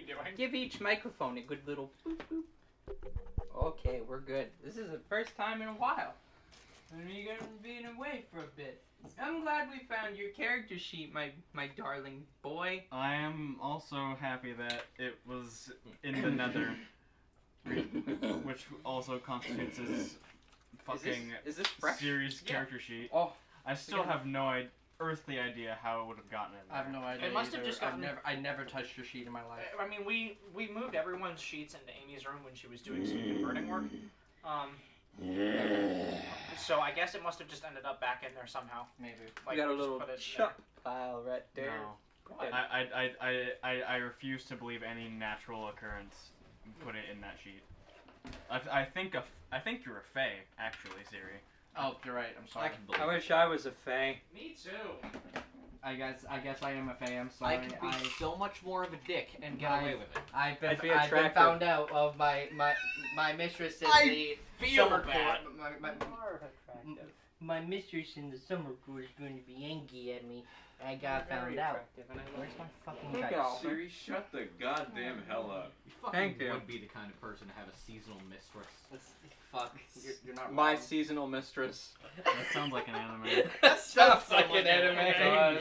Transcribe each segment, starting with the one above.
doing? Give each microphone a good little boop boop. Okay, we're good. This is the first time in a while. And you're gonna be away for a bit. I'm glad we found your character sheet, my darling boy. I am also happy that it was in the Nether, which also constitutes his fucking Is this fresh? series character sheet. Oh, I still have no earthly idea how it would have gotten in there. I have no idea. It must have either. just gotten. I never touched your sheet in my life. I mean, we moved everyone's sheets into Amy's room when she was doing some converting work. So I guess it must have just ended up back in there somehow. Maybe. we got a just little put it chuck pile right there. No. Good. I refuse to believe any natural occurrence put it in that sheet. I think you're a fae, actually, Siri. Oh, you're right. I'm sorry. I wish I was a fae. Me too. I guess I am a fae. I'm sorry. I could be so much more of a dick and get away with it. I've been I'd be I've been attractive. found out of my mistress in the feel summer bad. court. My mistress in the summer court is going to be angry at me. I got found out. Where's my fucking Here you dice? go. Siri, shut the goddamn hell up. You fucking Thank you. would be the kind of person to have a seasonal mistress. Fuck. You're not My wrong. seasonal mistress. That sounds like an anime. That sounds like an anime.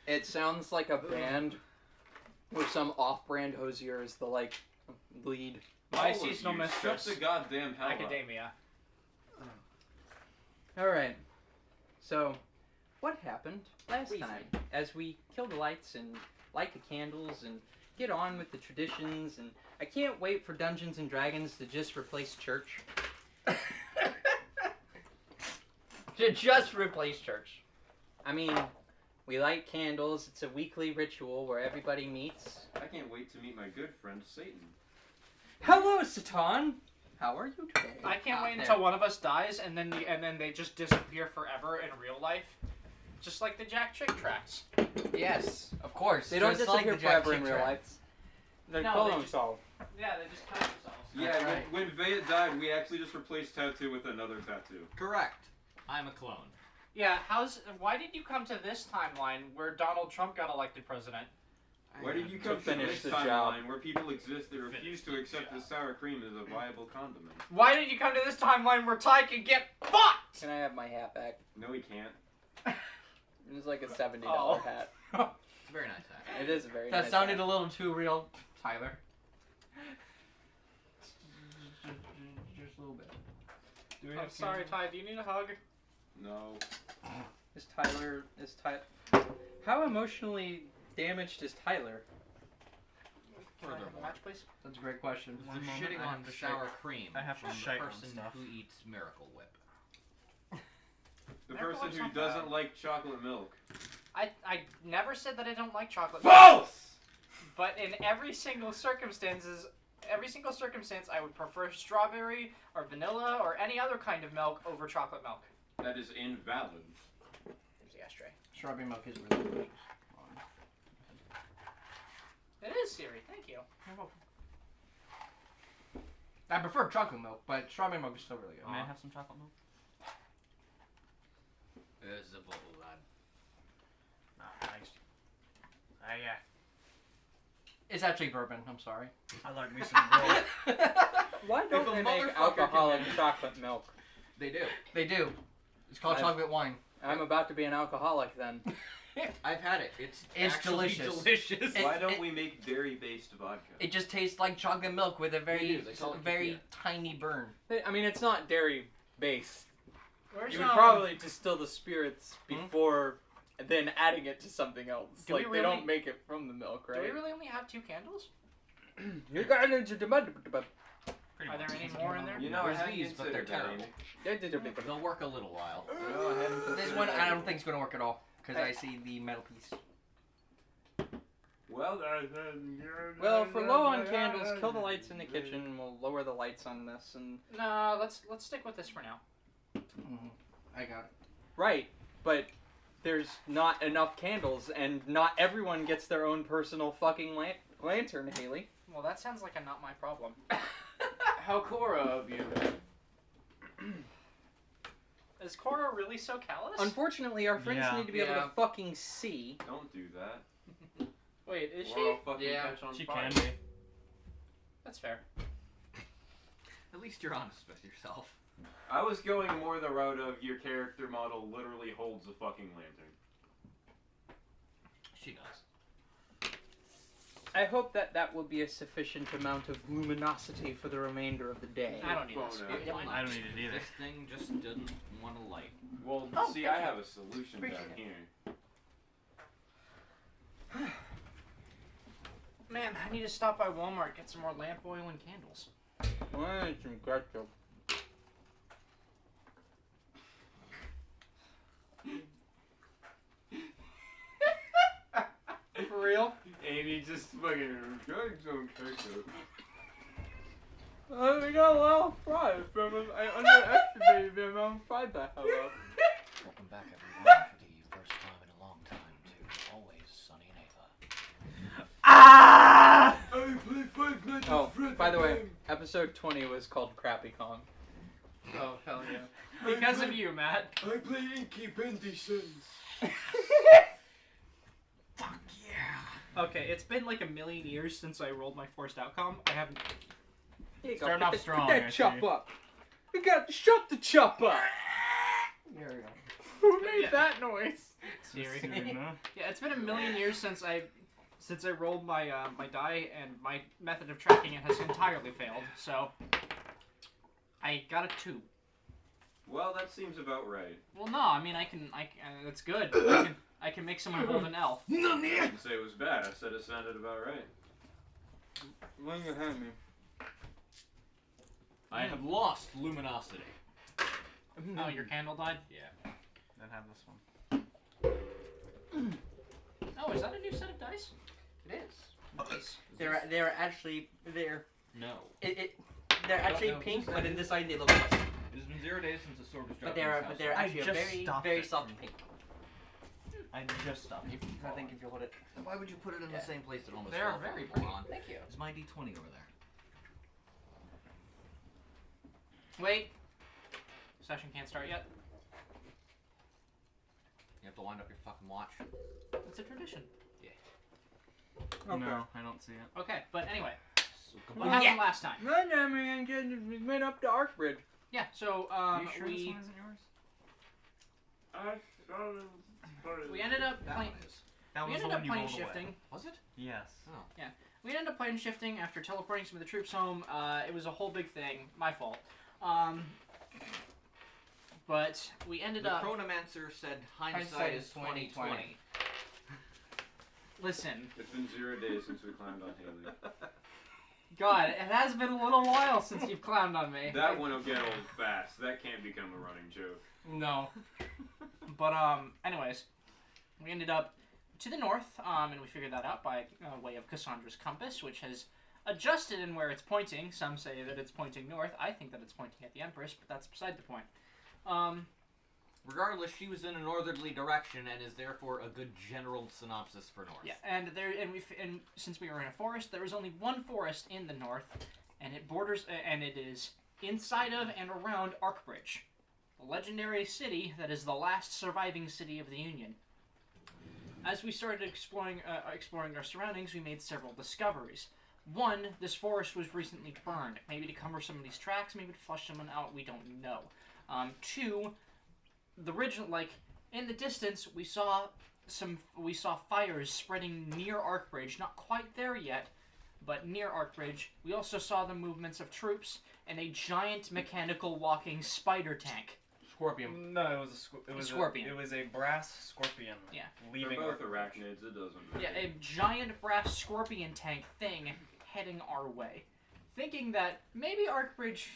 It sounds like a band where some off-brand hosier is the lead. My All of seasonal you, mistress. Shut the goddamn hell Academia. All right. So, what happened last Reason. time? As we kill the lights and light the candles and get on with the traditions, and I can't wait for Dungeons and Dragons to just replace church. To just replace church. I mean, we light candles. It's a weekly ritual where everybody meets. up. I can't wait to meet my good friend Satan. Hello, Satan. How are you today? I can't wait there. until one of us dies and then they just disappear forever in real life, just like the Jack Chick tracks. Yes, of course. They don't just like disappear the Jack forever in Chick real track. life. They No, kill they just- themselves. Yeah, they just cut themselves. Yeah, That's right. when Vaya died, we actually just replaced tattoo with another tattoo. Correct. I'm a clone. Yeah, why did you come to this timeline where Donald Trump got elected president? Why did you come to finish this the job. timeline where people exist that refuse to accept that sour cream as a viable condiment? Why did you come to this timeline where Ty can get fucked? Can I have my hat back? No, he can't. It was like a $70 Oh. hat. It's a very nice hat. It is a very That nice sounded hat. a little too real, Tyler. Just a little bit. Do we I'm have sorry, candles? Ty. Do you need a hug? No. Is Tyler... How emotionally damaged is Tyler? Can I have a Furthermore, match, please? That's a great question. the One moment, shitting I on have to sour shake- cream I have to from shake the on person stuff. who eats Miracle Whip. The Miracle person Whip's who not doesn't bad. like chocolate milk. I never said that I don't like chocolate. False! But in every single circumstance, I would prefer strawberry or vanilla or any other kind of milk over chocolate milk. That is invalid. Here's the ashtray. Strawberry milk is really delicious. It is, Siri. Thank you. I prefer chocolate milk, but strawberry milk is still really good. May I have some chocolate milk? It's a bubble lad. Thanks. It's actually bourbon. I'm sorry. I like me some milk. Why If don't a they make motherfucker alcoholic can- chocolate milk? They do. They do. It's called I've- chocolate wine. I'm about to be an alcoholic then. I've had it. It's Actually delicious. delicious. It- Why don't it- we make dairy-based vodka? It just tastes like chocolate milk with a They very, do. They call it very kefir. tiny burn. I mean, it's not dairy based. Where's You would probably distill the spirits before, and then adding it to something else. Do we Like they really- don't make it from the milk, Do right? we really only have 2 candles? You got into the mud. Pretty Are there much. any more in there? You know, There's I hadn't these, but they're considered that, terrible. Amy. They'll work a little while. No, I hadn't This considered one that. I don't think is going to work at all because I see the metal piece. Well, Well, if we're low on candles, kill the lights in the kitchen, and we'll lower the lights on this. And No, let's stick with this for now. I got it. right, but there's not enough candles, and not everyone gets their own personal fucking lantern, Haley. Well, that sounds like a not my problem. How Cora of you. Is Cora really so callous? Unfortunately, our friends Yeah. need to be able Yeah. to fucking see. Don't do that. Wait, is Or she? I'll fucking Yeah, catch on She fire. can be. That's fair. At least you're honest with yourself. I was going more the route of your character model literally holds a fucking lantern. She does. I hope that will be a sufficient amount of luminosity for the remainder of the day. I don't need Phone this. out. It will I don't not. need it either. This thing just didn't want to light. Well, Oh, see, thank I you. have a solution down Appreciate here. Man, I need to stop by Walmart, get some more lamp oil and candles. I need some ketchup. For real? Amy just fucking going some ketchup. We got a lot of fries from him. I underestimated the amount of fries I have up. Welcome back, everyone, for the first time in a long time to Always Sunny in Ava. Ah! I play Five Nights Oh, at Freddy's. by the way, episode 20 was called Crappy Kong. Oh, hell yeah. Because of you, Matt. I play Inky Bendy Sins. Fuck yeah! Okay, it's been like a million years since I rolled my forced outcome. I haven't. Here you Starting go. off Put strong, that I chop see. up. We got to shut the chop up. There we go. Who made Yeah. that noise? Siri. Serena. Yeah, it's been a million years since I rolled my my die, and my method of tracking it has entirely failed. So I got a 2. Well, that seems about right. Well, no, I mean that's good. I can make someone hold an L. I didn't say it was bad. I said it sounded about right. When you hand me. I have lost luminosity. Oh, your candle died. Yeah. Then have this one. Oh, is that a new set of dice? It is. Nice. They're actually they're No. they're actually know pink, who's but that in is. this side they look white. It has been 0 days since the sword was But dropped. they're I actually a just very stopped very it soft from- pink. I just stopped. I think if you hold it. Why would you put it in Yeah. the same place that almost They're fell very from? pretty. Hold on. Thank you. There's my D20 over there. Wait. Session can't start yet. You have to wind up your fucking watch. It's a tradition. Okay. No, I don't see it. Okay, but anyway, So what goodbye. happened last time? No, no, man, we went up to Arkbridge. Yeah, so Are you sure this we one isn't yours? I found it. we ended up That playing. one is. That We was the ended up one you plane rolled away. shifting. Was it? Yes. Oh. We ended up plane shifting after teleporting some of the troops home. It was a whole big thing. My fault. But we ended The up. Chronomancer said hindsight Hindsight is is 2020. 2020. Listen, It's been 0 days since we climbed on Haley. God, it has been a little while since you've clowned on me. That one will get old fast. That can't become a running joke. No. But anyways, we ended up to the north, and we figured that out by way of Cassandra's compass, which has adjusted in where it's pointing. Some say that it's pointing north. I think that it's pointing at the Empress, but that's beside the point. Regardless, she was in a northerly direction and is therefore a good general synopsis for north. Yeah, and since we were in a forest, there was only one forest in the north, and it borders and it is inside of and around Arkbridge, the legendary city that is the last surviving city of the Union. As we started exploring our surroundings, we made several discoveries. One, this forest was recently burned, maybe to cover some of these tracks, maybe to flush someone out. We don't know. Two, the original, in the distance, we saw fires spreading near Arkbridge, not quite there yet, but near Arkbridge. We also saw the movements of troops and a giant mechanical walking spider tank. Scorpion. No, it was a Scorpion. It was a brass scorpion. Yeah. They're Leaving both our arachnids, it doesn't matter. Yeah, a giant brass scorpion tank thing heading our way. Thinking that maybe Arkbridge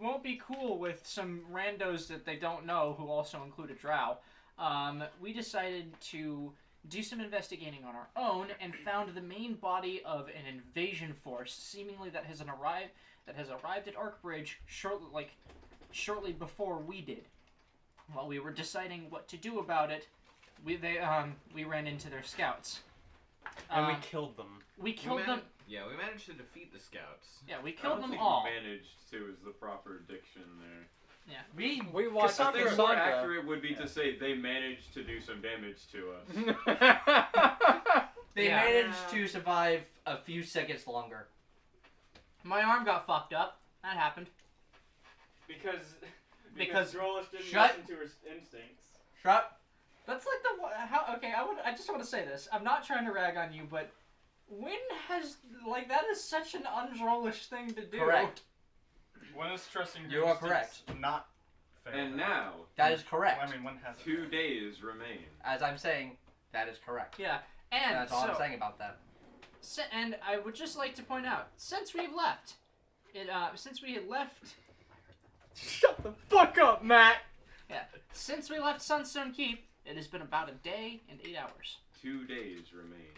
won't be cool with some randos that they don't know who also include a drow. We decided to do some investigating on our own and found the main body of an invasion force, seemingly that has arrived at Arkbridge shortly before we did. While we were deciding what to do about it, we ran into their scouts. and we killed them. We killed them. Yeah, we managed to defeat the scouts. Yeah, we I killed don't them think all. managed to is the proper diction there. Yeah, We watched I think more Cassandra. accurate would be to say they managed to do some damage to us. They Yeah. managed to survive a few seconds longer. My arm got fucked up. That happened. Because Because- Drolish didn't Shut- listen to her instincts. Shut. That's like how. Okay, I just want to say this. I'm not trying to rag on you, but when has that is such an undrollish thing to do. Correct. When is trusting her You are instincts not fair? And now, That is correct. I mean, when has it 2 been? days remain. As I'm saying, that is correct. Yeah, and That's all I'm saying about that. And I would just like to point out, since we've left, since we had left. Shut the fuck up, Matt! Yeah, since we left Sunstone Keep, it has been about a day and 8 hours. 2 days remain.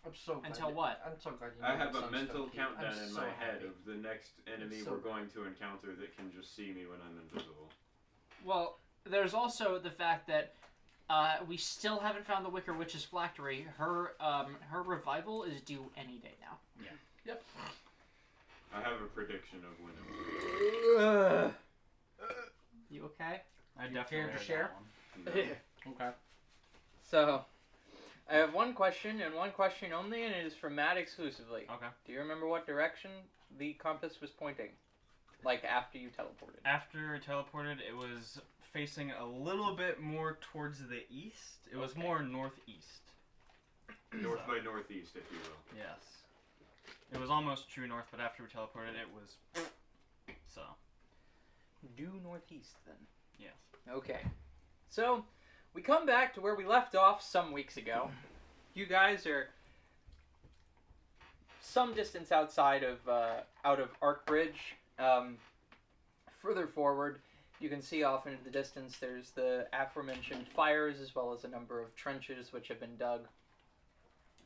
I'm so glad. Until what? I'm so glad you I know have that a Sunstone mental Keep. countdown I'm in so my head happy. of the next enemy so- we're going to encounter that can just see me when I'm invisible. Well, there's also the fact that we still haven't found the Wicker Witch's phylactery. Her revival is due any day now. I have a prediction of when it will You okay? I You definitely care to heard share? that one. be. No. Okay. So, I have one question and one question only, and it is from Matt exclusively. Okay. Do you remember what direction the compass was pointing? Like after you teleported. After I teleported, it was facing a little bit more towards the east. It was Okay. more northeast. North by northeast, if you will. Yes. It was almost true north, but after we teleported, it was... So, Due northeast then. yes. Okay. So, we come back to where we left off some weeks ago. You guys are some distance outside of out of Arkbridge. Further forward, you can see off into the distance there's the aforementioned fires as well as a number of trenches which have been dug.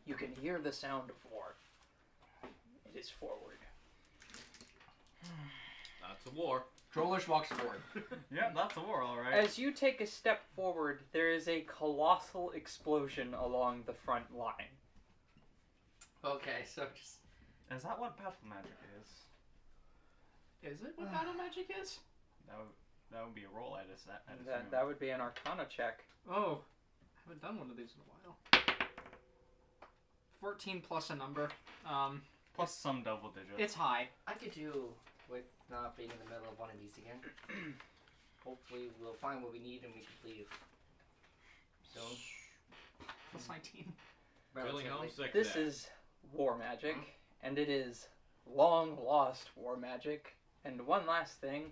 You can hear the sound of war. It is forward. That's a war. Drolish walks forward. Yeah, that's a war, alright. As you take a step forward, there is a colossal explosion along the front line. Okay, so just Is that what battle magic is? is it what battle magic is? That would be a roll, I'd assume. That would be an Arcana check. Oh, I haven't done one of these in a while. 14 plus a number. Plus some double digits. It's high. I could do with not being in the middle of one of these again. Hopefully we'll find what we need and we can leave soon. Plus 19. Feeling Relatively. homesick This there. is war magic, and it is long lost war magic. And one last thing,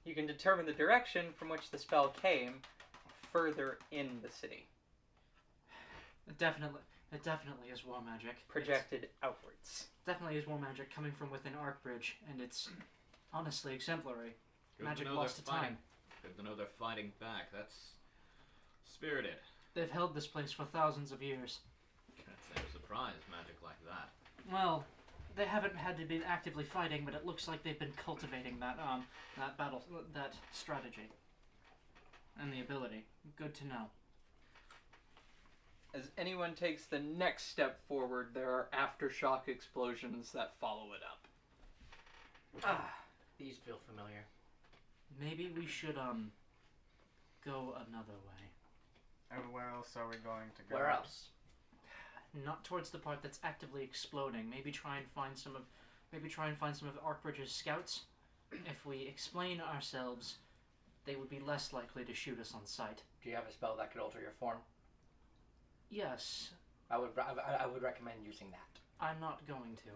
you can determine the direction from which the spell came further in the city, It definitely is war magic. projected outwards. Definitely is war magic coming from within Arkbridge, and it's honestly exemplary. Good Magic to know lost to they're fighting. time. Good to know they're fighting back. That's spirited. They've held this place for thousands of years. Can't say I'm surprised magic like that. Well, they haven't had to be actively fighting, but it looks like they've been cultivating that that strategy and the ability. Good to know. As anyone takes the next step forward, there are aftershock explosions that follow it up. Ah, these feel familiar. Maybe we should go another way. And where else are we going to go? Where else? Not towards the part that's actively exploding. Maybe try and find some of Arkbridge's scouts. If we explain ourselves, they would be less likely to shoot us on sight. Do you have a spell that could alter your form? Yes, I would recommend using that. I'm not going to.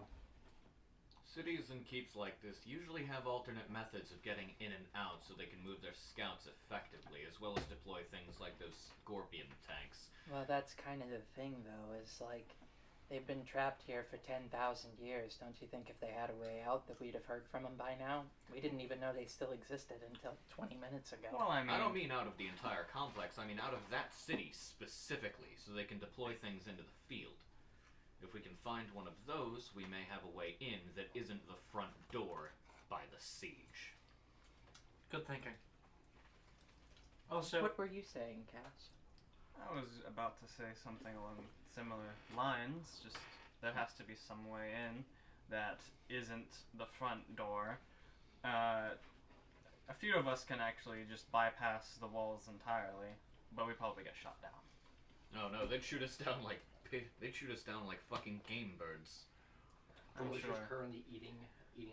Cities and keeps like this usually have alternate methods of getting in and out so they can move their scouts effectively, as well as deploy things like those scorpion tanks. Well, that's kind of the thing, though, is like, they've been trapped here for 10,000 years. Don't you think if they had a way out that we'd have heard from them by now? We didn't even know they still existed until 20 minutes ago. Well, I mean... I don't mean out of the entire complex, I mean out of that city specifically, so they can deploy things into the field. If we can find one of those, we may have a way in that isn't the front door by the siege. Good thinking. Also, What were you saying, Cass? I was about to say something along similar lines, just there has to be some way in that isn't the front door. A few of us can actually just bypass the walls entirely, but we probably get shot down. No, they'd shoot us down like They'd shoot us down like fucking game birds. I'm She's sure. currently eating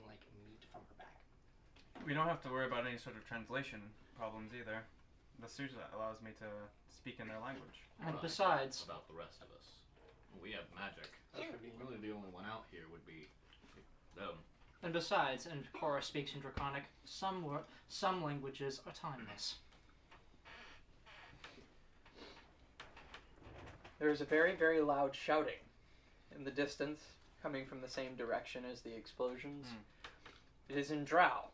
like meat from her back. We don't have to worry about any sort of translation problems either. The suit allows me to speak in their language. And Right. besides, About the rest of us. We have magic. That's pretty neat. Really, the only one out here would be them. and Cora speaks in Draconic, some languages are timeless. There is a very, very loud shouting in the distance, coming from the same direction as the explosions. It is in Drow.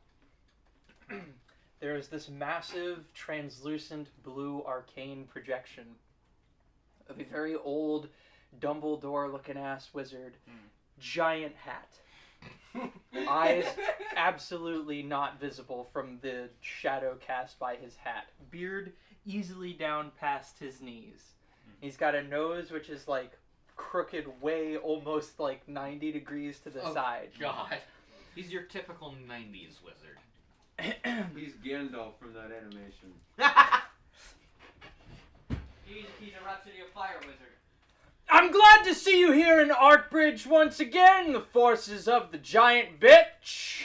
There is this massive, translucent, blue, arcane projection of a very old, Dumbledore-looking-ass wizard. Giant hat. Eyes absolutely not visible from the shadow cast by his hat. Beard easily down past his knees. He's got a nose which is like crooked way almost like 90 degrees to the side. God. He's your typical 90s wizard. He's Gandalf from that animation. He's a Rhapsody of Fire wizard. I'm glad to see you here in Arkbridge once again, the forces of the giant bitch.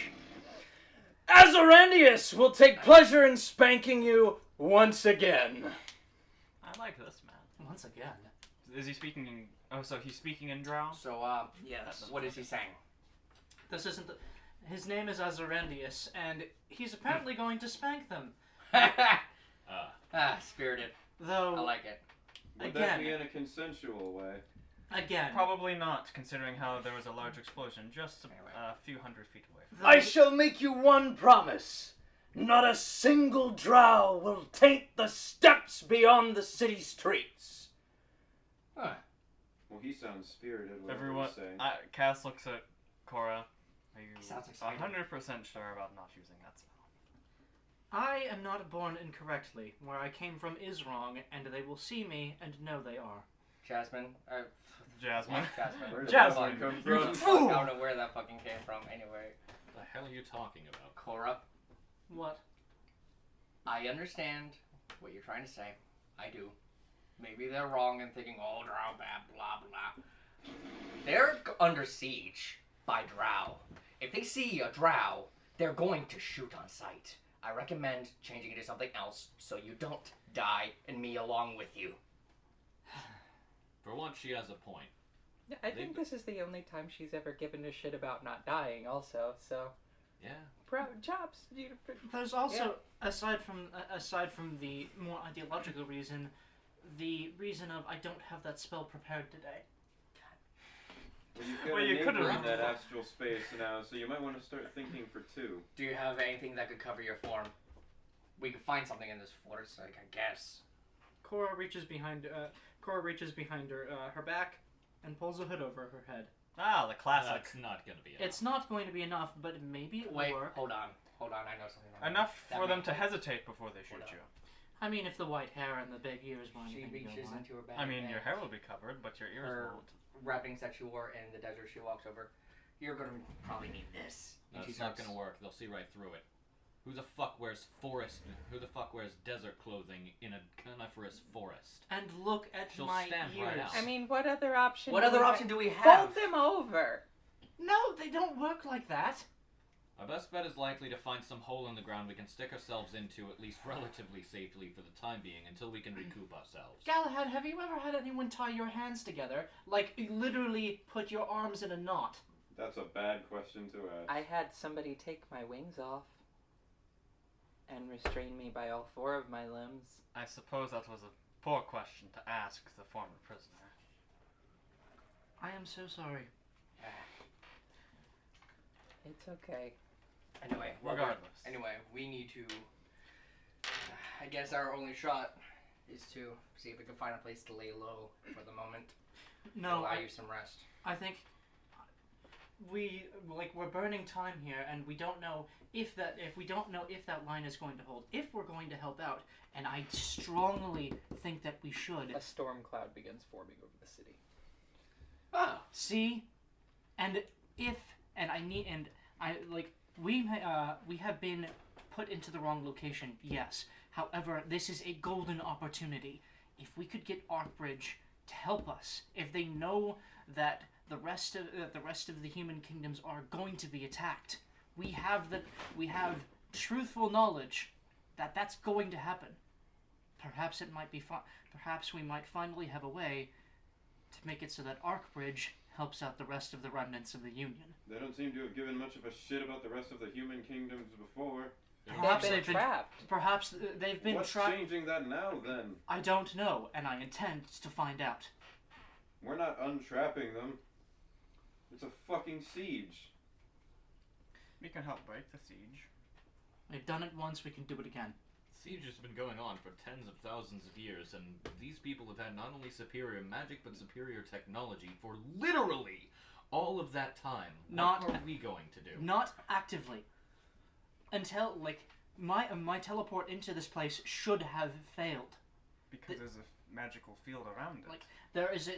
Azarandius will take pleasure in spanking you once again. I like this man. Once again. Is he speaking in... Oh, so he's speaking in Drow? So, Yes. what is he saying? This isn't the... His name is Azarendius, and he's apparently going to spank them. Spirited. Though, I like it. Would that be Again. in a consensual way? again, Probably not, considering how there was a large explosion just a few hundred feet away. I shall make you one promise. Not a single drow will taint the steps beyond the city streets. Huh. Well, he sounds spirited. Whatever Everyone... you say. Cass looks at Cora. Are you Sounds exciting. 100% sure about not using that spell? I am not born incorrectly. Where I came from is wrong, and they will see me and know they are. Jasmine. Jasmine. Jasmine. Where did Jasmine. that come You from? fool! I don't know where that fucking came from. Anyway, What the hell are you talking about? Cora, What? I understand what you're trying to say. I do. Maybe they're wrong in thinking, oh, drow, blah, blah. They're under siege by drow. If they see a drow, they're going to shoot on sight. I recommend changing it to something else so you don't die and me along with you. For once, she has a point. Yeah, I think this is the only time she's ever given a shit about not dying also, so... Yeah. Proud jobs. There's also, aside from the more ideological reason, the reason of I don't have that spell prepared today. Well, you you could've- in that astral space now, so you might want to start thinking for two. Do you have anything that could cover your form? We could find something in this forest, like, I guess. Cora reaches behind her back and pulls a hood over her head. Ah, the classic. That's not gonna be enough. It's not going to be enough, but maybe it will Wait, work. hold on, I know something. Enough That for them makes to sense. hesitate before they shoot Hold on. you. I mean, if the white hair and the big ears want She anything to go reaches on. into her bag. I mean, and your hair will be covered, but your ears her won't. wrappings that she wore in the desert she walks over. You're gonna probably need this. And That's she not starts- gonna work. They'll see right through it. Who the fuck wears desert clothing in a coniferous forest? And look at She'll my stand ears. right out. I mean, what other option What do other we option do we Fold have? them over. No, they don't work like that. Our best bet is likely to find some hole in the ground we can stick ourselves into at least relatively safely for the time being until we can recoup ourselves. Galahad, have you ever had anyone tie your hands together? Like, literally put your arms in a knot? That's a bad question to ask. I had somebody take my wings off and restrain me by all four of my limbs. I suppose that was a poor question to ask the former prisoner. I am so sorry. It's okay. Anyway, Regardless. Anyway, we need to. I guess our only shot is to see if we can find a place to lay low for the moment. No, Allow you some rest. I think we're burning time here, and we don't know if that line is going to hold. If we're going to help out, and I strongly think that we should. A storm cloud begins forming over the city. Oh, See, we have been put into the wrong location. Yes. However, this is a golden opportunity. If we could get Arkbridge to help us, if they know that the rest of the human kingdoms are going to be attacked, we have truthful knowledge that that's going to happen. Perhaps it might be perhaps we might finally have a way to make it so that Arcbridge helps out the rest of the remnants of the Union. They don't seem to have given much of a shit about the rest of the human kingdoms before. Perhaps They've been trapped. Perhaps they've been What's trapped. changing that now, then? I don't know, and I intend to find out. We're not untrapping them. It's a fucking siege. We can help break the siege. We've done it once, we can do it again. Siege has been going on for tens of thousands of years, and these people have had not only superior magic, but superior technology for literally all of that time. Not- What are we going to do? Not actively. Until, like, my teleport into this place should have failed. Because there's a magical field around it. Like, there is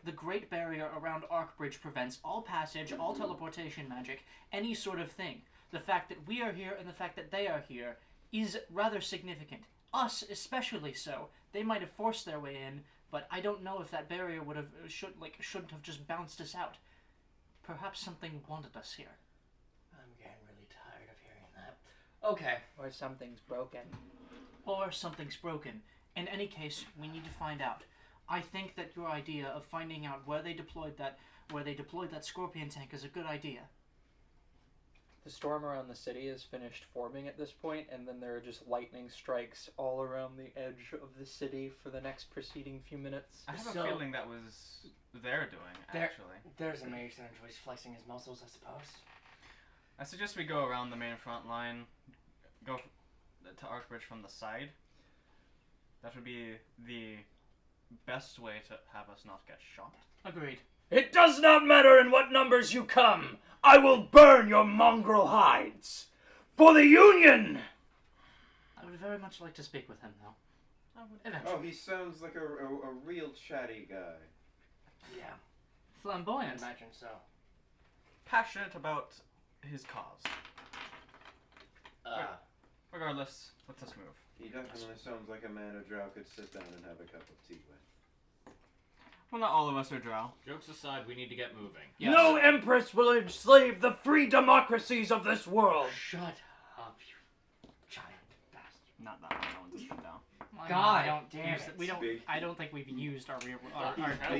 the Great Barrier around Arcbridge prevents all passage, all teleportation magic, any sort of thing. The fact that we are here and the fact that they are here is rather significant. Us especially so. They might have forced their way in, but I don't know if that barrier shouldn't have just bounced us out. Perhaps something wanted us here. I'm getting really tired of hearing that. Okay. Or something's broken. Or something's broken. In any case, we need to find out. I think that your idea of finding out where they deployed that scorpion tank is a good idea. The storm around the city is finished forming at this point, and then there are just lightning strikes all around the edge of the city for the next preceding few minutes. I have a So- feeling that was their doing, actually. There's a mage that enjoys flexing his muscles, I suppose. I suggest we go around the main front line, go to Arcbridge from the side. That would be the best way to have us not get shot. Agreed. It does not matter in what numbers you come. I will burn your mongrel hides. For the Union! I would very much like to speak with him, though. Oh, Eventually. he sounds like a real chatty guy. Yeah, Oh, Flamboyant. I imagine so. Passionate about his cause. Regardless, let's just move. He definitely sounds like a man a drow could sit down and have a cup of tea with. Well, not all of us are drow. Jokes aside, we need to get moving. Yes. No empress will enslave the free democracies of this world. Shut up, you giant bastard. Not that one. I want to sit down. Well, God I don't damn use it. we don't. Big. I don't think we've used our Big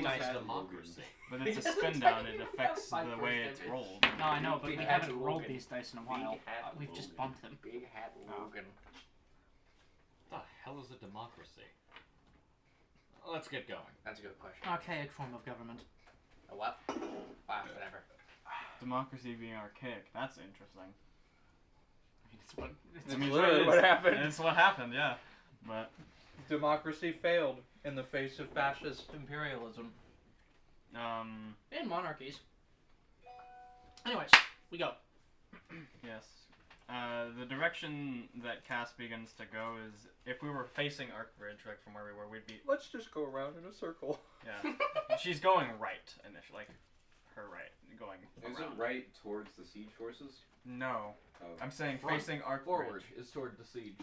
dice. hat. Democracy. But it's a spin down. It affects the way it's rolled. No, I know, but Big we hat haven't rolled Logan. these dice in a Big while. hat We've just Logan. bumped them. Big hat Logan. What the hell is a democracy? Let's get going. That's a good question. Archaic form of government. A what? Wow, whatever. Democracy being archaic. That's interesting. I mean, it's what. It's, I mean, literally it is. what happened. It's what happened, yeah. But Democracy failed in the face of fascist imperialism. in monarchies. Anyways, we go. yes. The direction that Cass begins to go is if we were facing Arcbridge, like from where we were, we'd be. Let's just go around in a circle. Yeah. She's going right initially, like her right, going Is around. it right towards the siege forces? No, Oh. I'm saying Front. facing Arcbridge. Forward is toward the siege.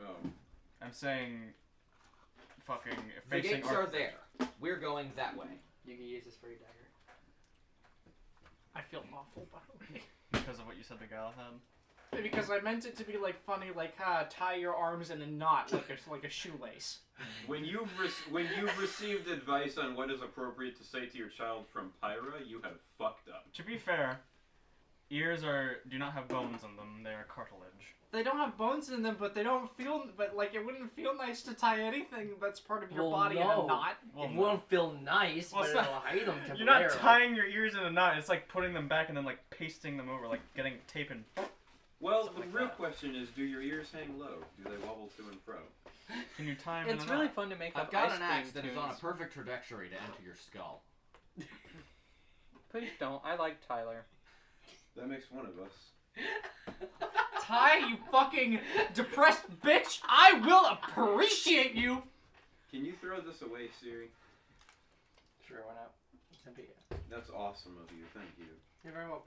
Oh. I'm saying fucking The facing gates are Arcbridge. there. We're going that way. You can use this free dagger. I feel awful, but okay. Because of what you said the gal had. Because I meant it to be like funny, like tie your arms in a knot, like a shoelace. When you've received advice on what is appropriate to say to your child from Pyra, you have fucked up. To be fair, ears do not have bones in them. They are cartilage. They don't have bones in them, but they don't feel. But like, it wouldn't feel nice to tie anything that's part of your Well, body in no. a knot. Well, It no. won't feel nice, Well, but it's it'll not- hide them You're temporarily. not tying your ears in a knot. It's like putting them back and then like pasting them over, like getting tape and. Well, Something the like real that. question is, do your ears hang low? Do they wobble to and fro? Can you tie them It's in a really knot? fun to make I've up got ice an axe cream that is on a tunes. perfect trajectory to enter your skull. Please don't. I like Tyler. That makes one of us. Ty, you fucking depressed bitch! I will appreciate you. Can you throw this away, Siri? Sure, why not? Simply, That's awesome of you. Thank you. You're very welcome.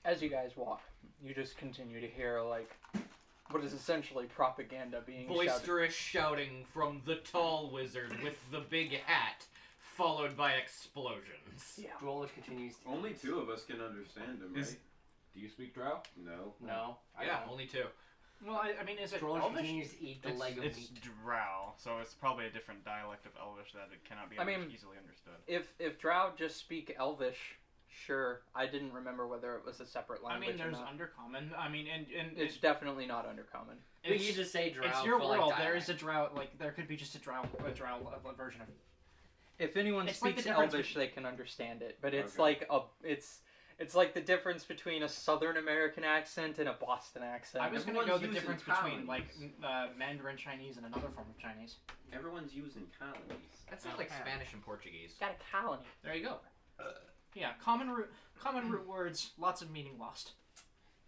As you guys walk, you just continue to hear like what is essentially propaganda being shouted. Boisterous shouting from the tall wizard with the big hat, followed by explosions. Yeah. Drollage continues. Only two of us can understand him, right? Do you speak Drow? No. No. I Yeah, don't. only two. Well, I mean, is it Drollage Elvish? continues to eat the leg of It's meat. Drow, so it's probably a different dialect of Elvish that it cannot be I mean, easily understood. If Drow just speak Elvish, sure. I didn't remember whether it was a separate I language mean, there's or not. Undercommon. I mean, and It's definitely not Undercommon. We can just say drow. It's your for, world. Like, There is a dialect. drow. Like there could be just a drow version of. If anyone It's like the speaks difference Elvish, they can understand it. But it's Okay. like it's like the difference between a Southern American accent and a Boston accent. I was gonna go Everyone's the using difference between like colonies. Mandarin Chinese and another form of Chinese. Everyone's using colonies. That sounds like Spanish and Portuguese. got a colony. There you go. Yeah, common root words, lots of meaning lost.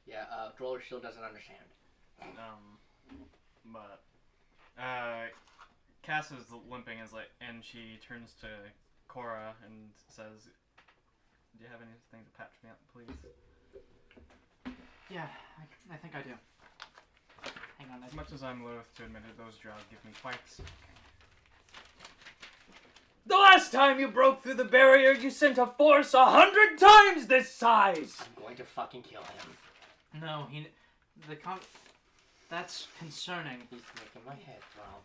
Yeah, Drollage still doesn't understand. But Cass is limping and she turns to Cora and says, "Do you have anything to patch me up, please?" Yeah, I think I do. Hang on, As much as I'm loath to admit it, those drows give me quite. The last time you broke through the barrier, you sent a force 100 times this size! I'm going to fucking kill him. No, that's concerning. He's making my head throb.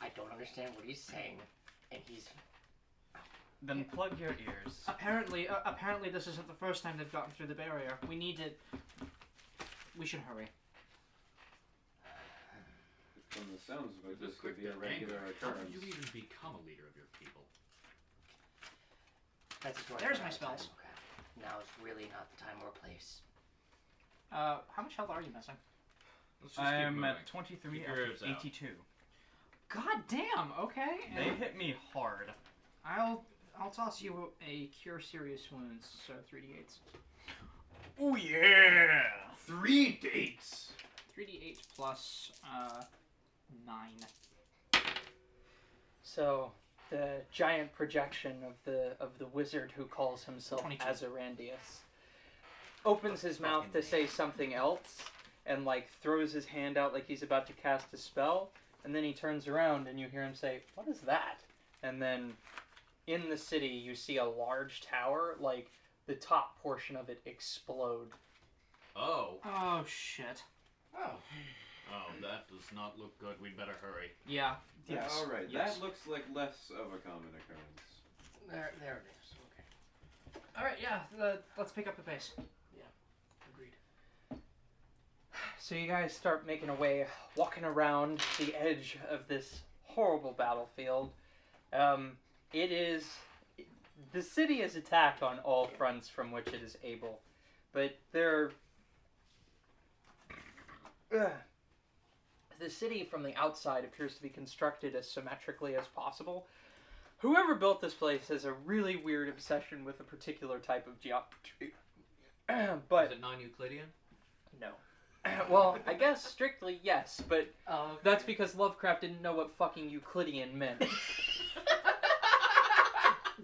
I don't understand what he's saying, and he's. Then plug your ears. Apparently this isn't the first time they've gotten through the barrier. We should hurry. From the sounds of it, With this could quick be a regular How did occurrence. you even become a leader of your people? That's a story There's for my another time, spells. Okay. Now is really not the time or place. How much health are you missing? Let's just keep I'm moving. at 23 Keep your out ribs of out. 82. God damn. Okay. They hit me hard. I'll toss you a cure serious wounds, so 3d8s. Oh yeah! 3 dates! 3d8 plus 9. So the giant projection of the wizard who calls himself 22. Azarandius opens his mouth to say something else and like throws his hand out like he's about to cast a spell, and then he turns around and you hear him say, "What is that?" And then in the city you see a large tower, like the top portion of it explode. Oh. Oh shit. Oh. Oh, that does not look good. We'd better hurry. Yeah. Yeah, alright. Yes. That looks like less of a common occurrence. There it is. Okay. All right. Yeah. Let's pick up the pace. Agreed. So you guys start making a way, walking around the edge of this horrible battlefield. The city is attacked on all fronts from which it is able, but the city from the outside appears to be constructed as symmetrically as possible. Whoever built this place has a really weird obsession with a particular type of geometry. But Is it non-Euclidean? no. Well, I guess strictly yes, but Oh, okay. that's because Lovecraft didn't know what fucking Euclidean meant.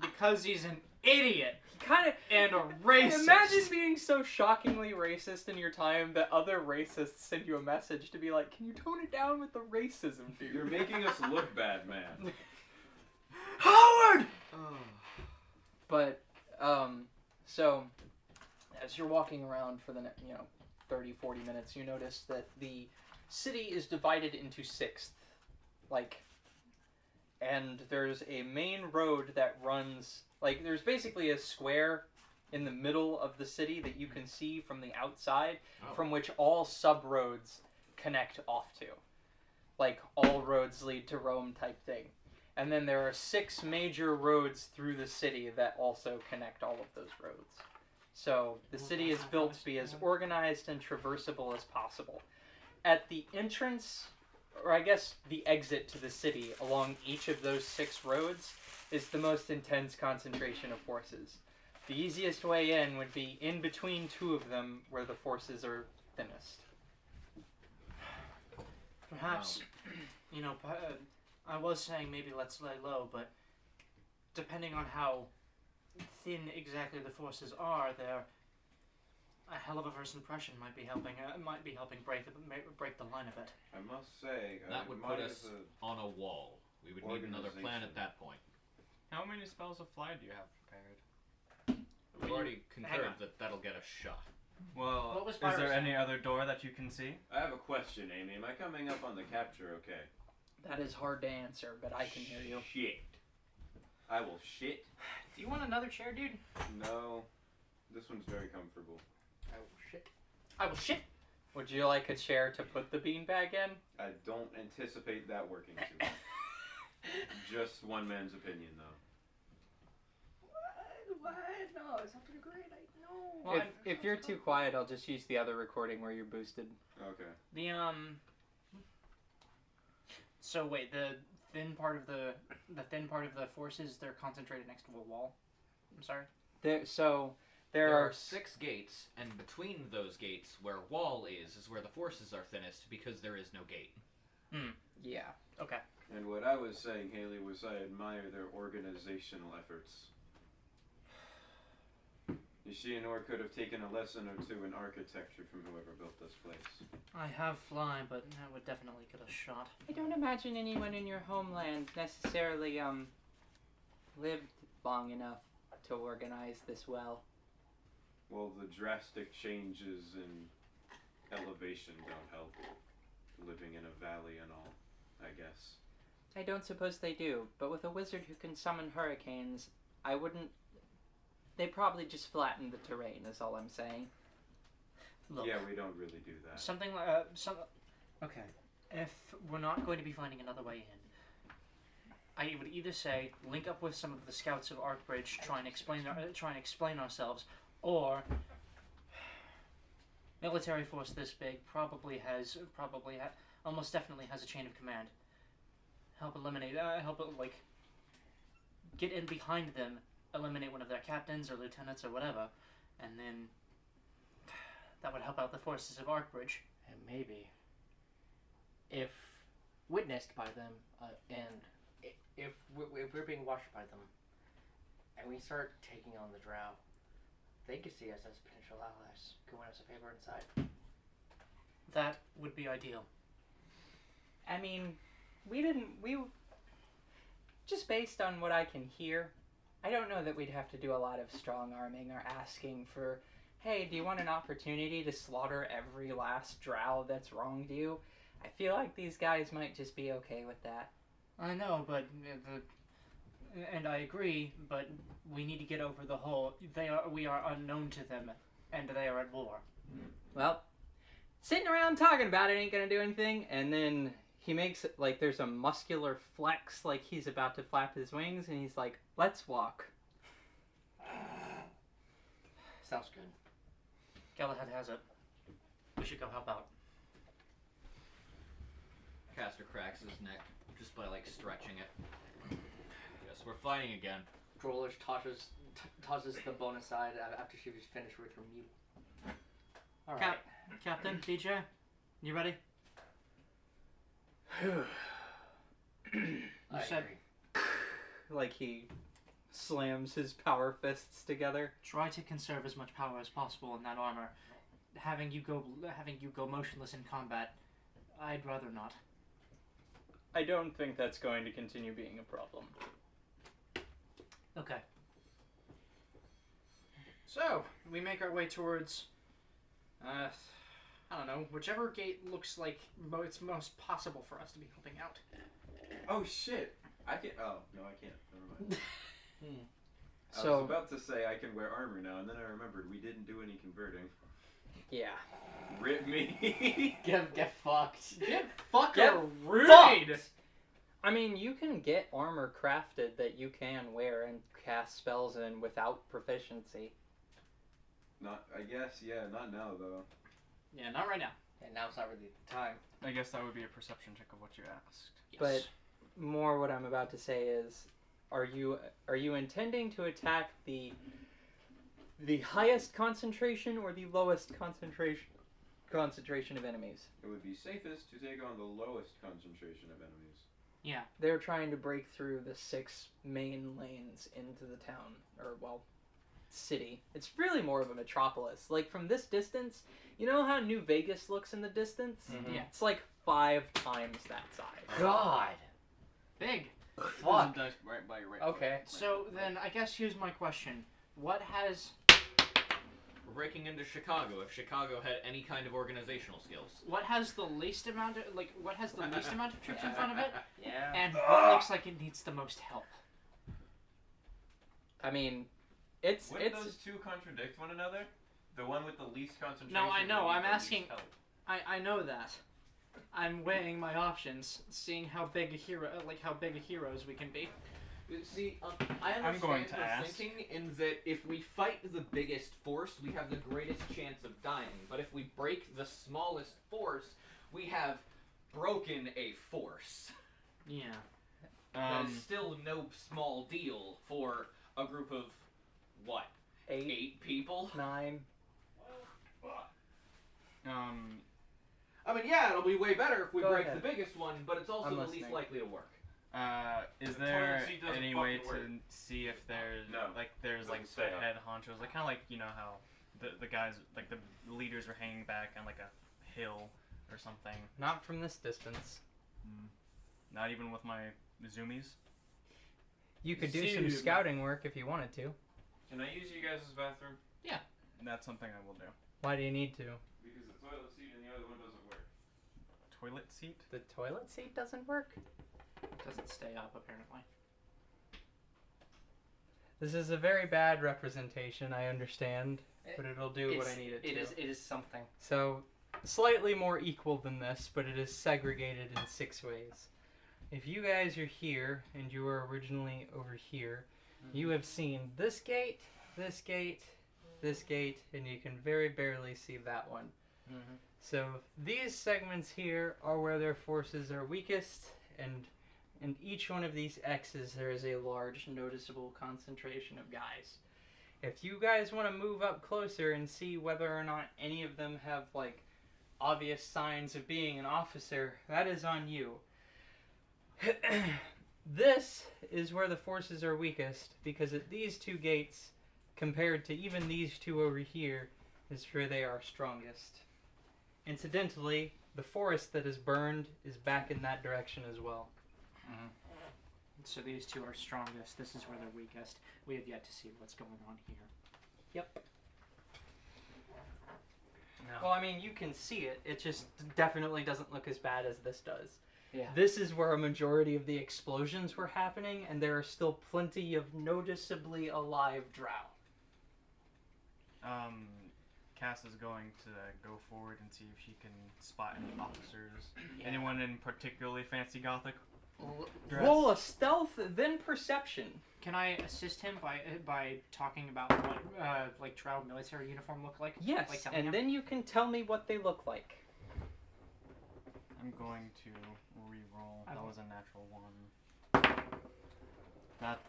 Because he's an idiot Kind of. and a racist. Imagine being so shockingly racist in your time that other racists send you a message to be like, "Can you tone it down with the racism, dude?" You're making us look bad, man. Howard! Oh. But, so, as you're walking around for the, 30, 40 minutes, you notice that the city is divided into sixths. And there's a main road that runs, there's basically a square in the middle of the city that you can see from the outside, Oh. from which all sub-roads connect off to. All roads lead to Rome type thing. And then there are 6 major roads through the city that also connect all of those roads. So the city is built to be as organized and traversable as possible. At the entrance, or I guess the exit to the city along each of those 6 roads, is the most intense concentration of forces. The easiest way in would be in between 2 of them where the forces are thinnest. Perhaps, I was saying maybe let's lay low, but depending on how thin exactly the forces are, a hell of a first impression might be helping. Break the line a bit. I must say, That would put us on a wall. We would need another plan at that point. How many spells of fly do you have prepared? We've already hang concurred on. that'll get us shot. Well, What was is there Pyro's any other door that you can see? I have a question, Amy. Am I coming up on the capture okay? That is hard to answer, but I can hear you. Shit. I will shit. Do you want another chair, dude? No. This one's very comfortable. Oh shit. I will shit. Would you like a chair to put the beanbag in? I don't anticipate that working too well. Just one man's opinion, though. What? No, it's not pretty great. I know. Well, If you're too quiet, I'll just use the other recording where you're boosted. Okay. The So wait, the thin part of the forces, they're concentrated next to a wall. I'm sorry. There There are are 6 gates, and between those gates, where wall is where the forces are thinnest because there is no gate. yeah. Okay. And what I was saying, Haley, was I admire their organizational efforts. Yoshinor could have taken a lesson or two in architecture from whoever built this place. I have fly, but that would definitely get us shot. I don't imagine anyone in your homeland necessarily lived long enough to organize this well. Well, the drastic changes in elevation don't help. Living in a valley and all, I guess. I don't suppose they do, but with a wizard who can summon hurricanes, I wouldn't... They probably just flatten the terrain, is all I'm saying. Look, Yeah, we don't really do that. something like Okay, if we're not going to be finding another way in, I would either say link up with some of the scouts of Arkbridge, try and explain ourselves, or military force this big almost definitely has a chain of command. Get in behind them, eliminate one of their captains or lieutenants or whatever, and then that would help out the forces of Arkbridge. And maybe, if witnessed by them, and if we're being watched by them, and we start taking on the drow, they could see us as potential allies. Could win us a favor inside. That would be ideal. I mean, just based on what I can hear, I don't know that we'd have to do a lot of strong arming or asking for, hey, do you want an opportunity to slaughter every last drow that's wronged you? I feel like these guys might just be okay with that. I know, but and I agree, but we need to get over the whole we are unknown to them, and they are at war. Well, sitting around talking about it ain't gonna do anything, and then he makes it like there's a muscular flex, like he's about to flap his wings, and he's like, let's walk. Sounds good. Galahad has it. We should go help out. Caster cracks his neck just by stretching it. Yes, we're fighting again. Drolish tosses the bone aside after she was finished with her meal. All right. Captain, DJ, you ready? I said- agree. Like he slams his power fists together. Try to conserve as much power as possible in that armor. Having you go motionless in combat, I'd rather not. I don't think that's going to continue being a problem. Okay. So, we make our way towards, I don't know, whichever gate looks like it's most possible for us to be helping out. Oh shit! I can. Oh no, I can't. Never mind. I So- was about to say I can wear armor now, and then I remembered we didn't do any converting. Yeah. Rip me. Get fucked. Get fucking Get rude! fucked! I mean, you can get armor crafted that you can wear and cast spells in without proficiency. Not. I guess. Yeah. Not now though. Yeah, not right now. And now it's not really the time. I guess that would be a perception check of what you asked. Yes. But more what I'm about to say is, are you intending to attack the highest concentration or the lowest concentration of enemies? It would be safest to take on the lowest concentration of enemies. Yeah. They're trying to break through the 6 main lanes into the town, or well, city. It's really more of a metropolis. Like, from this distance, you know how New Vegas looks in the distance? Mhm. Yeah. It's like 5 times that size. God. Big. Fuck. Right by your right. Okay. So then, I guess here's my question: what has We're breaking into Chicago. If Chicago had any kind of organizational skills. the least amount of what has the least amount of troops in front of it, Yeah. and what looks like it needs the most help? I mean, it's Wouldn't those two contradict one another? The one with the least concentration. No, I know, would need I'm the least asking- help. I know that. I'm weighing my options, seeing how big a hero, how big a heroes we can be. See, I understand I'm going to your ask. thinking in that if we fight the biggest force, we have the greatest chance of dying. But if we break the smallest force, we have broken a force. Yeah. That is still no small deal for a group of, what, 8 people? 9. I mean, yeah, it'll be way better if we Go break ahead. the biggest one, but it's also I'm the least listening. likely to work. Is The there toilet seat doesn't any way fucking work. to see if there's No, there's like doesn't stay the up. head honchos, like kind of like, you know how the guys, like the leaders are hanging back on like a hill or something? Not from this distance. Not even with my zoomies. You could do some Zoom. scouting work if you wanted to. Can I use you guys' bathroom? That's something I will do. Why do you need to? Because the toilet seat and the other one doesn't work. Toilet seat? The toilet seat doesn't work? Doesn't stay up apparently. This is a very bad representation, I understand, but it'll do what I need it to. It is something. So, slightly more equal than this, but it is segregated in 6 ways. If you guys are here, and you were originally over here, you have seen this gate, this gate, this gate, and you can very barely see that one. Mm-hmm. So these segments here are where their forces are weakest, and in each one of these X's there is a large noticeable concentration of guys. If you guys want to move up closer and see whether or not any of them have like obvious signs of being an officer, that is on you. This is where the forces are weakest, because at these 2 gates, compared to even these 2 over here, is where they are strongest. Incidentally, the forest that is burned is back in that direction as well. So these 2 are strongest. This is where they're weakest. We have yet to see what's going on here. Yep. No. Well, I mean, you can see it. It just definitely doesn't look as bad as this does. Yeah. This is where a majority of the explosions were happening, and there are still plenty of noticeably alive drow. Cass is going to go forward and see if she can spot any officers. Anyone in particularly fancy gothic dress? Roll a stealth, then perception. Can I assist him by talking about what like drow military uniform look like? Yes, Like telling and him? then you can tell me what they look like. I'm going to re-roll. I That will- was a natural 1.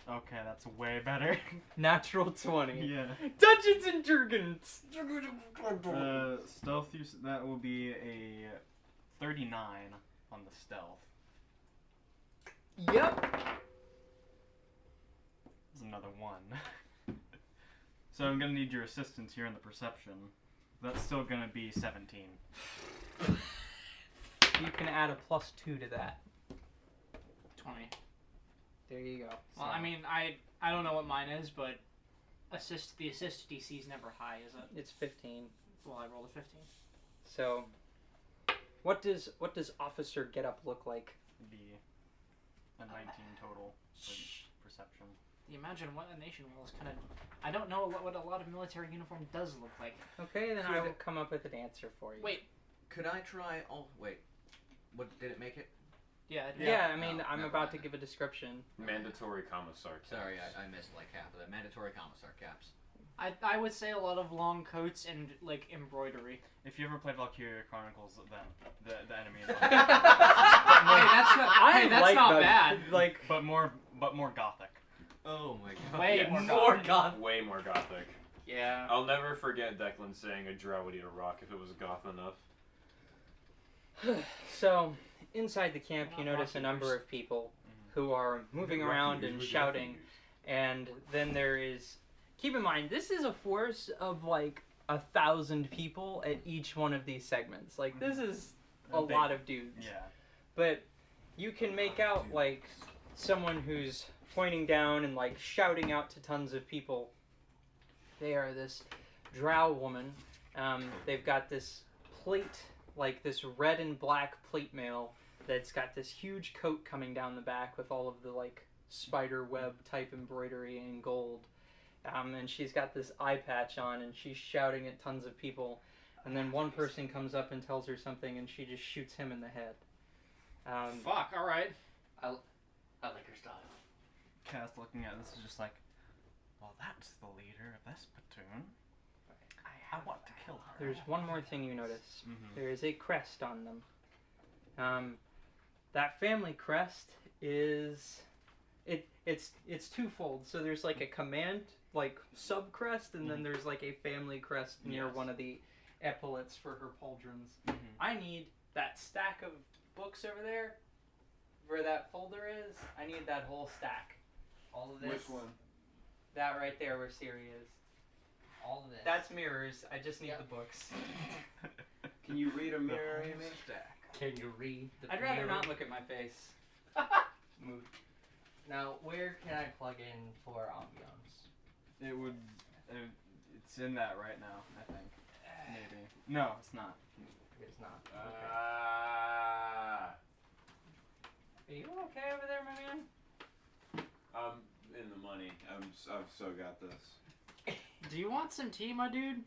Okay, that's way better. Natural 20. Yeah. Dungeons and Dragons! Stealth use, that will be a 39 on the stealth. Yep. It's another 1. So I'm gonna need your assistance here in the perception. That's still gonna be 17. You can add a +2 to that. 20. There you go. Well, I mean, I don't know what mine is, but the assist DC is never high, is it? It's 15. Well, I rolled a 15. So, what does officer getup look like? Be a 19 total for perception. Imagine what a nation was kind of. I don't know what a lot of military uniform does look like. Okay, then I will come up with an answer for you. Wait. Could I try? Oh, wait. What did it make it? Yeah. Yeah, I mean, Oh, I'm never about to mind. give a description. Mandatory commissar. Sorry, I missed like half of that. Mandatory commissar caps. I would say a lot of long coats and like embroidery. If you ever played Valkyria Chronicles, then the enemy is Hey, that's not. Hey, that's not bad. Like, but more gothic. Oh my god. Way more More gothic. goth. Way more gothic. yeah. I'll never forget Declan saying a drow would eat a rock if it was goth enough. So, inside the camp, you Not notice a rocky number years. of people who are moving around and shouting, and then there is Keep in mind, this is a force of like 1,000 people at each one of these segments. Like, this is a Big. lot of dudes. Yeah. But you can make out like someone who's pointing down and like shouting out to tons of people. They are this drow woman. They've got this plate, like this red and black plate mail that's got this huge coat coming down the back with all of the like spider web type embroidery in gold. And she's got this eye patch on and she's shouting at tons of people. And then one person comes up and tells her something and she just shoots him in the head. Fuck, alright. I like her style. Cass looking at this is just like, well, that's the leader of this platoon. I want to kill her. There's one more thing you notice. Mhm. There is a crest on them. That family crest is... It's twofold. So there's like a command, like sub crest, and then there's like a family crest near Yes. one of the epaulets for her pauldrons. Mhm. I need that stack of books over there, where that folder is. I need that whole stack. All of this. Which one? That right there where Siri is. All of this. That's mirrors. I just need Yep. the books. Can you read a mirror image? Can you read the I'd rather mirror? not look at my face. Mood. Now, where can I plug in for ambiance? It would. It's in that right now, I think. Maybe. No, it's not. It's not. Are you okay over there, my man? I'm in the money. I've so got this. Do you want some tea, my dude?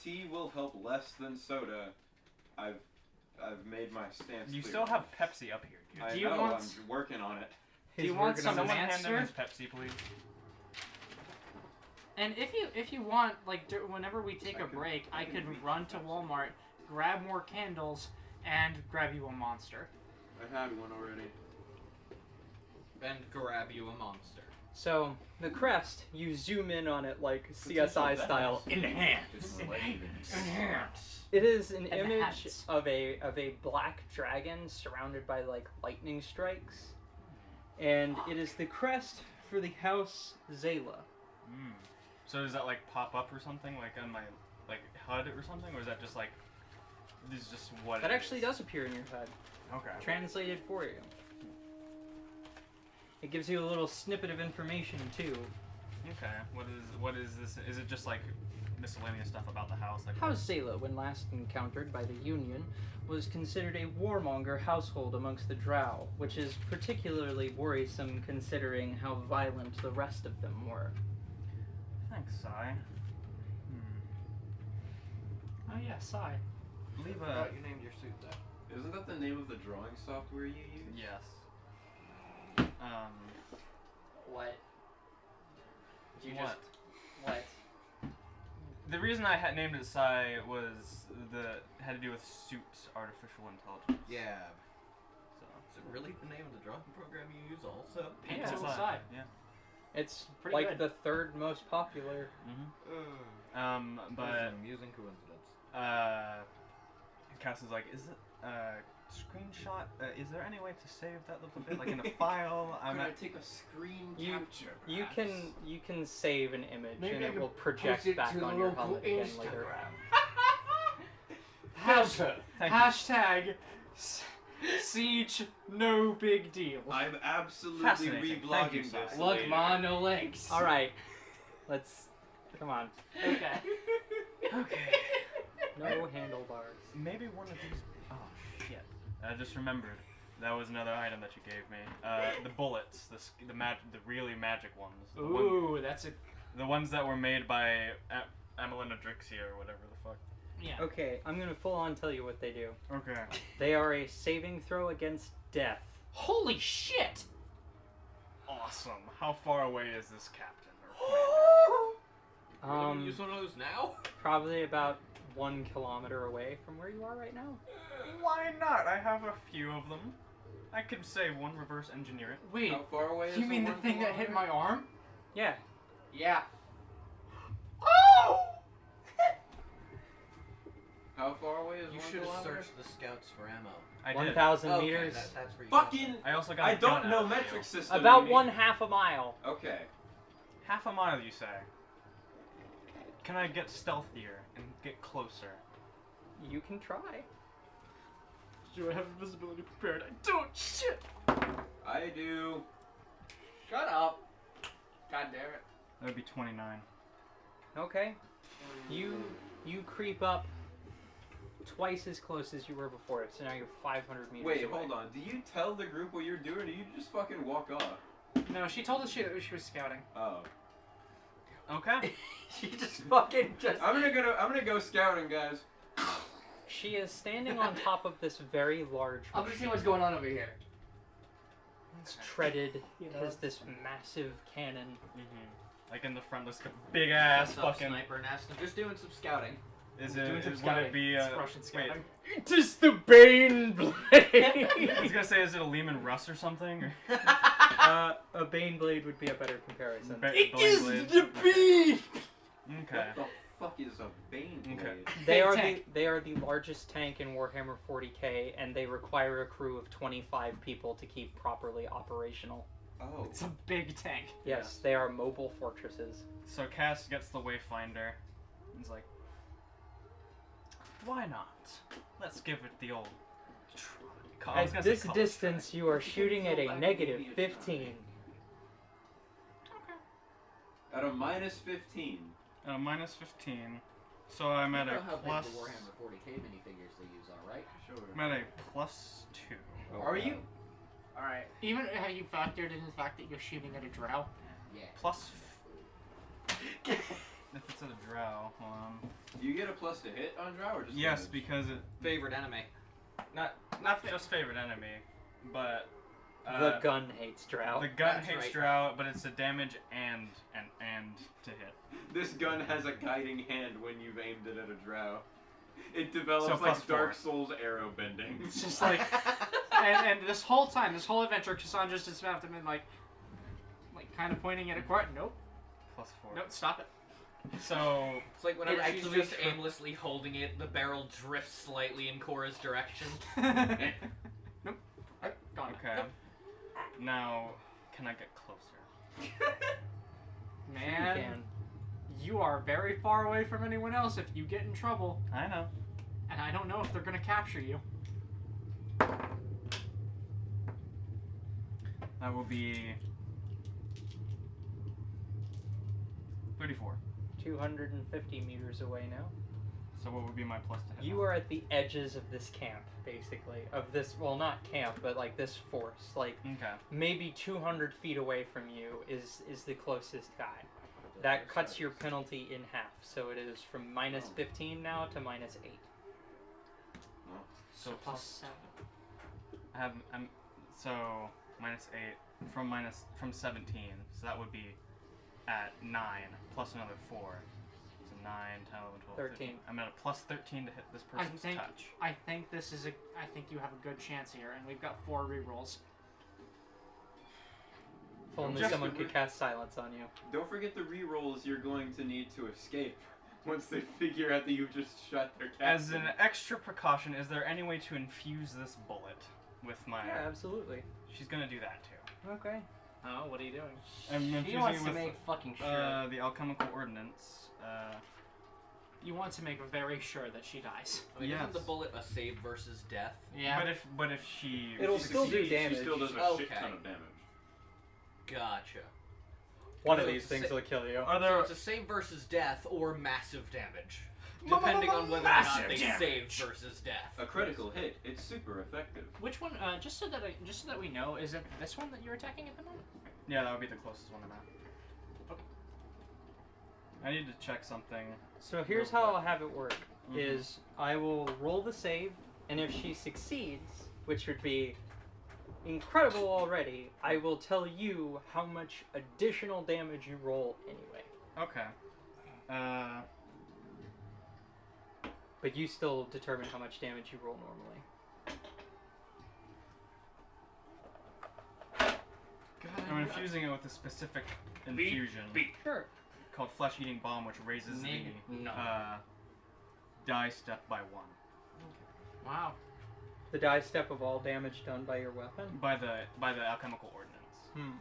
Tea will help less than soda. I've made my stance. You clear. still have Pepsi up here, dude. I Do you know. want- I'm working on it. Do you He's want working some on Someone it. hand him Monster? his Pepsi, please. And if you want, like, whenever we take a break, I could run to Walmart, grab more candles, and grab you a monster. I had one already. And grab you a monster. So, the crest, you zoom in on it like CSI style. Enhance. It is an And image hats. of a black dragon surrounded by like lightning strikes. And it is the crest for the house Zayla. Mm. So does that like pop up or something, like on my like HUD or something, or is that just like this is just what? That it actually is? does appear in your HUD. Okay. Translated for you. It gives you a little snippet of information too. Okay. What is this? Is it just like miscellaneous stuff about the house? Like House Zayla, when last encountered by the Union, was considered a warmonger household amongst the Drow, which is particularly worrisome considering how violent the rest of them were. Thanks, Sai. Oh yeah, sigh. Leave I a thought you named your suit that. Isn't that the name of the drawing software you use? yes. What? Did you What? just what? The reason I had named it Sai was had to do with suit artificial intelligence. Yeah. So. Is it really the name of the drawing program you use also? Paint Yeah. tool Sai. side. Yeah. It's Pretty like good. the third most popular. Mm-hmm. That But is an amusing coincidence. Cass is like, is it screenshot? Is there any way to save that little bit, like in a file? Could I take a screen You- capture? You perhaps? can save an image Maybe and I it can will project post it back to the on your local HUD again later. Hashtag, Thank you. hashtag siege, no big deal. I'm absolutely Fascinating. Thank you, reblogging Sai. this. Look, later. ma, no links. All right, let's come on. Okay. Okay. No handlebars. Maybe one of these. Oh shit! I just remembered. That was another item that you gave me. The bullets, the really magic ones. Ooh, that's a The ones that were made by Amelina Drixia or whatever the fuck. yeah. Okay, I'm gonna full on tell you what they do. Okay. They are a saving throw against death. Holy shit! Awesome. How far away is this captain? Or We're gonna use one of those now? Probably about 1 kilometer away from where you are right now. why not? I have a few of them. I could say one reverse engineer it. Wait, How far away is you mean the 1 thing that hit kilometer? my arm? Yeah. Yeah. Oh! How far away is You 1 should have kilometer? searched the scouts for ammo. I did. 1,000 Okay, meters. that's where you Fucking! I also got I a don't gun know out of metric you. system. About you mean. 1/2 a mile. Okay. Half a mile, you say? Can I get stealthier and get closer? You can try. Do I have invisibility prepared? I don't. Shit. I do. Shut up. God damn it. That would be 29. Okay. You creep up twice as close as you were before, so now you're 500 meters Wait, away. hold on. Do you tell the group what you're doing, or do you just fucking walk off? No, she told us she was scouting. Oh. Okay. She just fucking just. I'm gonna go scouting, guys. She is standing on top of this very large I'm gonna see what's going on over here. It's treaded. It has this massive cannon. Like in the front, this big ass What's up, fucking. Sniper Nest? I'm just doing some scouting. Is Doing it? some Would scouting. it be? It's Russian scouting. It is the Bane Blade. I was gonna say, is it a Lehman Russ or something? Or A Bane Blade would be a better comparison. It Blade is blade. the Bane. Okay. What the fuck is a Bane blade? Okay. They are the largest tank in Warhammer 40k, and they require a crew of 25 people to keep properly operational. Oh. It's a big tank. Yes, they are mobile fortresses. So Cass gets the Wayfinder. He's like, why not? Let's give it the old. I was At gonna say this college distance, you are shooting at a negative 15. At a minus 15. try. Minus 15. So I'm at You a know how plus. big the Warhammer 40k minifigures they use are, right? Sure. I'm at a plus 2. Oh, Are wow. you? Alright. Even have you factored in the fact that you're shooting at a drow? Yeah. Plus. If it's at a drow, hold on. Do you get a plus to hit on Drow or just Yes, damage? because it Favorite enemy. not just favorite enemy, but The gun hates Drow. the gun That's hates right. drow, but it's a damage and to hit. This gun has a guiding hand when you've aimed it at a Drow. It develops So like plus Dark 4. Souls arrow bending. It's just like, and this whole time, this whole adventure, Cassandra's just about to been like kind of pointing at a quart. Nope, Plus 4. nope, stop it. So It's like whenever It she's actually just aimlessly holding it, the barrel drifts slightly in Cora's direction. Nope. Gone. okay. Nope. Now, can I get closer? Man, You can. you are very far away from anyone else if you get in trouble, I know. and I don't know if they're gonna capture you. That will be 34. 250 meters away now. So what would be my plus to hit? You are at the edges of this camp, basically. Of this, well, not camp, but like this force. Like, Okay. maybe 200 feet away from you is the closest guy. That cuts your penalty in half. So it is from minus 15 now to minus 8. So Plus plus 7. I have so minus 8 from 17. So that would be at 9 plus another 4. So 9, 10, 11, 12, 13. 15. I'm at a plus 13 to hit this person's touch. I think this is I think you have a good chance here, and we've got 4 rerolls. If only Just someone the- could cast silence on you. Don't forget the rerolls you're going to need to escape once they figure out that you've just shot their As captain. an extra precaution, is there any way to infuse this bullet with my? Yeah, absolutely. She's gonna do that too. Okay. Oh, what are you doing? I'm He infusing wants it to with make fucking sure. the alchemical ordnance. You want to make very sure that she dies. I mean, Yes. isn't the bullet a save versus death? Yeah. But if she It'll If she still do succeeds, damage. She still does a shit Okay. ton of damage. Gotcha. One of So these it's things sa- will kill you. are So there it's a save versus death or massive damage, depending on whether or not Massive they damage. saved versus death. A critical hit. It's super effective. Which one? Just so that we know, is it this one that you're attacking at the moment? Yeah, that would be the closest one I'm at. Okay. I need to check something. So here's how I'll have it work. Mhm. Is I will roll the save, and if she succeeds, which would be incredible already, I will tell you how much additional damage you roll anyway. Okay. But you still determine how much damage you roll normally. I'm infusing it with a specific infusion Sure. called Flesh Eating Bomb, which raises the No. die step by 1 Wow. The die step of all damage done by your weapon. by the alchemical ordnance.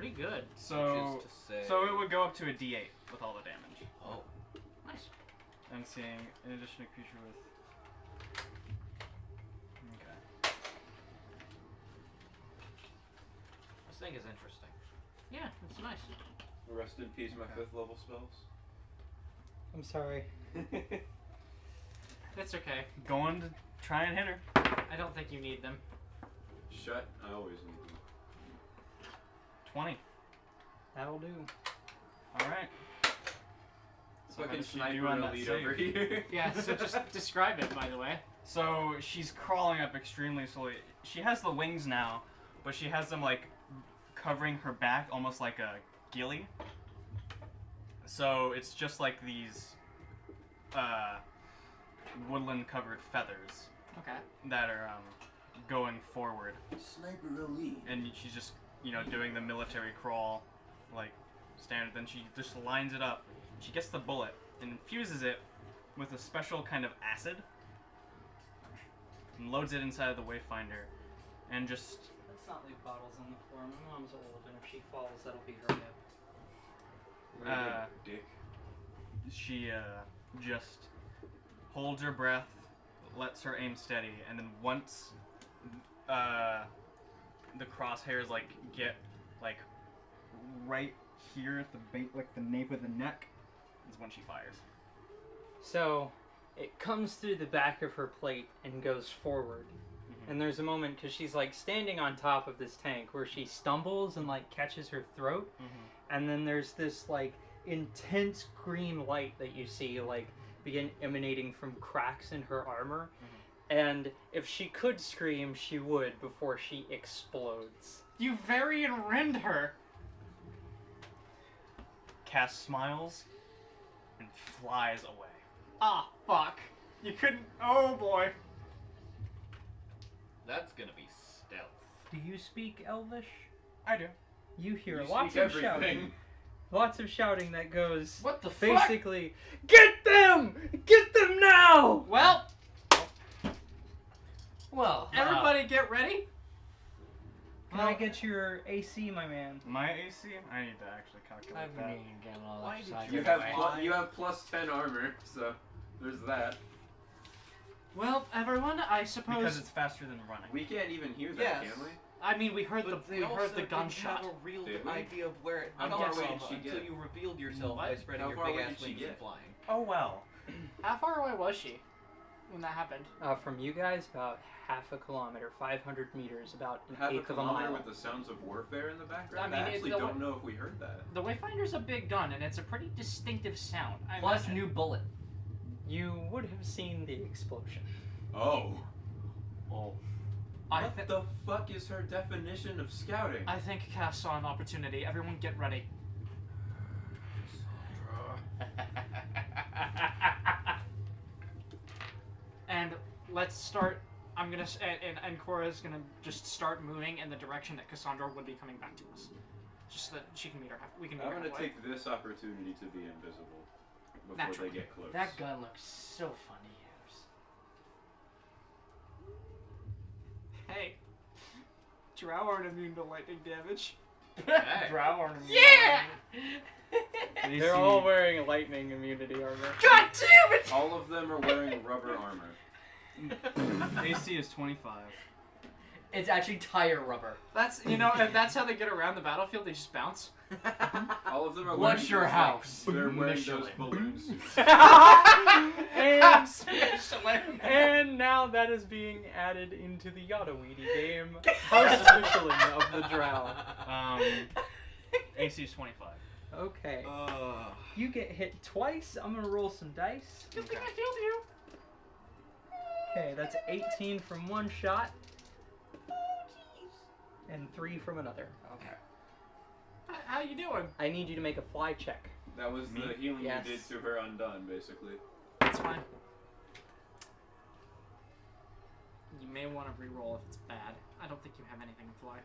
pretty good. So, Which is to say... so it would go up to a D8 with all the damage. Oh. Nice. I'm seeing in addition to creature with. Okay. This thing is interesting. Yeah, it's nice. Rest in peace, my 5th level spells. I'm sorry. It's okay. Going to try and hit her. I don't think you need them. Shut. I always need them. 20. That'll do. All right. So how Fucking does she sniper do on that elite save? over here. Yeah, so just describe it, by the way. So she's crawling up extremely slowly. She has the wings now, but she has them like covering her back, almost like a ghillie. So it's just like these woodland-covered feathers Okay. that are going forward, Sniper elite. and she's just doing the military crawl, like standard. Then she just lines it up. She gets the bullet and infuses it with a special kind of acid, and loads it inside of the Wayfinder, and just Let's not leave bottles on the floor. My mom's old, and if she falls, that'll be her hip. Dick. she just holds her breath, lets her aim steady, and then once the crosshairs get right here at the the nape of the neck is when she fires. So, it comes through the back of her plate and goes forward. And there's a moment, because she's standing on top of this tank, where she stumbles and catches her throat. And then there's this intense green light that you see begin emanating from cracks in her armor. And if she could scream, she would before she explodes. You very and rend her. Cass smiles and flies away. Ah, fuck. You couldn't. Oh boy. That's gonna be stealth. Do you speak Elvish? I do. You hear You lots speak of shouting. everything. Lots of shouting that goes What the fuck? basically, get them! Get them now! Well, Well, everybody get ready. Can I get your AC, my man? My AC? I need to actually calculate I've that. been getting all Why that did side you You of have the you have plus 10 armor, so there's that. Well, everyone, I suppose. Because it's faster than running. We can't even hear that, Yes. can we? I mean, we heard But the they we also heard the didn't gunshot. have a real Did we? idea of where it How came far from away did she until get? you revealed yourself by What? spreading How your far big away ass did she wings and get? flying. Oh well. How far away was she when that happened? From you guys, about half a kilometer, 500 meters, about an Half a eighth of a kilometer mile. with the sounds of warfare in the background? I mean, I actually the don't wa- know if we heard that. The Wayfinder's a big gun, and it's a pretty distinctive sound. I Plus imagine. new bullet. You would have seen the explosion. Oh. Oh. What the fuck is her definition of scouting? I think Cass saw an opportunity. Everyone get ready. And let's start. I'm gonna and Cora's gonna just start moving in the direction that Cassandra would be coming back to us, just so that she can meet her. We can meet I'm her gonna halfway. take this opportunity to be invisible before Naturally. they get close. That gun looks so fun to use. Hey, Drow aren't immune to lightning damage. Hey. Drow are Yeah! They're all wearing lightning immunity armor. God damn it! All of them are wearing rubber armor. AC is 25. It's actually tire rubber. That's if that's how they get around the battlefield. They just bounce. All of them are What's wearing your those, house? They're wearing those Michelin. balloons. and, Michelin. and now that is being added into the Yodaweedy game. House Michelin of the Drow. AC is 25. Okay. You get hit twice. I'm gonna roll some dice. Good thing I healed you. Okay, that's 18 from one shot. And 3 from another. Okay. How you doing? I need you to make a fly check. That was Me? the healing Yes. you did to her undone, basically. That's fine. You may want to re-roll if it's bad. I don't think you have anything with fly.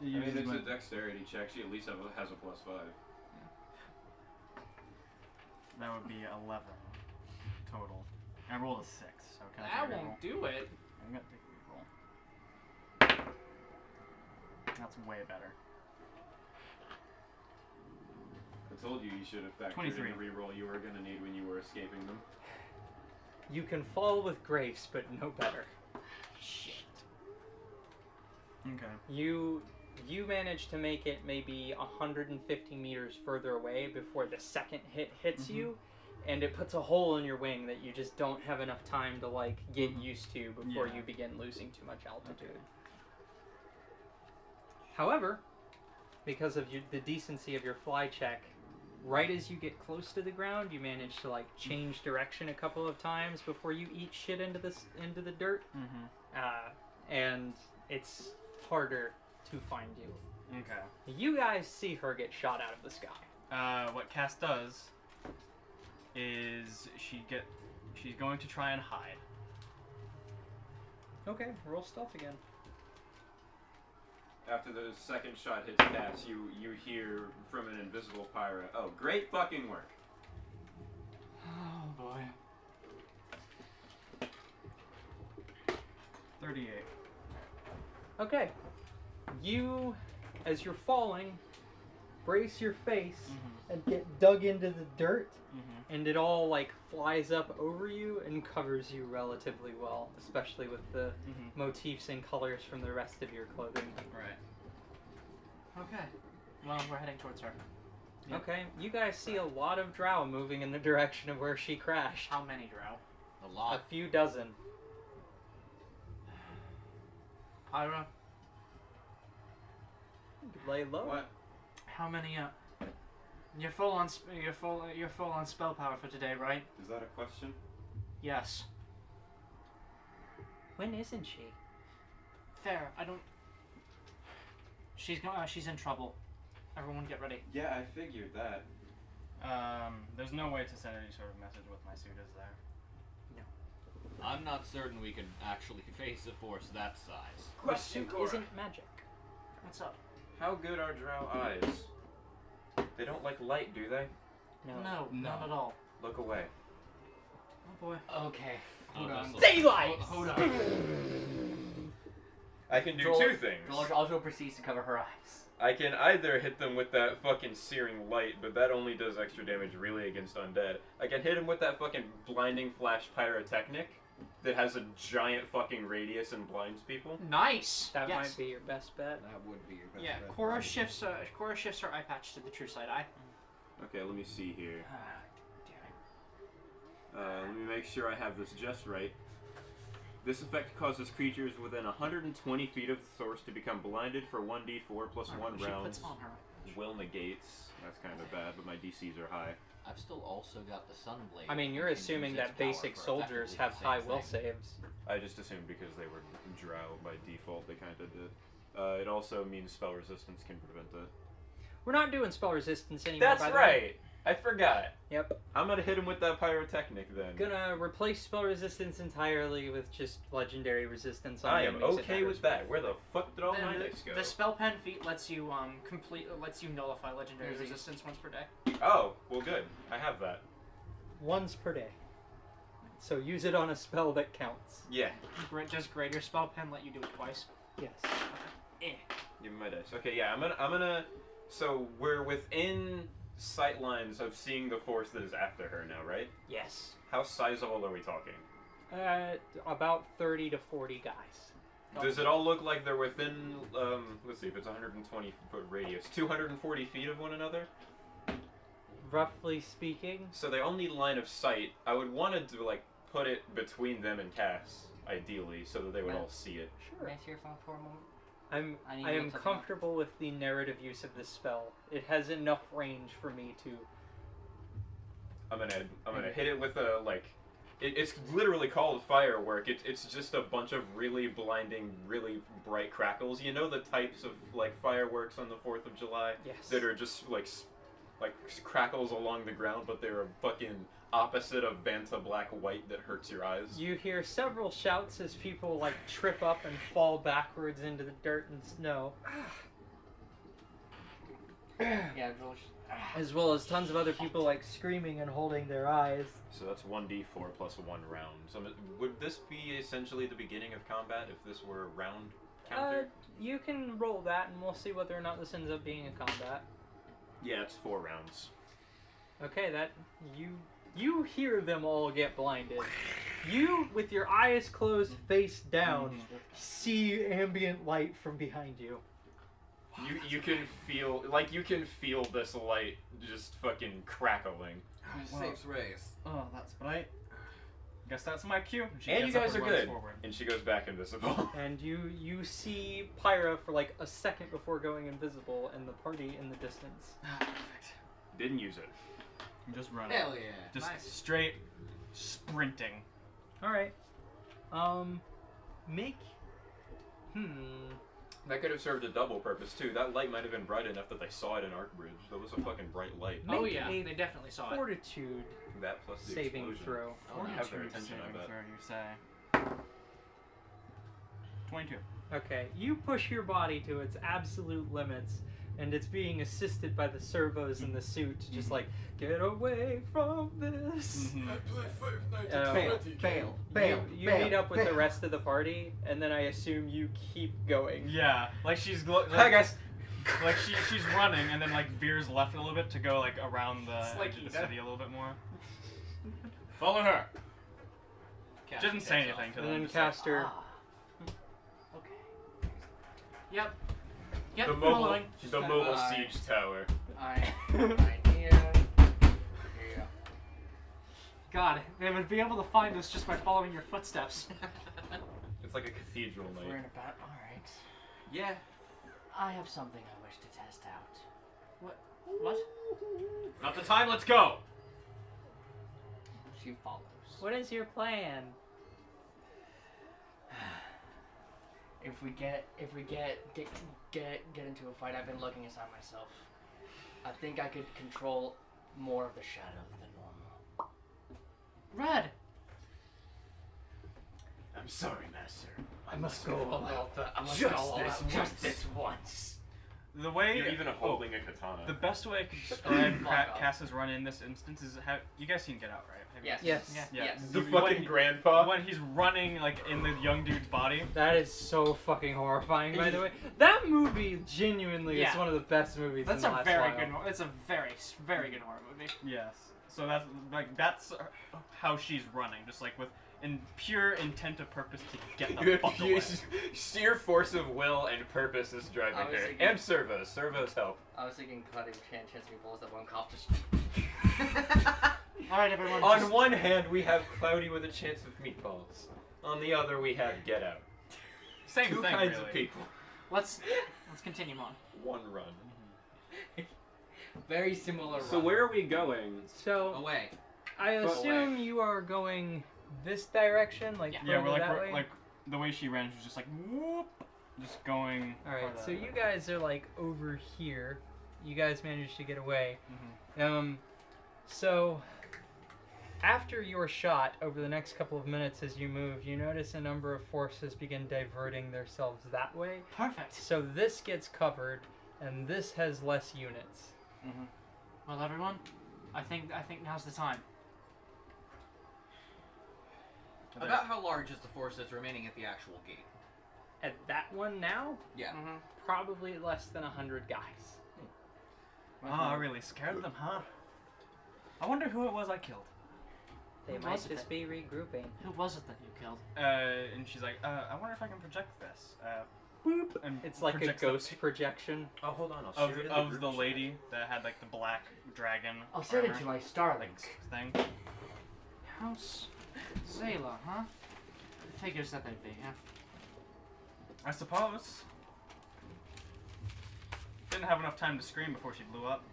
I mean, it's a dexterity check. She at least has a plus 5. That would be 11 total. I rolled a 6, so can I That take a reroll? won't do it. I'm gonna take a reroll. That's way better. told you should have factored 23. in the reroll you were gonna need when you were escaping them. You can fall with grace, but no better. Shit. Okay. You manage to make it maybe 150 meters further away before the second hit hits you, and it puts a hole in your wing that you just don't have enough time to like get used to before Yeah. you begin losing too much altitude. However, because of the decency of your fly check, right as you get close to the ground, you manage to like change direction a couple of times before you eat shit into the dirt, and it's harder to find you. Okay. You guys see her get shot out of the sky. What Cass does is she's going to try and hide. Okay, roll stealth again. After the second shot hits Cass, you hear from an invisible pirate, "Oh, great fucking work." Oh boy. 38. Okay, you, as you're falling, brace your face and get dug into the dirt, and it all like flies up over you and covers you relatively well, especially with the motifs and colors from the rest of your clothing. Right. Okay. Well, we're heading towards her. Yep. Okay, you guys see a lot of drow moving in the direction of where she crashed. How many drow? A A lot. few dozen. Ira, Lay low. What? how many? You're full on spell power for today, right? Is that a question? Yes. When isn't she? Fair. I don't. She's in trouble. Everyone, get ready. Yeah, I figured that. There's no way to send any sort of message with my suit, is there? I'm not certain we can actually face a force that size. The suit isn't magic. What's up? How good are drow eyes? They don't like light, do they? No, not at all. Look away. Oh boy. Okay. Hold on. Daylight! Hold on. I can do Joel- two things. George also proceeds to cover her eyes. I can either hit them with that fucking searing light, but that only does extra damage really against undead. I can hit them with that fucking blinding flash pyrotechnic that has a giant fucking radius and blinds people. Nice. That yes. might be your best bet. That would be your best Yeah. bet, Cora probably. shifts her eye patch to the true side eye. Okay, let me see here. Damn it. Let me make sure I have this just right. This effect causes creatures within 120 feet of the source to become blinded for 1d4 plus 1 She rounds. puts on her. Will negates. That's kind of bad, but my DCs are high. I've still also got the Sunblade. I mean, you're which can assuming use its that power basic for soldiers effectively have the same high will thing. saves. I just assumed because they were drow by default, they kind of did. It also means spell resistance can prevent it. We're not doing spell resistance anymore, That's by the way. right! I forgot. Yep. I'm gonna hit him with that pyrotechnic then. Gonna replace spell resistance entirely with just legendary resistance on I am enemies it okay matters with that. Where the fuck did all my Then dice go? the spell pen feat lets you lets you nullify legendary Easy. resistance once per day. Oh, well good. I have that. once per day. So use it on a spell that counts. Yeah. Just greater spell pen let you do it twice. Yes. Give me my dice. Okay, yeah, I'm gonna. So we're within sight lines of seeing the force that is after her now, right? Yes. How sizable are we talking? About 30 to 40 guys. Does it all look like they're within? Let's see if it's 120 foot radius, 240 feet of one another. Roughly speaking. So they all need line of sight. I would want to like put it between them and Cass, ideally, so that they would all see it. Sure. Can I see your phone for a moment? I need I to am look something up. comfortable with the narrative use of this spell. It has enough range for me to. I'm gonna hit it with a like. It's literally called firework. It's just a bunch of really blinding, really bright crackles. You know the types of like fireworks on the 4th of July Yes. that are just like crackles along the ground, but they're a fucking opposite of Vanta black white that hurts your eyes. You hear several shouts as people like trip up and fall backwards into the dirt and snow, Yeah, George. as well as tons of other people like screaming and holding their eyes. So that's 1d4 plus 1 round. So would this be essentially the beginning of combat if this were a round counter? You can roll that, and we'll see whether or not this ends up being a combat. Yeah, it's 4 rounds. Okay, that you hear them all get blinded. You, with your eyes closed, face down, see ambient light from behind you. You can feel this light just fucking crackling. Saves race. Oh, that's bright. Guess that's my cue. She And you gets up guys are and runs good. Forward. And she goes back invisible. And you see Pyra for like a second before going invisible, and the party in the distance. Perfect. Didn't use it. I'm just running. Hell yeah. Just Nice. straight sprinting. All right. Make. That could have served a double purpose too. That light might have been bright enough that they saw it in Arcbridge. That was a fucking bright light. Oh Make yeah, a they definitely saw it. Fortitude That plus the saving explosion. throw. Oh, Or no. have their Fortitude attention, I saving bet. throw, you say. 22. Okay, you push your body to its absolute limits, and it's being assisted by the servos in the suit to just like get away from this. Fail. You meet up with the rest of the party, and then I assume you keep going. Yeah, like she's Hi guys. like she's running and then like veers left a little bit to go like around the, It's like edge of the Ida. city a little bit more. Follow her. Caster She doesn't say takes anything to And them. then just like, Caster. Okay. Yep. Yep. The mobile, Following. the mobile siege tower. I idea. Yeah. God, they would be able to find us just by following your footsteps. It's like a cathedral We're night. in about. All right. Yeah. I have something I wish to test out. What? Not the time. Let's go. She follows. What is your plan? If we get into a fight, I've been looking inside myself. I think I could control more of the shadow than normal. Red. I'm sorry, master. I must go. I must go all out just this once. The way You're even holding a katana. the best way I could describe Fuck off. Cass's run in this instance is how you guys seen Get Out, right? Have you- Yes. Yes. Yeah. Yeah. Yes. the When fucking he- grandpa. When he's running like in the young dude's body. That is so fucking horrifying, by the way. That movie genuinely is Yeah. one of the best movies That's in the a last very while. good one. It's a very, very good horror movie. Yes. So that's how she's running, just like with in pure intent of purpose to get the fuck away. Sheer force of will and purpose is driving I was her. thinking- And servos. Servos help. I was thinking cutting chance we balls that one cop just. All right, everyone. On just- one hand, we have Cloudy with a chance of meatballs. On the other, we have Get Out. Same Two thing, kinds really. of people. let's continue on. One run. Very similar. So run. where are we going? So Away. I assume you are going this direction, like Yeah. Yeah, further that way. like the way she ran was just like whoop, just going. All right, for so the- you guys are like over here. You guys managed to get away. Mhm. So after your shot, over the next couple of minutes as you move, you notice a number of forces begin diverting themselves that way. Perfect. So this gets covered, and this has less units. Well, everyone, I think now's the time. About how large is the force that's remaining at the actual gate? At that one now, Yeah. probably less than 100 guys. I really scared them, huh? I wonder who it was I killed. They Who might was it just be regrouping. Who was it that you killed? And she's like, I wonder if I can project this. Boop, and It's like a projects ghost projection. Oh, hold on. I'll of, share it in of group the chat. lady that had like the black dragon I'll send it armor to my starlings. thing. House Zayla, huh? Figures that they'd be, huh? I suppose. Didn't have enough time to scream before she blew up.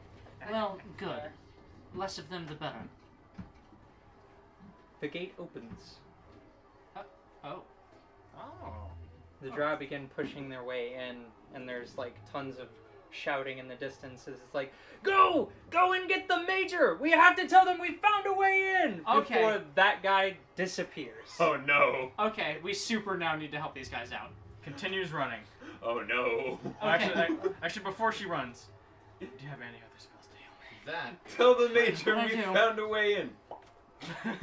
Well, good. Less of them, the better. The gate opens. Oh. Oh. The Drow begin pushing their way in, and there's like tons of shouting in the distance. It's like, go and get the major. We have to tell them we found a way in Okay. before that guy disappears. Oh no. Okay, we super now need to help these guys out. Continues running. Oh no. Okay. Actually, before she runs, do you have any other spells to heal me? That. Tell the major I we do. found a way in.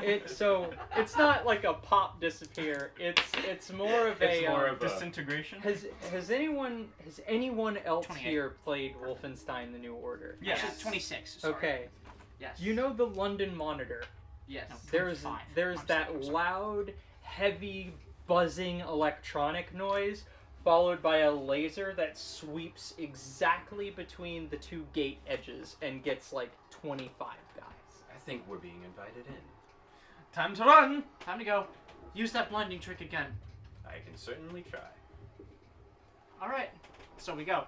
It's not like a pop disappear. It's more of It's a. more of a- Disintegration? Has anyone else 28. here played Wolfenstein: The New Order? Yes. Actually, 26. Sorry. Okay. Yes. You know the London Monitor. Yes. No. There's 25. there's I'm that sorry, I'm sorry. loud, heavy, buzzing electronic noise followed by a laser that sweeps exactly between the two gate edges and gets like 25 guys. I think we're being invited in. Time to run! Time to go. Use that blinding trick again. I can certainly try. All right. So we go.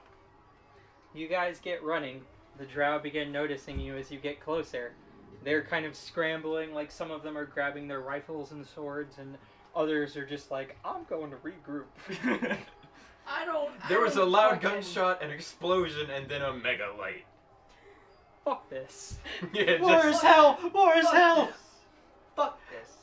You guys get running. The drow begin noticing you as you get closer. They're kind of scrambling, like some of them are grabbing their rifles and swords, and others are just like, I'm going to regroup. There was a loud gunshot, an explosion, and then a mega light. Fuck this. Yeah, War is hell! War is hell! Fuck this.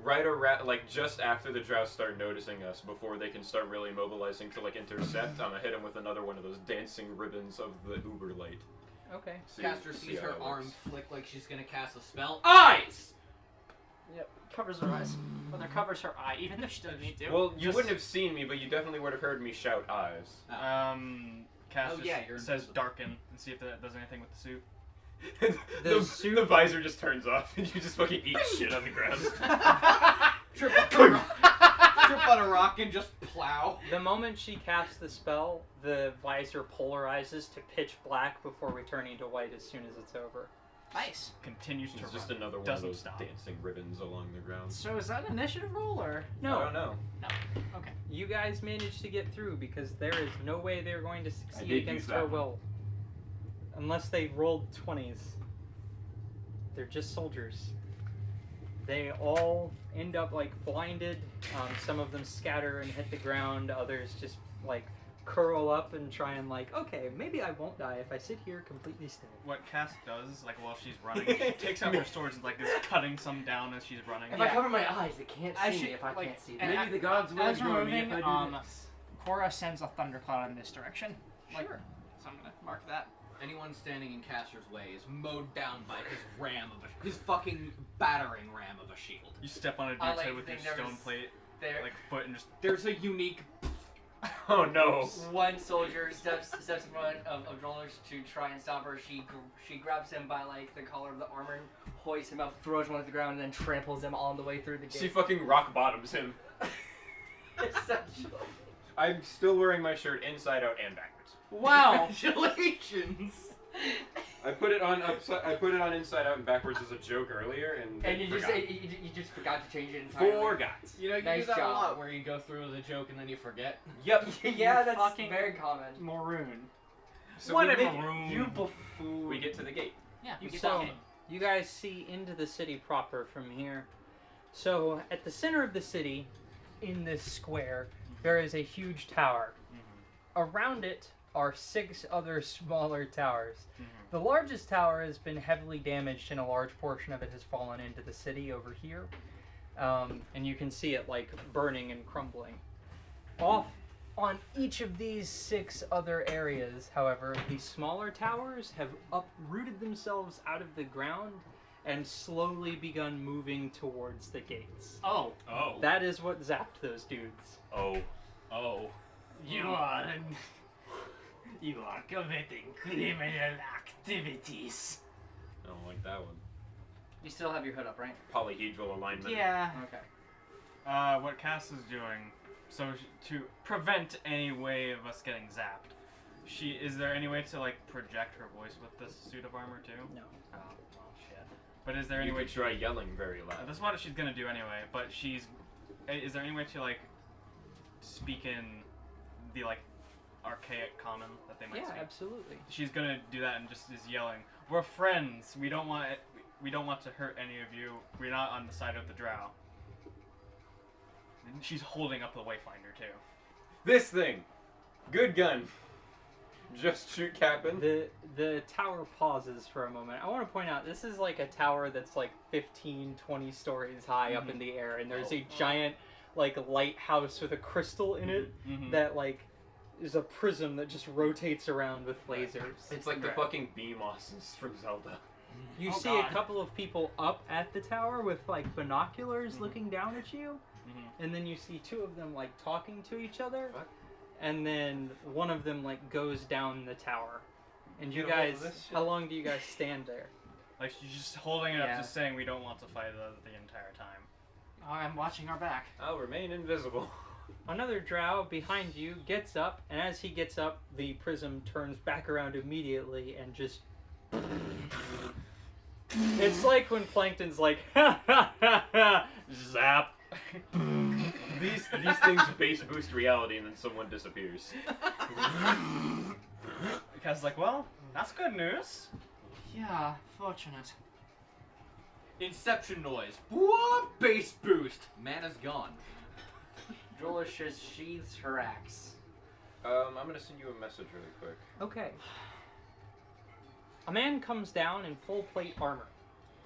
Right around, like just after the drow start noticing us, before they can start really mobilizing to like intercept, I'm gonna hit him with another one of those dancing ribbons of the Uber light. Okay. Caster See sees how her it arm works. flick like she's gonna cast a spell. Eyes! Yep. Covers her eyes. Well, there covers her eye, even though she doesn't need to. Well, you Just- wouldn't have seen me, but you definitely would have heard me shout eyes. Cass Oh, just yeah, you're says invisible. darken and see if that does anything with the suit. the visor just turns off, and you just fucking eat shit on the ground. Trip on a rock and just plow. The moment she casts the spell, the visor polarizes to pitch black before returning to white as soon as it's over. Nice. Continues to It's just run. another one of Doesn't those stop. dancing ribbons along the ground. So is that an initiative roll or? I don't know. Okay. You guys managed to get through because there is no way they're going to I succeed did against use her that one. will. Unless they rolled 20s. They're just soldiers. They all end up like blinded. Some of them scatter and hit the ground. Others just like curl up and try and like, okay, maybe I won't die if I sit here completely still. What Cass does, like while she's running, she takes out her swords and like is cutting some down as she's running. If Yeah. I cover my eyes, they can't I see should- me if I like, can't see and them. I- Maybe the gods will as we're ignore me if moving, I do this. Cora sends a thundercloud in this direction. Like, Sure. So I'm gonna mark that. Anyone standing in Caster's way is mowed down by his fucking battering ram of a shield. You step on a dude's I like head with the your thing there stone was- plate, There, like foot, and just there's a unique. Oh no. One soldier steps in front of Drollers to try and stop her. She grabs him by like the collar of the armor, and hoists him up, throws him onto the ground, and then tramples him all the way through the gate. She fucking rock bottoms him. Essentially. I'm still wearing my shirt inside out and backwards. Wow. Congratulations. I put it on inside out and backwards as a joke earlier, and And you forgot. just forgot to change it entirely. Forgot. You know, you Nice do that job. a lot where you go through the joke and then you forget. Yep. Yeah, that's fucking- very common. Maroon. So What we a make it. maroon. You buffoon. We get to the gate. Yeah. You get saw that. it. You guys see into the city proper from here. So at the center of the city, in this square, there is a huge tower. Around it are 6 other smaller towers. The largest tower has been heavily damaged and a large portion of it has fallen into the city over here. And you can see it like burning and crumbling. Off on each of these 6 other areas, however, the smaller towers have uprooted themselves out of the ground and slowly begun moving towards the gates. Oh, Oh. That is what zapped those dudes. Oh. Oh. you are committing criminal activities. I don't like that one. You still have your hood up, right? Polyhedral alignment. Yeah. Okay. What Cass is doing, so to prevent any way of us getting zapped, is there any way to like project her voice with this suit of armor too? No. Oh, well, shit. But is there any You way could try yelling very loud. That's what she's gonna do anyway, but is there any way to like speak in the like archaic common that they might Yeah, speak? absolutely. She's gonna do that and just is yelling, "We're friends. We don't want to hurt any of you. We're not on the side of the drow." And she's holding up the Wayfinder too. This thing. Good gun. Just shoot Captain. The tower pauses for a moment. I want to point out this is like a tower that's like 15, 20 stories high up in the air, and there's a giant like lighthouse with a crystal in it that like is a prism that just rotates around with lasers. It's like the fucking bee mosses from Zelda. You Oh, see God. a couple of people up at the tower with like binoculars looking down at you, and then you see 2 of them like talking to each other, Fuck. and then one of them like goes down the tower. And you Get a hold of guys, this shit. how long do you guys stand there? Like she's just holding it Yeah. up, just saying we don't want to fight the entire time. I'm watching our back. I'll remain invisible. Another drow behind you gets up, and as he gets up, the prism turns back around immediately and just. It's like when Plankton's like, ha ha ha ha, zap. These things base boost reality and then someone disappears. Because like, well, that's good news. Yeah, fortunate. Inception noise. Whoop! Base boost. Mana's gone. Jola just sheathes her axe. I'm gonna send you a message really quick. Okay. A man comes down in full plate armor.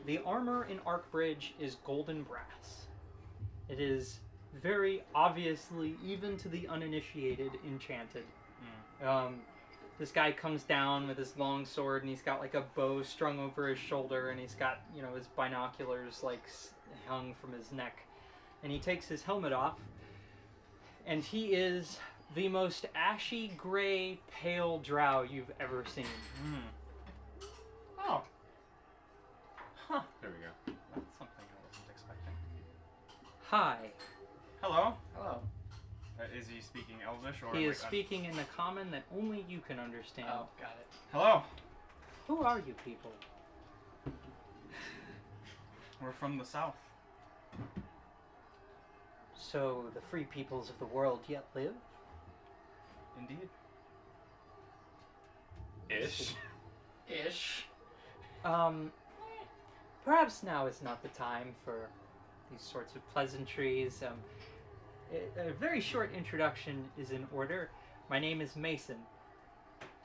The armor in Arkbridge is golden brass. It is very obviously, even to the uninitiated, enchanted. This guy comes down with his long sword, and he's got like a bow strung over his shoulder, and he's got, you know, his binoculars like hung from his neck. And he takes his helmet off, and he is the most ashy gray pale drow you've ever seen. Oh, There we go. That's something I wasn't expecting. Hi. Hello. Hello. Is he speaking Elvish or? He like, is speaking in the common that only you can understand. Oh, got it. Hello. Who are you people? We're from the south. So the free peoples of the world yet live? Indeed. Ish. Ish. Perhaps now is not the time for these sorts of pleasantries. A very short introduction is in order. My name is Mason.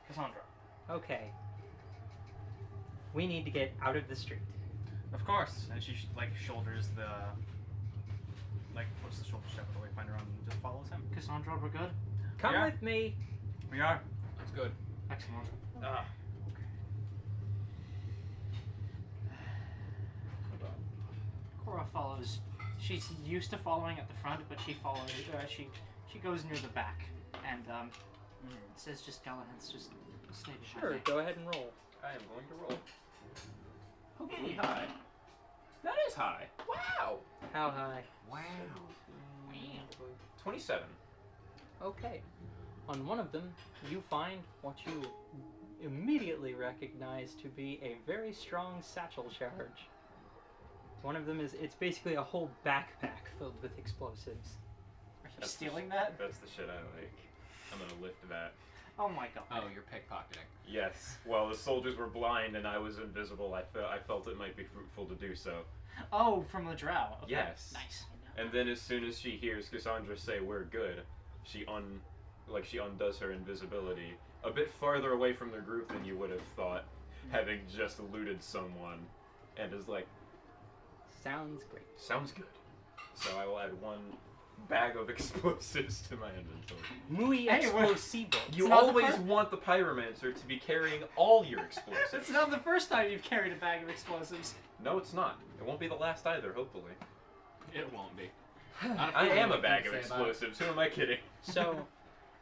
Cassandra. Okay. We need to get out of the street. Of course. And she like shoulders the. Like puts the shoulder strap of the wayfinder on and just follows him. Cassandra, we're good? Come Yeah. with me. We are. That's good. Excellent. Cora follows. She's used to following at the front, but she follows. She goes near the back, and says, "Just Galahad's just stay behind Sure, me." go ahead and roll. I am going to roll. Hopefully high. That is high. Wow. How high? Wow. 27. Okay. On one of them, you find what you immediately recognize to be a very strong satchel charge. One of them it's basically a whole backpack filled with explosives. Are you stealing that? That's the shit I like. I'm gonna lift that. Oh my god. Oh, you're pickpocketing. Yes. While the soldiers were blind and I was invisible, I felt it might be fruitful to do so. Oh, from the drow. Okay. Yes. Nice. And then as soon as she hears Cassandra say we're good, she undoes her invisibility a bit farther away from the group than you would have thought, having just looted someone, and is like, Sounds great. sounds good. So I will add one bag of explosives to my inventory. Muy Hey, what- explosivo. You not the always first- want the pyromancer to be carrying all your It's explosives. not the first time you've carried a bag of explosives. No, it's not. It won't be the last either, hopefully. It won't be. I am a bag of explosives. Who am I kidding? So,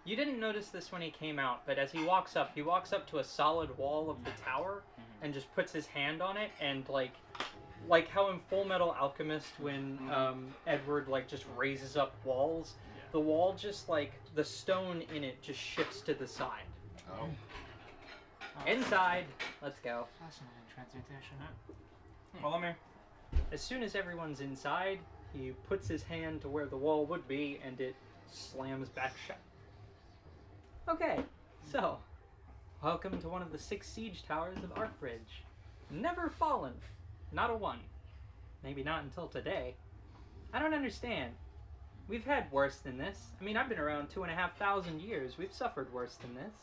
you didn't notice this when he came out, but as he walks up to a solid wall of the tower and just puts his hand on it, and like how in Full Metal Alchemist when Edward like just raises up walls, the wall just like the stone in it just shifts to the side. Oh. Inside, let's go. Fascinating transmutation. Well, let me. As soon as everyone's inside, he puts his hand to where the wall would be, and it slams back shut. Okay, so, welcome to one of the 6 siege towers of Arkbridge. Never fallen. Not a one. Maybe not until today. I don't understand. We've had worse than this. I mean, I've been around 2,500 years. We've suffered worse than this.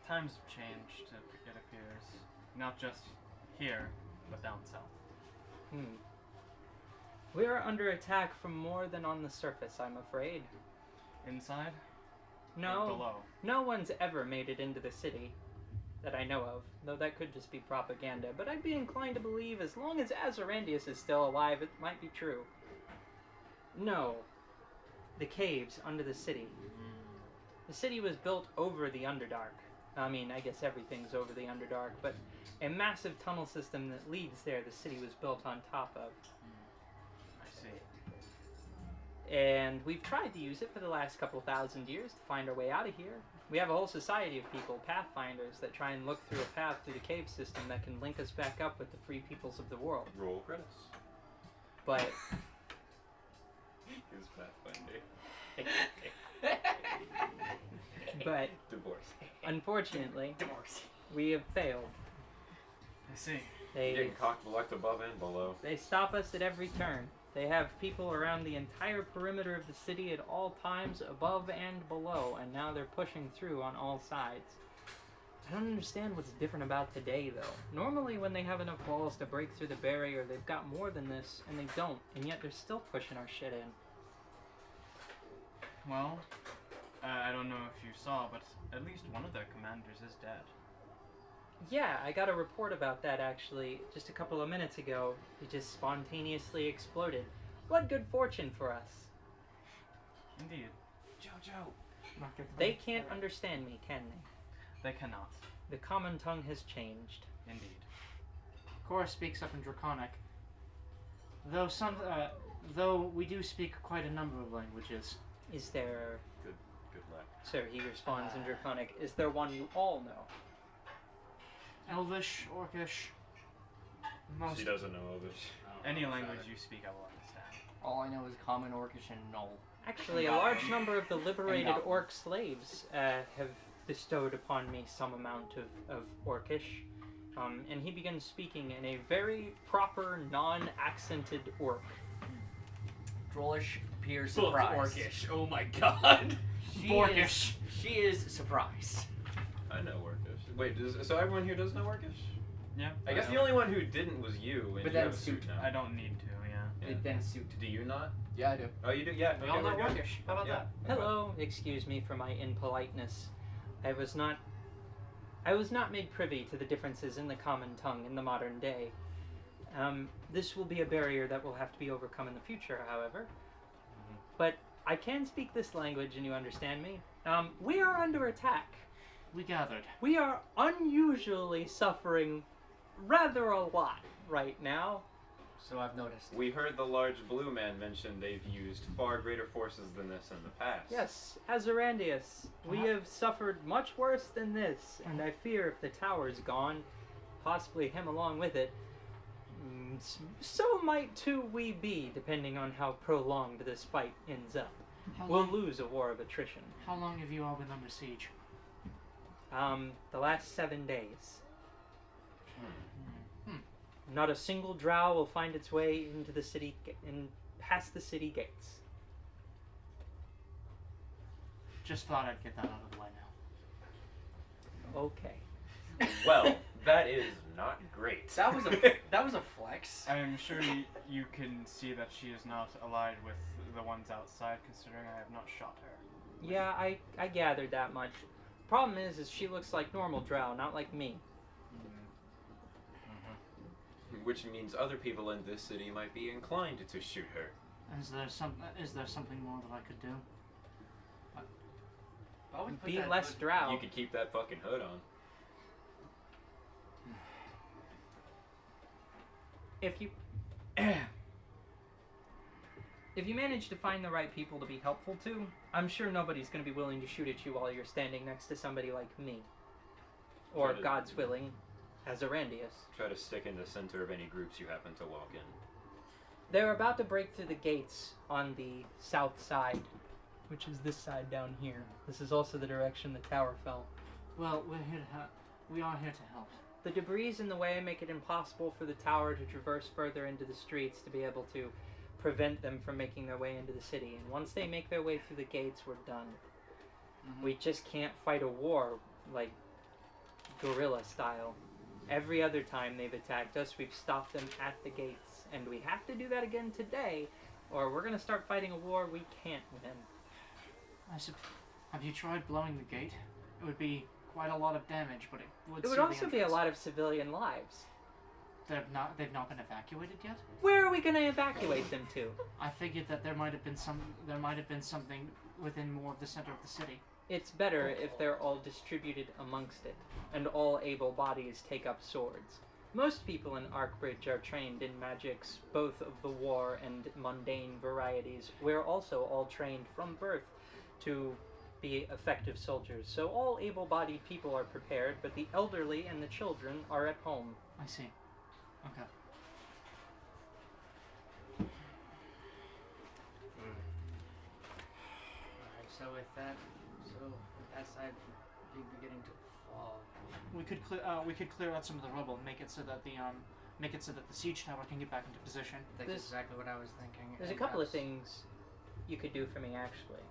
Times have changed, it appears. Not just here, but down south. We are under attack from more than on the surface, I'm afraid. Inside? Or No, below? no one's ever made it into the city that I know of, though that could just be propaganda, but I'd be inclined to believe as long as Azarandius is still alive, it might be true. No. The caves under the city. The city was built over the Underdark. I mean, I guess everything's over the Underdark, but a massive tunnel system that leads there the city was built on top of. I see. And we've tried to use it for the last couple thousand years to find our way out of here. We have a whole society of people, pathfinders, that try and look through a path through the cave system that can link us back up with the free peoples of the world. Roll credits. But Is Pathfinder. but Divorce. unfortunately, Divorce. we have failed. I see. They Getting cocked blocked above and below. They stop us at every turn. They have people around the entire perimeter of the city at all times, above and below, and now they're pushing through on all sides. I don't understand what's different about today, though. Normally, when they have enough walls to break through the barrier, they've got more than this, and they don't, and yet they're still pushing our shit in. Well, I don't know if you saw, but at least one of their commanders is dead. Yeah, I got a report about that, actually, just a couple of minutes ago. It just spontaneously exploded. What good fortune for us. Indeed. Jojo. They can't understand me, can they? They cannot. The common tongue has changed. Indeed. Cora speaks up in Draconic. Though we do speak quite a number of languages. Is there... Good luck. Sir, he responds in Draconic. Is there one you all know? Elvish, Orcish. Most. She doesn't know Elvish. Any language you speak, I will understand. All I know is Common, Orcish, and Null. Actually, a large number of the liberated orc slaves have bestowed upon me some amount of Orcish. And he begins speaking in a very proper, non-accented orc. Drollish appears Book surprised. Orcish. Oh my god. Orcish. She is surprised. I know Orcish. Wait, so everyone here does know Orcish? Yeah. I guess the only one who didn't was you, and But you then have a suit now. I don't need to, yeah. Yeah. Then suit. Do you not? Yeah, I do. Oh, you do? Yeah. We okay, all know we're good. Orcish. How about Yeah. that? Hello, excuse me for my impoliteness. I was not made privy to the differences in the common tongue in the modern day. This will be a barrier that will have to be overcome in the future, however. But I can speak this language and you understand me. We are under attack. We gathered. We are unusually suffering rather a lot right now. So I've noticed. We heard the large blue man mention they've used far greater forces than this in the past. Yes, as Arandius, we have suffered much worse than this, and I fear if the tower's gone, possibly him along with it, so might too we be, depending on how prolonged this fight ends up. We'll lose a war of attrition. How long have you all been under siege? The last 7 days. Not a single drow will find its way into the city and past the city gates. Just thought I'd get that out of the way now. Okay. Well, that is not great. That was a flex. I'm sure you can see that she is not allied with the ones outside, considering I have not shot her. Yeah, I gathered that much. Problem is she looks like normal drow, not like me. Which means other people in this city might be inclined to shoot her. Is there something more that I could do? I would put Be that less hood- drow. You could keep that fucking hood on. If you if you manage to find the right people to be helpful to, I'm sure nobody's going to be willing to shoot at you while you're standing next to somebody like me. Or, Try to- God's willing, as Arandius. Try to stick in the center of any groups you happen to walk in. They're about to break through the gates on the south side, which is this side down here. This is also the direction the tower fell. Well, we're here to help. We are here to help. The debris in the way make it impossible for the tower to traverse further into the streets to be able to prevent them from making their way into the city. And once they make their way through the gates, we're done. We just can't fight a war like guerrilla style. Every other time they've attacked us, we've stopped them at the gates. And we have to do that again today, or we're going to start fighting a war we can't win. Have you tried blowing the gate? It would be quite a lot of damage, but it would. It would seal the also be a entrance. lot of civilian lives. They've not been evacuated yet. Where are we going to evacuate them to? I figured that there might have been something within more of the center of the city. It's better if they're all distributed amongst it, and all able bodies take up swords. Most people in Arkbridge are trained in magics, both of the war and mundane varieties. We're also all trained from birth to be effective soldiers. So all able-bodied people are prepared, but the elderly and the children are at home. I see. Okay. Alright, so with that side be beginning to fall. We could clear out some of the rubble and make it so that the siege tower can get back into position. That's There's- exactly what I was thinking. There's a and couple of that's- things you could do for me, actually.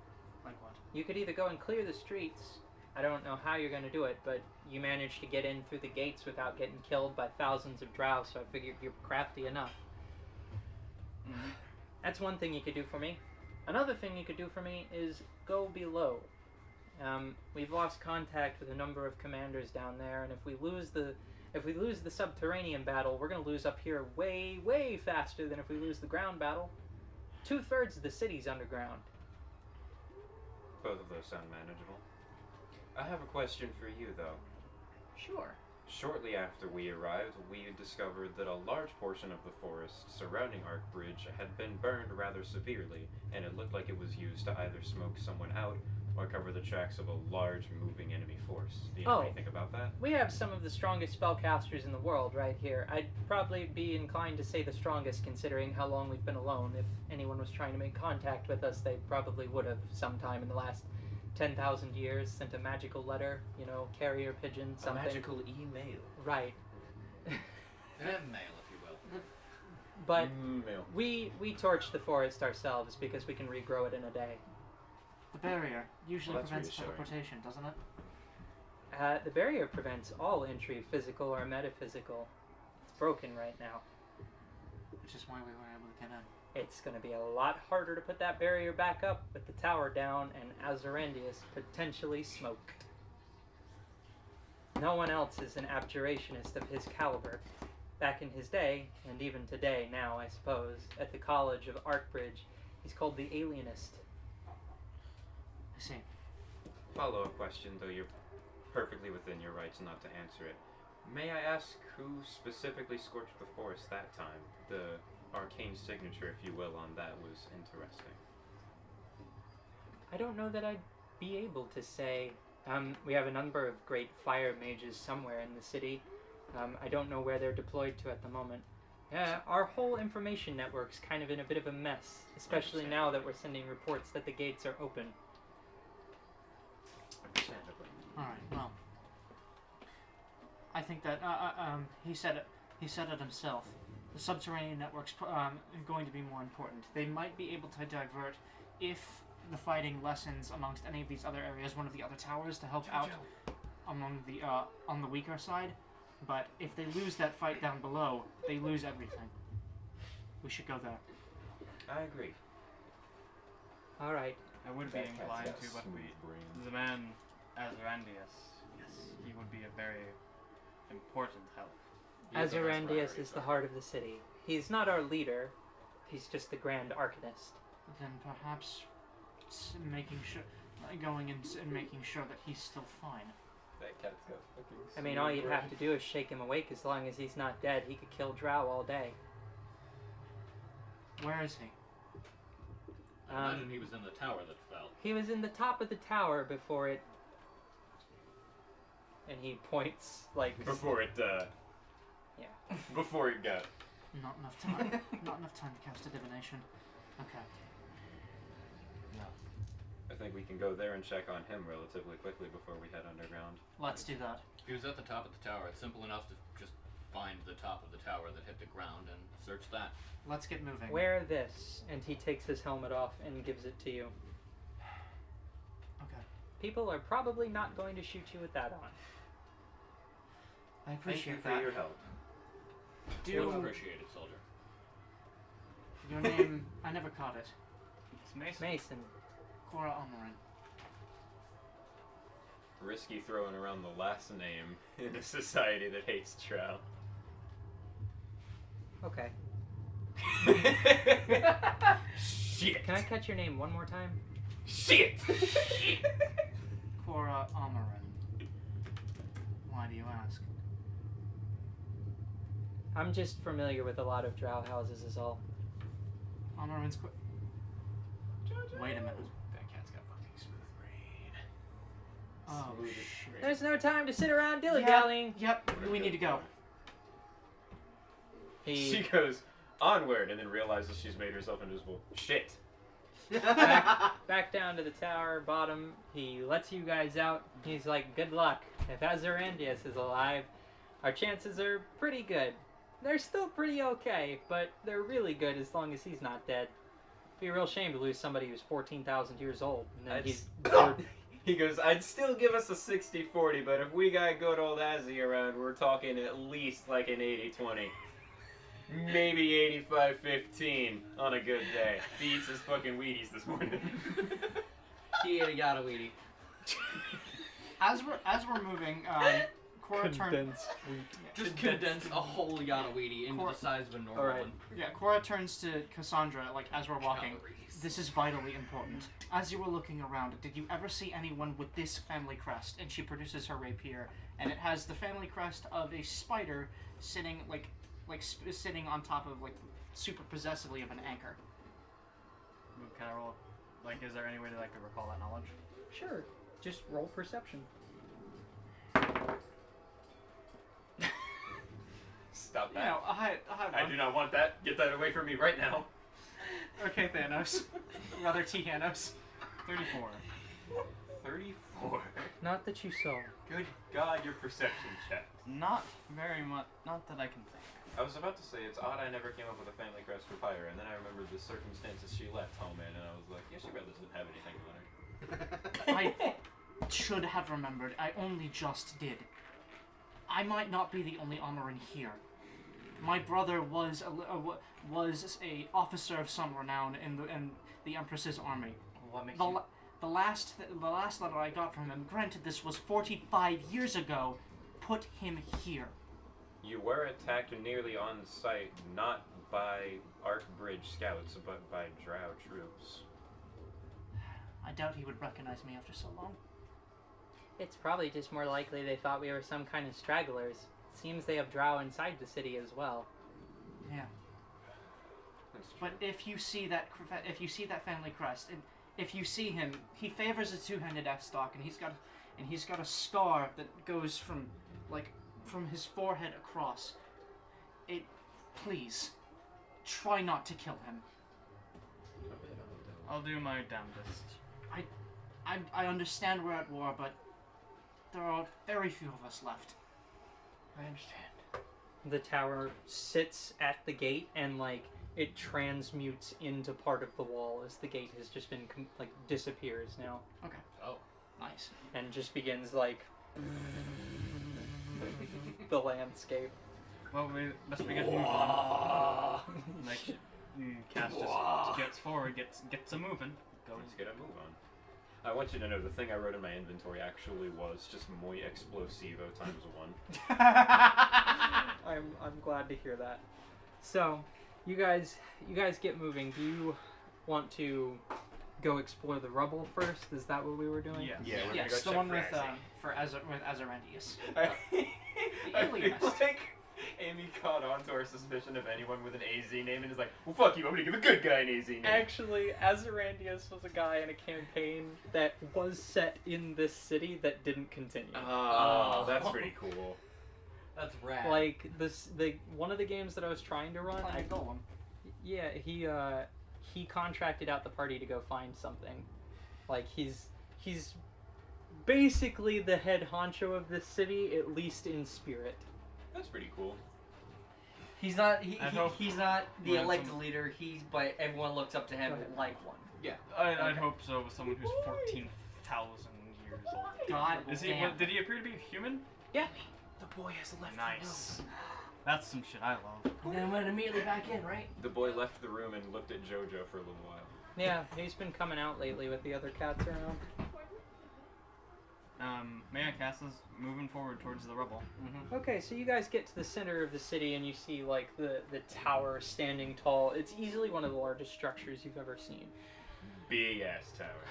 Like what? You could either go and clear the streets. I don't know how you're going to do it, but you managed to get in through the gates without getting killed by thousands of drow, so I figured you're crafty enough. Mhm. That's one thing you could do for me. Another thing you could do for me is go below. We've lost contact with a number of commanders down there, and if we lose the subterranean battle, we're going to lose up here way, way faster than if we lose the ground battle. 2/3 of the city's underground. Both of those sound manageable. I have a question for you, though. Sure. Shortly after we arrived, we discovered that a large portion of the forest surrounding Arkbridge had been burned rather severely, and it looked like it was used to either smoke someone out or cover the tracks of a large moving enemy force. Do you know Oh. anything about that? We have some of the strongest spellcasters in the world right here. I'd probably be inclined to say the strongest considering how long we've been alone. If anyone was trying to make contact with us, they probably would have sometime in the last 10,000 years sent a magical letter, carrier pigeon, something. A magical email. Right. Mail, if you will. But Mail. we torch the forest ourselves because we can regrow it in a day. The barrier usually Well, that's prevents reassuring. teleportation, doesn't it? The barrier prevents all entry, physical or metaphysical. It's broken right now. Which is why we were able to get in. It's going to be a lot harder to put that barrier back up with the tower down and Azarendius potentially smoke. No one else is an abjurationist of his caliber. Back in his day, and even today now, I suppose, at the College of Arkbridge, he's called the Alienist. I see. Follow-up question, though you're perfectly within your rights not to answer it. May I ask who specifically scorched the forest that time? The arcane signature, if you will, on that was interesting. I don't know that I'd be able to say. We have a number of great fire mages somewhere in the city. I don't know where they're deployed to at the moment. Our whole information network's kind of in a bit of a mess, especially now that we're sending reports that the gates are open. Understandably. Alright, well. I think that, he said it himself. The subterranean network's going to be more important. They might be able to divert if the fighting lessens amongst any of these other areas, one of the other towers to help out among the, on the weaker side. But if they lose that fight down below, they lose everything. We should go there. I agree. Alright. I would be That cat's inclined got to, but smooth brain. the man Azarendius, yes, he would be a very important help. He's the first Azarendius priority, is the sir. heart of the city. He's not our leader. He's just the Grand Arcanist. Then perhaps making sure, going and making sure that he's still fine. That cat's got fucking I mean, all you'd have to do is shake him awake. As long as he's not dead, he could kill drow all day. Where is he? I imagine he was in the tower that fell. He was in the top of the tower before it... And he points, like... Before it, Yeah. Before it got... Not enough time. Not enough time to cast a divination. Okay. I think we can go there and check on him relatively quickly before we head underground. Let's do that. If he was at the top of the tower, it's simple enough to just find the top of the tower that hit the ground and search that. Let's get moving. Wear this. And he takes his helmet off and gives it to you. Okay. People are probably not going to shoot you with that on. I Thank you appreciate for that. your help. We'll Do appreciate it, soldier. your name? I never caught it. It's Mason. Mason. Cora Omarin. Risky throwing around the last name in a society that hates Trow. Okay. Shit! Can I catch your name one more time? Shit! Cora Amarin? Why do you ask? I'm just familiar with a lot of drow houses is all. Amarin's Wait a minute. That cat's got fucking smooth brain. Oh, Smooth as shit. There's no time to sit around dilly-dallying. Yep, we need to go. She goes onward and then realizes she's made herself invisible. Shit. Back down to the tower, bottom. He lets you guys out. He's like, good luck. If Azarandius is alive, our chances are pretty good. They're still pretty okay, but they're really good as long as he's not dead. It'd be a real shame to lose somebody who's 14,000 years old. And then he's He goes, I'd still give us a 60-40, but if we got good old Azzy around, we're talking at least like an 80-20. Maybe 85-15 on a good day. He eats his fucking Wheaties this morning. He ate a yada weedy. As we're moving, Cora turns. Just condense a whole yada weedy into the size of a normal Alright. one. Yeah, Cora turns to Cassandra, like, as we're walking. Calories. This is vitally important. As you were looking around, did you ever see anyone with this family crest? And she produces her rapier, and it has the family crest of a spider sitting, sitting on top of, like, super possessively of an anchor. Can I roll? Like, is there any way that I could recall that knowledge? Sure. Just roll perception. Stop You that. know, I I do not want that. Get that away from me right now. Okay, Thanos. Rather Thanos. 34. 34. Not that you saw. Good God, your perception check. Not very much. Not that I can think. I was about to say, it's odd I never came up with a family crest for Pyra, and then I remembered the circumstances she left home in, and I was like, yeah, she probably doesn't have anything on her. I should have remembered. I only just did. I might not be the only Amarin here. My brother was a officer of some renown in the Empress's army. What makes The last letter I got from him, granted this was 45 years ago, put him here. You were attacked nearly on sight, not by Archbridge scouts, but by Drow troops. I doubt he would recognize me after so long. It's probably just more likely they thought we were some kind of stragglers. Seems they have drow inside the city as well. Yeah. That's true. But if you see that family crest, and if you see him, he favors a two-handed f-stock, and he's got a scar that goes from his forehead across. Please, try not to kill him. I'll do my damnedest. I understand we're at war, but there are very few of us left. I understand. The tower sits at the gate and it transmutes into part of the wall as the gate has just been disappears now. Okay. Oh. Nice. And just begins the landscape. Well, we best begin moving on. Cass just gets forward, gets a moving. Let's get a move on. I want you to know the thing I wrote in my inventory actually was just muy explosivo times 1. I'm glad to hear that. So, you guys get moving. Do you want to go explore the rubble first? Is that what we were doing? Yes. Yeah, we're gonna Yes, go the check one for Azzy. with Azarandius. I alienist. feel like Amy caught on to our suspicion of anyone with an AZ name and is like, well, fuck you, I'm gonna give a good guy an AZ name. Actually, Azarandius was a guy in a campaign that was set in this city that didn't continue. Oh, that's pretty cool. That's rad. One of the games that I was trying to run, he contracted out the party to go find something. He's basically the head honcho of this city, at least in spirit. That's pretty cool. He's not. He's not the when elected some- leader. But everyone looks up to him like one. Yeah. I'd hope so with someone who's 14,000 years old. God Is he? damn. Did he appear to be human? Yeah. The boy has left Nice. That's some shit I love. And then went immediately back in, right? The boy left the room and looked at JoJo for a little while. Yeah, he's been coming out lately with the other cats around. Maya Cass is moving forward towards the rubble. Okay, so you guys get to the center of the city and you see the tower standing tall. It's easily one of the largest structures you've ever seen. Big ass tower.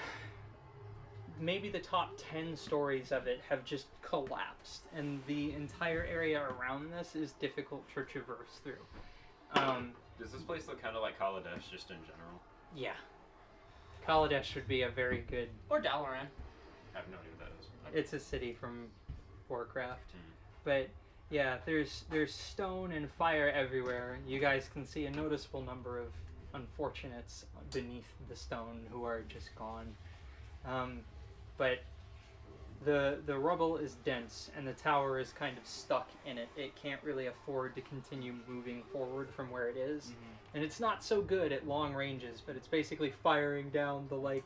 maybe the top 10 stories of it have just collapsed, and the entire area around this is difficult to traverse through. Does this place look kind of like Kaladesh just in general? Yeah. Kaladesh would be a very good... Or Dalaran. I have no idea what that is. It's a city from Warcraft. Hmm. But, yeah, there's stone and fire everywhere. You guys can see a noticeable number of unfortunates beneath the stone who are just gone. But the rubble is dense, and the tower is kind of stuck in it. It can't really afford to continue moving forward from where it is. Mm-hmm. And it's not so good at long ranges, but it's basically firing down the, like,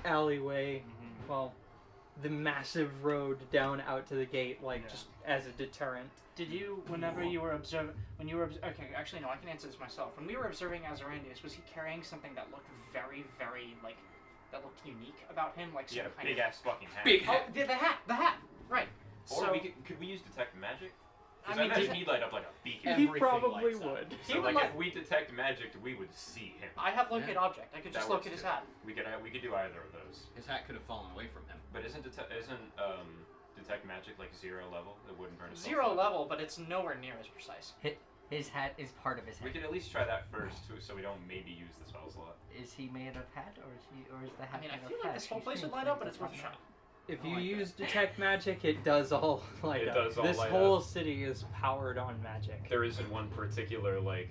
alleyway, Mm-hmm. well, the massive road down out to the gate, like, Yeah. just as a deterrent. Did you, whenever you were observing, okay, actually no, I can answer this myself. When we were observing Azarandius, was he carrying something that looked very, very, like, that looked unique about him? Like some Yeah, kind big of... ass fucking hat. Big Oh, hat. the hat, right. Or So, we could we use detect magic? I Because I, mean, imagine does- he'd light up like a beacon. He Everything probably lights up. would. He So would like light- if we detect magic, we would see him. I have locate object. I could just That works locate his too. hat. We could do either of those. His hat could have fallen away from him. But isn't detect magic like 0 level? It wouldn't burn itself 0 up. level, but it's nowhere near as precise. His hat is part of his We hat. could at least try that first, too, so we don't maybe use the spell slot. Is he made of hat, or is the hat I mean, I made feel of like hat? this whole He place would seems light like up, but it's worth a doesn't shot. If I you like use detect magic, it does all light It up. does all this light whole up. city is powered on magic. There isn't one particular, like,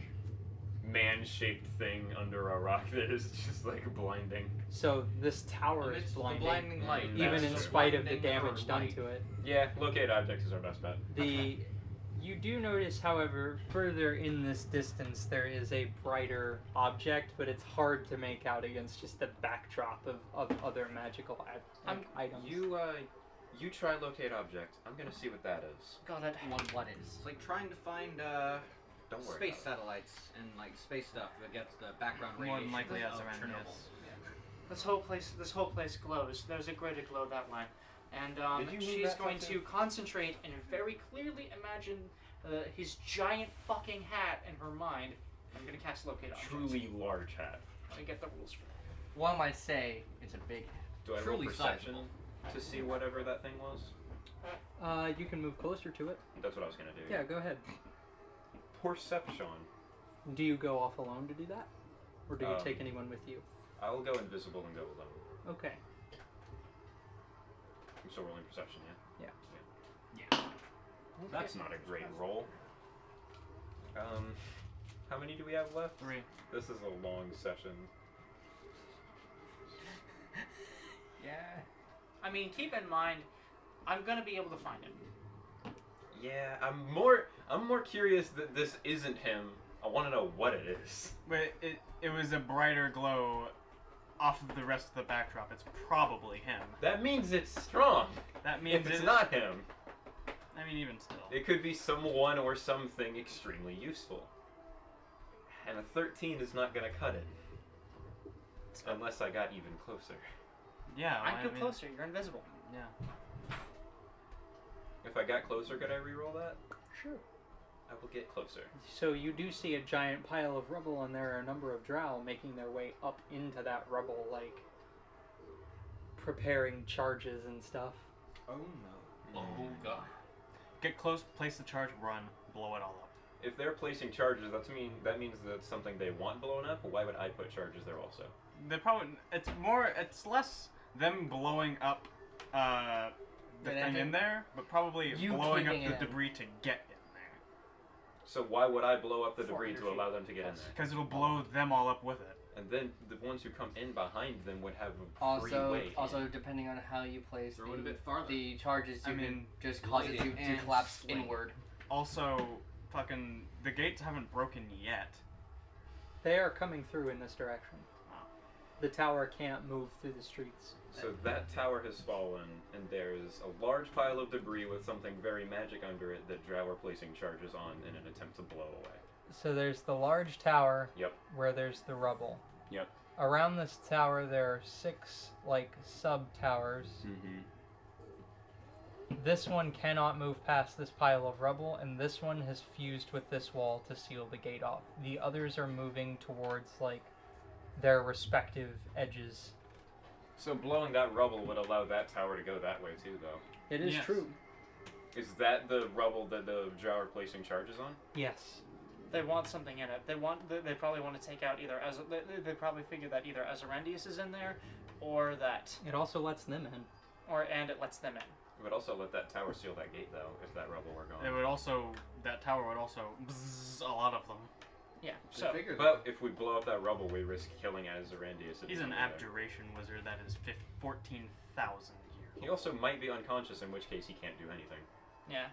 man-shaped thing under a rock that is just, like, blinding. So this tower is Amidst the blinding, blinding light. Mm, even that's in true. spite of the Blinding damage for done light. to it. Yeah, locate objects is our best bet. You do notice, however, further in this distance, there is a brighter object, but it's hard to make out against just the backdrop of other magical items. You try locate object. I'm gonna see what that is. Got it. What is? It's like trying to find Don't worry space about satellites and like space stuff that gets the background More radiation than likely of as around Chernobyl. This whole place glows. There's a greater glow that way. And Did you move she's that going fucking- to concentrate and very clearly imagine his giant fucking hat in her mind. I'm gonna cast locate object. Truly large hat. Let me get the rules for that. One might say it's a big hat. Do I roll Truly perception sizable. to see whatever that thing was? You can move closer to it. That's what I was gonna do. Yeah, go ahead. Perception. Do you go off alone to do that? Or do you Um, take anyone with you? I will go invisible and go alone. Okay. I'm still rolling perception, yeah? Yeah. That's not a great roll. How many do we have left? 3. This is a long session. Yeah. I mean, keep in mind, I'm gonna be able to find him. Yeah, I'm more curious that this isn't him. I want to know what it is. But it was a brighter glow off of the rest of the backdrop. It's probably him. That means it's strong. That means If it's it- not him, I mean, even still. it could be someone or something extremely useful. And a 13 is not gonna cut it. Unless I got even closer. Yeah. I'd I go mean, closer. You're invisible. Yeah. If I got closer, could I reroll that? Sure. I will get closer. So you do see a giant pile of rubble, and there are a number of drow making their way up into that rubble, like preparing charges and stuff. Oh no. Oh god. Get close, place the charge, run, blow it all up. If they're placing charges, that means that's something they want blown up. Why would I put charges there also? They're probably. It's less them blowing up the But thing then in there, but probably you blowing up keeping the it in. debris to get in there. So why would I blow up the debris 400 to allow them to get in there? Because it'll blow them all up with it. And then the ones who come in behind them would have a free Also, way. also depending on how you place Throw it a bit farther. the charges, you I can mean, just cause it light it to and collapse swing. inward. Also, fucking the gates haven't broken yet. They are coming through in this direction. Wow. The tower can't move through the streets. So that tower has fallen, and there is a large pile of debris with something very magic under it that Drow are placing charges on in an attempt to blow away. So there's the large tower Yep. where there's the rubble. Yep. Around this tower there are 6 like sub-towers. Mm-hmm. This one cannot move past this pile of rubble, and this one has fused with this wall to seal the gate off. The others are moving towards like their respective edges. So blowing that rubble would allow that tower to go that way too, though. It is Yes. true. Is that the rubble that the drow are placing charges on? Yes. They want something in it. They probably want to take out either as they probably figure that either Azarendius is in there, or that It also lets them in. and it lets them in. It would also let that tower seal that gate, though, if that rubble were gone. It would also, that tower would also bzzz a lot of them. Yeah. I So figure But if we blow up that rubble, we risk killing Azarendius. if He's he's an over there. abjuration wizard that is 14,000 years He also might be unconscious, in which case he can't do anything. yeah.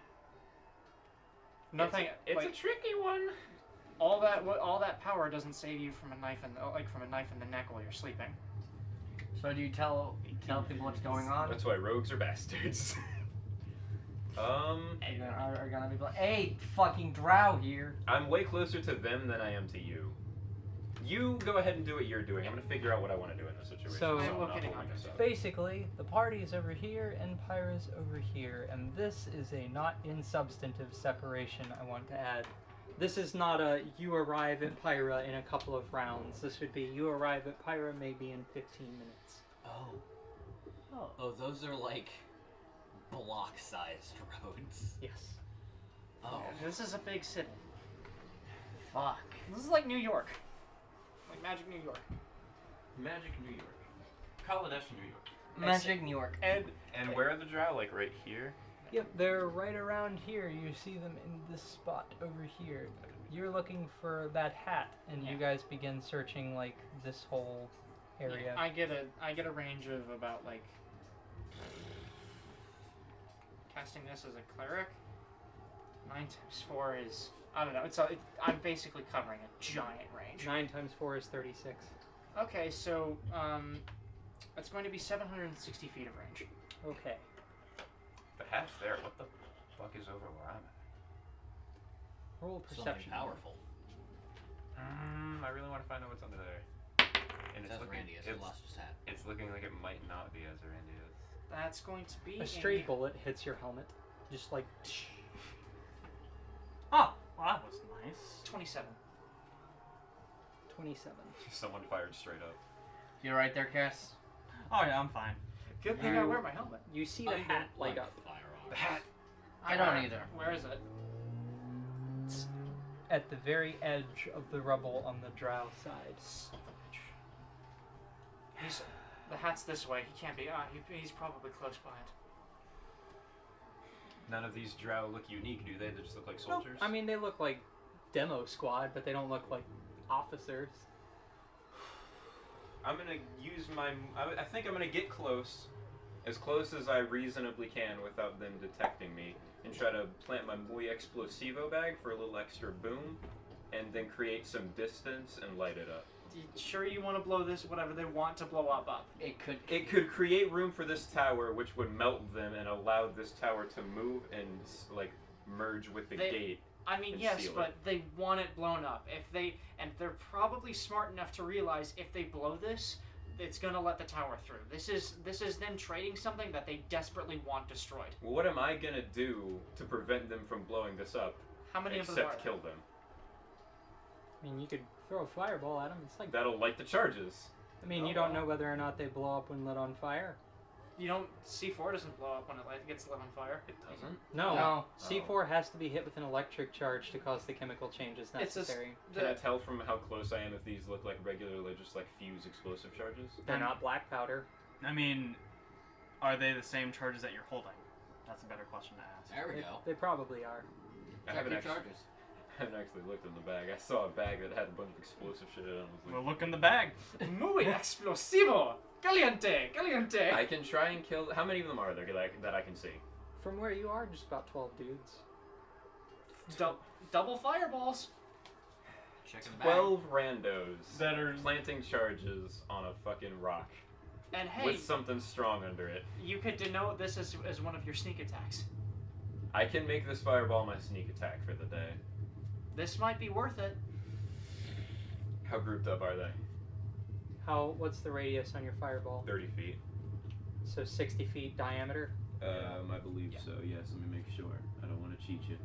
Nothing. It's like, a tricky one. all that power doesn't save you from a knife in the neck while you're sleeping. So do you tell people what's going on? That's why rogues are bastards. Are you gonna be like, hey, fucking drow here. I'm way closer to them than I am to you. You go ahead and do what you're doing. I'm gonna figure out what I want to do in this situation. So- I'm I'm not looking holding on us up. Basically, the party is over here and Pyra's over here, and this is a not in substantive separation I want to add. This is not a you arrive at Pyra in a couple of rounds. This would be you arrive at Pyra maybe in 15 minutes. Oh, those are like block-sized roads. Yes. Oh, This is a big city. Fuck. This is like New York. Like Magic New York. Magic New York. Kaladesh, New York. Magic New York. And And where are the drow? Like right here? Yep, they're right around here. You see them in this spot over here. You're looking for that hat, and you guys begin searching like this whole area. I get a range of about like casting this as a cleric. 9 times 4 is I don't know. I'm basically covering a giant range. 9 times 4 is 36. Okay, so it's going to be 760 feet of range. Okay. The hat's there. What the fuck is over where I'm at? Roll something perception. powerful. I really want to find out what's under there. And It's Azarendius who lost his hat. it's looking like it might not be Azarendius. That's going to be A stray bullet hits your helmet, just like. Oh, well, that was nice. 27. 27. Someone fired straight up. You right there, Cass? Oh yeah, I'm fine. Good thing I wear my helmet. You see I the don't hat light like up firearms. I don't either. Where is it? at the very edge of the rubble on the drow side. The hat's this way. He can't be. He's probably close by it. None of these drow look unique, do they? They just look like Nope. soldiers? I mean, they look like demo squad, but they don't look like officers. I'm gonna use my... I think I'm gonna get close. As close as I reasonably can without them detecting me. And try to plant my muy explosivo bag for a little extra boom. And then create some distance and light it up. You sure you want to blow this? Whatever they want to blow up. It could. It could create room for this tower, which would melt them and allow this tower to move and like merge with the gate. I mean, And yes, seal but it. they want it blown up. They're probably smart enough to realize if they blow this, it's gonna let the tower through. This is them trading something that they desperately want destroyed. Well, what am I gonna do to prevent them from blowing this up? How many of them Except are kill them. I mean, you could throw a fireball at them. It's like, That'll light the charges. I mean, you don't know whether or not they blow up when lit on fire. You don't. C4 doesn't blow up when it gets lit on fire. It doesn't. No. No. C4 has to be hit with an electric charge to cause the chemical changes It's a s- necessary. Can I tell from how close I am if these look like regularly just like fuse explosive charges? They're not black powder. I mean, are they the same charges that you're holding? That's a better question to ask. There we They, go. they probably are. I Check haven't your actually, charges. I haven't actually looked in the bag. I saw a bag that had a bunch of explosive shit in it. I was like, Well, look in the bag. Muy explosivo, caliente, caliente. I can try and kill. How many of them are there that I can see? From where you are, just about 12 dudes. Double fireballs. Check in the bag. 12 randos That are planting charges on a fucking rock And hey, with something strong under it. you could denote this as one of your sneak attacks. I can make this fireball my sneak attack for the day. This might be worth it. How grouped up are they? What's the radius on your fireball? 30 feet. So 60 feet diameter? I believe so. Yes, let me make sure. I don't want to cheat you.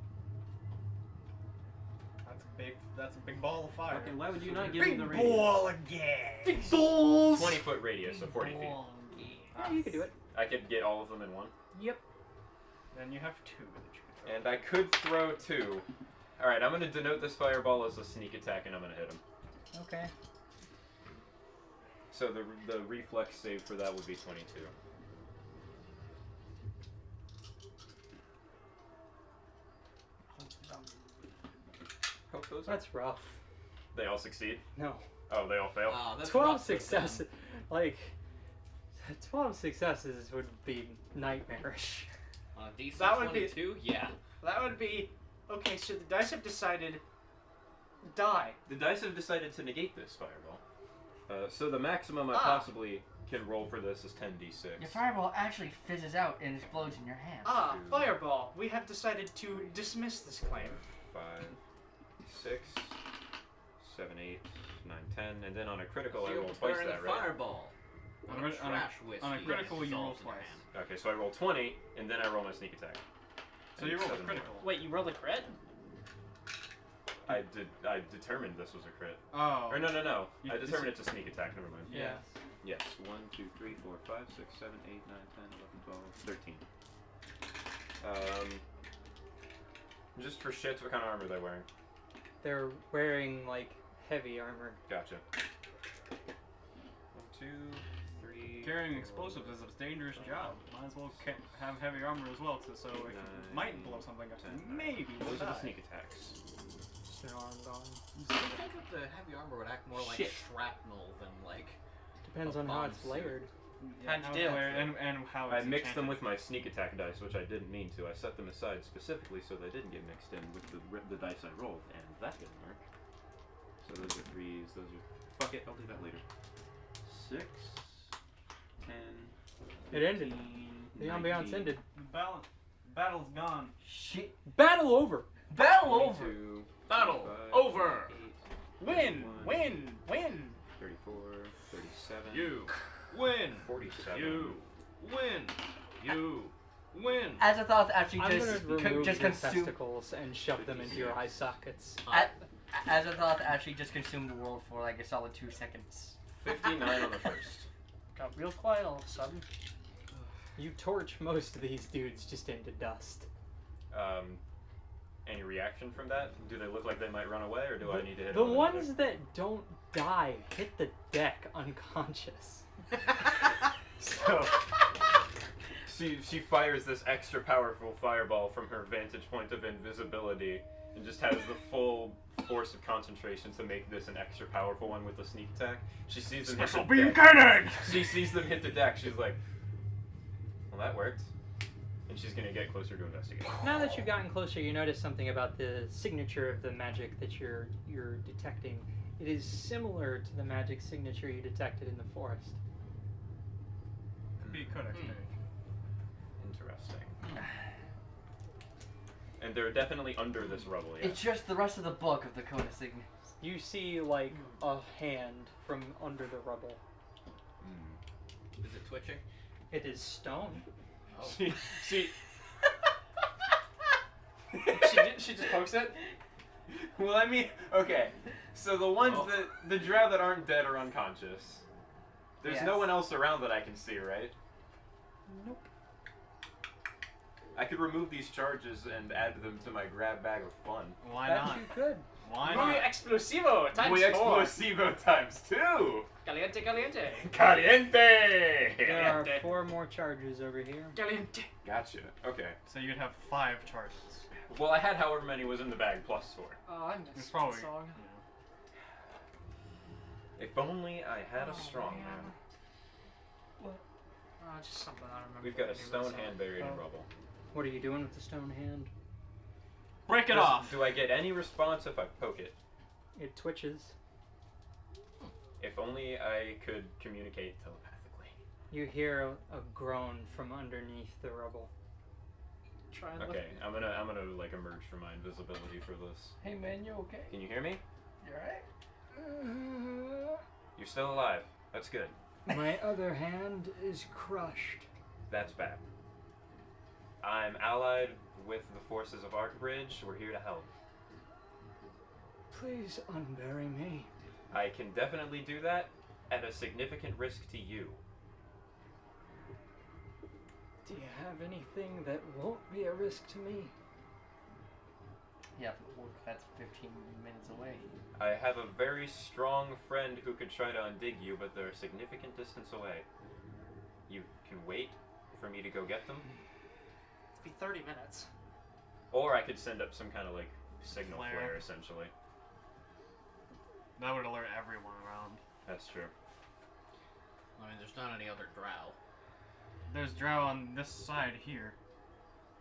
That's a big ball of fire. Fucking why would you not give me the radius? ball again. Big balls. 20-foot radius, so 40 feet. Yeah, you could do it. I could get all of them in one. Yep. Then you have 2 that you can throw. And I could throw 2. Alright, I'm going to denote this fireball as a sneak attack, and I'm going to hit him. Okay. So the reflex save for that would be 22. Hope those are. That's rough. They all succeed? No. Oh, they all fail? That's 12 rough for them. successes. Like, 12 successes would be nightmarish. DC That would be- 22? Yeah. That would be okay. So the dice have decided die. The dice have decided to negate this fireball. So the maximum I Ah. possibly can roll for this is 10d6. Your fireball actually fizzes out and explodes in your hand. Ah, Two. fireball. We have decided to dismiss this claim. 5, 6, 7, 8, 9, 10, and then on a critical I Feel roll twice burn that, the right? fireball. On On a- a trash whiskey. on a critical, you roll dissolves in your twice. hand. Okay, so I roll 20, and then I roll my sneak attack. So you roll a 7 more. critical. Wait, you rolled a crit? I determined this was a crit. Oh. Or no. You- I determined it's a sneak attack, never mind. Yeah. Yes. 1, 2, 3, 4, 5, 6, 7, 8, 9, 10, 11, 12, 13. Just for shits, what kind of armor are they wearing? They're wearing, like, heavy armor. Gotcha. 1, 2, 3. Carrying 4, explosives is a dangerous job. Might as well have heavy armor as well, so if you might blow something up, 10, maybe Those are the die. sneak attacks. Snarl gone. I think that the heavy armor would act more like Shit. shrapnel than like. Depends A on how bomb it's suit. layered. Yeah, How'd you how do? it's layered and how I it's mixed them enchanted. with my sneak attack dice, which I didn't mean to. I set them aside specifically so they didn't get mixed in with the dice I rolled, and that didn't work. So those are 3s, those are... Fuck it, I'll do that later. 6, 10, It ended. 15, The ambiance 19, ended. The battle's gone. Shit. Battle over! Battle over! 22, Battle 25, over. 28, Win! 31, Win! 34, 37, You win. 47. You win. You win. Azathoth actually I'm just gonna remove just your consumed. testicles and shove them into your eye sockets. Azathoth actually just consumed the world for like a solid 2 seconds. 59 on the first. Got real quiet all of a sudden. You torch most of these dudes just into dust. Any reaction from that? Do they look like they might run away, or do I need to hit The them with ones another? that don't die hit the deck unconscious. So she fires this extra powerful fireball from her vantage point of invisibility, and just has the full force of concentration to make this an extra powerful one with the sneak attack. She sees them hit the deck. cannon! She sees them hit the deck. She's like, "Well, that worked," and she's gonna get closer to investigate. Now that you've gotten closer, you notice something about the signature of the magic that you're detecting. It is similar to the magic signature you detected in the forest. Could be Codex page. Interesting. And they're definitely under this rubble. Yeah. It's just the rest of the book of the Coda Signet. You see, like, a hand from under the rubble. Is it twitching? It is stone. Oh. She She just pokes it. Well, I mean, okay. So the ones Oh. that the drow that aren't dead are unconscious. There's no Yes. one else around that I can see, right? Nope. I could remove these charges and add them to my grab bag of fun. Why That not? you could. Why Muy not? explosivo times Muy 4. explosivo times 2! Caliente, caliente. Caliente! There are Caliente. 4 more charges over here. Caliente. Gotcha. Okay. So you'd have 5 charges. Well, I had however many was in the bag plus 4. Oh, I It's missed probably. that song. If only I had a Oh, strong man. man. Oh, just something I remember. We've got a from the stone song. hand buried in Oh. rubble. What are you doing with the stone hand? Break it Does- off! Do I get any response if I poke it? It twitches. If only I could communicate telepathically. You hear a groan from underneath the rubble. Try and Okay, I'm gonna like emerge from my invisibility for this. Hey man, you okay? Can you hear me? You alright? You're still alive. That's good. My other hand is crushed. That's bad. I'm allied with the forces of Archbridge. We're here to help. Please unbury me. I can definitely do that at a significant risk to you. Do you have anything that won't be a risk to me? Yeah, but look, that's 15 minutes away. I have a very strong friend who could try to undig you, but they're a significant distance away. You can wait for me to go get them, It'd be 30 minutes. or I could send up some kind of like signal Flare. flare essentially. That would alert everyone around. That's true. I mean, there's not any other drow. There's drow on this side here.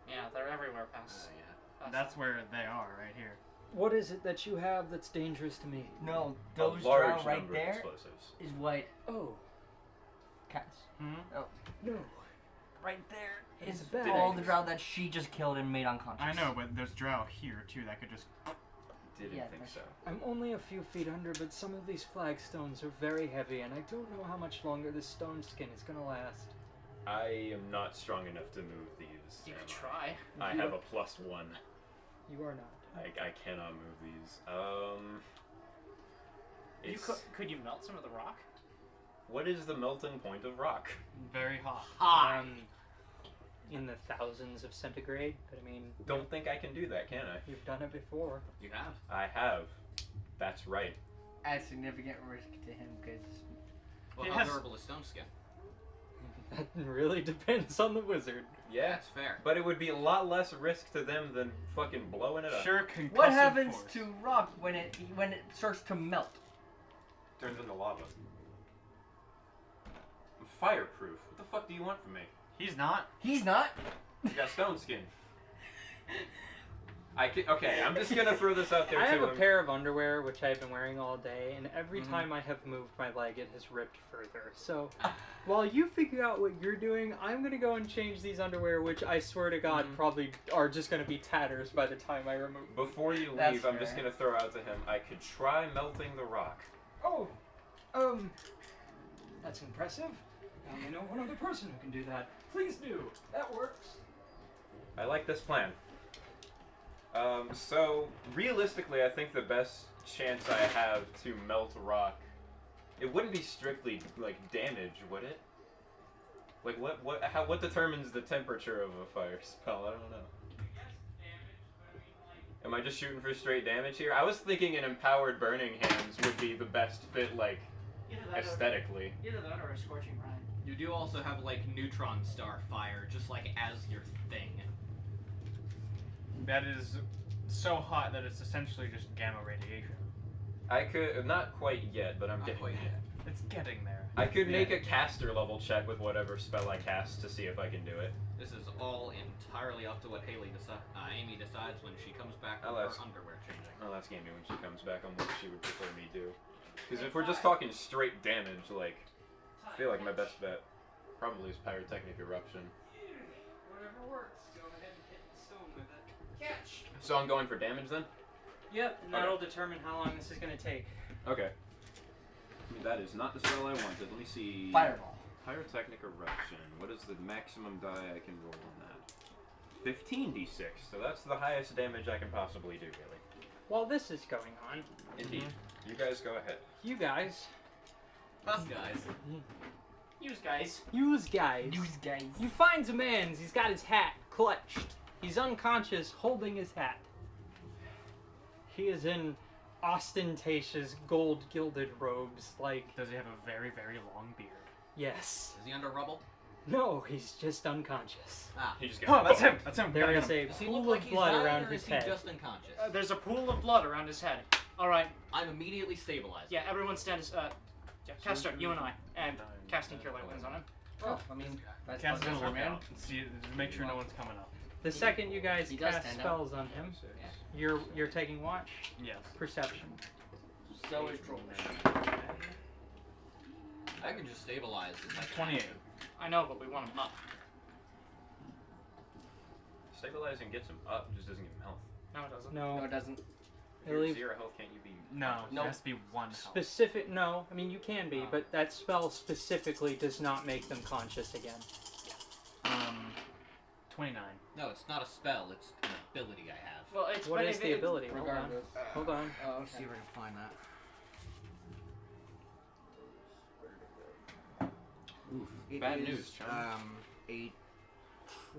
Yeah, they're everywhere past. Yeah. us. That's where they are, right here. What is it that you have that's dangerous to me? No, A those large drow right number of there explosives. is what Oh, Cass. Hmm? no. Right there is It's bad. all the drow that she just killed and made unconscious. I know, but there's drow here too that could just. Didn't Yeah, think that's so. I'm only a few feet under, but some of these flagstones are very heavy, and I don't know how much longer this stone skin is gonna last. I am not strong enough to move these. You am could I? try. I have a +1. You are not. I cannot move these. You It's, could you melt some of the rock? what is the melting point of rock? Very hot. In the thousands of centigrade, but I mean, Don't think I can do that, can I? you've done it before. You have. I have. That's right. At significant risk to him because Well, It how has- durable is stone skin? That really depends on the wizard. Yeah, That's fair. but it would be a lot less risk to them than fucking blowing it up. Sure, concussive what happens force. to rock when it starts to melt? Turns into lava. I'm fireproof. What the fuck do you want from me? He's not. He's not. You got stone skin. Okay, I'm just gonna throw this out there I too. have a pair of underwear which I've been wearing all day, and every Mhm. time I have moved my leg, it has ripped further. So, while you figure out what you're doing, I'm gonna go and change these underwear, which I swear to God probably are just gonna be tatters by the time I remove. Before you That's leave, I'm just fair. gonna throw out to him. I could try melting the rock. Oh, that's impressive. I only know one other person who can do that. Please do. That works. I like this plan. So realistically, I think the best chance I have to melt rock, it wouldn't be strictly like damage, would it? Like what determines the temperature of a fire spell? I don't know. Am I just shooting for straight damage here? I was thinking an empowered burning hands would be the best fit, like aesthetically. Either that or a scorching brine. You do also have like neutron star fire, just like as your thing. That is so hot that it's essentially just gamma radiation. I could not quite yet, but I'm Not getting quite there. yet. It's getting there. I could make a caster level check with whatever spell I cast to see if I can do it. This is all entirely up to what Amy decides when she comes back from I'll her ask. underwear changing. I'll ask Amy when she comes back on what she would prefer me do. Because if we're just talking straight damage, like, I feel like my best bet probably is Pyrotechnic Eruption. Whatever works. Go ahead and hit the stone with it. Catch. So I'm going for damage then? Yep, and Okay. that'll determine how long this is gonna take. Okay. That is not the spell I wanted. Let me see. Fireball. Pyrotechnic Eruption. What is the maximum die I can roll on that? 15d6. So that's the highest damage I can possibly do, really. While this is going on, Indeed. You guys go ahead. you guys, Us guys. Use guys. you guys, you find a man. He's got his hat clutched. He's unconscious, holding his hat. He is in ostentatious gold gilded robes, like, Does he have a very, very long beard? yes. Is he under rubble? No, he's just unconscious. Ah. He just Oh, that's him! That's him! There Gotta is get him. a Does he pool look like of he's blood dying, around or his is he head. just unconscious? There's a pool of blood around his head. All right. I'm immediately stabilized. Yeah, everyone stand. Yeah, Castor, you and I, and casting Cure Light Wounds on him. Oh, I mean, that's Cast that's gonna our look man. out and see, make sure no one's coming up. The second you guys He does cast stand up. spells on him, you're taking watch, Yes. perception. So is Troll. I can just stabilize this. 28. I know, but we want him up. Stabilizing gets him up, just doesn't give him health. No, it doesn't. No, No, it doesn't. If you're leave- 0 health, can't you be... No, Nope. it has to be 1 health. specific. No, I mean you can be, Oh. but that spell specifically does not make them conscious again. 29. No, it's not a spell. It's an ability I have. Well, it's What but is if the it- ability? Hold on. Regardless. Hold on. Oh, Let's see where to find that. Oof. Bad news, John. 8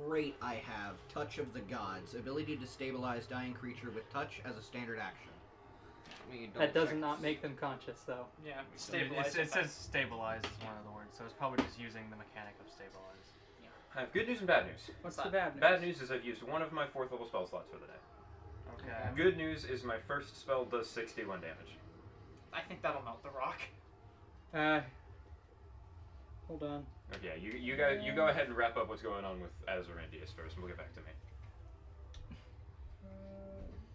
Great, I have Touch of the Gods. Ability to stabilize dying creature with touch as a standard action. That does not make them conscious, though. Yeah, It says stabilize is one of the words, so it's probably just using the mechanic of stabilize. I have good news and bad news. What's the bad news? Bad news is I've used one of my 4th level spell slots for the day. Okay. Good news is my first spell does 61 damage. I think that'll melt the rock. Hold on. Okay, you go ahead and wrap up what's going on with Azarandius first, and we'll get back to me.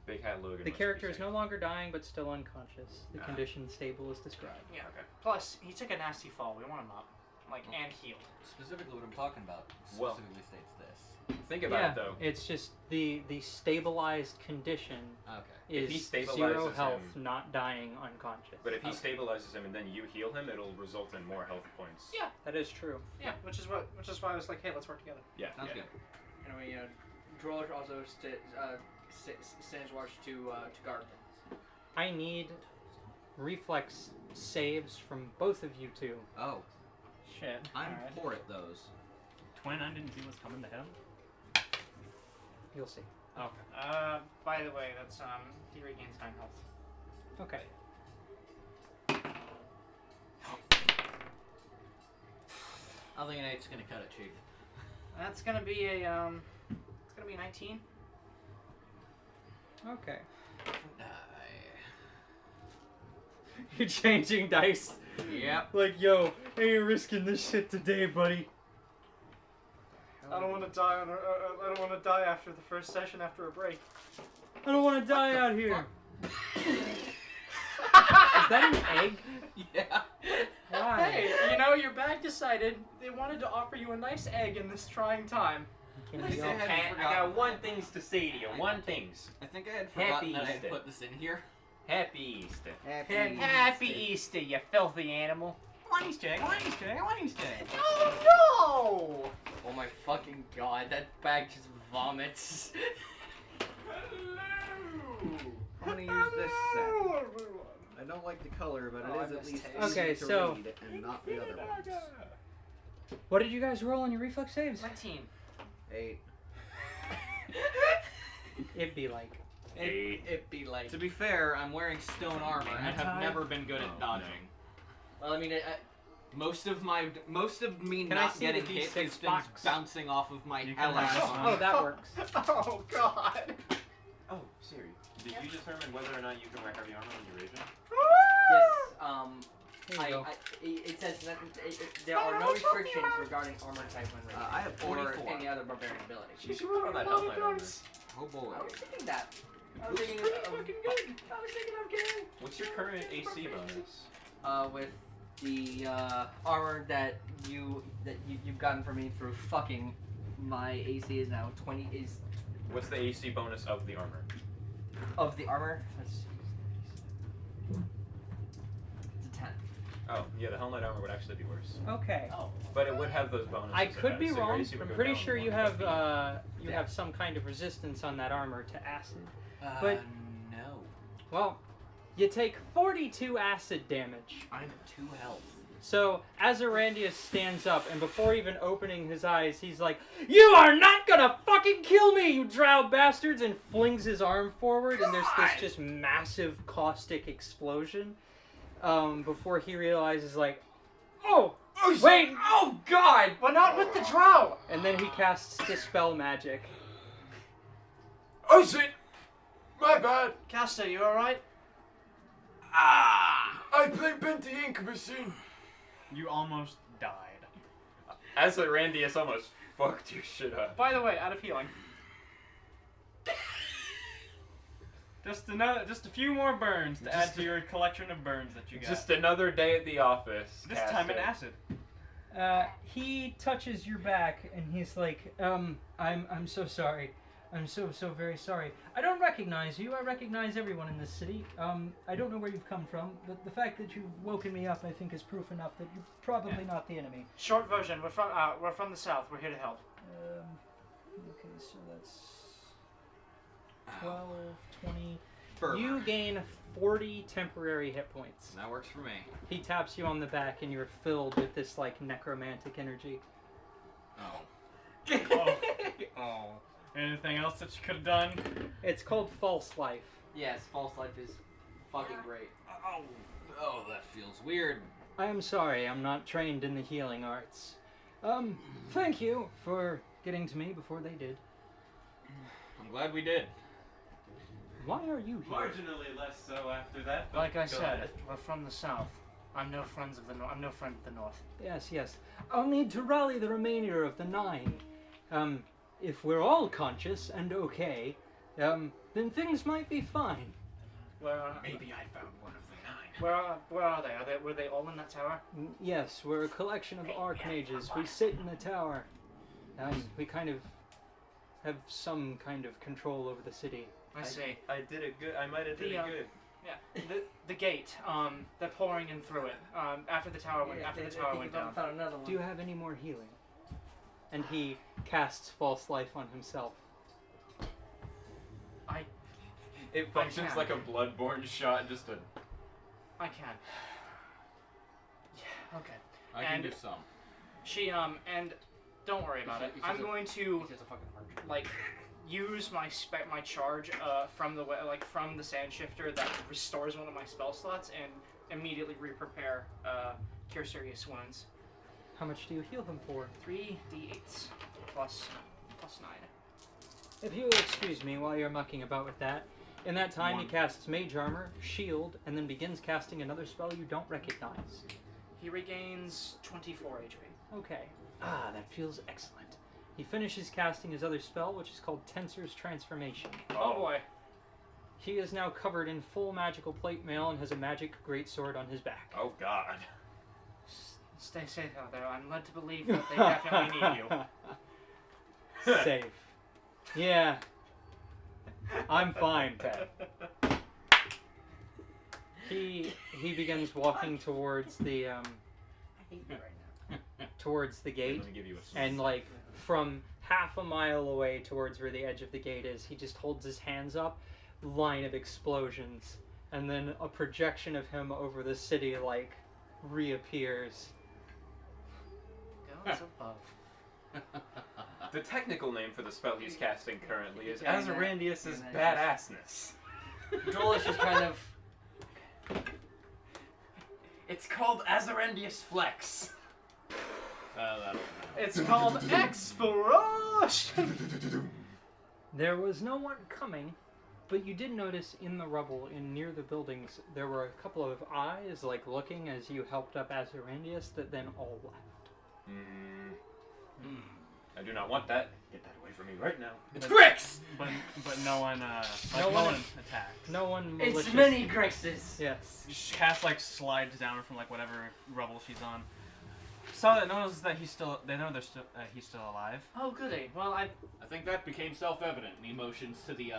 Big Hat Logan. The must character be is safe. no longer dying, but still unconscious. The Ah. condition stable is described. Yeah. Okay. Plus, he took a nasty fall. We want him up, and healed. Specifically, what I'm talking about Well- specifically states this. Think about it though. It's just the stabilized condition Okay. If he is stabilizes 0 health, him- not dying unconscious. But if he Okay. stabilizes him and then you heal him, it'll result in more health points. Yeah. That is true. Yeah, which is why I was like, hey, let's work together. Yeah. Sounds yeah. good. Anyway, Droller also stands watch to guard them. I need reflex saves from both of you two. Oh, Shit. I'm Alright. poor at those. 29 didn't see what's coming to him? You'll see. Okay. By the way, that's he regains 9 health. Okay. I think an 8's gonna cut it, Chief. That's gonna be a it's gonna be 19. Okay. Die. You're changing dice. Yep. Like, yo, I ain't risking this shit today, buddy. I don't want to die I don't want to die after the first session after a break. I don't want to die out here. Is that an egg? Yeah. Why? Hey, your bag decided they wanted to offer you a nice egg in this trying time. Can I we all- had I forgotten got one that. things to say to you. One things. I think I had Happy forgotten that I had Easter. put this in here. Happy Easter. Happy Easter, you filthy animal. One Easter egg, one Easter egg, one Easter egg. Oh no! Oh my fucking god, that bag just vomits. I'm gonna use this set. I don't like the color, but Oh, I it is at miss least taste. easy Okay, to so- read and not the other ones. What did you guys roll on your reflex saves? 19. 8. It'd be like. It'd be like. To be fair, I'm wearing stone armor and have never been good at dodging. Well, I mean, Most of me Can I not see getting the hit D6 is things box? bouncing off of my You can allies. have Oh, that works. Oh god. Oh, Siri. Did you determine whether or not you can wear heavy armor when you're raging? yes. There you go. It says that there are no restrictions regarding armor type when raiding. I have or 44. any other barbarian ability. You should put on that Hellknight armor. Oh boy. I was thinking that. I was Looks thinking pretty of, fucking good. I was thinking of getting. What's your current AC bonus? with the armor that you've gotten from me through fucking my AC is now 20 is What's the AC bonus of the armor? of the armor. Let's see. It's a 10. Oh, yeah, the Hellknight armor would actually be worse. Okay. Oh. But it would have those bonuses. I it could has, be so your wrong. AC would I'm go pretty down sure you one, have but you have some kind of resistance on that armor to acid. But But- no. Well, you take 42 acid damage. I'm 2 health. So Azarandius stands up, and before even opening his eyes, he's like, "You are not gonna fucking kill me, you drow bastards!" and flings his arm forward, and there's this just massive caustic explosion. Before he realizes, like, oh, wait, Oh god! But not with the drow! and then he casts Dispel Magic. Oh shit! My bad. Casta, you alright? I played Bent the Ink Machine. You almost died. Azarandius almost fucked your shit up. By the way, out of healing. Just a few more burns to add to your collection of burns that you got. Just another day at the office. this time in Casta. acid. He touches your back, and he's like, I'm so sorry. I'm so very sorry. I don't recognize you. I recognize everyone in this city. I don't know where you've come from, but the fact that you've woken me up, I think, is proof enough that you're probably not the enemy. Short version, we're from the south. We're here to help. Okay, so that's 12, 20. Burn. You gain 40 temporary hit points. That works for me. He taps you on the back, and you're filled with this like necromantic energy. Oh. Oh. Oh. Anything else that you could have done? It's called false life. Yes, false life is fucking great. Oh, that feels weird. I am sorry, I'm not trained in the healing arts. Thank you for getting to me before they did. I'm glad we did. Why are you here? Marginally less so after that. but Like I go said, ahead. we're from the south. I'm no friend of the north. Yes, yes. I'll need to rally the remainder of the 9. If we're all conscious and okay, then things might be fine. Where are Maybe I found one of the 9. where are they? Were they all in that tower? Yes, we're a collection of archmages. We sit in the tower. We kind of have some kind of control over the city. I see. I did it good. I might have did The, it good. Yeah, the gate. They're pouring in through it. After the tower went down. Found another one. Do you have any more healing? And he casts false life on himself. It functions can. like a bloodborne shot, just a. I can. Yeah. Okay. I can And- do some. She and don't worry about it. I'm going to He's just a fucking archer. like use my charge from the sand shifter that restores one of my spell slots and immediately re-prepare cure serious wounds. How much do you heal them for? 3d8s plus 9. If you will excuse me while you're mucking about with that, in that time he 1. casts Mage Armor, Shield, and then begins casting another spell you don't recognize. He regains 24 HP. Okay. Ah, that feels excellent. He finishes casting his other spell, which is called Tensor's Transformation. Oh boy. He is now covered in full magical plate mail and has a magic greatsword on his back. Oh God. Stay safe out there. I'm led to believe that they definitely need you. Safe. Yeah. I'm fine. He begins walking towards the I hate you right now. towards the gate, Let me give you a. and like from half a mile away towards where the edge of the gate is, he just holds his hands up, line of explosions, and then a projection of him over the city like reappears. Goes above. The technical name for the spell he's casting currently is Yeah, that- Azarandius's yeah, badassness. Dolish is kind of. It's called Azarandius Flex. That'll It's called Exploration! There was no one coming, but you did notice in the rubble in near the buildings there were a couple of eyes like looking as you helped up Azarandius that then all left. I do not want that. Get that away from me right now. It's Grix! But no one No one- attacks. No one malicious. It's many Grixes. Yes. Cass like slides down from like whatever rubble she's on. Saw that knows that he's still. They know he's still alive. Oh, goody. Well, I think that became self-evident in the motions to the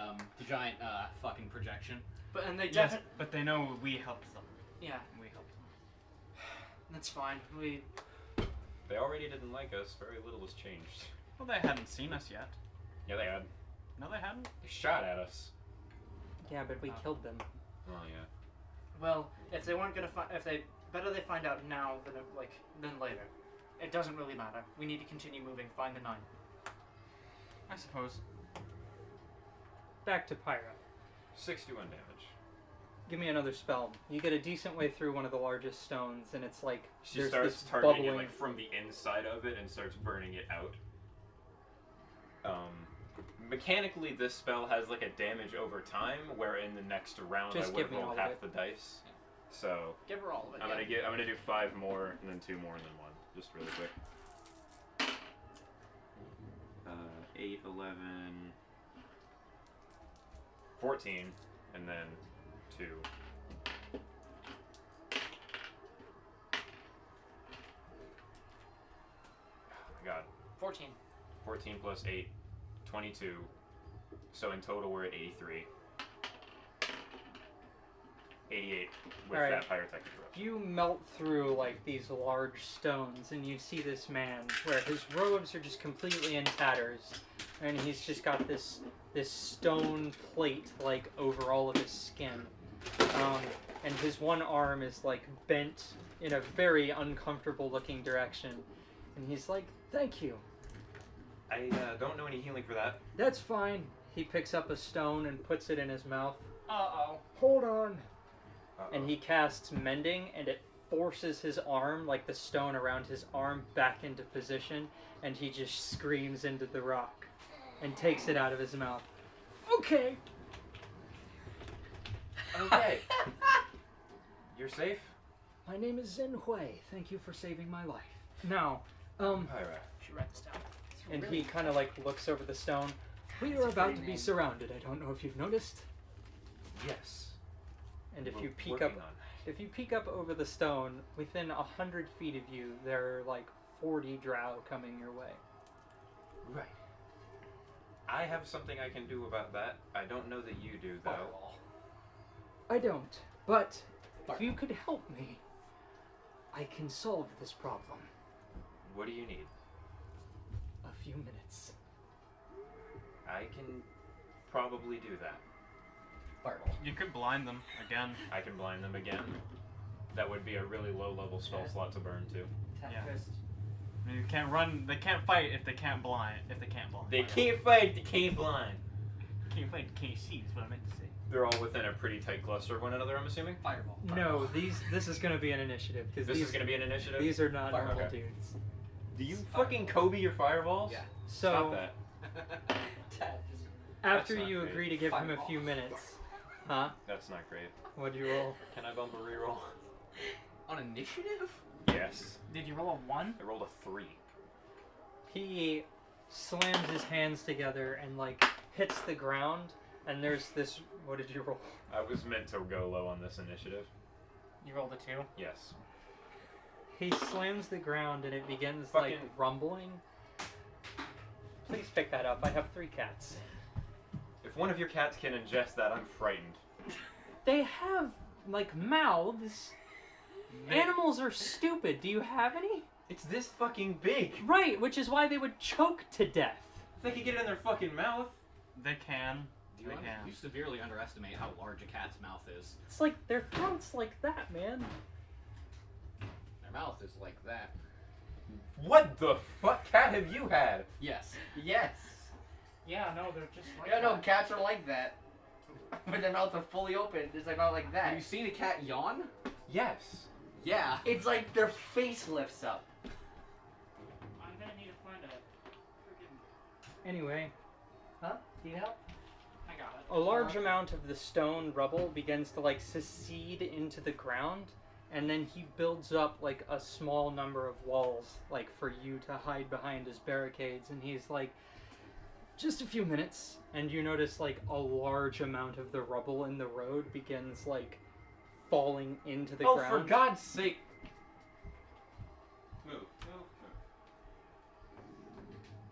giant fucking projection. and they Yes, definitely. but they know we helped them. Yeah, We helped them. that's fine. They already didn't like us. Very little has changed. Well, they hadn't seen us yet. Yeah, they had. No, they hadn't. They shot at us. Yeah, but we killed them. Oh yeah. Well, if they weren't gonna find, better they find out now than later. It doesn't really matter. We need to continue moving. Find the 9. I suppose. Back to Pyra. 61 damage. Give me another spell. You get a decent way through one of the largest stones, and it's like She there's starts this targeting it bubbling. like from the inside of it and starts burning it out. Mechanically, this spell has like a damage over time, where in the next round Just I would give me roll all of half it. the dice. So Give her all of it. I'm gonna do 5 more and then 2 more and then 1, just really quick. 8, 11, 14, and then 2. Oh my god. 14. 14 plus 8, 22. So in total we're at 83. 88 with Alright. that pyrotechnic eruption. You melt through like these large stones, and you see this man where his robes are just completely in tatters, and he's just got this stone plate like over all of his skin, and his one arm is like bent in a very uncomfortable looking direction, and he's like, "Thank you." I don't know any healing for that. That's fine. He picks up a stone and puts it in his mouth. Uh-oh. Hold on. Uh-oh. And he casts Mending, and it forces his arm, like the stone around his arm, back into position, and he just screams into the rock and takes it out of his mouth. Okay. Okay. You're safe? My name is Zen Hui. Thank you for saving my life. Now, Alright. Should write this down. and he kind of like looks over the stone. We are about to be surrounded. I don't know if you've noticed. Yes. And if We're you peek working up, on it. if you peek up over the stone, within 100 feet of you, there are like 40 drow coming your way. Right. I have something I can do about that. I don't know that you do, though. Fireball. I don't, but if you could help me, I can solve this problem. What do you need? A few minutes. I can probably do that. Fireball. You could blind them again. I can blind them again. That would be a really low-level spell slot to burn, too. Yeah. I mean, you can't run. They can't fight if they can't blind. If they can't blind. They can't fight, they can't blind. Can't fight. Can't see. Is what I meant to say. They're all within a pretty tight cluster of one another, I'm assuming? Fireball. No, this is going to be an initiative because This is going to be an initiative? these are not Fire- normal okay. dudes. Do you fucking Kobe your fireballs? Yeah. Stop So that. after That's you not agree great. to give him a Fireball. few minutes, huh? That's not great. What'd you roll? Can I bump a reroll? On initiative? Yes. Did you roll a 1? I rolled a 3. He slams his hands together and like hits the ground, and there's this. What did you roll? I was meant to go low on this initiative. You rolled a 2? Yes. He slams the ground and it begins Fucking- like rumbling. Please pick that up. I have 3 cats. If one of your cats can ingest that, I'm frightened. They have like mouths. Animals are stupid. Do you have any? It's this fucking big. Right, which is why they would choke to death. If they could get it in their fucking mouth. They can. You, They can. you severely underestimate how large a cat's mouth is. It's like their throats like that, man. Their mouth is like that. What the fuck cat have you had? Yes. Yes. Yeah, no, they're just like Yeah, no, that. cats are like that. When their mouths are fully open, it's like not like that. Have you seen a cat yawn? Yes. Yeah. It's like their face lifts up. I'm gonna need to find a freaking... Anyway, Huh? Need help? I got it. a large amount of the stone rubble begins to like secede into the ground, and then he builds up like a small number of walls, like for you to hide behind as barricades, and he's like, just a few minutes, and you notice like a large amount of the rubble in the road begins like falling into the Oh, ground. for God's sake. Move.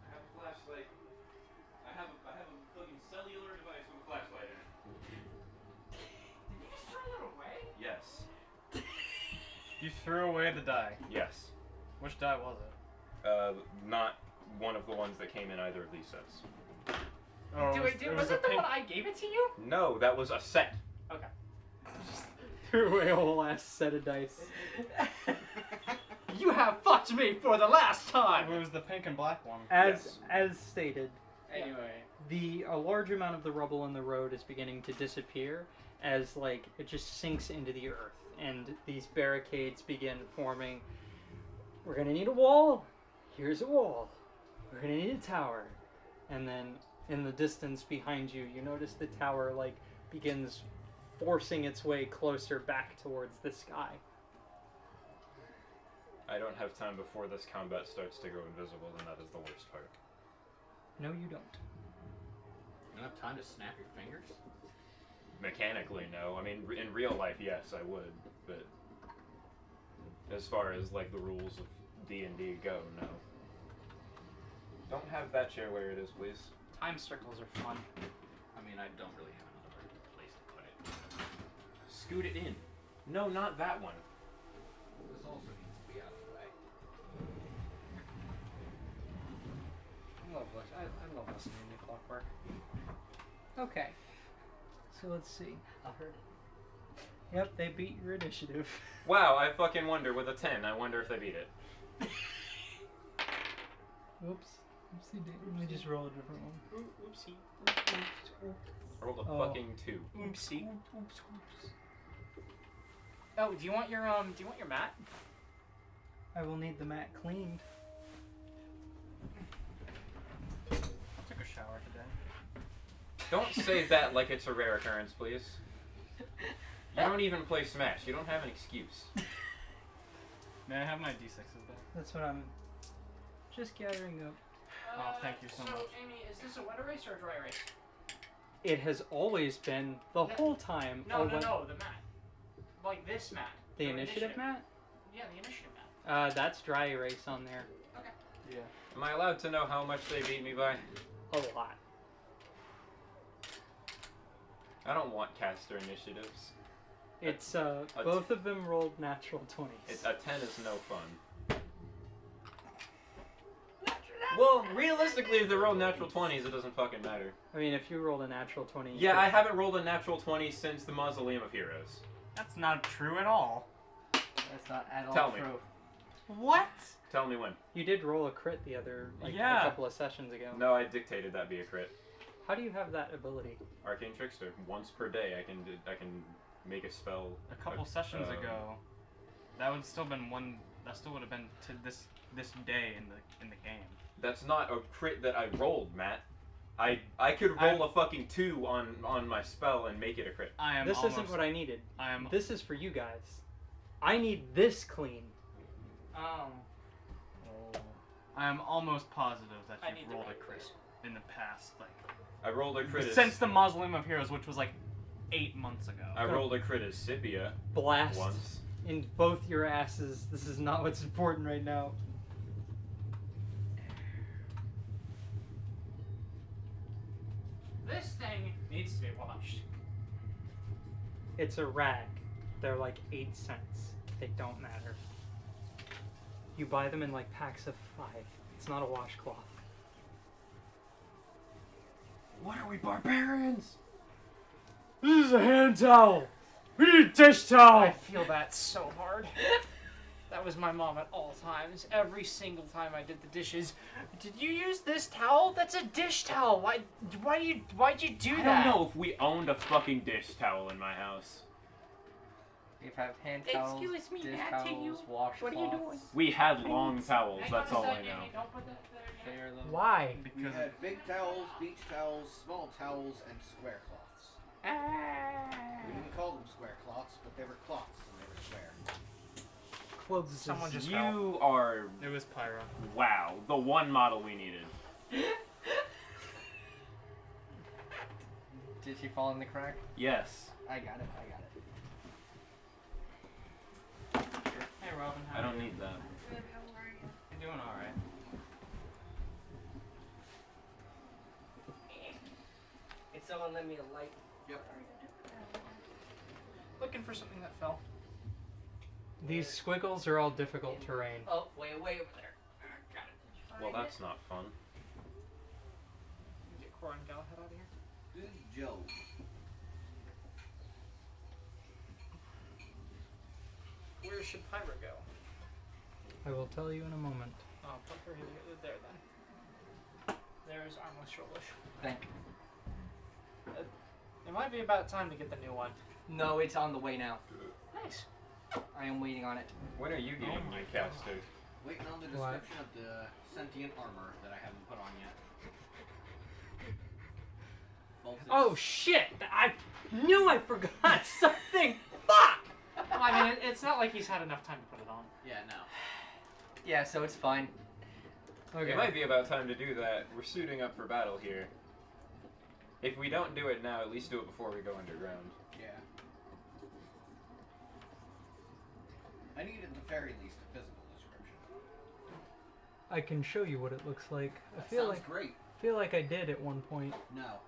I have a flashlight. I have a fucking cellular device with a flashlight in it. Did you just throw that away? Yes. You threw away the die. Yes. Which die was it? Not one of the ones that came in either of these sets. Oh, Was it the one I gave it to you? No, that was a set. Threw away a whole ass set of dice. You have fucked me for the last time! It was the pink and black one. As stated, Anyway. a large amount of the rubble in the road is beginning to disappear as like it just sinks into the earth, and these barricades begin forming. We're gonna need a wall. Here's a wall. We're gonna need a tower, and then in the distance behind you, you notice the tower like begins forcing its way closer back towards the sky. I don't have time before this combat starts to go invisible, and that is the worst part. No, you don't. You don't have time to snap your fingers? Mechanically, no. I mean, in real life, yes, I would. But as far as like the rules of D&D go, no. Don't have that chair where it is, please. Time circles are fun. I mean, I don't really have another place to put it. Scoot it in. No, not that one. This also needs to be out of the way. I love listening to Clockwork. Okay, so let's see. I heard it. Yep, they beat your initiative. Wow, I fucking wonder with a 10. I wonder if they beat it. Oops. Let me just roll a different one. Oopsie. I rolled a Oh. fucking 2. Oopsie. Oh, do you want your mat? I will need the mat cleaned. I took a shower today. Don't say that like it's a rare occurrence, please. You don't even play Smash. You don't have an excuse. May I have my D6s back? That's what I'm just gathering up. Oh, thank you so much. Amy, is this a wet erase or a dry erase? It has always been the whole time. No, a no, wet- no, the mat. Like this mat. The Your initiative mat? Yeah, the initiative mat. That's dry erase on there. Yeah. Am I allowed to know how much they beat me by? A lot. I don't want caster initiatives. It's both of them rolled natural 20s. A 10 is no fun. Well, realistically, if they roll natural 20s, it doesn't fucking matter. I mean, if you rolled a natural 20. you Yeah, could- I haven't rolled a natural 20 since the Mausoleum of Heroes. That's not true at all. That's not at all Tell me. true. What? Tell me when. You did roll a crit the other, like Yeah. a couple of sessions ago. No, I dictated that be a crit. How do you have that ability? Arcane Trickster. Once per day, I can make a spell. A couple sessions ago, that would still been one. That still would have been to this day in the game. That's not a crit that I rolled, Matt. I could roll a fucking 2 on my spell and make it a crit. I am. This almost, isn't what I needed. I am. This is for you guys. I need this clean. Oh. I am almost positive that I you've need the rolled a right crit erase. in the past, like I rolled a crit since as, the Mausoleum of Heroes, which was like 8 months ago. I rolled a crit as Scipia Blast once. in both your asses. This is not what's important right now. This thing needs to be washed. It's a rag. They're like 8 cents. They don't matter. You buy them in like packs of 5. It's not a washcloth. What are we, barbarians? This is a hand towel. We need a dish towel. I feel that so hard. That was my mom at all times. Every single time I did the dishes. Did you use this towel? That's a dish towel. Why'd you do I that? don't know if we owned a fucking dish towel in my house. We've had hand towels, Excuse me, dish Matt, towels, you- washcloths. what are you doing? We had long towels, Hang that's on a all I second, know. Amy, don't put that there yet. Share them. Why? We Because had big towels, beach towels, small towels, and square cloths. We didn't call them square cloths, but they were cloths and they were square. Clothes. Someone just fell. You are, it was Pyro. wow, the one model we needed. Did she fall in the crack? Yes. I got it. Hey Robin, how I don't need that. You're doing all right. Can someone lend me a light? Looking for something that fell. These squiggles are all difficult terrain. Oh, way over there. Got it. Well, that's not fun. Get Cora and Galahad out of here. Good Joe. Where should Pyra go? I will tell you in a moment. Oh, put her there then. There's Armless Shoulders. Thank. It might be about time to get the new one. No, it's on the way now. Nice. I am waiting on it. When are you getting Oh my new caster? Waiting on the What? description of the sentient armor that I haven't put on yet. Voltage. Oh shit! I knew I forgot something! Fuck! Well, I mean, it's not like he's had enough time to put it on. Yeah, no. Yeah, so it's fine. Okay. It might be about time to do that. We're suiting up for battle here. If we don't do it now, at least do it before we go underground. Yeah. I need at the very least a physical description. I can show you what it looks like. That I feel sounds like great. I did at one point. No.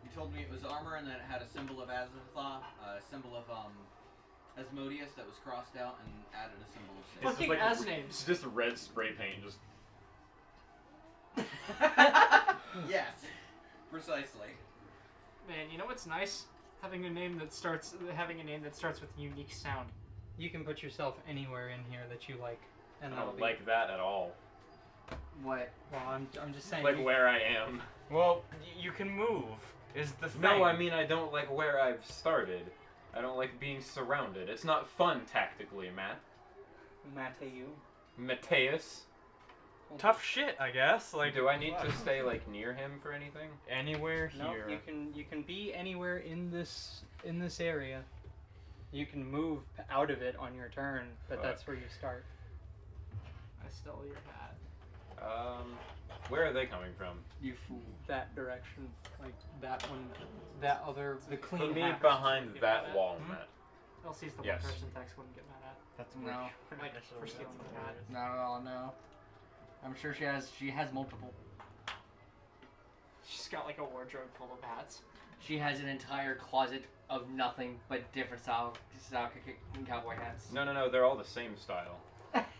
You told me it was armor and that it had a symbol of Azathoth, a symbol of Asmodeus that was crossed out and added a symbol of Satan. Fucking like as It's names. just red spray paint, just Yes. Precisely. Man, you know what's nice? Having a name that starts with a unique sound. You can put yourself anywhere in here that you like, and I that'll don't be. like that at all. What? Well, I'm just saying. Like where I am. Well, you can move. Is the thing. No, I mean I don't like where I've started. I don't like being surrounded. It's not fun tactically, Matt. Mateu. Mateus. Tough shit, I guess. Like, Do I need to stay like near him for anything? anywhere No, here? you can be anywhere in this area. You can move out of it on your turn, but that's where you start. I stole your hat. Where are they coming from? You fool. That direction, like that one, that other, the clean. Put me hat. behind Get that mad at? wall, Matt. Elsie's the Yes. one person Tex wouldn't get mad at. That's No. weird. Like, That's for stealing hilarious. the hat. Not at all. No. I'm sure she has multiple. She's got like a wardrobe full of hats. She has an entire closet of nothing but different style cowboy hats. No, they're all the same style.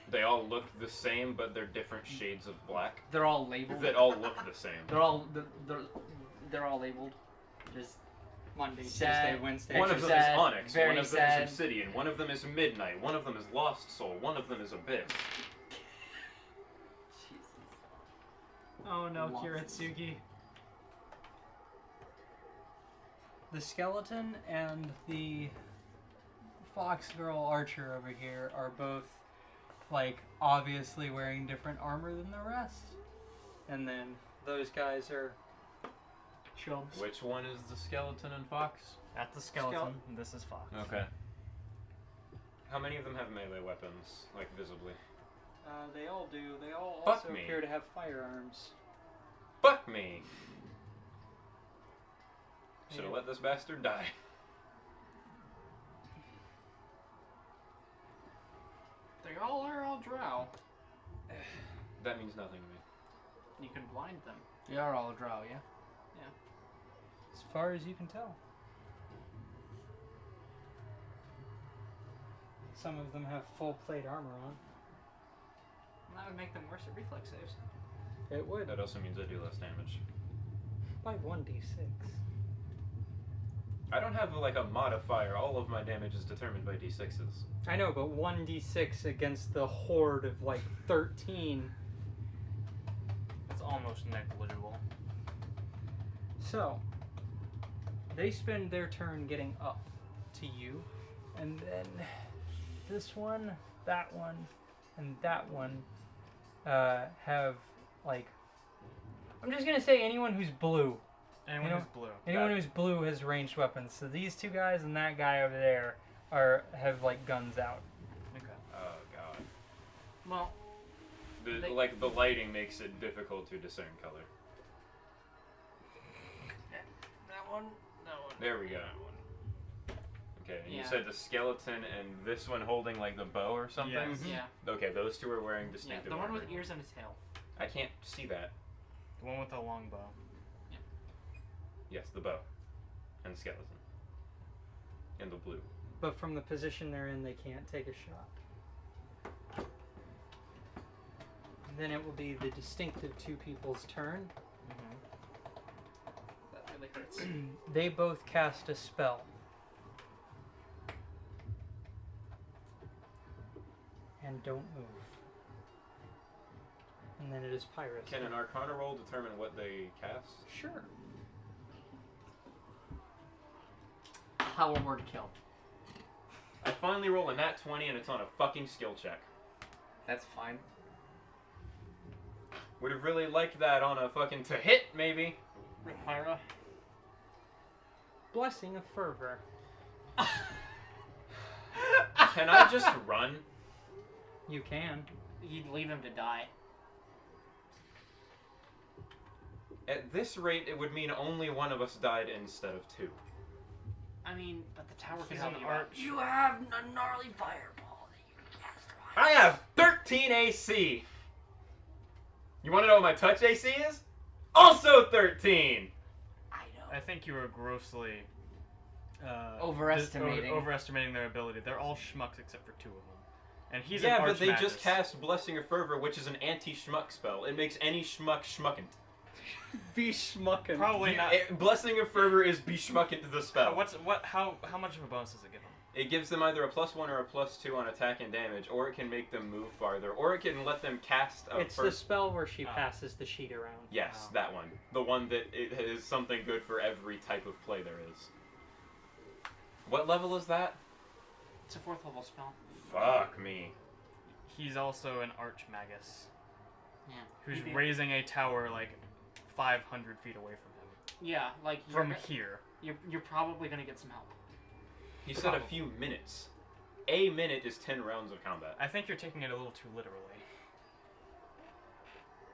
They all look the same, but they're different shades of black. They're all labeled. That all look the same. They're all labeled. Just Monday, sad. Tuesday, Wednesday. One of Extra them is sad, Onyx, very one of them sad. is Obsidian, one of them is Midnight, one of them is Lost Soul, one of them is Abyss. Jesus. Oh no, Lots. Kiritsugi. The skeleton and the fox girl archer over here are both, like, obviously wearing different armor than the rest. And then those guys are Chubs. Which one is the skeleton and fox? That's the skeleton. And this is Fox. Okay. How many of them have melee weapons, like visibly? they all do. They all Fuck also me. appear to have firearms. Fuck me! Should've Yeah. let this bastard die. They all are all drow. That means nothing to me. You can blind them. They are all drow, yeah. As far as you can tell. Some of them have full plate armor on. That would make them worse at reflex saves. It would. That also means I do less damage. By 1d6. I don't have like a modifier. All of my damage is determined by d6s. I know, but 1d6 against the horde of like 13. It's almost negligible. So, they spend their turn getting up to you, and then this one, that one, and that one have, like, I'm just gonna say anyone who's blue. Anyone You know- who's blue. Anyone who's blue has ranged weapons. So these two guys and that guy over there have like guns out. Okay. Oh god. Well, The lighting makes it difficult to discern color. that one. There we go. Okay, and you Yeah. said the skeleton and this one holding like the bow or something? Yes. Yeah. Okay, those two are wearing Yeah, distinctive the one armor. with ears and a tail. I can't see that. The one with the long bow. Yes, the bow. And the skeleton. And the blue. But from the position they're in, they can't take a shot. And then it will be the distinctive two people's turn. That really hurts. They both cast a spell. And don't move. And then it is Pyrus. Can an Arcana roll determine what they cast? Sure. How a word kill. I finally roll a nat 20 and it's on a fucking skill check. That's fine. Would have really liked that on a fucking to hit, maybe. Pyra. Blessing of Fervor. Can I just run? You can. You'd leave him to die. At this rate, it would mean only one of us died instead of two. I mean, but the tower can He's help an you out. arch. You have a gnarly fireball that you can cast I have 13 AC! You want to know what my touch AC is? Also 13! I know. I think you were grossly Overestimating. overestimating their ability. They're all schmucks except for two of them. And he's Yeah, an but they Archmagus. just cast Blessing of Fervor, which is an anti-schmuck spell. It makes any schmuck schmuckant. Be schmucking. Probably not. Blessing of Fervor is be schmuckant to the spell. How much of a bonus does it give him? It gives them either a +1 or a +2 on attack and damage, or it can make them move farther, or it can let them cast a It's the spell where she passes the sheet around. Yes, Oh. that one. The one that it is something good for every type of play there is. What level is that? It's a 4th level spell. Fuck me. He's also an archmagus. Yeah. Who's He'd be- raising a tower like 500 feet away from him. Yeah, like From here. You're probably gonna get some help. He said a few minutes. A minute is 10 rounds of combat. I think you're taking it a little too literally.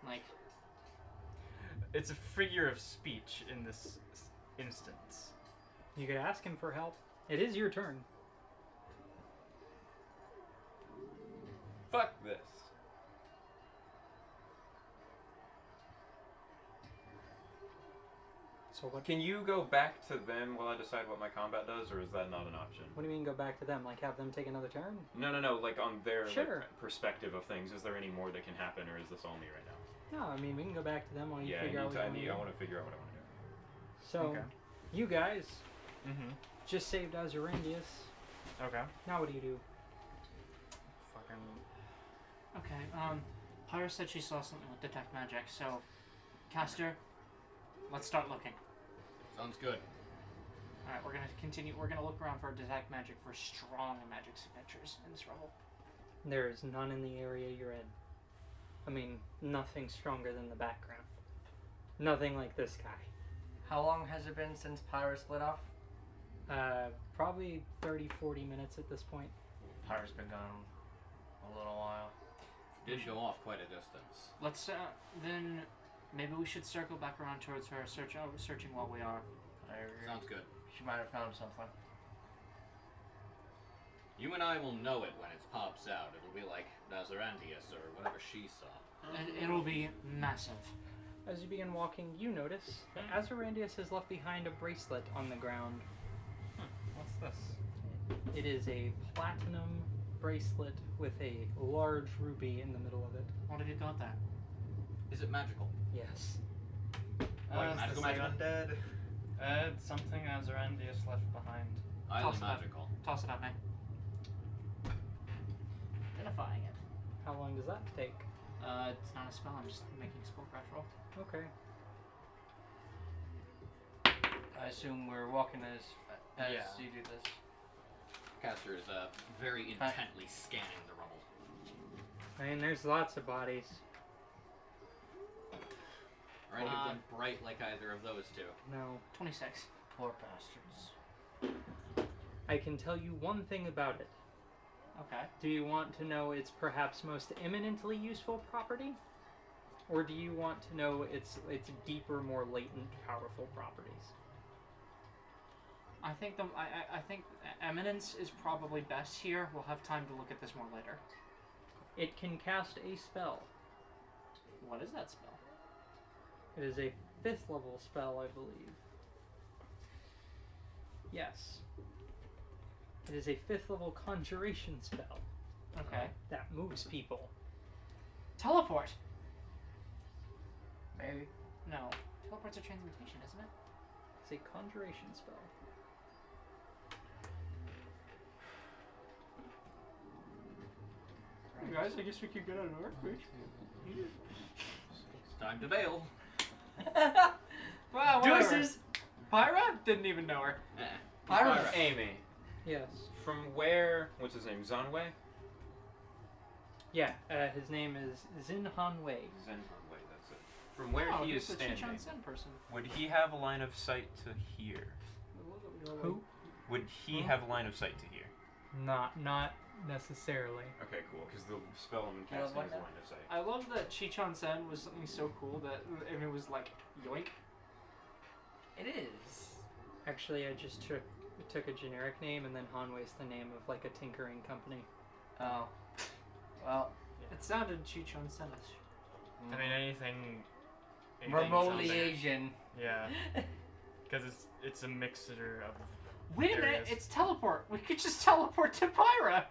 Like, It's a figure of speech in this instance. You could ask him for help. It is your turn. Fuck this. So what? Can you go back to them while I decide what my combat does, or is that not an option? What do you mean go back to them? Like have them take another turn? No, like on their Sure. perspective of things. Is there any more that can happen, or is this all me right now? No, I mean we can go back to them while you Yeah, figure out what you want to do. I want to figure out what I want to do. So, Okay. you guys Mm-hmm. just saved Azurandius. Okay. Now what do you do? Fucking. okay, Pyra said she saw something with detect magic, so Caster, let's start looking. Sounds good. Alright, we're gonna continue. We're gonna look around for detect magic for strong magic signatures in this rubble. There is none in the area you're in. I mean, nothing stronger than the background. Nothing like this guy. How long has it been since Pyra split off? Probably 30, 40 minutes at this point. Pyra's been gone a little while. Did go off quite a distance. Let's then maybe we should circle back around towards her, searching while we are. I agree. Sounds good. She might have found something. You and I will know it when it pops out. It'll be like Nazarandius or whatever she saw. It'll be massive. As you begin walking, you notice that Azurandius has left behind a bracelet on the ground. What's this? It is a platinum bracelet with a large ruby in the middle of it. What have you got there? Is it magical? Yes. Like it's magical, the same magical? undead. It's something Azurandius left behind. Highly Toss it up. magical. Toss it at me. Identifying it. How long does that take? It's not a spell. I'm just making a spellcraft roll. Okay. I assume we're walking as Yeah. you do this. Caster is very intently scanning the rubble. I mean, there's lots of bodies. Are any of them bright like either of those two? No. 26. Poor bastards. I can tell you one thing about it. Okay. Do you want to know its perhaps most eminently useful property? Or do you want to know its deeper, more latent, powerful properties? I think I think eminence is probably best here. We'll have time to look at this more later. It can cast a spell. What is that spell? It is a 5th level spell, I believe. Yes. It is a 5th level conjuration spell Okay. that moves people. Teleport. Maybe. No. Teleport's a transmutation, isn't it? It's a conjuration spell. Guys, I guess we could get out of Archbridge. It's time to bail. Wow, Deuces! Pyra? Didn't even know her. Pyra. Amy. Yes. From where? What's his name? Zanwei? Yeah, his name is Zinhan Wei. Zenhanwei, that's it. From where Oh, he is he's the standing, Chichon-sen person. would he have a line of sight to here? Who? Would he Huh? have a line of sight to here? Not necessarily. Okay, cool, because the spell I'm You know casting what is now? line of sight. I love that Chichon-sen was something so cool that it was like, yoink. It is. Actually, I just took a generic name, and then Hanwei's the name of like a tinkering company. Oh. Well, It sounded Chichon-senish. I mean, anything remotely sounds like- Asian. Yeah. Because it's a mixture of. Wait a minute, areas. it's teleport. We could just teleport to Pyra.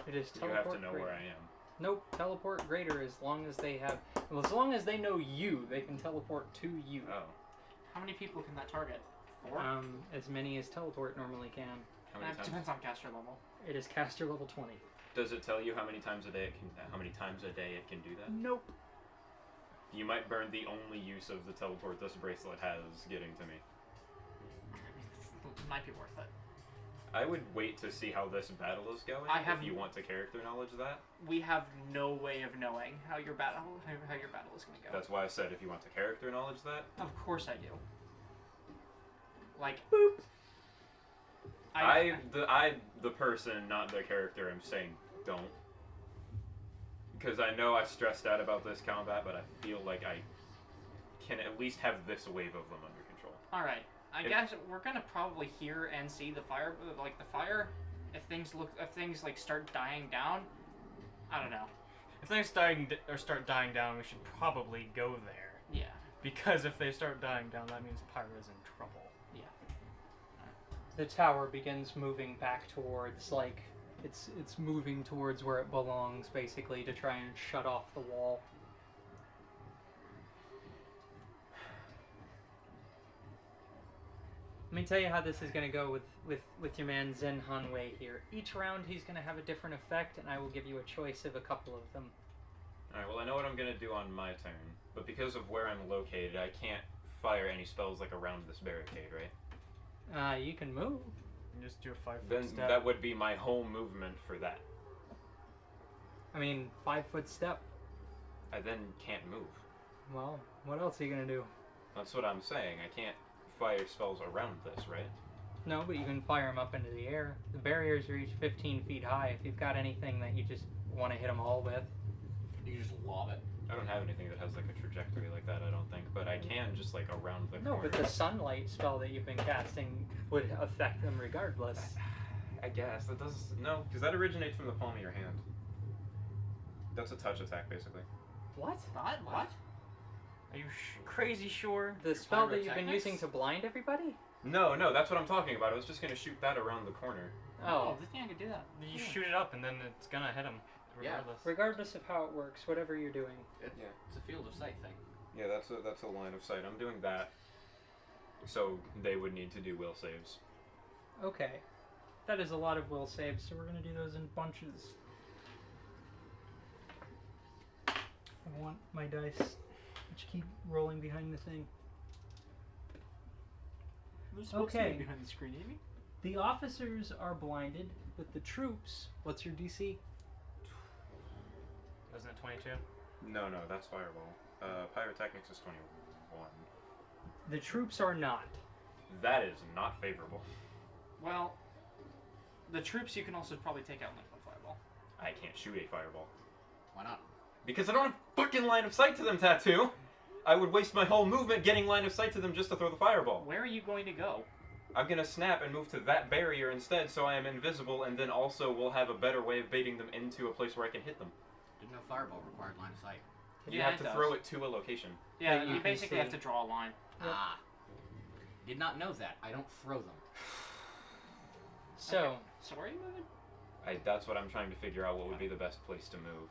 It is You teleport. have to know greater. where I am. Nope, teleport greater as long as they have. Well, as long as they know you, they can teleport to you. Oh. How many people can that target? 4? As many as teleport normally can. How many times? Depends on caster level. It is caster level 20. Does it tell you how many times a day it can do that? Nope. You might burn the only use of the teleport this bracelet has getting to me. It might be worth it. I would wait to see how this battle is going. If you want to character knowledge that. We have no way of knowing how your battle is going to go. That's why I said if you want to character knowledge that. Of course I do. Like Boop. The person, not the character, I'm saying don't. Because I know I've stressed out about this combat, but I feel like I can at least have this wave of them under control. All right. I guess we're gonna probably hear and see the fire, like the fire. If things like start dying down, I don't know. If things start dying down, we should probably go there. Yeah. Because if they start dying down, that means Pyre is in trouble. Yeah. The tower begins moving back towards, like, it's moving towards where it belongs, basically, to try and shut off the wall. Let me tell you how this is going to go with your man Zen Hanwei here. Each round he's going to have a different effect, and I will give you a choice of a couple of them. Alright, well I know what I'm going to do on my turn, but because of where I'm located, I can't fire any spells like around this barricade, right? You can move. You just do a 5-foot Then step. that would be my whole movement for that. I mean, 5-foot step. I then can't move. Well, what else are you going to do? That's what I'm saying. I can't fire spells around this, right? No, but you can fire them up into the air. The barriers reach 15 feet high. If you've got anything that you just want to hit them all with. You just lob it. I don't have anything that has like a trajectory like that, I don't think, but I can just like around the No, corner. but the sunlight spell that you've been casting would affect them regardless. I guess that does no, because that originates from the palm of your hand. That's a touch attack, basically. What? What? Are you crazy sure? The spell that you've been Pyrotechnics? using to blind everybody? No, that's what I'm talking about. I was just gonna shoot that around the corner. Oh. This thing I could do that. You shoot it up and then it's gonna hit him, Yeah. regardless. Regardless of how it works, whatever you're doing. It's a field of sight thing. Yeah, that's a line of sight. I'm doing that, so they would need to do will saves. Okay. That is a lot of will saves, so we're going to do those in bunches. I want my dice, which keep rolling behind the thing. Who's supposed to Okay. be behind the screen, Amy? The officers are blinded, but the troops, what's your DC? Wasn't it 22? No, that's fireball. Pyrotechnics is 21. The troops are not. That is not favorable. Well, the troops you can also probably take out in like one fireball. I can't shoot a fireball. Why not? Because I don't have fucking line of sight to them, Tattoo! I would waste my whole movement getting line of sight to them just to throw the fireball. Where are you going to go? I'm gonna snap and move to that barrier instead so I am invisible, and then also we'll have a better way of baiting them into a place where I can hit them. Didn't know fireball required line of sight. You Yeah, have it to does. throw it to a location. Yeah, That you you can basically see. have to draw a line. Yep. Ah. Did not know that. I don't throw them. So, Okay, so where are you moving? That's what I'm trying to figure out what would be the best place to move.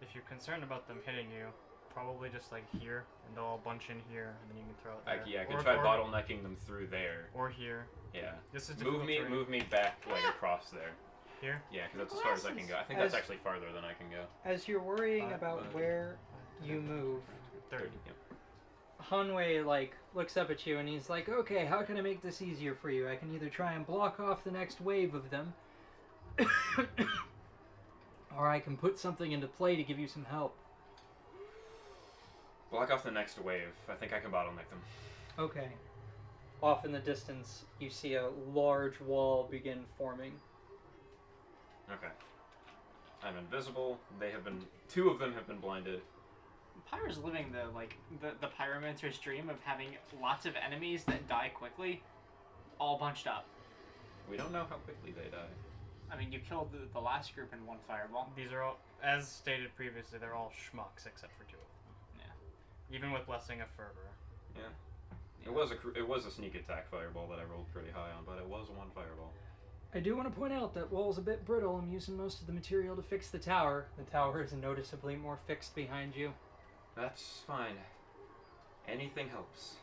If you're concerned about them hitting you, probably just like here, and they'll all bunch in here, and then you can throw it there. I could Or- try or- bottlenecking them through there. Or here. Yeah. This is Move difficult terrain. me back like across there. Here? Yeah, because that's as far as I can go. I think that's As- actually farther than I can go. as you're worrying Five, about five, where you move, 30. Yep. Hanwei, like, looks up at you and he's like, okay, how can I make this easier for you? I can either try and block off the next wave of them, or I can put something into play to give you some help. Block off the next wave. I think I can bottleneck them. Okay. Off in the distance, you see a large wall begin forming. Okay. I'm invisible. Two of them have been blinded. Pyro's living the pyromancer's dream of having lots of enemies that die quickly, all bunched up. We don't know how quickly they die. I mean, you killed the last group in one fireball. These are all, as stated previously, they're all schmucks except for 2 of them. Yeah. Even with Blessing of Fervor. Yeah. It was a sneak attack fireball that I rolled pretty high on, but it was one fireball. I do want to point out that wall's a bit brittle. I'm using most of the material to fix the tower. The tower is noticeably more fixed behind you. That's fine. Anything helps.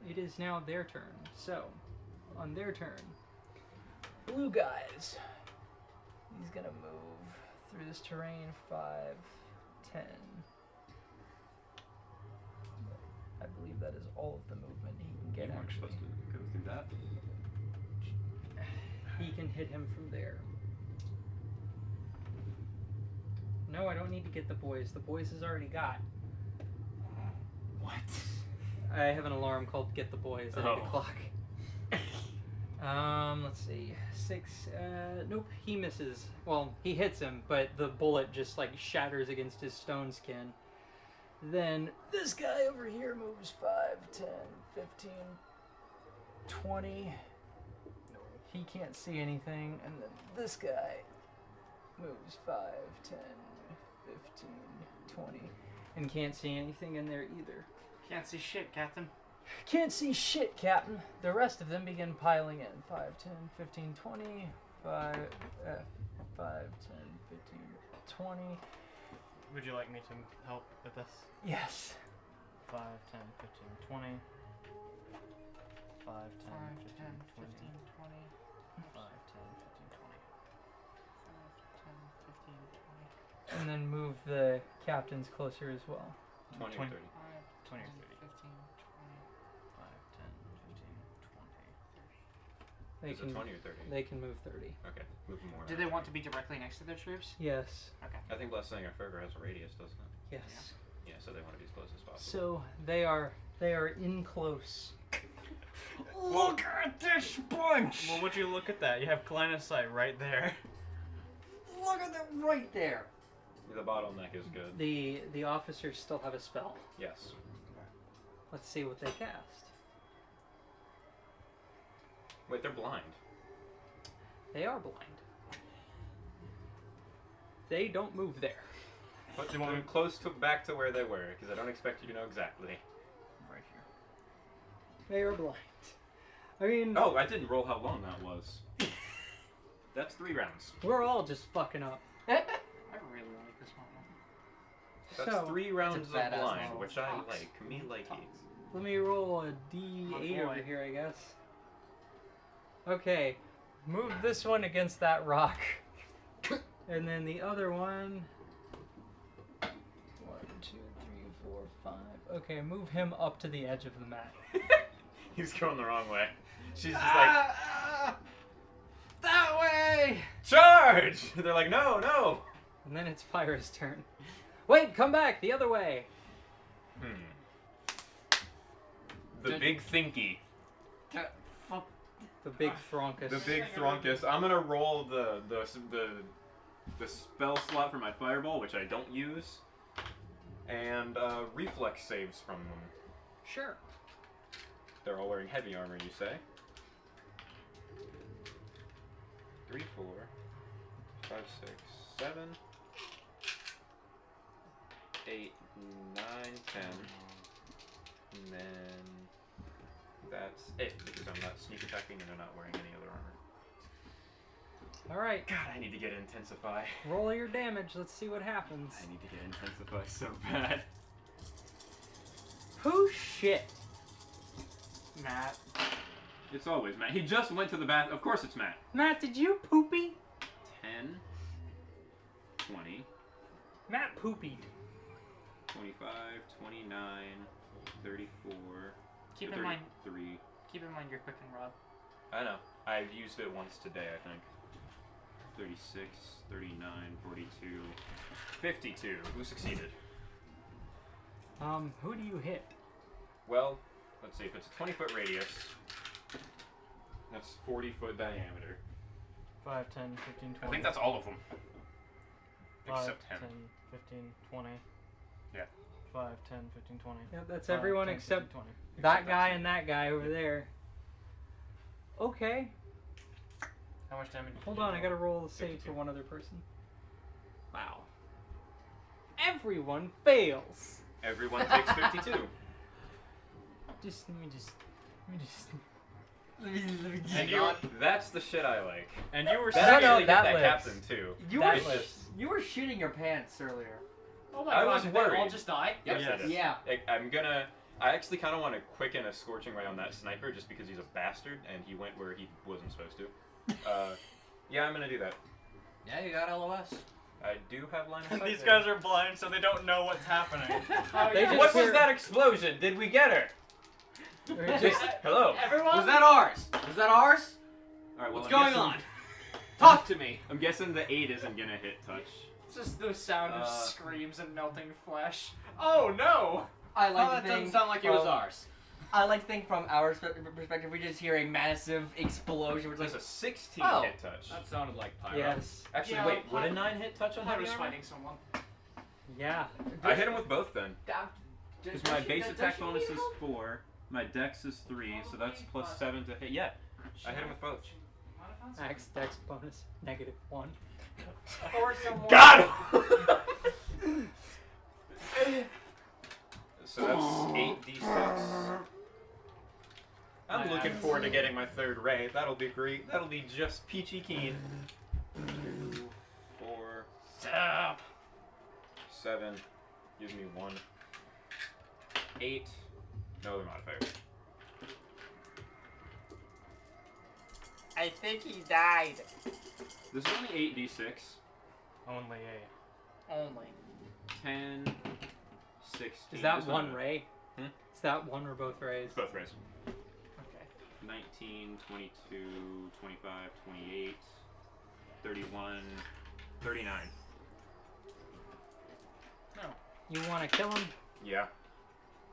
It is now their turn. So, on their turn, blue guys. He's gonna move through this terrain 5, 10. I believe that is all of the movement he can get. You weren't Actually, supposed to go through that. he can hit him from there. No, I don't need to get the boys. The boys has already got. What? I have an alarm called "Get the Boys" at 8 o'clock. Let's see. 6. Nope. He misses. Well, he hits him, but the bullet just like shatters against his stone skin. Then this guy over here moves 5, 10, 15, 20. He can't see anything. And then this guy moves 5, 10, 15, 20. And can't see anything in there either. Can't see shit, Captain. Can't see shit, Captain. The rest of them begin piling in. 5, 10, 15, 20. 5, 10, 15, 20. Would you like me to help with this? Yes. 5, 10, 15, 20. 5, 10, 15, 20. 5, 10, 15, 20. 5, 10, 15, 20. And then move the captains closer as well. 20 or 20. 30. 20 or 30. 15, 5, 10, 15, 20. They Is can it 20 or 30? They can move 30. Okay, move them more. 20. Do they want to be directly next to their troops? Yes. I think Blessing or Ferger has a radius, doesn't it? Yes. Yeah, so they want to be as close as possible. So they are in close. Look at this bunch! Well, would you look at that? You have line of sight right there. Look at them right there. The bottleneck is good. The officers still have a spell. Yes. Let's see what they cast. Wait, they're blind. They are blind. They don't move there. Put them close to back to where they were, because I don't expect you to know exactly. Right here. They are blind. I mean, Oh, I didn't roll how long that was. That's 3 rounds. we're all just fucking up. I really like this one. That's So, 3 rounds of badass blind, model. which I Talks. like. Me likey. let me roll a D8 Oh, over boy. here, I guess. Okay, move this one against that rock. And then the other one. 1, 2, 3, 4, 5. Okay, move him up to the edge of the mat. He's going the wrong way. She's just like, That way! charge! They're like, no, no. And then it's Pyra's turn. Wait, come back the other way. The big thinky. The big Thronkus. The big Thronkus. I'm gonna roll the spell slot for my fireball, which I don't use, and reflex saves from them. Sure. They're all wearing heavy armor, you say? 3, 4, 5, 6, 7, 8, 9, 10, and then that's it, because I'm not sneak attacking and I'm not wearing any other armor. All right. God, I need to get Intensify. Roll your damage. Let's see what happens. I need to get Intensify so bad. Who shit? Matt. It's always Matt. He just went to the bath. Of course it's Matt. Matt, did you poopy? 10, 20, Matt poopied. 25, 29, 34, Keep in mind, 33. keep in mind your quick and rod. I know. I've used it once today, I think. 36, 39, 42, 52. Who succeeded? Who do you hit? Well, let's see. If it's a 20-foot radius, that's 40-foot diameter. 5, 10, 15, 20. I think that's all of them. 5, Except him. 10, 15, 20. Yeah. 5, 10, 15, 20. Yep, that's 5, everyone 10, except 15, 20. that Except guy that's and that guy over there. Okay. How much damage? Hold on, I gotta roll a save 52. for one other person. Wow. Everyone fails. Everyone takes 52. Let me just. And you, that's the shit I like. And you were That No, actually that hit that lives. captain too. You That were lives. you were shitting your pants earlier. Oh my I god, was did they all worried. just die? Yes, Yes. it is. Yeah. I actually kind of want to quicken a scorching ray on that sniper just because he's a bastard and he went where he wasn't supposed to. Yeah, I'm gonna do that. Yeah, you got LOS. I do have line of sight. These there. guys are blind, so they don't know what's happening. They just What was hear- that explosion? Did we get her? They're Just, hello. Was that ours? Was that ours? All right, well, What's I'm going guessing- on? Talk to me. I'm guessing the 8 isn't gonna hit touch. It's just the sound of Uh, screams and melting flesh. Oh no! I like Oh, to that doesn't think sound like it was from- ours. I like to think from our perspective, we just hear a massive explosion. It's There's like, a 16 Oh. hit touch. That sounded like pyro. Yes. Actually, Yeah, wait, would a Pi- 9 hit touch on heavy Pyro's armor? fighting someone. Yeah. I hit him with both then. Because my base attack bonus is 4, my dex is 3, so that's plus 7 to hit. Yeah, I hit him with both. Max dex bonus -1. Or someone. Got him! So that's 8d6. I'm looking forward to getting my 3rd ray. That'll be great. That'll be just peachy keen. 2, 4, 7. Gives me 1. 8. No other modifiers. I think he died. this is only 8d6. Only Only. 10, 16. Is that This one ray? Hmm? Is that one or both rays? Both rays. Okay. 19, 22, 25, 28, 31, 39. You want to kill him? Yeah.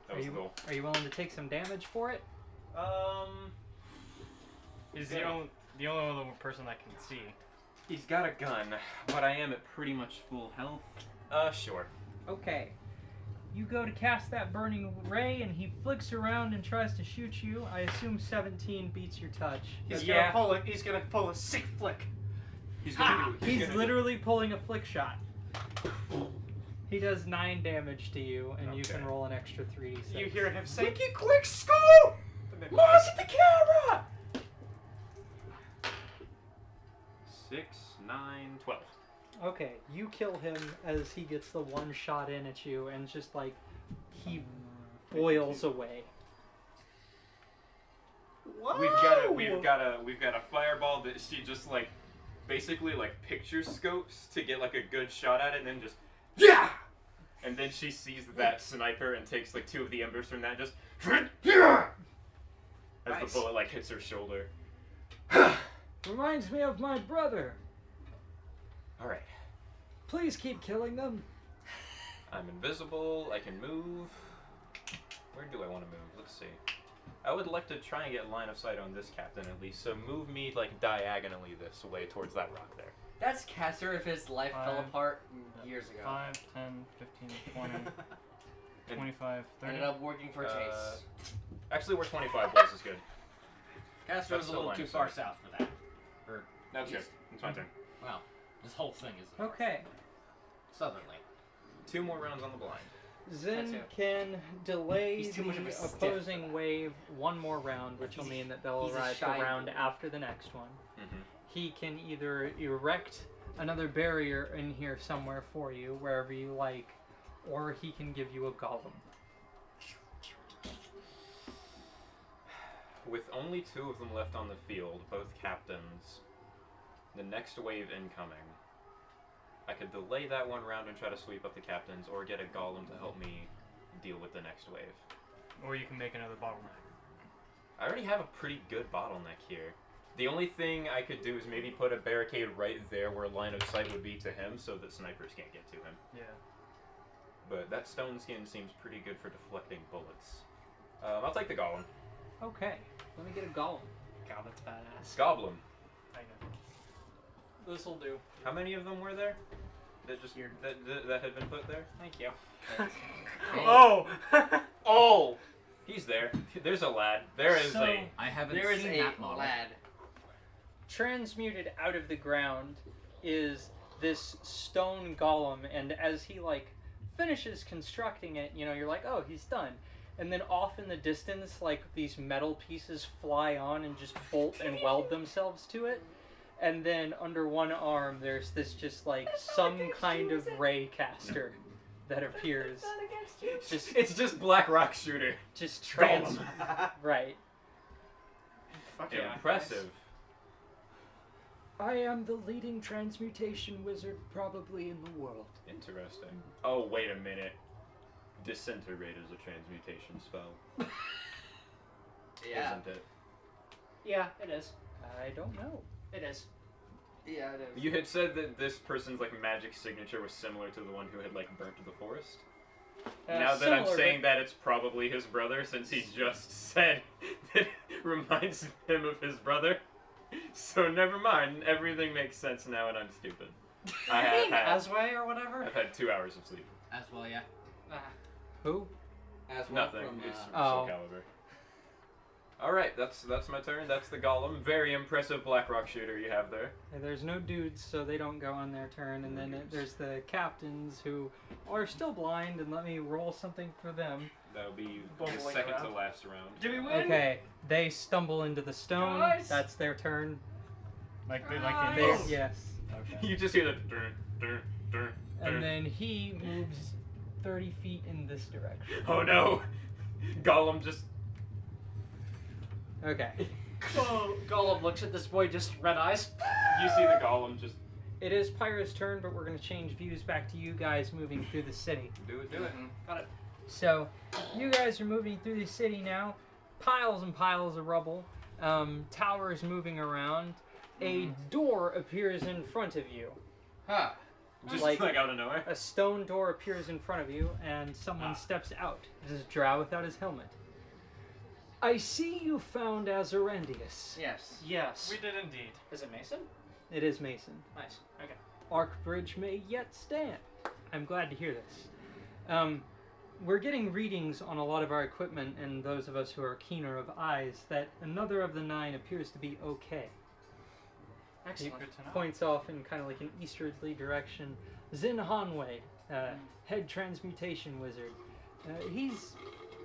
That Are was you the goal. Are you willing to take some damage for it? He's Yeah. the only other person I can see. He's got a gun, but I am at pretty much full health. Sure. Okay. You go to cast that burning ray, and he flicks around and tries to shoot you. I assume 17 beats your touch. He's Yeah. gonna pull a sick flick. He's gonna do. He's gonna do- literally pulling a flick shot. He does 9 damage to you, and you can Okay. roll an extra 3d6. You hear him say, "Quick, scope!" And then Look at the camera! 6, 9, 12. Okay, you kill him as he gets the one shot in at you, and just like he boils away. We've got a fireball that she just like basically like picture scopes to get like a good shot at it, and then just yeah, and then she sees that sniper and takes like 2 of the embers from that, just yeah, as Nice. the bullet like hits her shoulder. Reminds me of my brother. All right, Please keep killing them. I'm invisible. I can move. Where do I want to move? Let's see. I would like to try and get line of sight on this captain at least, so move me like diagonally this way towards that rock there. That's Caster if his life fell Fine. apart years ago. 5, 10, 15, 20, 25, 30. Ended up working for Chase. Actually, where 25 was is good. Caster was that's a the little line too of far sight. south for that. Or That's good. east. It's my turn. Wow. This whole thing is north. Okay. Southerly. 2 more rounds on the blind. Zen That's can delay He's too much of a the stiff opposing for that. wave one more round, which will mean that they'll he's a arrive shy around boy. after the next one. Mm-hmm. He can either erect another barrier in here somewhere for you, wherever you like, or he can give you a golem. With only 2 of them left on the field, both captains, the next wave incoming, I could delay that one round and try to sweep up the captains, or get a golem to help me deal with the next wave. Or you can make another bottleneck. I already have a pretty good bottleneck here. The only thing I could do is maybe put a barricade right there where line of sight would be to him so that snipers can't get to him. Yeah. But that stone skin seems pretty good for deflecting bullets. I'll take the golem. Okay, let me get a golem. God, that's badass. Goblin. I know. This'll do. How many of them were there? That just that had been put there? Thank you. Oh! Oh, he's there. There's a lad. There is So- a. I haven't There is seen a that model. lad. Transmuted out of the ground is this stone golem, and as he like finishes constructing it, you know, you're like, oh, he's done. And then off in the distance, like these metal pieces fly on and just bolt and weld themselves to it. And then under one arm, there's this just like some kind of ray caster that appears. Just It's just Black Rock Shooter. trans. Right. Fuck yeah. Impressive. I am the leading transmutation wizard probably in the world. Interesting. Oh, wait a minute. Disintegrate is a transmutation spell, Yeah. isn't it? Yeah, it is. I don't know. It is. Yeah, it is. You had said that this person's like magic signature was similar to the one who had like burnt the forest. Now that I'm Similar, saying that, it's probably his brother, since he just said that it reminds him of his brother. So never mind. Everything makes sense now, and I'm stupid. I have had. Asway or whatever? I've had 2 hours of sleep. As well, yeah. Who? As well Nothing. from, It's Oh. Soul Calibur. All right, that's my turn. That's the golem. Very impressive black rock shooter you have there. There's no dudes, so they don't go on their turn. And then there's the captains who are still blind, and let me roll something for them. That'll be the Bumbling second to around. last round. Do we win? Okay, they stumble into the stone. Guys! That's their turn. Like in They, this. yes. Okay. You just hear the dun, dun, dun, And dun. then he moves 30 feet in this direction. Oh no! Gollum just. Okay. Oh, Gollum looks at this boy, just red eyes. You see the golem just. It is Pyro's turn, but we're going to change views back to you guys moving through the city. Do it, do it. Got it. So, you guys are moving through the city now. Piles and piles of rubble. Towers moving around. A door appears in front of you. Huh. Just Like- like out of nowhere. A stone door appears in front of you, and someone steps out. It is Drow without his helmet. I see you found Azarendius. Yes. Yes. We did indeed. Is it Mason? It is Mason. Nice. Okay. Arkbridge may yet stand. I'm glad to hear this. We're getting readings on a lot of our equipment, and those of us who are keener of eyes, that another of the 9 appears to be okay. Excellent. Good to know. Points off in kind of like an easterly direction. Zin Hanwei, head transmutation wizard. He's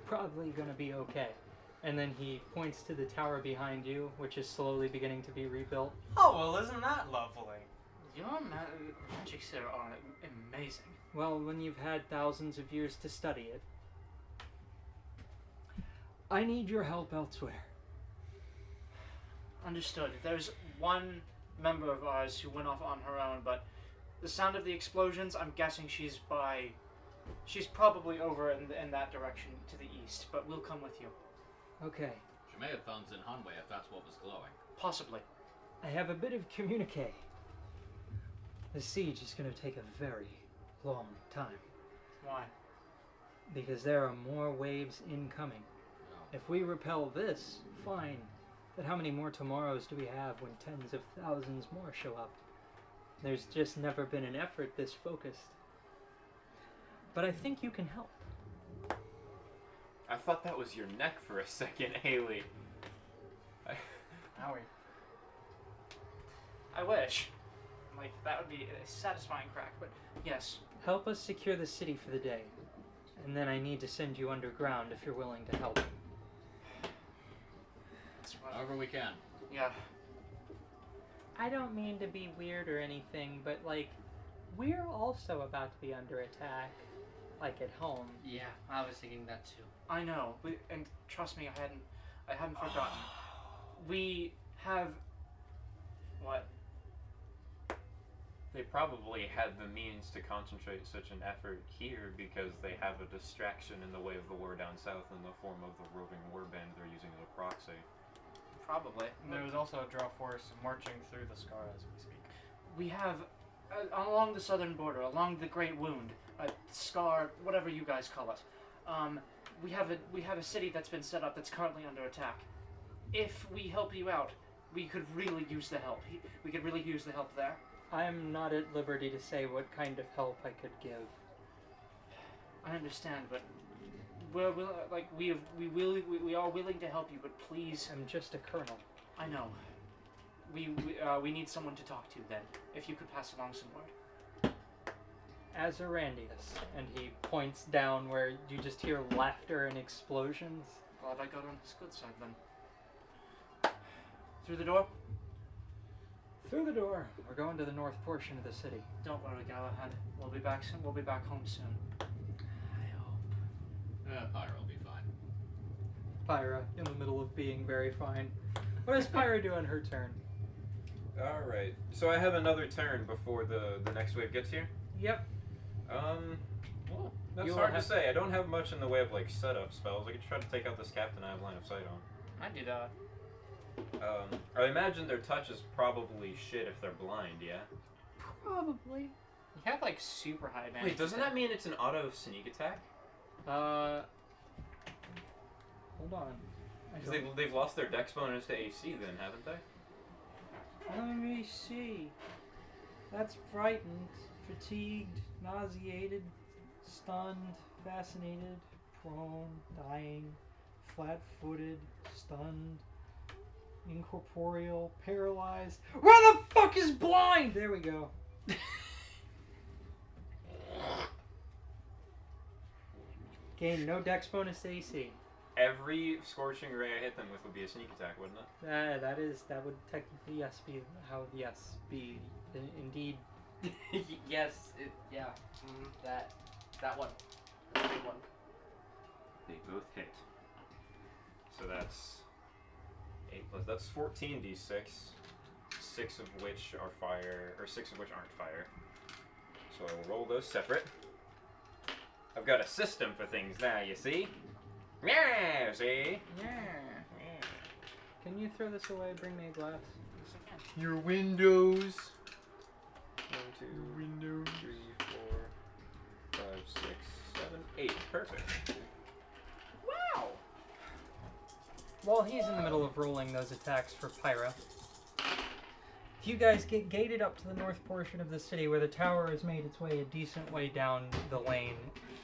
probably gonna be okay. And then he points to the tower behind you, which is slowly beginning to be rebuilt. Oh, well, isn't that lovely? Your magics here are amazing. Well, when you've had thousands of years to study it. I need your help elsewhere. Understood. There's one member of ours who went off on her own, but the sound of the explosions, I'm guessing she's probably over in that direction to the east, but we'll come with you. Okay. She may have found Zinhanwei if that's what was glowing. Possibly. I have a bit of communique. The siege is going to take a very long time, Why? because there are more waves incoming. No. If we repel this, fine. But how many more tomorrows do we have when tens of thousands more show up? There's just never been an effort this focused. But I think you can help. I thought that was your neck for a second, Haley. Howie. I wish. Like, that would be a satisfying crack, but yes. Help us secure the city for the day. And then I need to send you underground if you're willing to help. That's what, However we can. yeah. I don't mean to be weird or anything, but like, we're also about to be under attack. Like at home. Yeah, I was thinking that too. I know, and trust me, I hadn't forgotten. We have what? They probably had the means to concentrate such an effort here because they have a distraction in the way of the war down south in the form of the roving warband they're using as a proxy. Probably. There was also a Drow force marching through the scar as we speak. We have along the southern border, along the Great Wound, Scar, whatever you guys call it. We have a city that's been set up that's currently under attack. If we help you out, we could really use the help. We could really use the help there. I'm not at liberty to say what kind of help I could give. I understand, but we are willing to help you. But please, I'm just a colonel. I know. We need someone to talk to then. If you could pass along some word. Azarandius. And he points down where you just hear laughter and explosions. Glad I got on his good side then. Through the door? Through the door. We're going to the north portion of the city. Don't worry, Galahad. We'll be back soon. We'll be back home soon. I hope. Pyro will be fine. Pyra, in the middle of being very fine. What does Pyra do on her turn? All right. So I have another turn before the next wave gets here. Yep. Well, that's You'll hard to have- say. I don't have much in the way of like setup spells. I could try to take out this captain I have line of sight on. I do that. I imagine their touch is probably shit if they're blind. Yeah. Probably. You have like super high advantage. Wait, doesn't that mean it's an auto sneak attack? Hold on. Because they've lost their dex bonus to AC then, haven't they? Let me see. That's frightened, fatigued, nauseated, stunned, fascinated, prone, dying, flat-footed, stunned, incorporeal, paralyzed. Where the fuck is blind? There we go. Gain no dex bonus to AC. Every scorching ray I hit them with would be a sneak attack, wouldn't it? That would technically be how be indeed. Yes, yeah. That one. That big one. They both hit. So that's 8 plus. That's 14d6. 6 of which are fire, or 6 of which aren't fire. So I will roll those separate. I've got a system for things now, you see? Yeah, see? Yeah. Can you throw this away? Bring me a glass. Your windows. 1, 2, windows. 3, 4, 5, 6, 7, 8. Perfect. Wow! While he's in the middle of rolling those attacks for Pyra, you guys get gated up to the north portion of the city where the tower has made its way a decent way down the lane,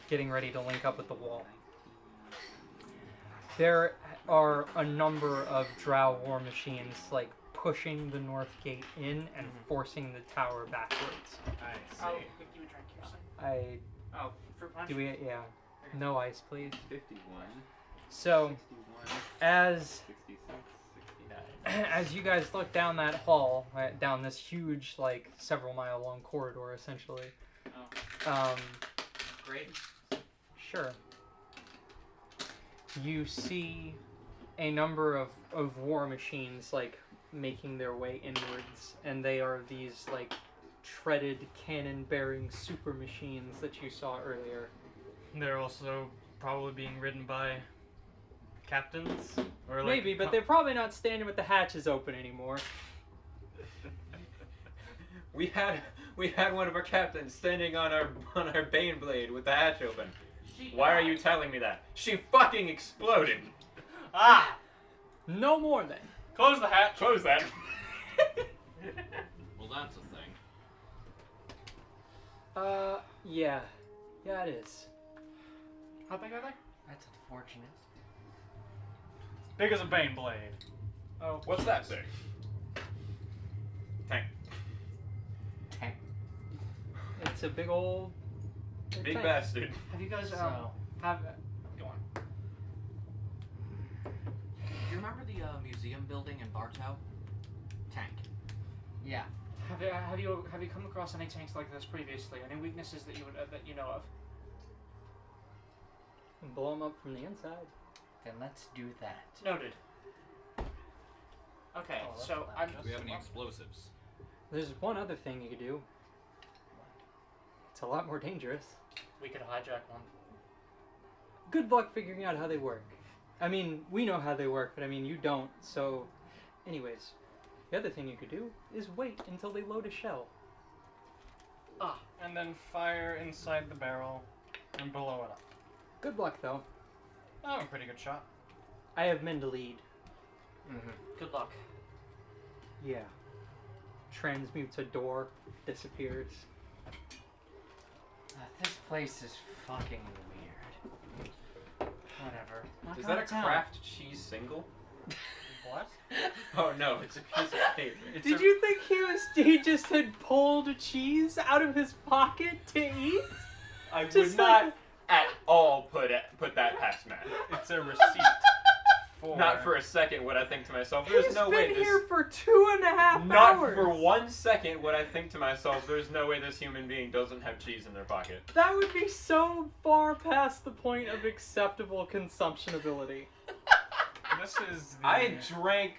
getting ready to link up with the wall. There are a number of drow war machines, like, pushing the north gate in and forcing the tower backwards. I I'll see. give you a drink, Kirsten. Oh, Fruit punch? do we, yeah. No ice, please. 51, So, 61, as 66, 69. as you guys look down that hall, right, down this huge, like, several mile long corridor, essentially. Great. Sure. You see a number of war machines, like, making their way inwards, and they are these, like, treaded, cannon-bearing super machines that you saw earlier. They're also probably being ridden by captains, or like Maybe, but they're probably not standing with the hatches open anymore. We had one of our captains standing on our bane blade with the hatch open. Why are you telling me that? She fucking exploded. Ah! No more then. Close the hatch. Close that. Well, that's a thing. Yeah. Yeah, it is. How big are they? That's unfortunate. big as a bane blade. Oh. What's that big? Tank. Tank. It's a big old... Big tank. bastard. Have you guys So- have go on? Do you remember the museum building in Bartow? Tank. Yeah. Have you come across any tanks like this previously? Any weaknesses that you know of? And blow them up from the inside. Then let's do that. Noted. Okay, Oh, that's so loud. I'm Do we have any explosives? There's one other thing you could do. It's a lot more dangerous. We could hijack one. Good luck figuring out how they work. I mean, we know how they work, but I mean, you don't, so... Anyways, the other thing you could do is wait until they load a shell. Ah, And then fire inside the barrel and blow it up. Good luck, though. I'm a pretty good shot. I have men to lead. Mm-hmm. good luck. Yeah. Transmutes a door, disappears. This place is fucking weird. Whatever. Knock Is it that out a of town. craft cheese single? What? Oh no, it's a piece of paper. Did you think he just had pulled a cheese out of his pocket to eat? I would Just not like- at all put that past Matt. It's a receipt. Not for a second would I think to myself, there's He's no been way this... here for 2.5 Not hours. for 1 second would I think to myself, there's no way this human being doesn't have cheese in their pocket. That would be so far past the point of acceptable consumption ability. This is the... I drank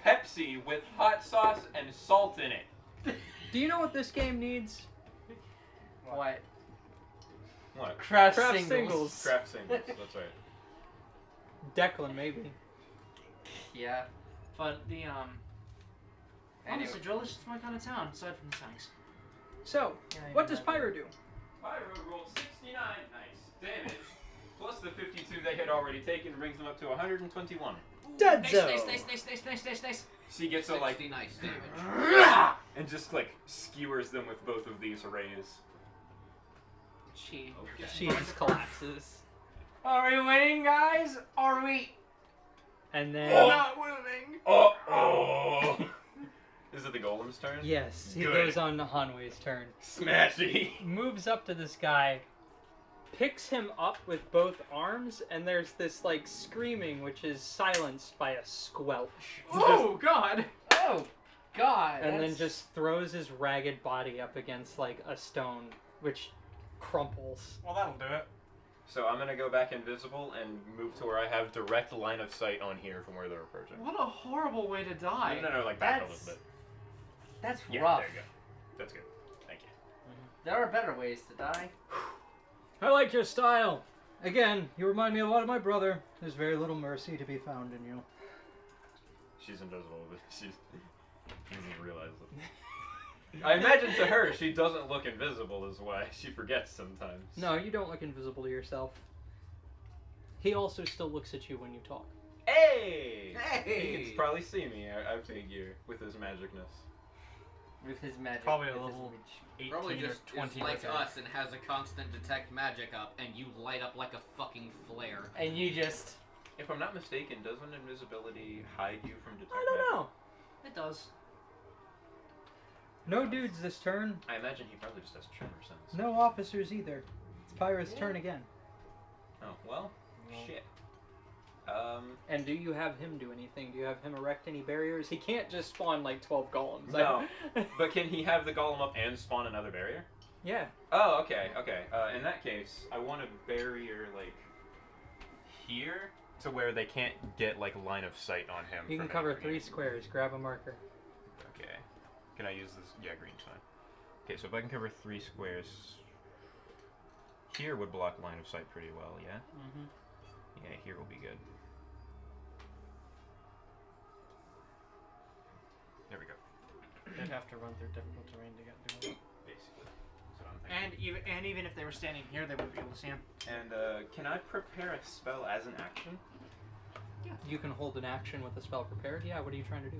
Pepsi with hot sauce and salt in it. Do you know what this game needs? What? What? Craft Craft singles. singles. Craft singles. That's right. Declan, maybe. Yeah. But the Anyway. honestly, Joel, it's my kind of town, aside from the tanks. So, what does Pyro do? Pyro rolled 69. Nice. Damage. Plus the 52 they had already taken brings them up to 121. Dead zone. Nice. She gets a like 60 nice damage. and just like skewers them with both of these rays. She She just collapses. Are we winning, guys? Are we And then, not winning? Oh. Is it the golem's turn? yes, he Good. goes on to Hanwei's turn. Smashy. Moves up to this guy, picks him up with both arms, and there's this like screaming, which is silenced by a squelch. Oh God! Oh, God. And then that's- just throws his ragged body up against like a stone, which crumples. Well, that'll do it. So I'm gonna go back invisible and move to where I have direct line of sight on here from where they're approaching. What a horrible way to die. No, like back a That's- little bit. That's Yeah, rough. there you go. That's good. Thank you. There are better ways to die. I like your style. Again, you remind me a lot of my brother. There's very little mercy to be found in you. She's invisible, but she doesn't realize it. I imagine to her, she doesn't look invisible is why she forgets sometimes. No, you don't look invisible to yourself. He also still looks at you when you talk. Hey! Hey! He can probably see me, I figure, with his magicness. With his magic. Probably a with his little- witch. 18 Probably or just 20 is like with us and has a constant detect magic up, and you light up like a fucking flare. And you just. If I'm not mistaken, doesn't invisibility hide you from detect I don't magic? know. It does. No dudes this turn. I imagine he probably just has tremor sense. No officers either. It's Pyro's turn again. Oh, well, shit. And do you have him do anything? Do you have him erect any barriers? He can't just spawn like 12 golems. No. But can he have the golem up and spawn another barrier? Yeah. Oh, okay. In that case, I want a barrier, like, here, to where they can't get, like, line of sight on him. You can from cover anywhere 3 near. squares. Grab a marker. Okay. Can I use this? Yeah, green's fine. Okay, so if I can cover 3 squares, here would block line of sight pretty well, yeah? Mm-hmm. Yeah, here will be good. There we go. They'd have to run through difficult terrain to get to it. Basically. That's what I'm thinking. And even if they were standing here, they wouldn't be able to see him. And can I prepare a spell as an action? You can hold an action with a spell prepared. Yeah, what are you trying to do?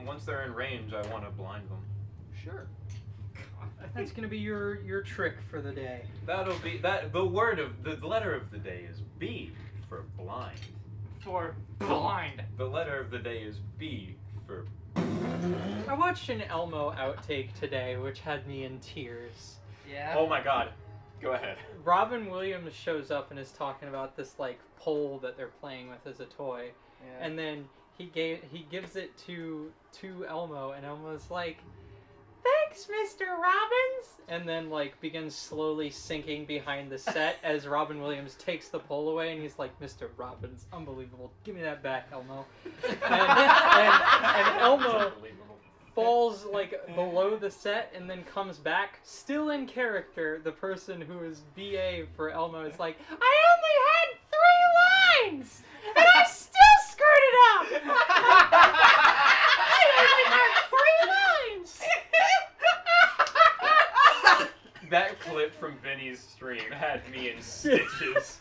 Once they're in range, I want to blind them. Sure. That's gonna be your trick for the day. That'll be that. The letter of the day is B for blind. For blind. The letter of the day is B for. I watched an Elmo outtake today, which had me in tears. Yeah. Oh my God. Go ahead. Robin Williams shows up and is talking about this like pole that they're playing with as a toy, Yeah. and then he gives it to Elmo, and Elmo's like, "Thanks, Mr. Robbins," and then like begins slowly sinking behind the set as Robin Williams takes the pole away, and he's like, "Mr. Robbins, unbelievable! Give me that back, Elmo." and Elmo falls like below the set and then comes back, still in character. The person who is VA for Elmo is like, "I only had 3 lines, and I still screwed it up. I only had 3 lines." That clip from Vinny's stream had me in stitches.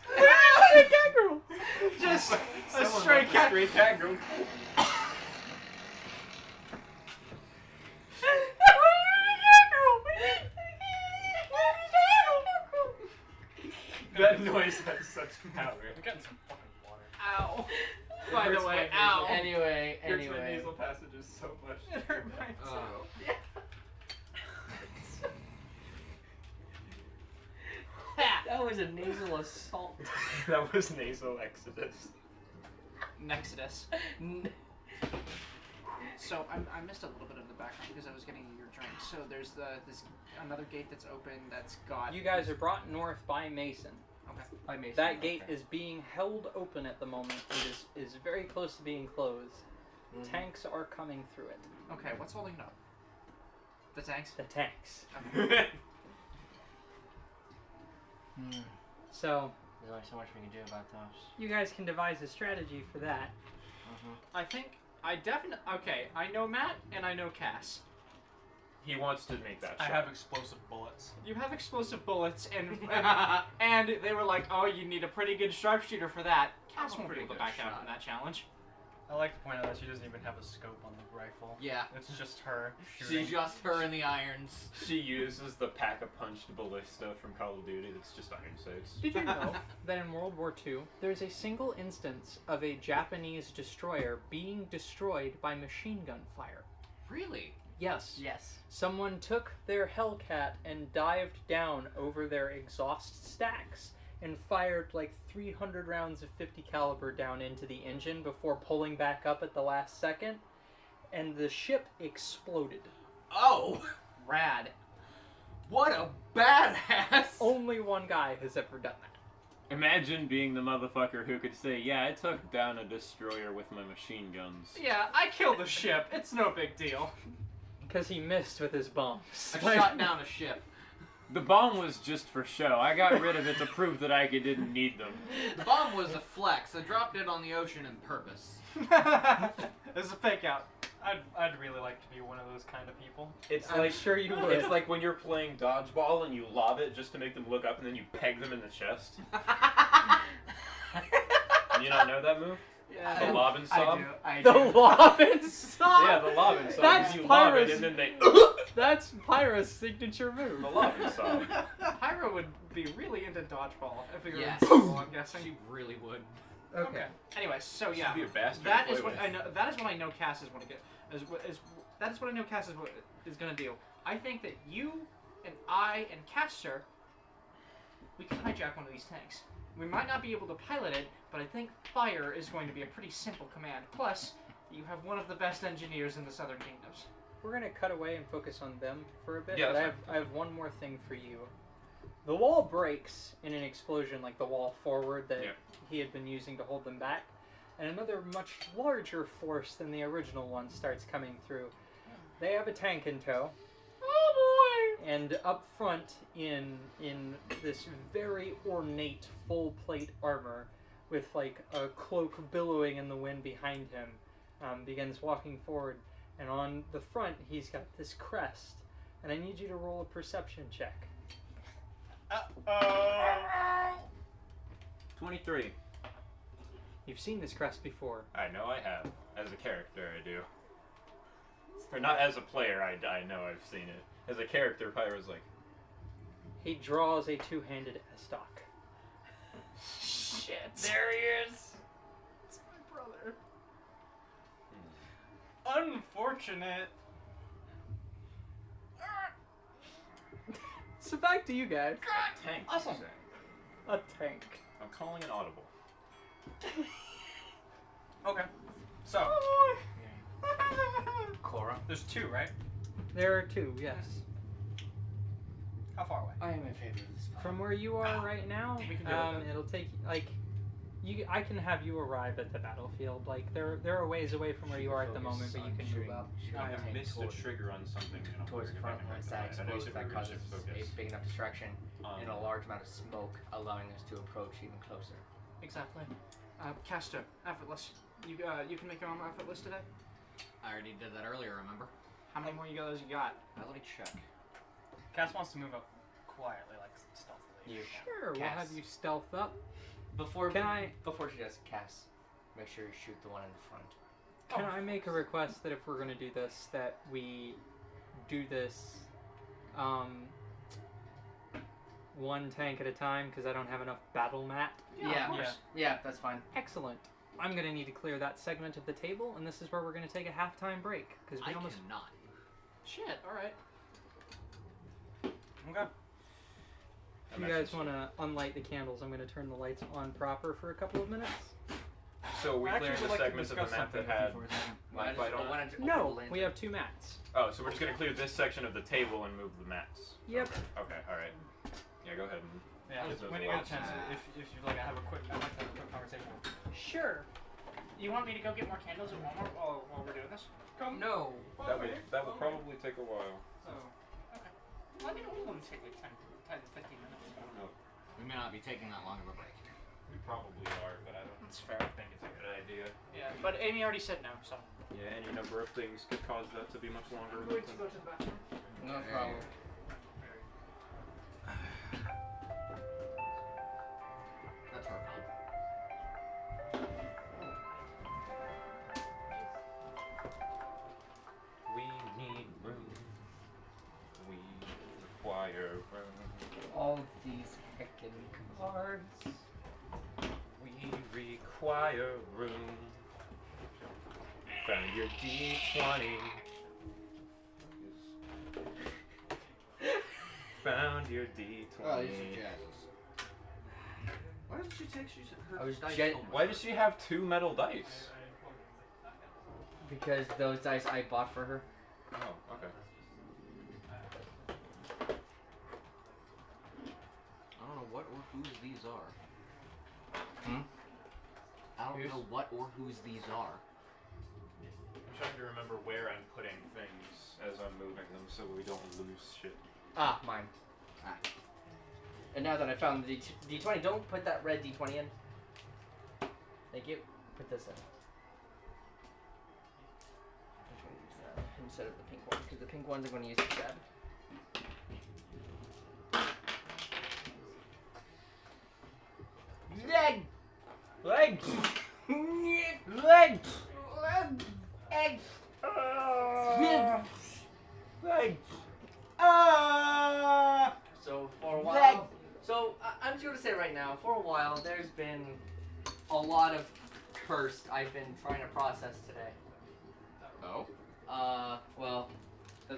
Just a Someone stray left cat. stray cat girl. That noise has such power. I'm getting some fucking water. Ow. It By the hurts way, my ow. nasal- Anyway. Hurts my nasal passages so much. It hurt my Oh. That was a nasal assault. That was nasal exodus. Nexodus. So I missed a little bit of the background because I was getting your drink. So there's this another gate that's open that's got. You guys are brought north by Mason. Okay. By Mason. That gate Okay. is being held open at the moment. It is very close to being closed. Tanks are coming through it. Okay, what's holding it up? The tanks? The tanks. Okay. So, There's only so much we can do about those. you guys can devise a strategy for that. I think I definitely. Okay, I know Matt and I know Cass. He wants to make that I shot. have explosive bullets. You have explosive bullets, and they were like, "Oh, you need a pretty good sharpshooter for that." Cass I'm a won't be pretty able to good back down shot. from that challenge. I like to point out that she doesn't even have a scope on the rifle. Yeah. It's just her She's shooting. just her in the irons. She uses the pack-a-punched ballista from Call of Duty. That's just iron sights. Did you know that in World War II, there's a single instance of a Japanese destroyer being destroyed by machine gun fire? Really? Yes. Yes. Someone took their Hellcat and dived down over their exhaust stacks and fired like 300 rounds of 50 caliber down into the engine before pulling back up at the last second, and the ship exploded. Oh! Rad. What a badass! Only one guy has ever done that. Imagine being the motherfucker who could say, yeah, I took down a destroyer with my machine guns. Yeah, I killed the ship. It's no big deal. Because he missed with his bombs. I shot down a ship. The bomb was just for show. I got rid of it to prove that I didn't need them. The bomb was a flex. I dropped it on the ocean on purpose. It's a fake out. I'd really like to be one of those kind of people. It's I'm like sure you would. It's like when you're playing dodgeball and you lob it just to make them look up, and then you peg them in the chest. You not know that move? Yeah, The lob and sob? I The do. lob and sob! Yeah, the lob and sob. That's You lob it Pyro's- and then they. That's Pyro's signature move. The lob and sob. Pyro would be really into dodgeball if we were Yes. in school, I'm guessing. She really would. Okay. Anyway, so yeah, Should be a bastard that to is play what with. I know. That is what I know. Cass is what that is what I know. Cass is gonna do. I think that you and I and Caster, we can hijack one of these tanks. We might not be able to pilot it, but I think fire is going to be a pretty simple command. Plus, you have one of the best engineers in the Southern Kingdoms. We're gonna cut away and focus on them for a bit. Yeah, but that's I have one more thing for you. The wall breaks in an explosion, like the wall forward that Yeah. he had been using to hold them back, and another much larger force than the original one starts coming through. They have a tank in tow. Oh boy! And up front, in this very ornate full plate armor, with like a cloak billowing in the wind behind him, begins walking forward. And on the front, he's got this crest. And I need you to roll a perception check. 23. You've seen this crest before. I know I have. As a character, I do. Or not as a player, I know I've seen it. As a character, Pyro's like, He draws a two-handed estoc. Shit! There he is. It's my brother. Unfortunate. So back to you guys. tank. Awesome. you say. A tank. I'm calling an audible. Okay. So, Cora. there's two, right? There are two, yes. How far away? I am in favor of this. From where you are right now, We can deal with it. it'll take like I can have you arrive at the battlefield. Like there are ways away from where you are at the moment, but you can move up. I have missed a trigger on something. And I'll Towards the figure front it out when if it's I that can. I know you exposed said that we were causes shift a focused. big enough distraction and a Um, large amount of smoke, allowing us to approach even closer. Exactly. Caster, effortless. You can make your own effortless today. I already did that earlier, remember? How many more you got? Let me check. Cass wants to move up quietly, like stealthily. You. Sure, we'll Cass. have you stealth up. Before Can she does cast, make sure you shoot the one in the front. Can I make a request that if we're gonna do this, that we do this, one tank at a time, because I don't have enough battle mat. Yeah. of course. Yeah, that's fine. Excellent. I'm gonna need to clear that segment of the table, and this is where we're gonna take a halftime break because we I almost. cannot. Shit. All right. Okay. If you guys want to unlight the candles, I'm gonna turn the lights on proper for a couple of minutes. So we I cleared actually the would like to segments of the discuss map that something with had you for a second. my fight on it. No, we have two mats. Oh, so we're just gonna clear this section of the table and move the mats. Yep. Okay. All right. Yeah, go ahead. And Yeah, Get those when you get a lights chance, on. if you'd like, I'd like to have a quick conversation. Sure. You want me to go get more candles at Walmart while we're doing this? No. That will probably take a while. Oh. Okay. Well, I mean, it will only take like 10 to 15 minutes. I don't know. We may not be taking that long of a break. We probably are, but I don't That's fair. think it's a good idea. Yeah, but Amy already said no, so. Yeah, any number of things could cause that to be much longer. I'm going to go to the bathroom. No problem. That's for fun. We need room. We require room. All these heckin' cards. We require room. Found your D20. Found your D20. Oh, these are jazzes. Why did she take her I was dice gen- home? Why does she have 2 metal dice? Because those dice I bought for her. Oh, okay. I don't know what or whose these are. Hmm? I don't Whose? know what or whose these are. I'm trying to remember where I'm putting things as I'm moving them so we don't lose shit. Ah, mine. And now that I found the D20, don't put that red D20 in. Thank you. Put this in. I'm going to use that instead of the pink one, because the pink ones I'm going to use instead. Leg! Leg! Leg! Leg! Leg! So for a while, I'm just gonna say right now, for a while, there's been a lot of cursed I've been trying to process today. Oh? Well, the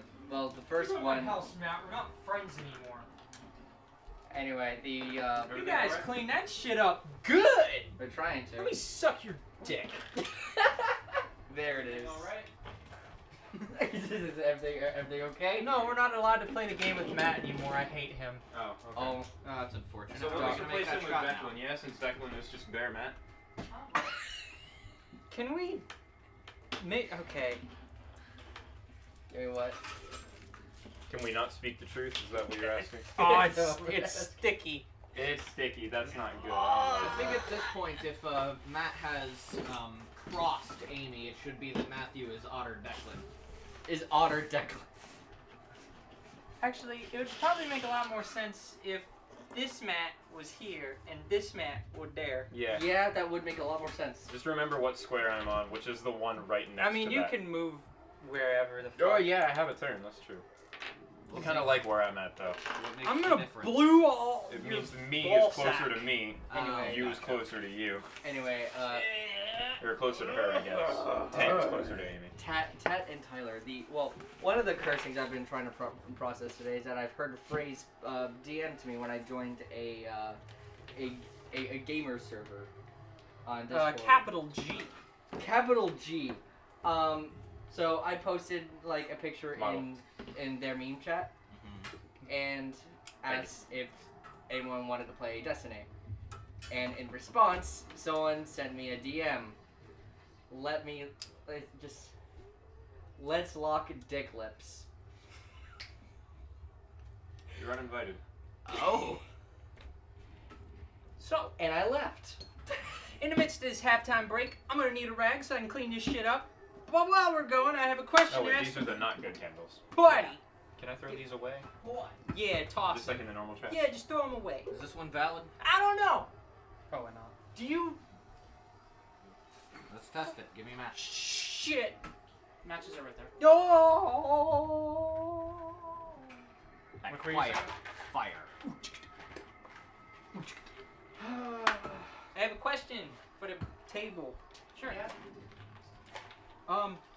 first You're at one. my house, Matt. We're not friends anymore. Anyway, the You guys clean that shit up good. they're trying to. Let me suck your dick. There it is. All right. Is everything okay? No, we're not allowed to play the game with Matt anymore. I hate him. Oh, okay. Oh, Oh, that's unfortunate. So We're we're gonna gonna make replace that him with shot Declan, now. yeah? Since Declan is just bare Matt. Can we make okay? give me what? Can we not speak the truth? Is that what you're asking? Oh, it's sticky. It's sticky. That's not good. I think at this point, if Matt has crossed Amy, it should be that Matthew is Otter Declan. Is Otter Declan? Actually, it would probably make a lot more sense if this Matt was here and this Matt were there. Yeah. Yeah, that would make a lot more sense. Just remember what square I'm on, which is the one right next I mean, to you that. can move wherever the fuck. Oh yeah, I have a turn. That's true. I kind of like where I'm at though. What makes I'm the gonna difference? blue all. It your means me ball is closer sack. to me. Anyway, You is gotcha. closer to you. Anyway, Or closer to her, I guess. Tank is closer to Amy. Tat and Tyler. One of the cursings I've been trying to process today is that I've heard a phrase DM to me when I joined a gamer server on Discord. Capital G. Capital G. So I posted like a picture Model. in their meme chat Mhm. and asked if anyone wanted to play Destiny. And in response, someone sent me a DM. Let's lock dick lips. You're uninvited. Oh! So, And I left. in the midst of this halftime break, I'm gonna need a rag so I can clean this shit up. But while we're going, I have a question Oh to wait, ask these are the not good candles. buddy. Can I throw these away? What? Yeah, toss Just like them. in the normal trash? Yeah, just throw them away. Is this one valid? I don't know. Probably not. Do you? Let's test it. Give me a match. Shit. Matches are right there. Oh. Quiet. Fire. I have a question for the table. Sure. Yeah.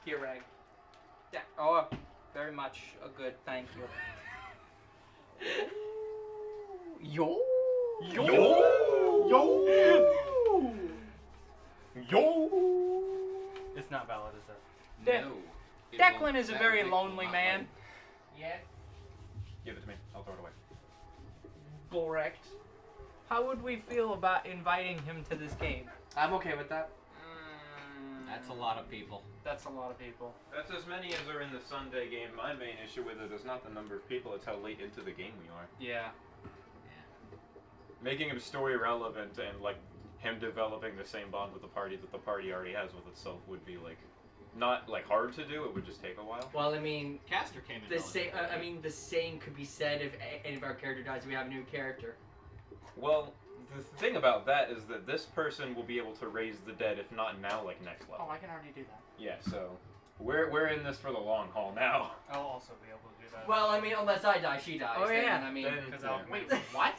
Here, rag. Yeah. Oh, very much a good. Thank you. Yo. Yo! Yo! Yo! It's not valid, is it? No. It Declan won't- is a that very will lonely not man. let- Yeah. Give it to me. I'll throw it away. Correct. How would we feel about inviting him to this game? I'm okay with that. That's a lot of people. That's a lot of people. That's as many as are in the Sunday game. My main issue with it is not the number of people, it's how late into the game we are. Yeah. Making him story relevant and like him developing the same bond with the party that the party already has with itself would be like not like hard to do. It would just take a while. Well, I mean, Caster came in. the same. I mean, the same could be said if any of our character dies. We have a new character. Well, the thing about that is that this person will be able to raise the dead, if not now, like next level. Oh, I can already do that. Yeah, so we're in this for the long haul now. I'll also be able to do that. Well, I mean, unless I die, she dies. Oh, then, yeah. I mean, Then- Because yeah. Wait, what?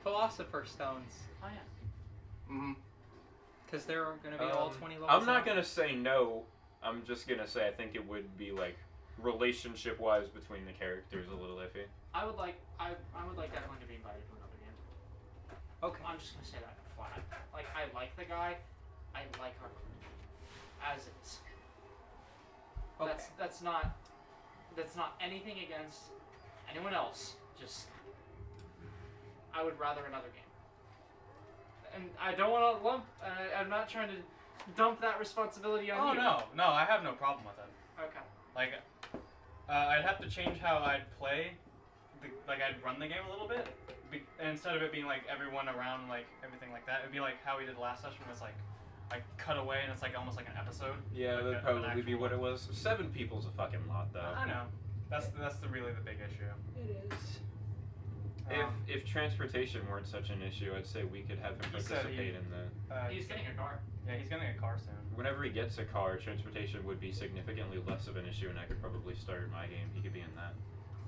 Philosopher stones. Oh yeah. mhm. Because they're going to be all 20 levels. I'm not up. gonna say no. I'm just gonna say I think it would be like relationship-wise between the characters a little iffy. I would like definitely to be invited to another game. Okay. I'm just gonna say that flat. Like I like the guy, I like our group as is. Okay. That's not anything against anyone else. Just I would rather another game. And I don't want to lump. I'm not trying to dump that responsibility on Oh you. no, I have no problem with it. Okay. Like, I'd have to change how I'd play, I'd run the game a little bit. Instead of it being like everyone around, like everything like that, it'd be like how we did last session. Was like, I cut away and it's like almost like an episode. Yeah, Like that'd an probably be actual- what it was. 7 people's a fucking lot, though. I know. That's really the big issue. It is. If transportation weren't such an issue, I'd say we could have him He said participate in the. He's getting a car. Yeah, he's getting a car soon. Whenever he gets a car, transportation would be significantly less of an issue, and I could probably start my game. He could be in that.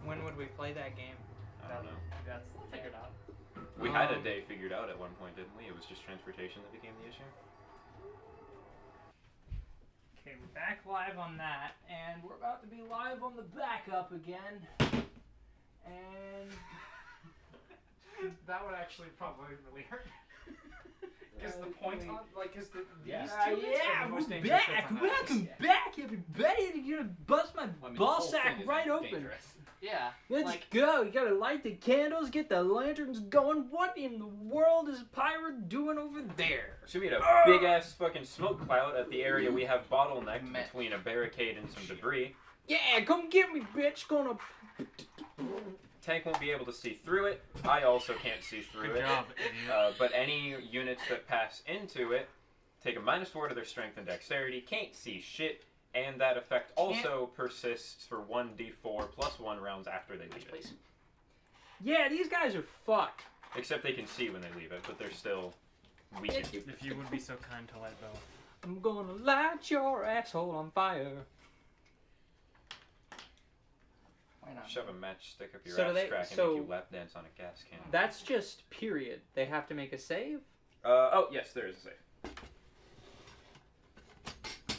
When would we play that game? I don't know. That's We'll figure it out. We had a day figured out at one point, didn't we? It was just transportation that became the issue. Okay, we're back live on that, and we're about to be live on the backup again. And That would actually probably really hurt. Because the point on, like, is the Yeah. these two bits are yeah, the most we're dangerous bits back. on that Welcome list. back, everybody. You're gonna bust my I mean, the ball whole sack thing is right open. dangerous. Yeah. Let's like, go. You gotta light the candles, get the lanterns going. What in the world is Pirate doing over there? Should be a big ass fucking smoke cloud at the area we have bottlenecked Met. between a barricade and some debris. Yeah, come get me, bitch. Gonna. Tank won't be able to see through it. I also can't see through good it. job, idiot. But any units that pass into it take a -4 to their strength and dexterity, can't see shit, and that effect also persists for 1d4 plus 1 rounds after they leave it. please. Yeah, these guys are fucked. Except they can see when they leave it, but they're still weakened. If you would be so kind to let go. I'm gonna light your asshole on fire. Why not? Shove a matchstick up your So do ass they- crack and so- make you lap dance on a gas can. That's just period. They have to make a save. Oh, yes, there is a save.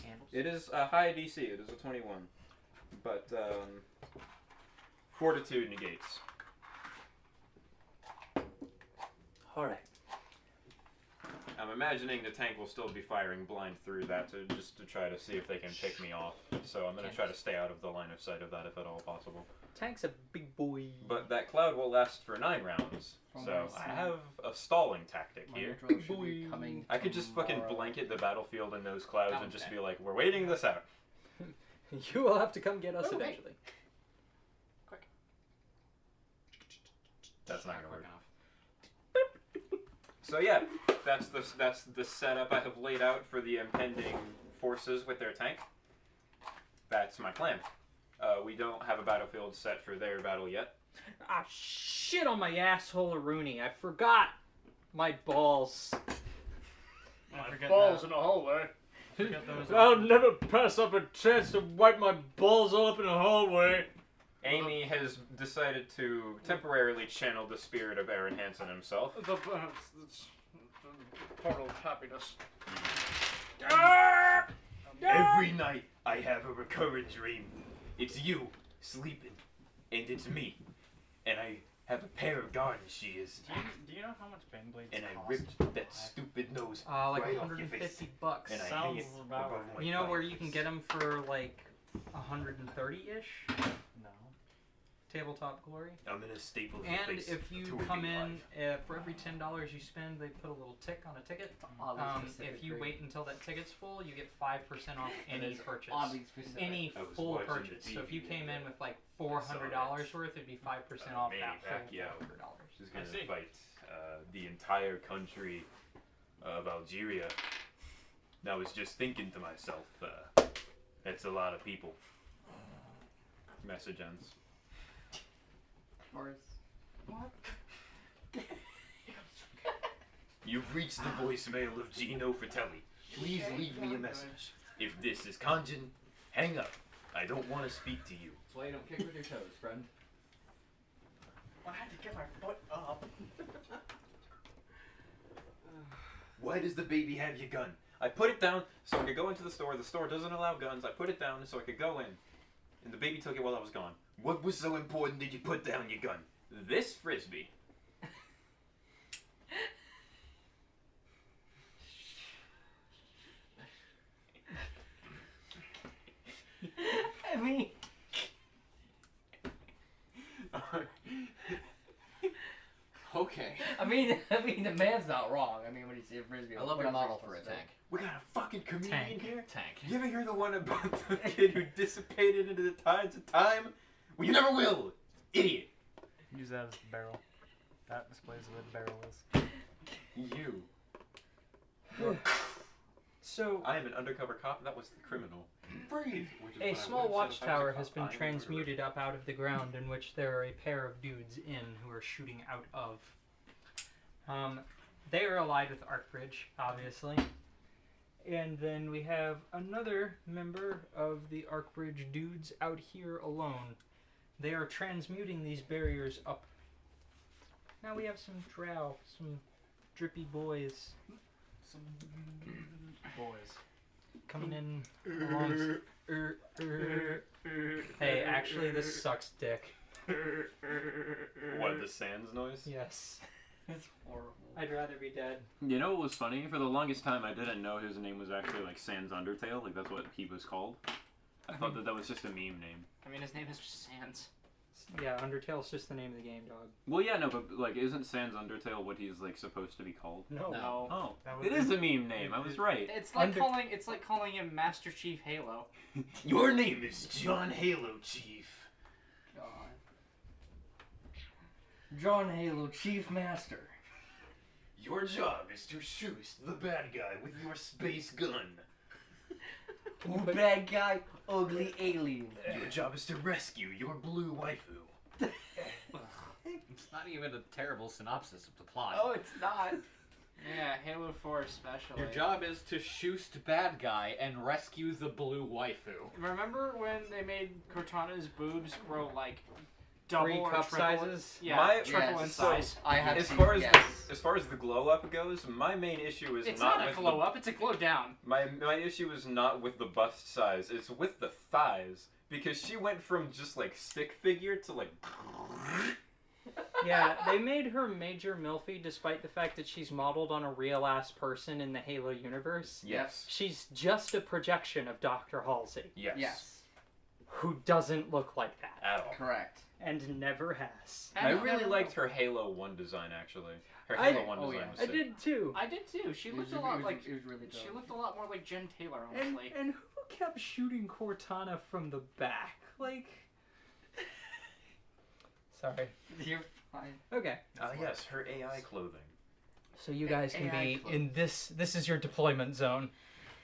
Candles. It is a high DC. It is a 21. But, Fortitude negates. All right. I'm imagining the tank will still be firing blind through that to try to see if they can pick me off. So I'm going to try to stay out of the line of sight of that if at all possible. Tank's a big boy. But that cloud will last for 9 rounds. So I have a stalling tactic My here. intro should be coming I could just fucking tomorrow. blanket the battlefield in those clouds and just Okay. be like, we're waiting this out. You will have to come get us Oh, hey. eventually. That's not going to Quick work. enough. So yeah, that's the setup I have laid out for the impending forces with their tank. That's my plan. We don't have a battlefield set for their battle yet. Ah, shit on my asshole, Rooney. I forgot my balls. I forget Balls that. in the hallway. Forget those. I'll never pass up a chance to wipe my balls all up in the hallway. Amy has decided to temporarily channel the spirit of Aaron Hansen himself. The portal of happiness. Every night I have a recurrent dream. It's you sleeping, and it's me, and I have a pair of garden shears, Do you know how much Bane Blades and I cost? ripped that stupid nose Like right off your face, $150. and I hang Sounds it about above my You know where you can fireplace. get them for like 130-ish? No. Tabletop Glory. I'm gonna staple his And face if you to a come big in, life. for every $10 you spend, they put a little tick on a ticket. If you wait until that ticket's full, you get 5% off any purchase. Oddly specific. Any I was full watching the purchase. So if you TV came in with like I saw $400 that. worth, it'd be 5% off Manny that full Pacquiao. $400. She's I gonna see. fight the entire country of Algeria. And I was just thinking to myself, that's a lot of people. Message ends. What? You've reached the voicemail of Gino Fratelli. Please leave me a message. If this is Kanjin, hang up. I don't want to speak to you. That's why you don't kick with your toes, friend. I had to get my foot up. Why does the baby have your gun? I put it down so I could go into the store. The store doesn't allow guns. I put it down so I could go in. And the baby took it while I was gone. What was so important that you put down your gun? This frisbee. I mean, Okay. I mean, the man's not wrong. I mean, when you see a frisbee, I love what your else are you model for a supposed to do? tank. We got a fucking comedian Tank. here. Tank. You ever hear the one about the kid who dissipated into the tides of time? Well, you never will, idiot. Use that as the barrel. That displays where the barrel is. You. So, I am an undercover cop. That was the criminal. Breathe. Which is a what I small would've said if I was a watchtower cop. has been I am a transmuted up out of the ground, in which there are a pair of dudes in who are shooting out of. They are allied with Arcbridge, obviously. And then we have another member of the Arcbridge dudes out here alone. They are transmuting these barriers up. Now we have some drow, some drippy boys. Some boys. Coming in along. Hey, actually, this sucks dick. What, the Sands noise? Yes. It's horrible. I'd rather be dead. You know what was funny? For the longest time, I didn't know his name was actually like Sans Undertale. Like that's what he was called. I thought that was just a meme name. I mean, his name is just Sans. Yeah, Undertale's just the name of the game, dog. Well, yeah, no, but like, isn't Sans Undertale what he's like supposed to be called? No. No. Oh, That would it be- is a meme name. I was right. It's like calling him Master Chief Halo. Your name is John Halo, Chief. John Halo, Chief Master. Your job is to shoot the bad guy with your space gun. Ooh, bad guy, ugly alien. Your job is to rescue your blue waifu. It's not even a terrible synopsis of the plot. Oh, it's not. Yeah, Halo 4 especially. Your job is to shoot bad guy and rescue the blue waifu. Remember when they made Cortana's boobs grow like double 3 or cup triple? sizes? Yeah, My- triple in Yes. size. I have As seen, far as yes. as far as the glow up goes, my main issue is It's not not a with glow up, it's a glow down. my issue is not with the bust size. It's with the thighs because she went from just like stick figure to like. Yeah, they made her Major Milfy despite the fact that she's modeled on a real-ass person in the Halo universe. Yes. She's just a projection of Dr. Halsey, Yes. Yes, who doesn't look like that, At all. correct. and never has. I really liked her Halo 1 design actually. Her I- Halo 1 oh, design yeah. was I sick. did too. I did too. She It looked was- a lot it was- like it was really she dope. looked a lot more like Jen Taylor, And, honestly. and who kept shooting Cortana from the back? Like. Sorry. You're fine. Okay. Ah yes, her AI clothing. So you guys can AI be clothes. in this. This is your deployment zone.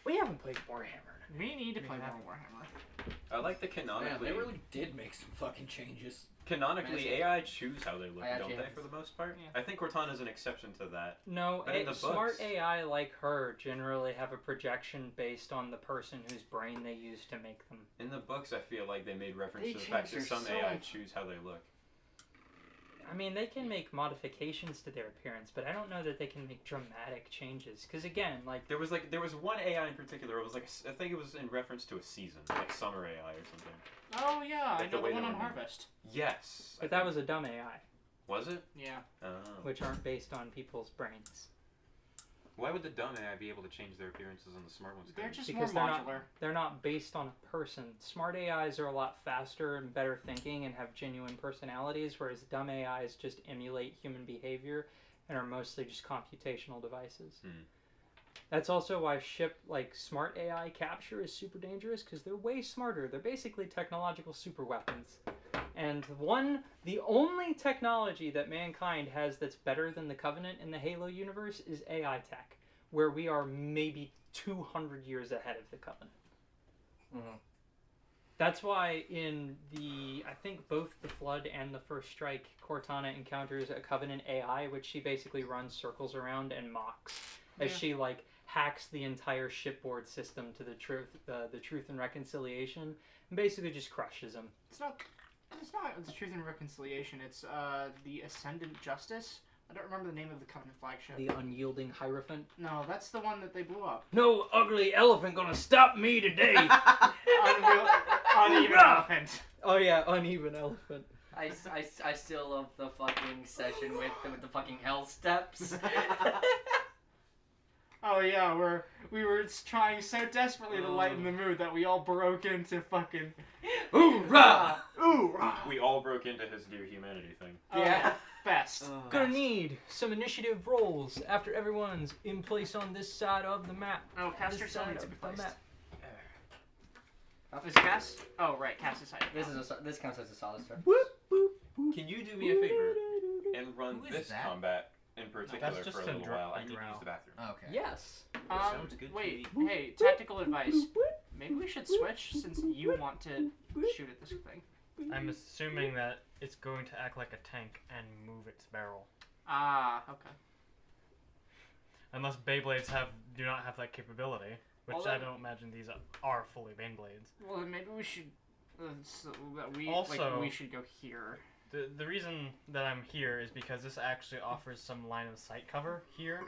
We haven't played Warhammer. We need to play Yeah. more Warhammer. I like the Man, canonically. they really did make some fucking changes. Canonically, Amazing. AI choose how they look, I don't actually they, have- for the most part? Yeah. I think Cortana's an exception to that. No, But in the smart books- AI like her generally have a projection based on the person whose brain they use to make them. In the books, I feel like they made reference They to the fact that changed some her AI so- choose how they look. I mean, they can make modifications to their appearance, but I don't know that they can make dramatic changes. Because again, like, There was one AI in particular. It was like I think it was in reference to a season, like summer AI or something. Oh yeah, I Like the know way the one they on were made. Harvest. Yes. but that was a dumb AI, Was it? Yeah. Oh. which aren't based on people's brains. Why would the dumb AI be able to change their appearances and the smart ones They're couldn't? just Because more modular. they're not based on a person. Smart AIs are a lot faster and better thinking and have genuine personalities, whereas dumb AIs just emulate human behavior and are mostly just computational devices. That's also why smart AI capture is super dangerous, because they're way smarter. They're basically technological super weapons. And the only technology that mankind has that's better than the Covenant in the Halo universe is AI tech, where we are maybe 200 years ahead of the Covenant. Mhm. That's why in I think both the Flood and the First Strike, Cortana encounters a Covenant AI, which she basically runs circles around and mocks as she hacks the entire shipboard system to the Truth and Reconciliation, and basically just crushes them. It's not the Truth and Reconciliation. It's the Ascendant Justice. I don't remember the name of the Covenant flagship. The Unyielding Hierophant. No, that's the one that they blew up. No ugly elephant gonna stop me today. Uneven elephant. Oh yeah, Uneven Elephant. I still love the fucking session with the fucking hell steps. Oh yeah, we were trying so desperately to lighten the mood that we all broke into fucking Hoorah! Hoorah! We all broke into his Dear Humanity thing. Yeah. Best. Gonna need some initiative rolls after everyone's in place on this side of the map. Oh, Caster This still side needs to of be the placed. map. Is Cass? Oh right, Cass is hiding. This counts as a solid start. Can you do me a favor and run Who is this that? combat in particular just for a a little drow. while? I need to use the bathroom. Okay. Yes. Sounds good to Wait, me. hey, tactical advice. Maybe we should switch since you want to shoot at this thing. I'm assuming that it's going to act like a tank and move its barrel. Ah, okay. Unless Beyblades do not have that capability, which Well, I then- don't imagine these are fully Beyblades. Well, then maybe we should. We Also- we should go here. The reason that I'm here is because this actually offers some line of sight cover here.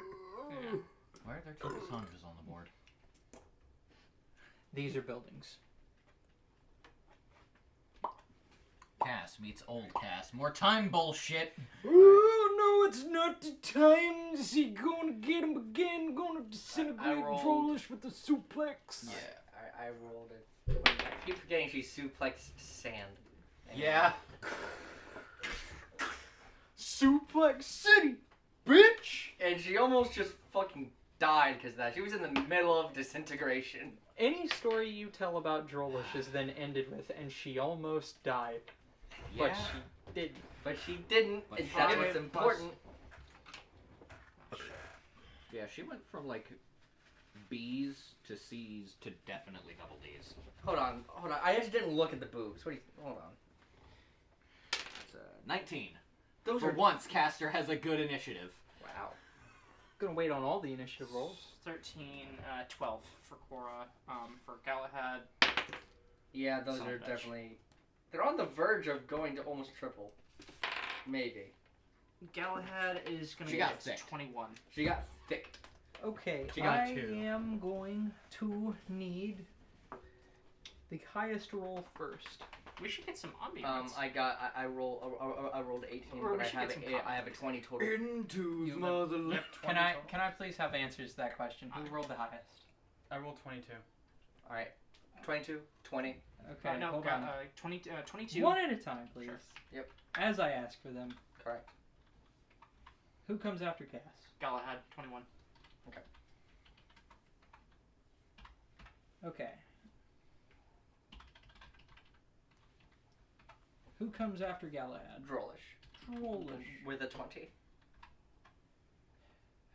Yeah. Why are there two Cassandras on the board? These are buildings. Cass meets old Cass. More time bullshit. Oh no, it's not the time. Is he gonna get him again? Gonna disintegrate rolled. Trollish with the suplex? Yeah, I rolled it. I keep forgetting she suplexed sand. Yeah. Suplex City, bitch! And she almost just fucking died because of that. She was in the middle of disintegration. Any story you tell about Drolish is then ended with, and she almost died. But Yeah. she didn't. But she didn't, But and she that's didn't. what's important. Yeah, she went from like B's to C's to definitely double D's. Hold on. I just didn't look at the boobs. Hold on. It's 19. Those For are once, Caster has a good initiative. wow. Gonna wait on all the initiative rolls. 13, 12 for Cora. For Galahad. Yeah, those Son are of a bitch. definitely. They're on the verge of going to almost triple. Maybe. Galahad is gonna She get got thick. 21. She got thick. Okay, She got I 2. am going to need the highest roll first. We should get some ambience. I rolled 18, Or we but should get some I have a 20 total. Into You- motherland. Can I please have answers to that question? Who rolled the highest? I rolled 22. All right, 22, 20. Okay, no, hold on. 22. One at a time, please. Sure. Yep. As I ask for them. Correct. Who comes after Cass? Galahad, 21. Okay. Who comes after Galahad? Drollish. Drolish. With a 20.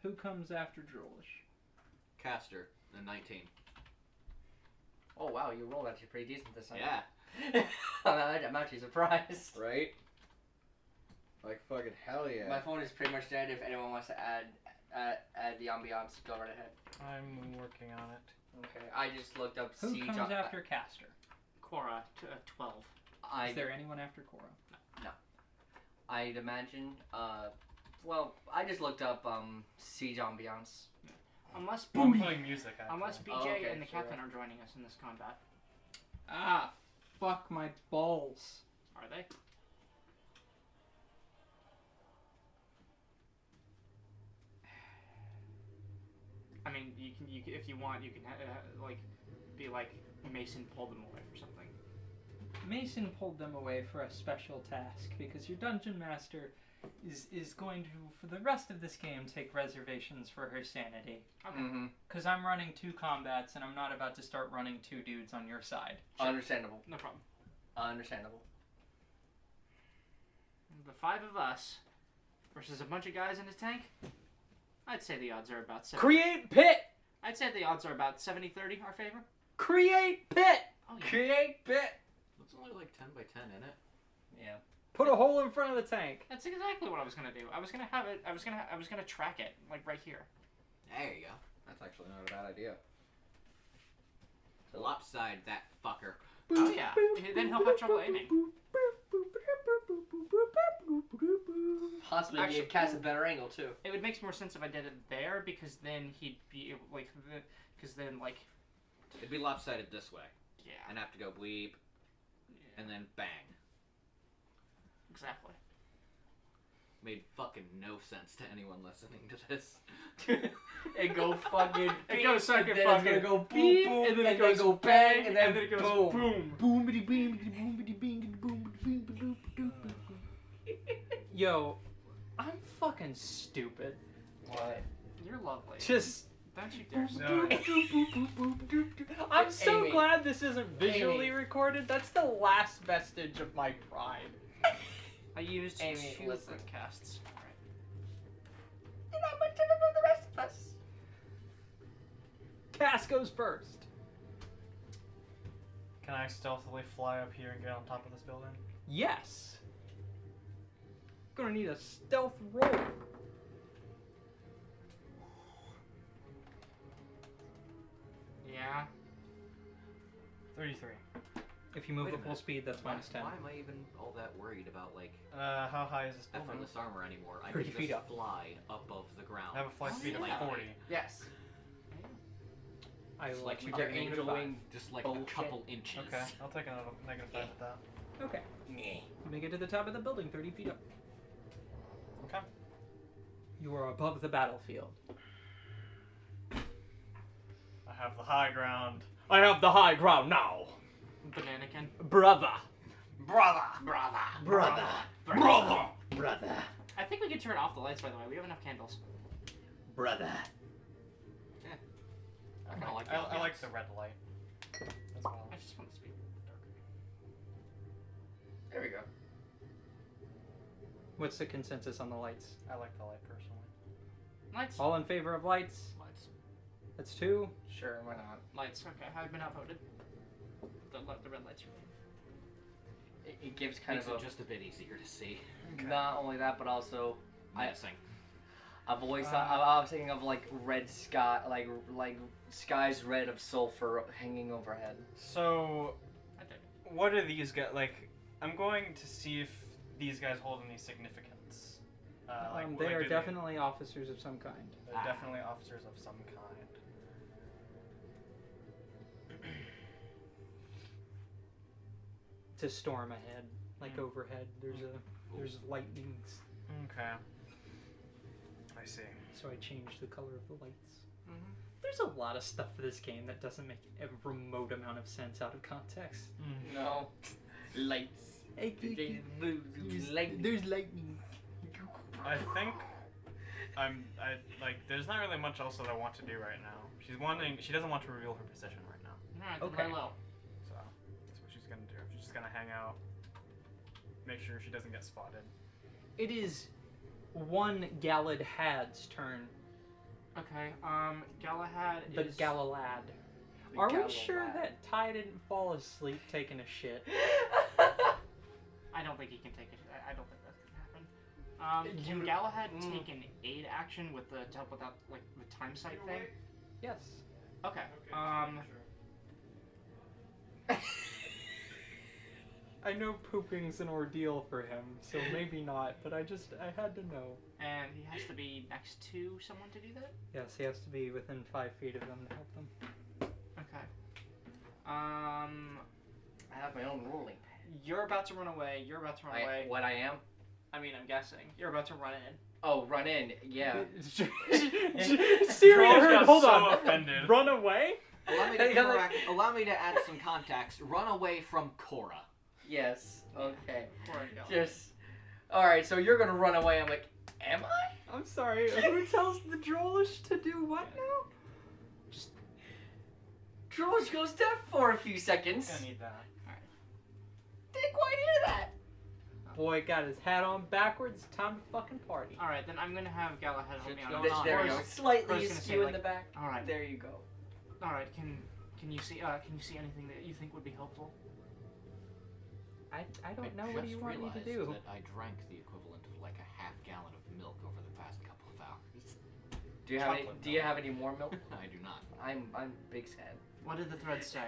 Who comes after Drolish? Caster, a 19. Oh wow, you rolled actually pretty decent this time. Yeah. I'm actually surprised. Right? Like fucking hell yeah. My phone is pretty much dead. If anyone wants to add the ambiance, go right ahead. I'm working on it. Okay. I just looked up Who Siege. comes after Caster? Cora, 12. Is there anyone after Cora? I'd imagine. Well, I just looked up Siege ambiance. Unless I'm playing music. Actually. Unless BJ Oh, okay, and the sure. captain are joining us in this combat. Ah, fuck my balls. Are they? you can if you want, you can like be like Mason pulled them away for something. Mason pulled them away for a special task because your dungeon master is going to, for the rest of this game, take reservations for her sanity. Okay. Mm-hmm. Because I'm running 2 combats and I'm not about to start running 2 dudes on your side. Understandable. No problem. Understandable. The 5 of us versus a bunch of guys in a tank. I'd say the odds are about 70. Create pit! I'd say the odds are about 70-30 our favor. Create pit! Oh yeah. Create bit. It's only like 10 by 10 in it. Yeah. Put a hole in front of the tank. That's exactly what I was gonna do. I was gonna have it. I was gonna track it like right here. There you go. That's actually not a bad idea. Lopside that fucker. Oh yeah. Then he'll have trouble aiming. Possibly Actually- you'd cast a better angle too. It would make more sense if I did it there because then he'd be like, because then like, It'd be lopsided this way. yeah, And have to go bleep, and then bang. exactly. Made fucking no sense to anyone listening to this. It go fucking. It goes beep, fucking and then fucking it's gonna go boom, beep, boom, and then it goes go bang, and then it goes boom. boom. Yo, I'm fucking stupid. What? You're lovely. Just, Don't you dare. I'm so Amy. glad this isn't visually Amy. recorded. That's the last vestige of my pride. I used Amy, 2 listen. quick casts. All right. You're not much better than the rest of us. Cass goes first. Can I stealthily fly up here and get on top of this building? Yes. Gonna need a stealth roll. Yeah. 33. If you move Wait a at full minute. speed, that's Why, minus 10. why am I even all that worried about like How high is this building? effortless armor anymore? I 30 can feet just up. fly above the ground. I have a flight speed of yeah. 40. Yes. I Just will like let you your take a angel negative 5. wing. Just like Bullshit. a couple inches. Okay, I'll take another negative 5 with that. Okay. You make it to the top of the building, 30 feet up. Okay. You are above the battlefield. I have the high ground. I have the high ground now. Bananakin. Brother. Brother. Brother. Brother. Brother. Brother. I think we can turn off the lights, by the way. We have enough candles. Brother. I kind of like. I like the red light as well. I just want this to be darker. There we go. What's the consensus on the lights? I like the light personally. Lights. All in favor of lights? Lights. That's 2. Sure, why not? Lights. Okay, I've been outvoted. The red lights are. It gives kind Makes of it just a bit easier to see. not only that, but also Missing. I've always thought I was thinking of like red sky, like skies red of sulfur hanging overhead. So, I think. what are these guys like? I'm going to see if these guys hold any significance. They are do definitely officers of some kind. They're definitely officers of some kind. It's a storm ahead, like overhead. There's lightnings, Okay. I see. so I changed the color of the lights. Mm-hmm. There's a lot of stuff for this game that doesn't make a remote amount of sense out of context. No, lights. There's Light. lightning. I think there's not really much else that I want to do right now. She doesn't want to reveal her position right now. Alright, Okay. then I will. So that's what she's gonna do. She's just gonna hang out, make sure she doesn't get spotted. It is one Galad Had's turn. Okay, Galahad The is... Galalad. Are we sure that Ty didn't fall asleep taking a shit? I don't think he can take it. I don't think that's gonna happen. Can Galahad take an aid action with the to help with that, like the time sight thing? Yes. Okay. I know pooping's an ordeal for him, so maybe not, but I had to know. And he has to be next to someone to do that? Yes, he has to be within 5 feet of them to help them. Okay. I have my own ruling. You're about to run away. You're about to run away. What I am? I mean, I'm guessing. You're about to run in. Oh, run in. Yeah. Serious? Hold so on. offended. Run away? Allow me to add some context. Run away from Cora. Yes. Okay. Before I go. Just. All right. So you're gonna run away. I'm like, am I? I'm sorry. Who tells the Drolish to do what now? Drolish goes deaf for a few seconds. I need that. Didn't quite hear that. Boy got his hat on backwards. Time to fucking party. All right, then I'm gonna have Galahad help me Shit's on going this. on. There you Or go. is- Slightly I was gonna say, askew in like- the back. All right. There you go. All right. Can you see anything that you think would be helpful? I don't know. What do you want me to do? That I drank the equivalent of like a half gallon of milk over the past couple of hours. Do you have any? Chocolate Do you have any more milk? I do not. I'm big sad. What did the thread say?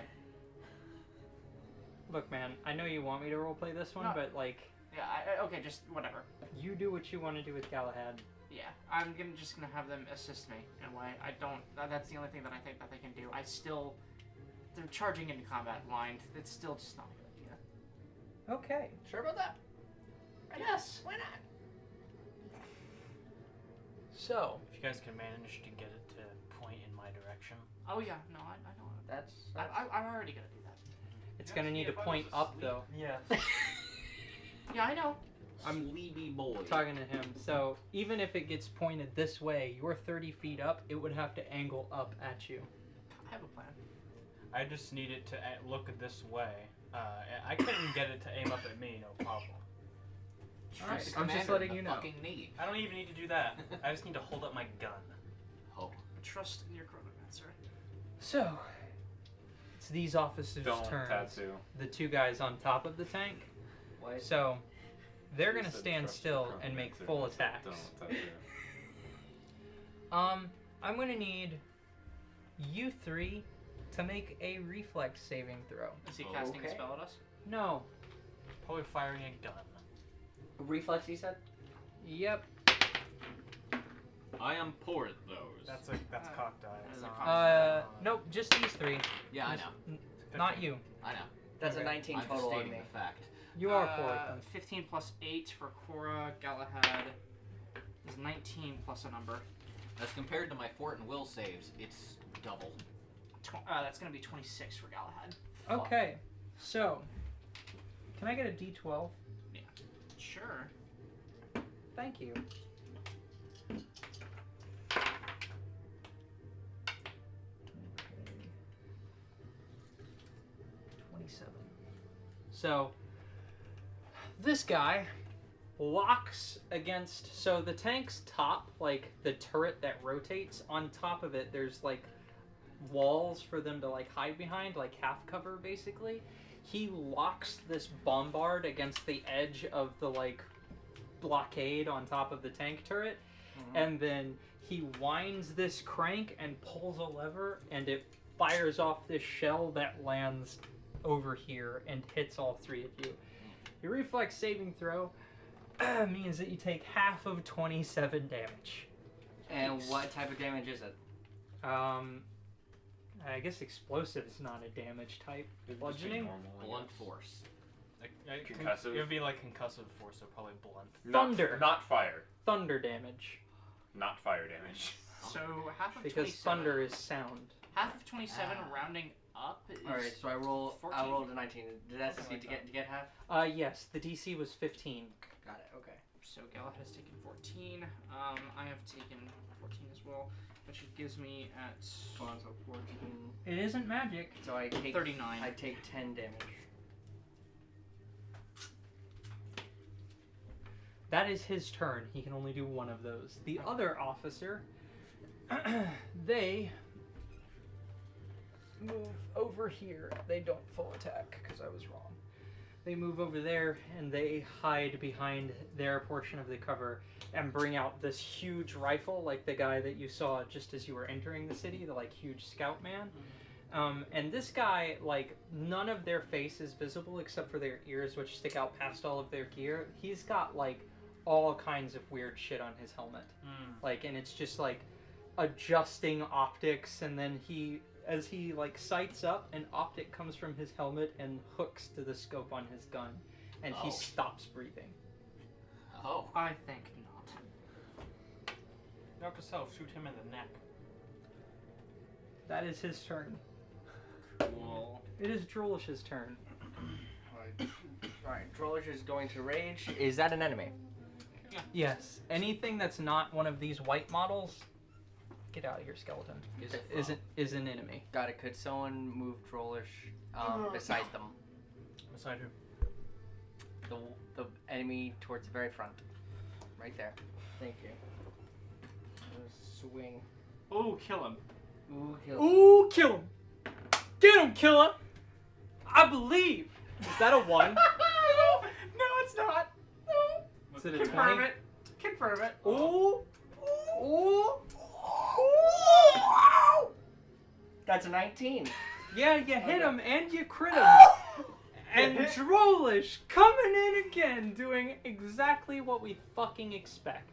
Look, man. I know you want me to roleplay this one, No. but like, Yeah. Okay. Just whatever. you do what you want to do with Galahad. Yeah. I'm just gonna have them assist me in a way. I don't. That's the only thing that I think that they can do. They're charging into combat blind. It's still just not a good idea. Okay. Sure about that? Yes. Why not? So, If you guys can manage to get it to point in my direction. Oh yeah. No, I know. That's. I'm already gonna do that. it's gonna need to point up though. Yeah. Yeah, I know. Sleepy boy. Talking to him. So even if it gets pointed this way, you're 30 feet up. It would have to angle up at you. I have a plan. I just need it to look this way. I couldn't get it to aim up at me, no problem. Alright, Trust I'm just commander letting in you the know. fucking knee. I don't even need to do that. I just need to hold up my gun. Oh. Trust in your chronomancer. So it's these officers' Don't turns. tattoo. The two guys on top of the tank. What? So they're You gonna said stand trust still your and make chronomancer. full I said attacks. Don't tattoo. I'm gonna need you three to make a reflex saving throw. Is he casting a Okay. spell at us? No. Probably firing a gun. Reflex, you said? Yep. I am poor at those. That's Uh, cocked eye. that's It's a not- cocked Nope. Just these three. Yeah, I know. Not you. I know. That's a Okay. 19 I'm just total on stating me. the fact. You are poor at them. 15 plus 8 for Cora. Galahad is 19 plus a number. As compared to my fort and will saves, it's double. That's going to be 26 for Galahad. Okay. So, can I get a D12? Sure. Thank you. Okay. 27. So, this guy locks against. So, the tank's top, like the turret that rotates, on top of it, there's like walls for them to like hide behind, like half cover basically. He locks this bombard against the edge of the like blockade on top of the tank turret, and then he winds this crank and pulls a lever, and it fires off this shell that lands over here and hits all three of you. Your reflex saving throw means that you take half of 27 damage. And what type of damage is it? I guess explosive is not a damage type. Bludgeoning? Blunt force. Concussive? It would be like concussive force, so probably blunt. Thunder. Not fire. Thunder damage. Not fire damage. So half of Because 27. thunder is sound. Half of 27 rounding up is Alright, so I rolled 14. a 19. Did that succeed to get half? Yes, the DC was 15. Got it, okay. So Galahad has taken 14. I have taken 14 as well, which gives me at Hold on, so 14. It isn't magic. So I take 39. I take 10 damage. That is his turn. He can only do one of those. The other officer, they move over here. They don't full attack because I was wrong. They move over there and they hide behind their portion of the cover and bring out this huge rifle, like the guy that you saw just as you were entering the city, the like huge scout man. And this guy, like, none of their face is visible except for their ears, which stick out past all of their gear. He's got like all kinds of weird shit on his helmet. Like, and it's just like adjusting optics, and then as he like sights up, an optic comes from his helmet and hooks to the scope on his gun, and he Oh. stops breathing. Oh. I think not. Note to self, shoot him in the neck. That is his turn. Cool. It is Droolish's turn. Alright, Drolish is going to rage. Is that an enemy? Yes. Anything that's not one of these white models, get out of here, skeleton. Is an enemy. Got it. Could someone move Drolish beside them? Beside who? The enemy towards the very front. Right there. Thank you. Swing. Ooh, kill him. Ooh, kill. Ooh, kill him! Get him, killer! I believe. Is that a 1? No, it's not. No. Is it a Confirm 20? it. Confirm it. Ooh! Ooh. That's a 19. Yeah, you hit him and you crit him. And Drolish coming in again, doing exactly what we fucking expect.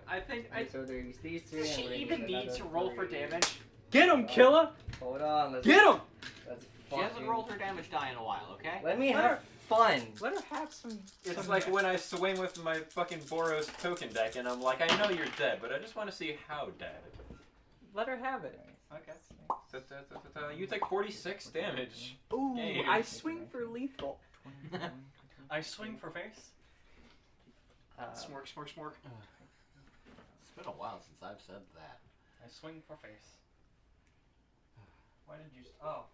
I think. So there's these three. Does she and even there's need to another roll for three. damage? Get him, killer! Hold on. Let's Get him! Let's She hasn't fucking- rolled her damage die in a while, okay? Let me Let have her- fun. Let her have some. It's some- like when I swing with my fucking Boros token deck, and I'm like, I know you're dead, but I just want to see how dead. Let her have it. Okay. You take 46 damage. Ooh, Game. I swing for lethal. I swing for face. Smork, smork, smork. It's been a while since I've said that. I swing for face. Why did you? Oh,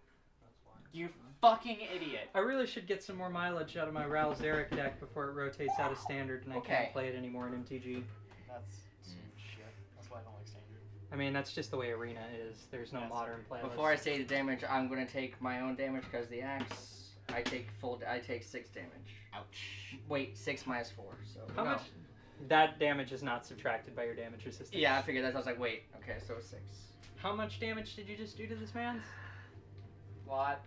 that's why. You fucking idiot. I really should get some more mileage out of my Ral Zarek deck before it rotates out of standard and I Okay. can't play it anymore in MTG. That's some shit. That's why I don't like standard. I mean, that's just the way Arena is. There's no Yes. modern playlist. Before I say the damage, I'm gonna take my own damage because the axe. I take 6 damage. Ouch. Wait, 6 minus 4. So How no. much? That damage is not subtracted by your damage resistance. Yeah, I figured that. I was like, wait. Okay, so 6. How much damage did you just do to this man? What?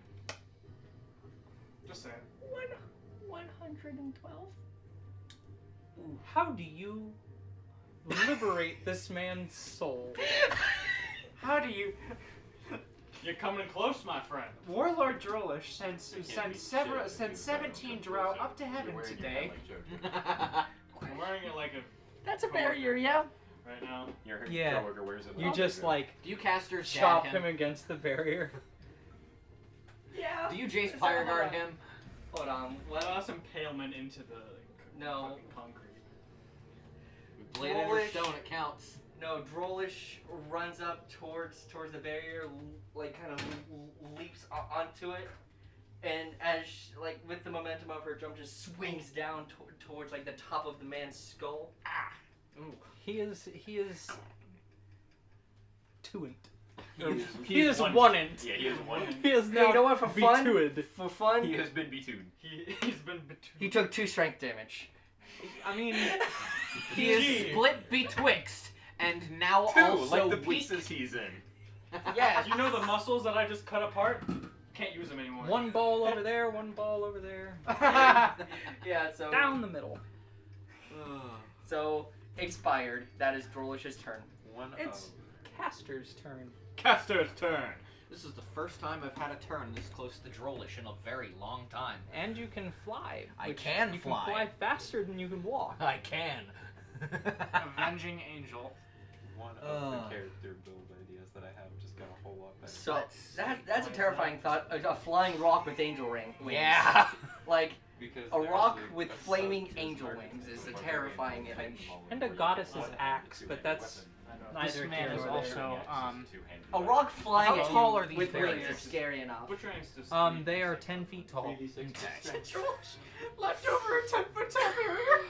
Just saying. 112. How do you liberate this man's soul? How do you? You're coming close, my friend. Warlord Drolish sent be 17 drow up to heaven today. I'm wearing it like a That's a barrier, yeah. right now. Your Yeah. coworker wears it. You like just a- like Do you casters chop stab him against the barrier. Yeah. Do you Jace Fire Guard him? Hold on. Let What? us impalement into the No. fucking concrete. We blade it or Drolish. stone, it counts. No, Drolish runs up towards the barrier, like kind of leaps onto it, and as like with the momentum of her jump, just swings down towards like the top of the man's skull. Ah! Ooh. He is two-int. He is one-int. Yeah, he is one. He is Hey, now you know what? For fun, B2'd. for fun, He has been B2'd. He's been between. he took 2 strength damage. I mean, He is split betwixt, and now Two, also like the weak. pieces he's in. Yeah. You know the muscles that I just cut apart? Can't use them anymore. one ball over there, one ball over there. Yeah. So Down the middle. So expired. That is Drolish's turn. It's Caster's turn. Caster's turn. This is the first time I've had a turn this close to Drolish in a very long time. And you can fly. I which can you fly. can fly faster than you can walk. I can. Avenging Angel. One of the character build ideas that I have just got a whole lot better. So that's a terrifying thought. A flying rock with angel wings. Yeah. Like Because a there's rock a- with a flaming sub- angel just wings is a barbarian terrifying type image. model And a where you goddess's can axe, two-handed but that's weapon. This neither man here is nor also there. Two-handed A weapon. rock flying How at tall you are these with wings barriers? is scary enough. Which ranks does They are 10 feet tall. Left over a 10-foot tall barrier.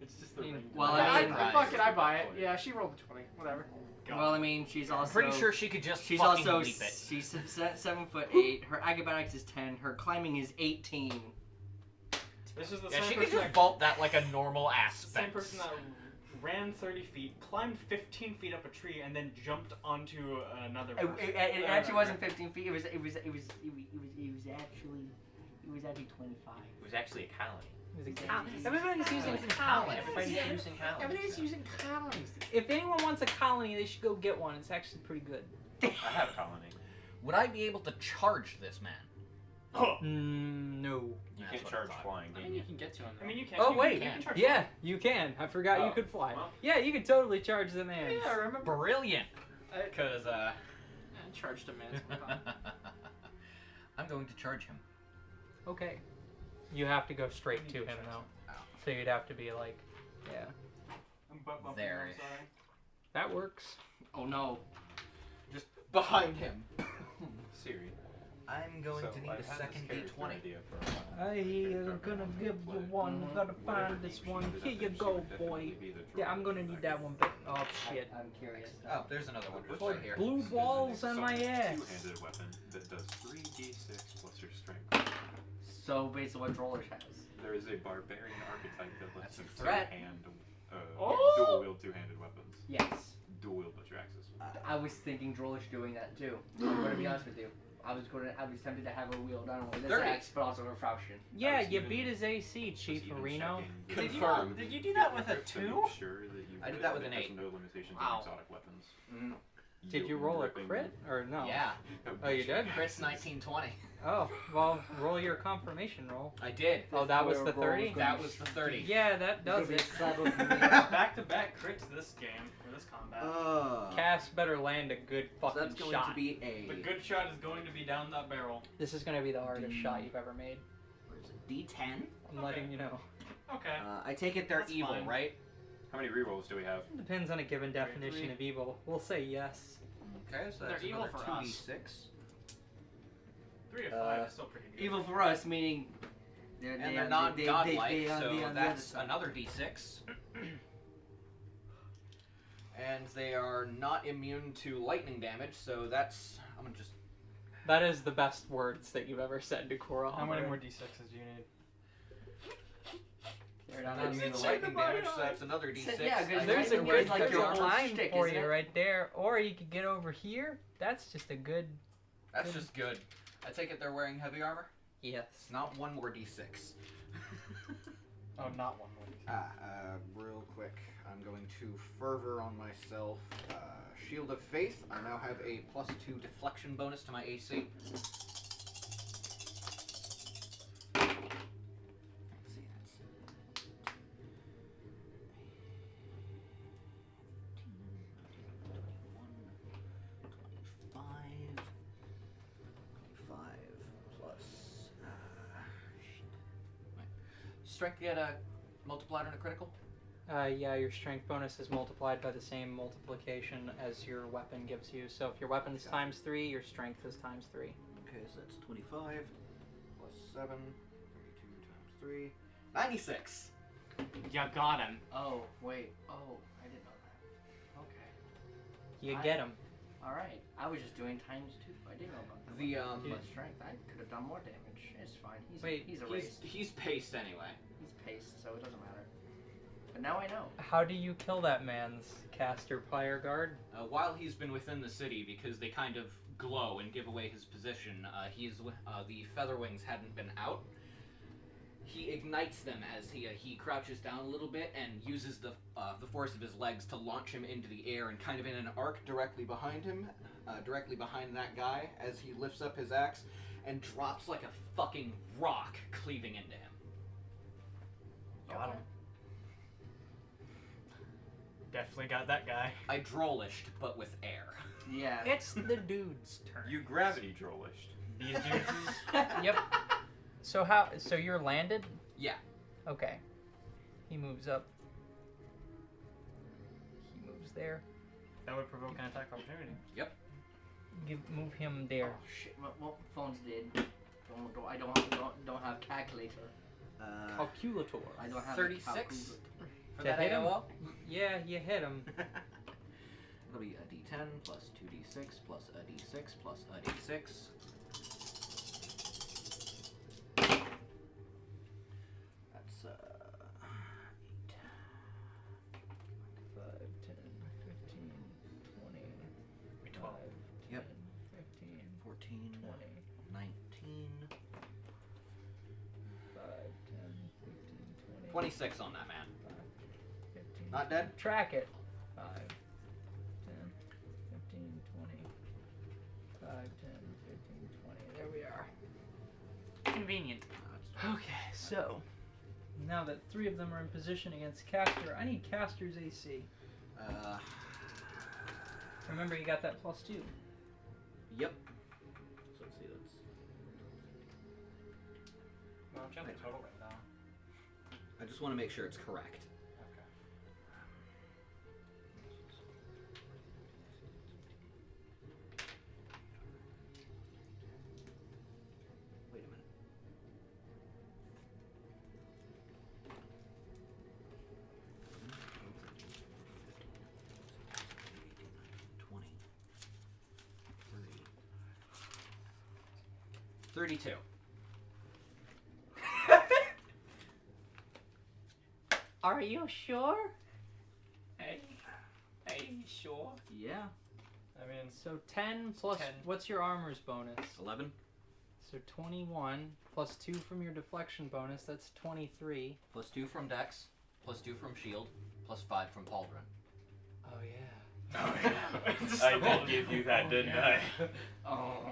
It's just the I mean, ring. well, I, mean- fuck it, I buy it. Yeah, she rolled a 20. Whatever. Well, I mean, she's also Pretty sure she could just she's fucking also leap it. she's 7'8". Her acrobatics is 10. Her climbing is 18. This is the Yeah, same she could person just that, vault that like a normal ass same fence. person that ran 30 feet, climbed 15 feet up a tree, and then jumped onto another person. It actually wasn't 15 feet. It was actually 25. It was actually a colony. Everybody's using colony. Everybody's using colonies. Everybody's using colonies. If anyone wants a colony, they should go get one. It's actually pretty good. I have a colony. Would I be able to charge this man? No. You That's can't what I charge thought. flying, I can mean, you? you can get to him. I mean, you can. Oh you wait, can. charge yeah, you can. I forgot you Oh, could fly. well. Yeah, you could totally charge the man. Yeah, I remember. Brilliant. Because I charged a man. I'm going to charge him. Okay. You have to go straight to him though. So you'd have to be like, yeah. I'm butt bumping There. you, I'm sorry. That works. Oh no. Just behind him. Siri. I'm going So, to need I a had this second character D20. idea for a while. I am gonna give you one. Gotta find this one. Here you go, boy. Yeah, I'm gonna need that one. But oh shit. I'm curious. Oh, there's another one just Boy, right here. blue balls on my ass. Two-handed weapon that does 3d6 plus your strength. So based on what Drollers has. There is a barbarian archetype that lets That's a you threat. dual wield two-handed weapons. Yes. Dual wield but your axis. I was thinking Drollish doing that too. I'm gonna be honest with you. I was tempted to have a wield, not only this 30. axe, but also a Frauschian. Yeah, was you even- beat his AC, Chief Even Marino. checking the- Confirmed. Did you do that with a to 2? make sure that you I did that with an it has 8. no limitations Wow. on exotic weapons. Mm. Did you roll a Ripping- crit or no? Yeah. Oh, you did? Chris 1920. Oh, well, roll your confirmation roll. I did. Oh, that was the 30? That was the 30. Yeah, that does it. Back-to-back crits this game, or this combat. Cass better land a good So fucking that's going shot. to be a. The good shot is going to be down that barrel. This is gonna be the hardest shot you've ever made. What is it, D10? I'm letting you know. Okay. I take it they're That's evil, fine. right? How many rerolls do we have? Depends on a given definition 3. of evil. We'll say yes. Okay, so They're that's evil another for us. 2d6. 3 to 5 is still pretty good. Evil for us, meaning. And they're not godlike, so that's another d6. And they are not immune to lightning damage, so that's. I'm gonna just. That is the best words that you've ever said to Cora. How many more d6s do you need? They're Not not immune to evil. lightning damage, so that's another d6. Yeah, 'cause There's a Lightning good is like there's your a own line shtick, for isn't you it? right there, or you could get over here. That's just a good. That's just good. I take it they're wearing heavy armor? Yes. It's not one more d6. Oh, not one more. Real quick, I'm going to fervor on myself. Shield of Faith. I now have a +2 deflection bonus to my AC. Let's see, that's 25 plus. strength get multiplied on a critical? Yeah, your strength bonus is multiplied by the same multiplication as your weapon gives you. So if your weapon's times 3, your strength is times 3. Okay, so that's 25 plus 7. 32 times 3. 96. You got him. Oh, wait. Oh, I didn't know that. Okay. You get him. Alright. I was just doing times 2. I didn't know about that. The Plus strength. I could have done more damage. It's fine. Wait, he's erased. he's paced anyway. He's paced, so it doesn't matter. But now I know. How do you kill that man's caster pyre guard? While he's been within the city, because they kind of glow and give away his position, the Featherwings hadn't been out. He ignites them as he crouches down a little bit and uses the force of his legs to launch him into the air and kind of in an arc directly behind him, directly behind that guy as he lifts up his axe and drops like a fucking rock, cleaving into him. Got him. Definitely got that guy. I drollished, but with air. Yeah. It's the dude's turn. You gravity drollished. These dudes. Yep. So how? So you're landed? Yeah. Okay. He moves up. He moves there. That would provoke an attack opportunity. Move him there. Oh shit! What phone's dead? I don't have calculator. Calculator. I don't have 36? A calculator. For To that hit him? AOL? Yeah, you hit him. It'll be a d10 plus 2d6 plus a d6 plus a d6. That's 8. 5, 10, 15, 20, 12. 10, Yep. 15, 14, 20, 19, 5, 10, 15, 20. 26 on that man. 15. Not dead? Track it. 5, 10, 15, 20. 5, 10, 15, 20. There we are. convenient. Okay, so now that 3 of them are in position against Caster, I need Caster's AC. Remember, you got that +2. Yep. So let's see. No, I'm checking the total right now. I just want to make sure it's correct. Okay. Wait a minute. $32. Are you sure? Hey, you sure? Yeah. I mean, So 10 plus, 10. what's your armor's bonus? 11 So 21 plus 2 from your deflection bonus, that's 23. +2 from Dex, +2 from Shield, +5 from Pauldron. Oh yeah. Oh, yeah. I did give you that, didn't I? Oh.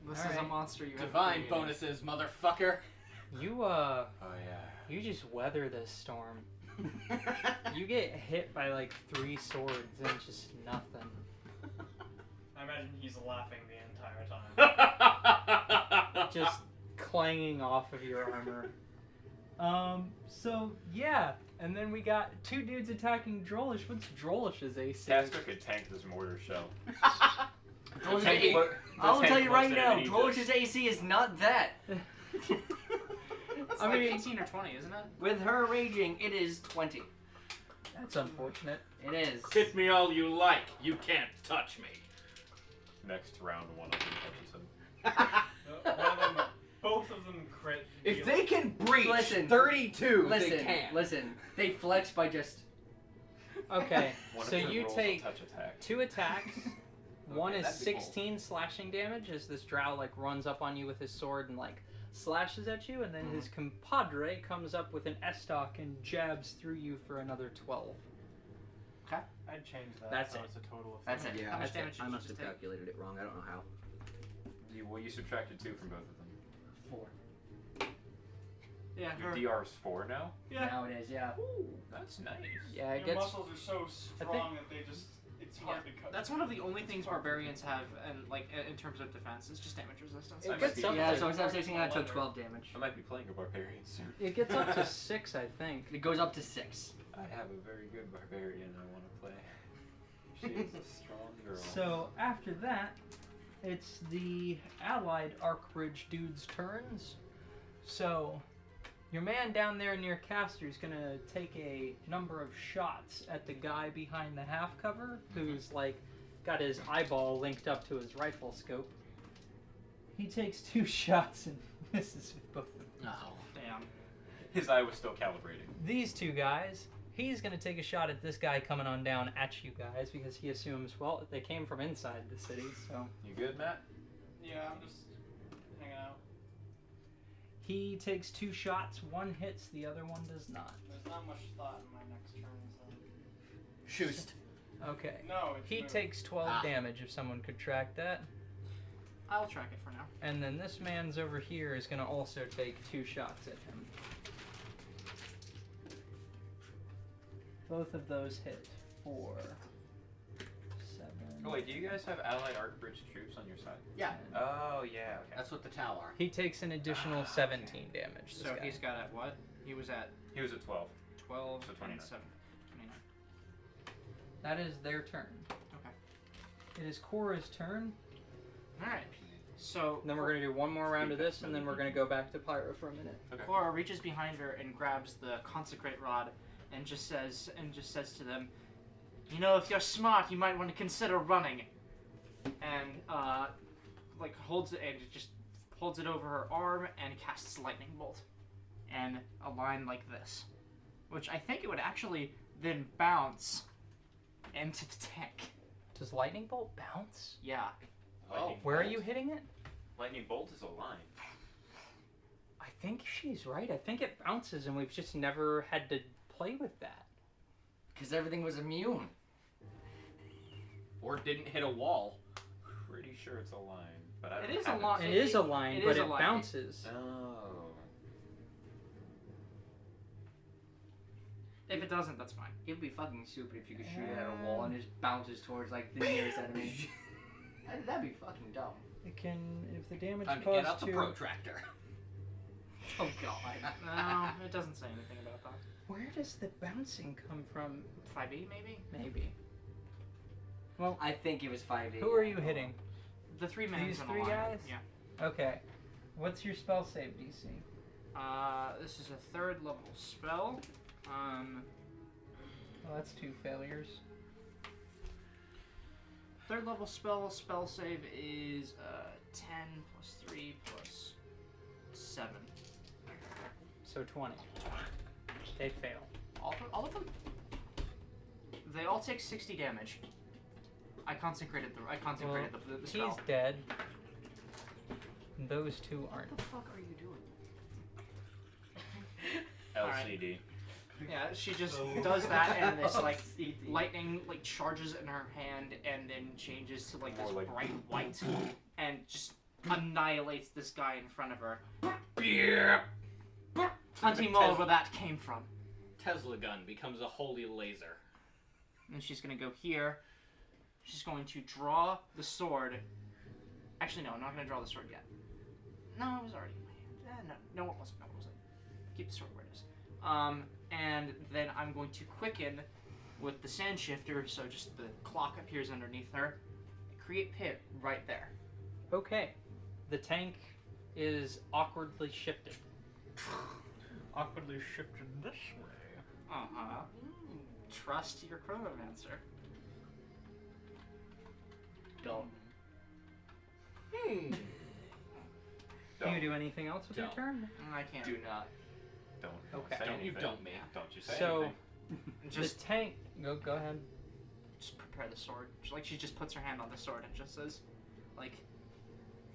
This All is a right. monster you have Divine created. bonuses, motherfucker. You Oh, yeah. you just weather this storm. You get hit by like 3 swords and it's just nothing. I imagine he's laughing the entire time. Just clanging off of your armor. So yeah, and then we got 2 dudes attacking Drolish. What's Drolish's AC? Caster could tank this mortar shell. Drolish's Tank AC mo- I'll tank tell you right most now, enemies. Drolish's AC is not that. It's I like mean- 18 or 20, isn't it? With her raging, it is 20. That's unfortunate. It is. Hit me all you like. You can't touch me. Next round, one of them touches him. One of them, both of them crit. If they can breach Listen, 32, Listen, they can. listen. They fletch by just. Okay, One of so them you rolls a take touch attack. 2 attacks. One is that'd be cool. 16 slashing damage as this drow like runs up on you with his sword and like slashes at you, and then his compadre comes up with an S-stock and jabs through you for another 12. I'd change that. That's so it. it's a total of That's 30. it. Yeah, How much damage did I you must just have take? calculated it wrong. I don't know how. You subtracted 2 from both of them. 4. Yeah. Your DR's 4 now? Yeah. Now it is, yeah. That's nice. Yeah, it Your gets. muscles are so strong that they just. It's hard to cut. That's one of the only things barbarians have, and like in terms of defense, is just damage resistance. It I gets might up be- Yeah, to, so instead of 16, I took 12 damage. I might be playing a barbarian soon. it gets up to 6, I think. It goes up to 6. I have a very good barbarian I want to play. She is a strong girl. So after that, it's the allied Arcbridge dudes' turns. So your man down there near Caster is gonna take a number of shots at the guy behind the half cover, who's like got his eyeball linked up to his rifle scope. He takes 2 shots and misses with both of them. Oh. Damn. His eye was still calibrating. These 2 guys, he's gonna take a shot at this guy coming on down at you guys because he assumes, well, they came from inside the city, so. You good, Matt? Yeah, I'm just hanging out. He takes 2 shots, 1 hits, the other one does not. There's not much thought in my next turn, so. Shoost. Okay. No, it's He moved. takes 12 Ah. damage if someone could track that. I'll track it for now. And then this man's over here is going to also take 2 shots at him. Both of those hit. 4, 7. Oh wait, do you guys have allied Arcbridge troops on your side? Yeah. 10. Oh yeah, okay. That's what the Tau are. He takes an additional 17 damage. This So guy. he's got at what? He was at He was at 12. 12 So and 29. 7. 29. That is their turn. Okay. It is Cora's turn. Alright. So And then we're going to do one more round of this, and then we're going to go back to Pyro for a minute. Okay. Cora reaches behind her and grabs the consecrate rod and just says to them, you know, if you're smart, you might want to consider running. And like holds it and just holds it over her arm and casts lightning bolt. And a line like this. Which I think it would actually then bounce into the tank. Does Lightning Bolt bounce? Yeah. Lightning Where are bolt. you hitting it? Lightning bolt is a line. I think she's right. I think it bounces, and we've just never had to play with that. Because everything was immune. Or didn't hit a wall. Pretty sure it's a line. But I It don't is a have line. It is a line, it but is a it line. bounces. Oh. If it doesn't, that's fine. It would be fucking stupid if you could shoot it at a wall and it just bounces towards like the nearest enemy. That'd be fucking dumb. It can, if the damage Time to get out caused the to. protractor. Oh god. No, it doesn't say anything about that. Where does the bouncing come from? 5e maybe? Maybe. I think it was 5e. Who are you hitting? The 3 men These in the 3 line. guys? Yeah. Okay. What's your spell save DC? This is a 3rd level spell. Well, that's 2 failures. 3rd level spell save is 10 plus 3 plus 7. So 20. They fail. All of them? They all take 60 damage. I consecrated the He's spell. dead. Those 2 aren't. What the fuck are you doing? LCD. Yeah, she just does that, and this like lightning like charges in her hand, and then changes to like this More like- bright white, and just annihilates this guy in front of her. Hunting mode where that came from. Tesla gun becomes a holy laser. And she's gonna go here. She's going to draw the sword. Actually, no, I'm not gonna draw the sword yet. No, it was already in my hand. No, it wasn't. No, it wasn't. Keep the sword where it is. And then I'm going to quicken with the sand shifter, so just the clock appears underneath her. Create pit right there. Okay. The tank is awkwardly shifted. Awkwardly shifted this way. Uh-huh. Trust your chronomancer. Don't. Can you do anything else with your Don't. turn? I can't. Do not. Don't Okay. say Don't you anything. don't me. Don't you say So, anything. Just the tank. Go ahead. just prepare the sword. She just puts her hand on the sword and just says, like,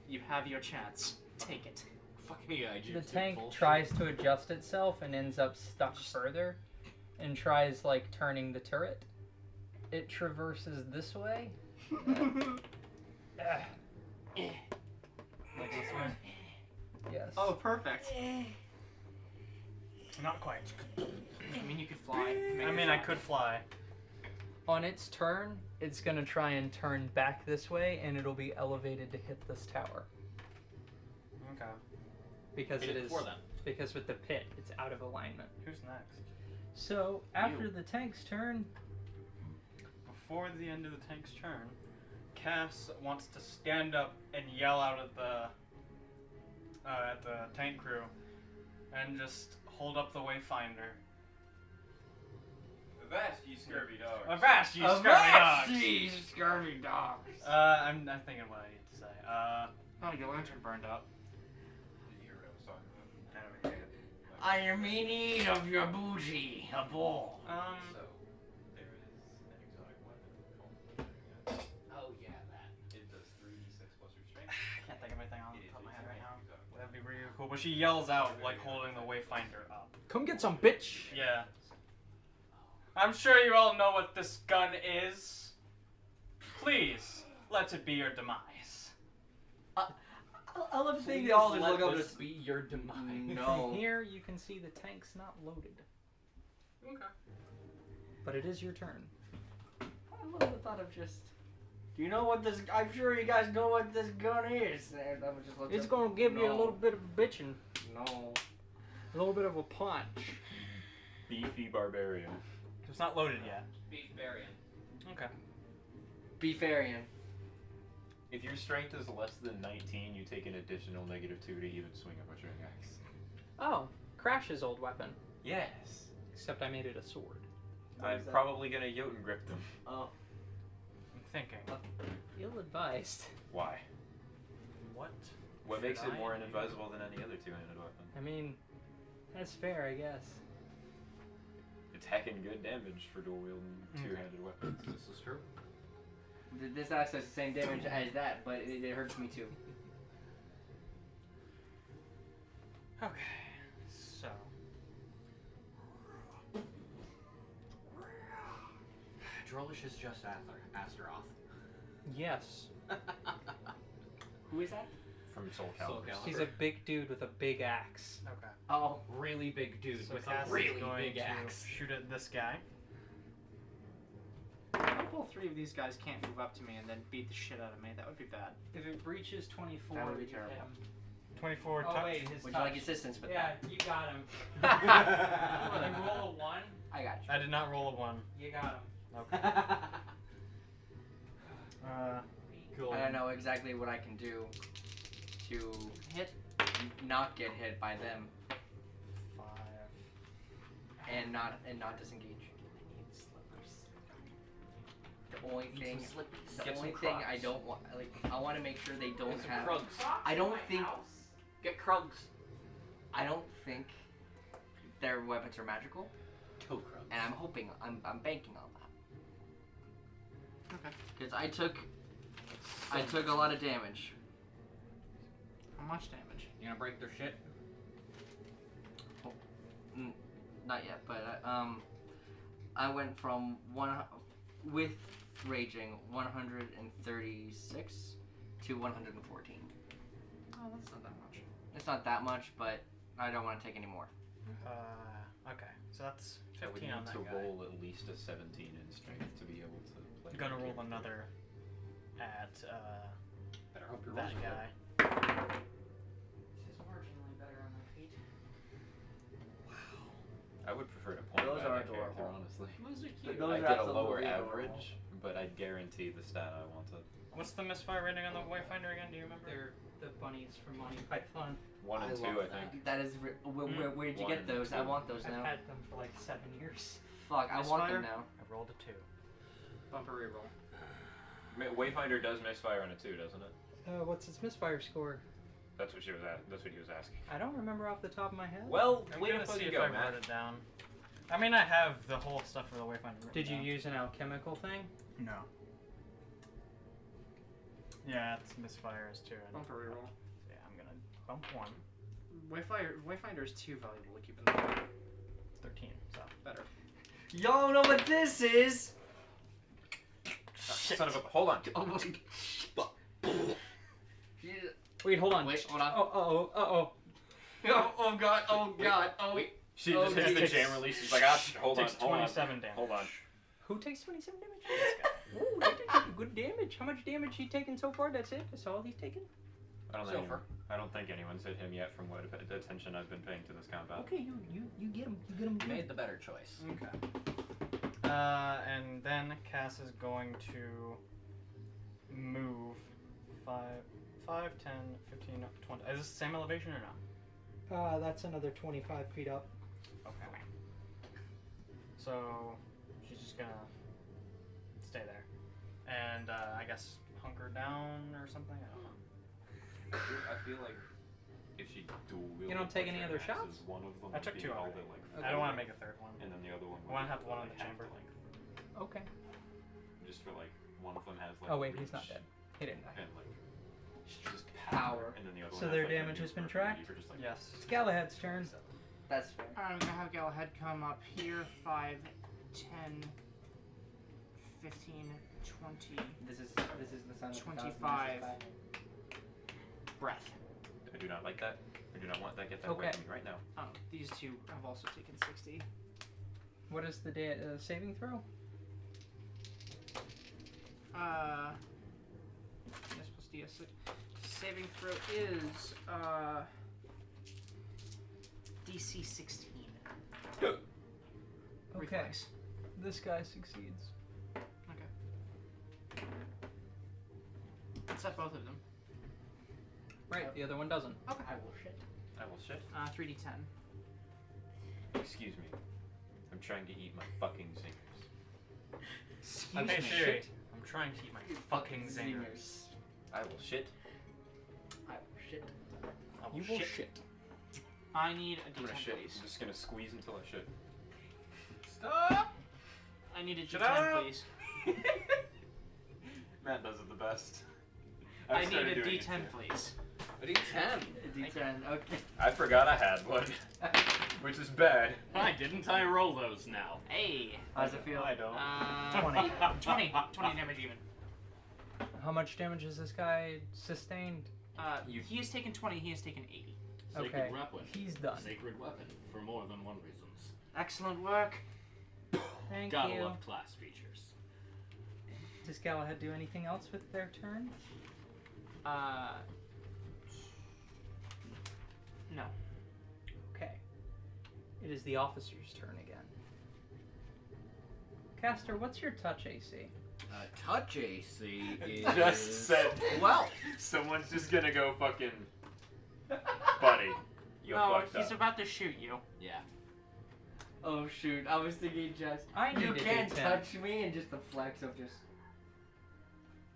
you have your chance. Take it. Fucking yeah, The tank tries to adjust itself and ends up stuck further, and tries like turning the turret. It traverses this way. Like this way? Yes. Oh, perfect. Not quite. I mean, you could fly. I mean, I could fly. On its turn, it's gonna try and turn back this way, and it'll be elevated to hit this tower Okay. because Hit it it is before then. because with the pit, it's out of alignment. Who's next? So after the tank's turn, Before the end of the tank's turn, Cass wants to stand up and yell out at the tank crew, and just hold up the wayfinder. Avast, ye scurvy dogs. Avast, you scurvy dogs! scurvy dogs. I'm thinking what I need to say. Oh, your lantern burned up. Did you hear what I was talking about? I am in need of your bougie, a ball. So, there is an exotic weapon called Oh yeah, that. It does 3d6 plus your strength. I can't think of anything on It the is top of a my head right now. exotic weapon. That'd be really cool. But she yells out, like holding the wayfinder up. come get some, bitch. Yeah. I'm sure you all know what this gun is. Please, let it be your demise. I love Please seeing all this let look up this to be your demise. No. From here, you can see the tank's not loaded, Okay. but it is your turn. I love the thought of just. Do you know what this? I'm sure you guys know what this gun is. And I would just look It's up- gonna give you a No. little bit of a bitchin', No. a little bit of a punch. Beefy barbarian. It's not loaded yet. Beefbarian. Okay. Beefarian. If your strength is less than 19, you take an additional -2 to even swing a butchering axe. Oh, Crash's old weapon. Yes. Except I made it a sword. I'm is that? probably gonna Jotun grip them. Oh. I'm thinking. Ill-advised. Why? What? What should makes it I more do? inadvisable than any other two-handed weapon? I mean, that's fair, I guess. It's heckin' good damage for dual-wielding Okay. two-handed weapons. This is true. This axe does the same damage as that, but it hurts me too. Okay. So. Drolish is just Asteroth. Yes. Who is that? From Soul Soul Calibur. Calibur. He's a big dude with a big axe. Okay. Oh, really big dude So with Cass a is really going big to axe. shoot at this guy. I hope all three of these guys can't move up to me and then beat the shit out of me. That would be bad. If it breaches 24, That would be you hit terrible. him. 24 Oh touch. wait, his Would touch. you like assistance with Yeah, you got him. that? You roll a 1, I got I did not roll a 1. you got him. Okay. you. I don't know exactly what I can do to Hit. not get hit by them 5. and not disengage. The only thing, Get some I Krugs. don't want, like, I want to make sure they don't Get some have. Krugs. I don't think. Get Krugs. I don't think their weapons are magical, Kill Krugs. and I'm hoping, I'm banking on that. Okay. Because I took a lot of damage. How much damage? You gonna break their shit? Not yet, but I went from with raging 136 to 114. Oh, that's not that much. It's not that much, but I don't want to take any more. Okay. So that's I would 15 need on that to guy. roll at least a 17 in strength to be able to play. I'm gonna that roll game. another at Better hope your that rolls are guy. Just marginally better on my feet. I would prefer to point Those by are that character, adorable. honestly. Those are cute. Those I are get a lower absolutely adorable. average, but I guarantee the stat I wanted. What's the misfire rating on the Wayfinder again? Do you remember? They're the bunnies from Monty Python. 1 and I 2, love I that. think. That is. Where did you 1 get and those? 2. I want those I've now. had them for like 7 years. Fuck, I want them Misfire? now. I rolled a 2. Bumper reroll. Wayfinder does misfire on a 2, doesn't it? What's its misfire score? That's what she was That's what he was asking. I don't remember off the top of my head. Well, I'm way gonna before see you if go, I Matt. wrote it down. I mean, I have the whole stuff for the Wayfinder. written Did you down. use an alchemical thing? No. Yeah, it's misfire is 2. And Bumper reroll. yeah, I'm gonna bump 1. Wayfinder is too valuable to keep in the game. It's 13. So Better. Y'all know what this is? Son of a. Hold on. Oh my. Wait, hold on. Wait, hold on. Oh. Oh god, oh god, oh Wait. She Oh, just hits the takes- jam release. She's like, ah, hold on, takes hold on. 27 damage. Hold on. Who takes 27 damage? Ooh, they did good damage. How much damage he taken so far? That's it? That's all he's taken? I don't think anyone's hit him yet from what the attention I've been paying to this combat. Okay, you get him. You get him. You made the better choice. Okay. And then Cass is going to move 5, 10, 15, 20. Is this the same elevation or not? That's another 25 feet up. Okay. So she's just gonna stay there, and I guess hunker down or something. I don't know. I feel like if she dual wielded You don't take any other axes, shots? One of them I took would 2 be held already. at like I don't want to full make a third one. and then the other one I wanna would have be one on like the half chamber. length. Okay. Just for like one of them has like Oh wait, he's not reach dead. He didn't die. and like just Power. and then the other So one their has, like, damage has been maneuver tracked? for just, like, Yes. It's Galahad's turn. That's fair. I'm gonna have Galahad come up here. 5, 10, 15, 20. This is the sound of 25. Breath. I do not like that. I do not want that. Get that away Okay. from me right now. Oh, these two have also taken 60. What is the saving throw? DS plus DS6. Saving throw is DC 16. Okay. Reflex. This guy succeeds. Okay. Let's set both of them. Right, the other one doesn't. Okay. I will shit. I will shit. 3d10. Excuse me. I'm trying to eat my fucking zingers. I'm Excuse me. Sherry. I'm trying to eat my fucking zingers. I will shit. I will shit. I will You will shit. shit. I need a I'm gonna d10, shit. please. I'm just gonna squeeze until I shit. Stop! I need a Shut d10, up! please. Matt does it the best. I I've need started a doing it d10, too. please. A D10, okay. I forgot I had one, which is bad. Why didn't I roll those now? Hey! How's it feel? I don't. 20 damage even. How much damage has this guy sustained? He has taken 20. He has taken 80. Sacred Okay, weapon. he's done. Sacred weapon for more than one reasons. Excellent work. Thank Gotta you. love class features. Does Galahad do anything else with their turn? No. Okay. It is the officer's turn again. Caster, what's your touch AC? Touch AC is Just said. 12. Someone's just gonna go fucking. Buddy, you No, fucked he's up. about to shoot you. Yeah. Oh shoot! I was thinking just I need you a can't D10. touch me, and just the flex of just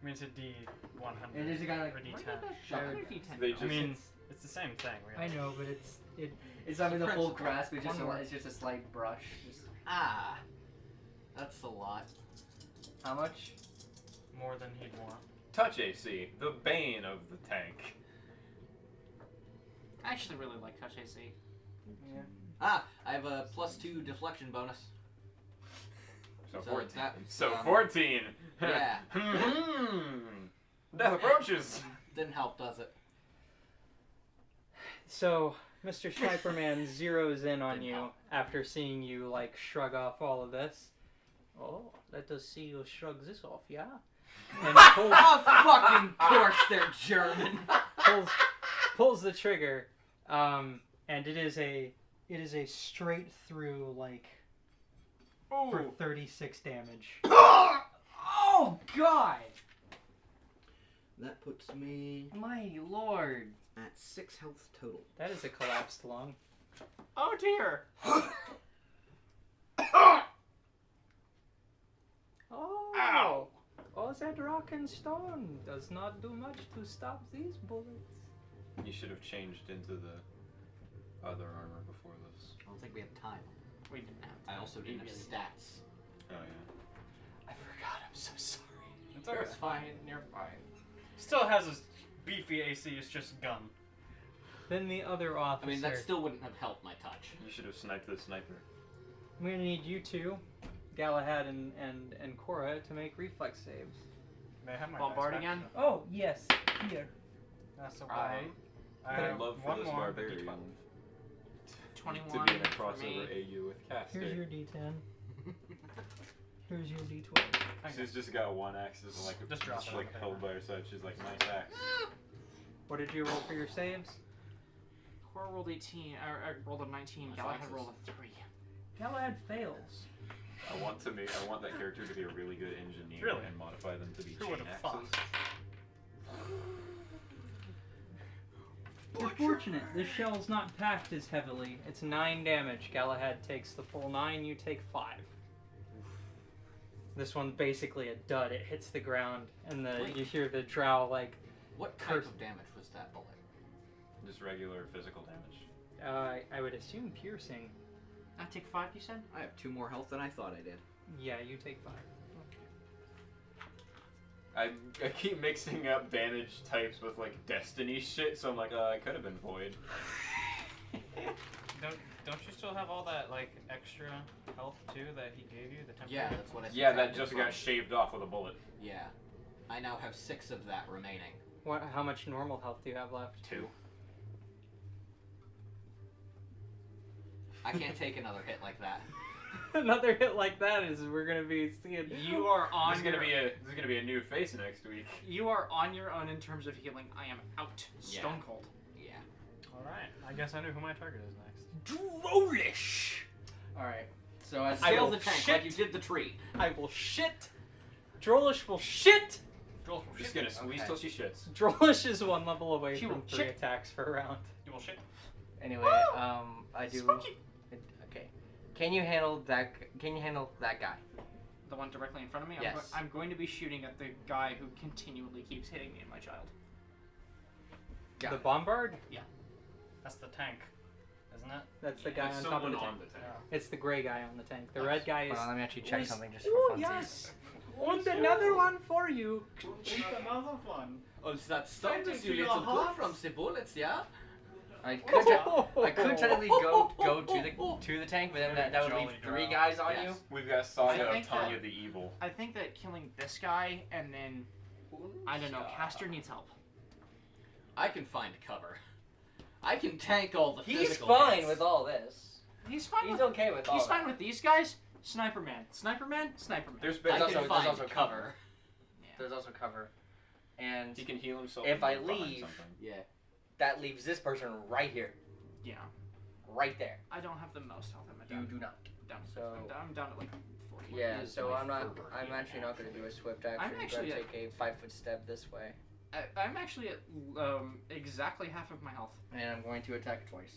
I mean, it's a D100 and just kind of or like D10. Shot with a D10. They I just. mean, it's the same thing, really. I know, but it's not in the full principle. grasp. It's just One more. it's just a slight brush. Just, Ah. That's a lot. how much? More than he'd want. Touch AC, the bane of the tank. I actually really like touch AC. Yeah. Ah, I have a +2 deflection bonus. So So 14. that- So um, 14. yeah. Death approaches. Didn't help, does it? So, Mr. Sniperman zeroes in on Didn't you help. after seeing you, like, shrug off all of this. Oh, let us see you shrug this off, yeah? And Oh fucking course, they're German. pulls the trigger, and it is a straight through, like, for 36 damage. Oh god! That puts me My lord. at 6 health total. That is a collapsed lung. Oh dear. Oh! Ow. Oh, that rock and stone does not do much to stop these bullets. You should have changed into the other armor before this. I don't think we have time. We didn't have I time. also We didn't have really stats. Oh yeah. I forgot. I'm so sorry. It's You're okay. fine. You're fine. Still has a beefy AC, it's just gun. Then the other I officer. mean, that still wouldn't have helped my touch. You should have sniped the sniper. I'm gonna need you two, Galahad and Cora, to make reflex saves. They have my Bombard dice back, again? so Oh, yes, here. That's a Alright. I I'd have love for one this more barbarian D12. 21 to be in a for crossover me. AU with Caster. Here's your D10. Here's your D12. She's just got one axe, is like Just drop it on like the held paper. by her side. She's like, nice axe. What did you roll for your saves? Cora rolled 18. I rolled a 19. That's Galahad axes. rolled a 3. Galahad fails. I want that character to be a really good engineer Really? and modify them to be Who chain would've thought? axes. You're fortunate. This shell's not packed as heavily. It's 9 damage. Galahad takes the full 9. You take 5. This one's basically a dud. It hits the ground, and you hear the drow like. What type Curse. of damage was that bullet? Just regular physical damage. I would assume piercing. I take 5, you said? I have 2 more health than I thought I did. Yeah, you take 5. I keep mixing up damage types with like destiny shit, so I'm like, I could have been void. Don't you still have all that like extra health too that he gave you? The temporary? Yeah, that's what I Yeah, that subtracted just from. got shaved off with a bullet. Yeah. I now have 6 of that remaining. What? How much normal health do you have left? 2. I can't take another hit like that. Another hit like that is we're gonna be seeing. You are on There's your gonna be a new face next week. You are on your own in terms of healing. I am out. Yeah. Stone cold. Yeah. Alright. I guess I knew who my target is next. Drolish! Alright. So as I Scale will the tank shit. like you did the tree. I will shit. Drolish will shit. Joel, I'm just gonna squeeze Okay. till she shits. Drolish is 1 level away She from will 3 shit. attacks per round. you will shit. Anyway, I do. Spooky. Okay. Can you handle that? Can you handle that guy? The one directly in front of me? Yes. I'm going to be shooting at the guy who continually keeps hitting me and my child. Got The it. bombard? That's the tank, isn't it? That's the guy on top of the tank. the tank. It's the gray guy on the tank. The red guy is. Hold on, let me actually check is- something just Oh for fun. yes. And another one for you. Another one. Oh, so that Straight stuns into you your little good heart. from the bullets, yeah? I could technically go to the tank, but then that would leave Jolly 3 drow. guys on Yes. you. We've got Saga I of think Tanya that- the Evil. I think that killing this guy and then, I don't know, Caster needs help. I can find cover. I can tank all the He's physical fine hits. with all this. He's fine. He's with, okay with all He's that. fine with these guys. Sniper man. Sniper man. Sniper man. There's I been can There's find also cover. cover. There's also cover. And he can heal himself. If and I move behind leave- something. Yeah. that leaves this person right here. Yeah. Right there. I don't have the most health. I'm You down. do not. Down. So- I'm down at like 40. Yeah, is so my I'm not. fervor I'm healing actually not going to do a swift action. I'm I'm actually going to take a 5-foot step this way, I'm actually at exactly half of my health. and I'm going to attack twice.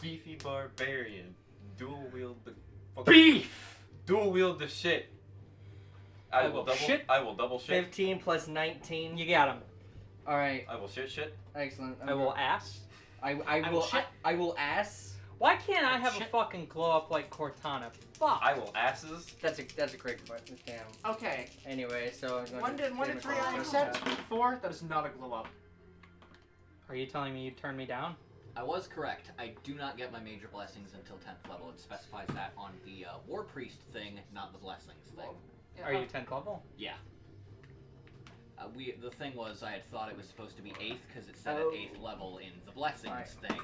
Beefy barbarian, dual wield the Beef! dual wield the shit. I will double shit. I will double shit. 15 plus 19. You got him. All right, I will shit. excellent. I will ass. I will will. shit. I will ass. Why can't I have a Shit. fucking glow up like Cortana? Fuck. I will asses. That's a great question. Damn. Okay. Anyway, so I'm going One to to 3 I I accept. 4. That is not a glow up. Are you telling me you turned me down? I was correct. I do not get my major blessings until 10th level. It specifies that on the War Priest thing, not the blessings thing. Are you 10th level? Yeah. The thing was, I had thought it was supposed to be 8th because it said Oh. at 8th level in the blessings thing,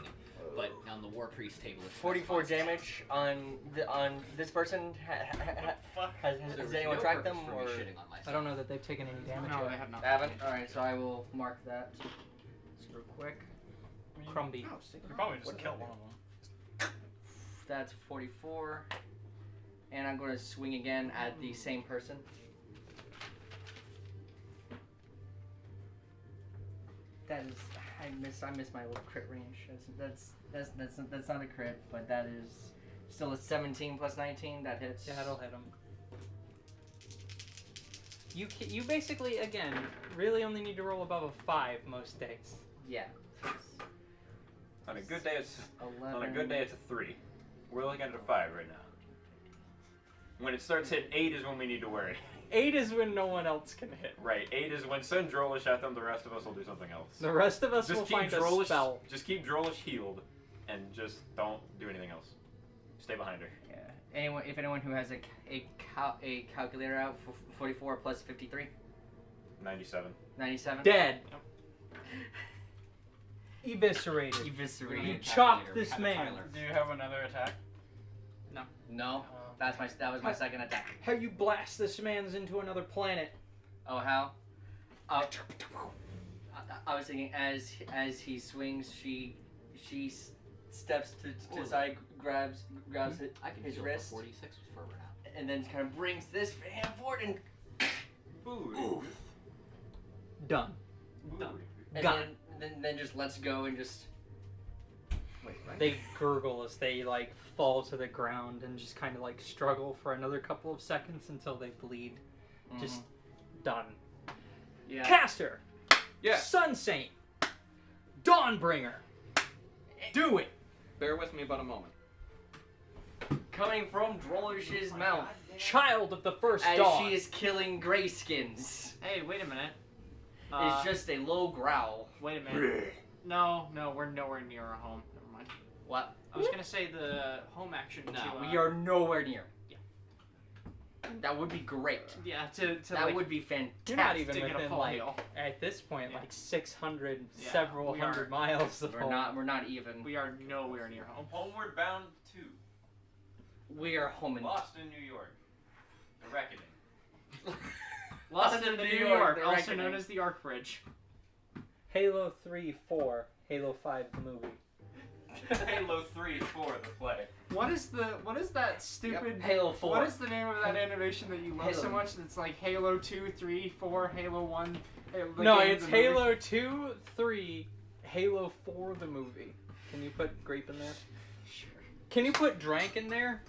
but on the War Priest table it 44 specifies- damage on this person. Has There was anyone no tracked purpose them for me or shitting on myself. I don't know that they've taken any damage No, yet. they have not. haven't? All right, so I will mark that. Just real quick. Crumby. You probably just kill one of them. That's 44, and I'm going to swing again at the same person. That is, I miss my little crit range. That's not a crit, but that is still a 17 plus 19. That hits. Yeah, that'll hit him. You basically, again, really only need to roll above a 5 most days. Yeah. On a good day, it's 11. on a good day it's a 3. We're looking at a 5 right now. When it starts hitting 8 is when we need to worry. 8 is when no one else can hit. Right, 8 is when send Drolish at them. The rest of us will do something else. The rest of us Just will keep find a Drolish. spell. Just keep Drolish healed, and just don't do anything else. Stay behind her. Yeah. If anyone who has a calculator out for 44 plus 53, 97. 97. Dead. Eviscerated. Eviscerated. You Calculator, chopped we this had a man. Tyler. Do you have another attack? No, that was my second attack. How you blast this man's into another planet? Oh, how? I was thinking as he swings, she steps to the side, grabs I can his heal wrist, for 46 with fervor now. and then kind of brings this hand forward and Ooh. Done. and Got then just lets go and just. Wait, right? They gurgle as they like fall to the ground and just kind of like struggle for another couple of seconds until they bleed. Just done. yeah. Caster. Yeah. Sun Saint. Dawnbringer. Do it. Bear with me about a moment. Coming from Drolish's mouth Child of the first as dawn. she is killing Greyskins. Hey, wait a minute. It's just a low growl. Wait a minute. No, we're nowhere near our home. Never mind. What? I was gonna say the home action. No, to, We are nowhere near. Yeah. That would be great. Yeah, to That like, would be fantastic. You're not even to get a within full like heal. at this point Yeah. like 600, Yeah, several we hundred are- miles of home. We're not even. We are nowhere near home. Homeward bound 2. We are home in. Lost in New York. The Reckoning. Lost in the New York, the also Reckoning. known as the Arc Bridge. Halo 3, 4, Halo 5, the movie. Halo 3 for the play. What is that stupid? Halo 4. What is the name of that animation that you love so Halo. much? That's like Halo 2, 3, 4, Halo 1. the No, game, it's the movie? Halo 2, 3, Halo 4, the movie. Can you put grape in there? Sure. Can you put drank in there?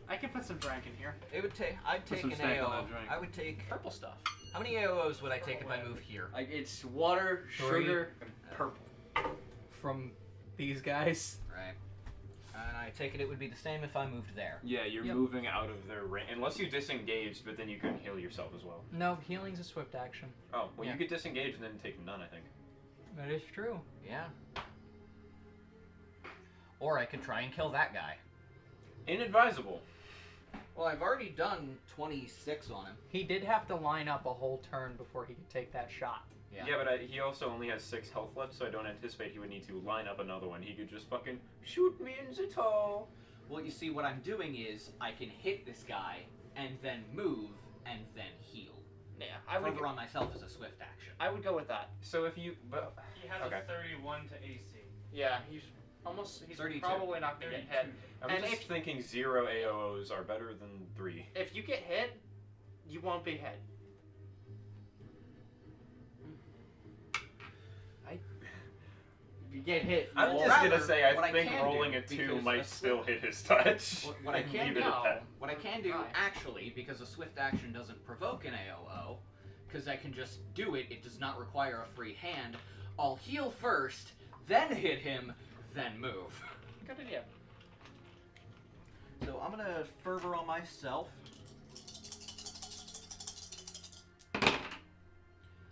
I can put some drank in here. It would take. I'd Put take some an steak on AO. that drink. I would take purple stuff. How many AOs would I take if I move here? It's water, Three. sugar, and purple. From these guys? Right. And I take it would be the same if I moved there. Yeah, you're Yep. moving out of their range. Unless you disengaged, but then you couldn't heal yourself as well. No, healing's a swift action. Oh, well, Yeah. you could disengage and then take none, I think. That is true. Yeah. Or I could try and kill that guy. Inadvisable. Well, I've already done 26 on him. He did have to line up a whole turn before he could take that shot. Yeah, but he also only has 6 health left, so I don't anticipate he would need to line up another one. He could just fucking shoot me in the toe. Well, you see, what I'm doing is I can hit this guy and then move and then heal. Yeah, I would. Fervor on myself is a swift action. I would go with that. So if you... But, He has okay. a 31 to AC. Yeah, he's almost. He's 32. probably not gonna get hit. I'm And just if- thinking 0 AOs are better than 3. If you get hit, you won't be hit. If you get hit, I'm you just won't. gonna rather, say what I I think can rolling do, a 2 because might a still hit his touch. What I can Leave do, it at that. what I can do, Right. actually, because a swift action doesn't provoke an AOO, because I can just do it, it does not require a free hand. I'll heal first, then hit him, then move. Good idea. So I'm gonna fervor on myself.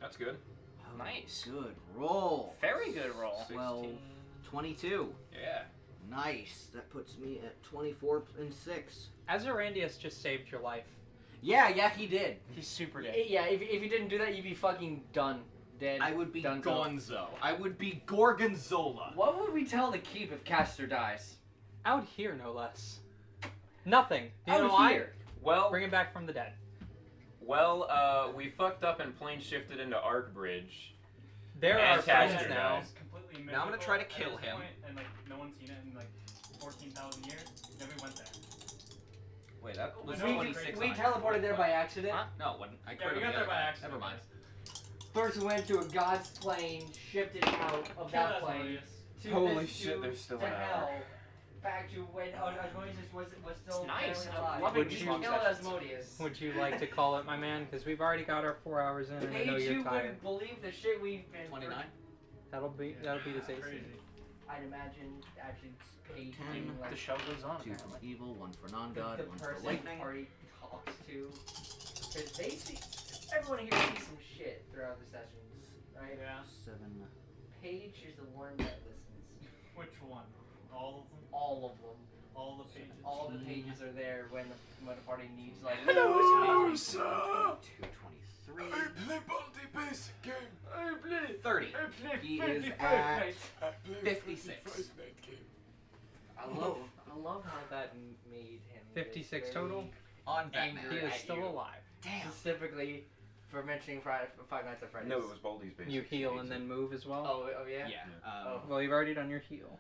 That's good. Nice. Good roll. Very good roll. 12, 22. Yeah. Nice. That puts me at 24 and 6. Azarandius just saved your life. Yeah, he did. He's super dead. Yeah, if you didn't do that, you'd be fucking done. Dead. I would be Dunzo. Gonzo. I would be Gorgonzola. What would we tell the keep if Caster dies? Out here, no less. Nothing. You Out know why? here. Well, Bring him back from the dead. we fucked up and plane shifted into Arkbridge. There are friends Fantastic, now. guys. Completely Now I'm gonna try to miserable kill at this him. point, and like no one's seen it in like 14,000 years. Never went there. Wait, that was We- 26. We on it. teleported there by accident. Huh? No, it wasn't. I Yeah, critted we him got the there other by guy. accident. Never mind. First we went to a god's plane, shifted out of that Kill plane. Asmodeus. To Holy this, shit, to, there's still to an hour. hell. Back to when Asmodeus was still It's nice. barely I'm alive. loving Would these you long Kill sessions. Asmodeus. Would you like to call it, my man? Because we've already got our 4 hours in, and I know Age, you're you tired. wouldn't believe the shit we've been 29. That'll be his AC. Crazy. I'd imagine actually Paige 10, being like The show goes on. 2 Apparently. for evil, 1 for the non-god, 1 for person lightning. already talks to. Because they see, everyone here sees some shit throughout the sessions, right? Yeah. 7. Paige is the one that listens. Which one? All of them? All of them. All the pages? All the pages are there when the party needs like. Hello, sir. 2, 23. play multi-basic game. I play. 30. He is at 56. I love how that made him. 56 very total? On angry Batman. He is at still you. alive. Damn. Specifically for mentioning Five Nights at Freddy's. No, it was Baldi's basic. You heal and then move as well? Oh yeah. Yeah. Oh. Well, you've already done your heal.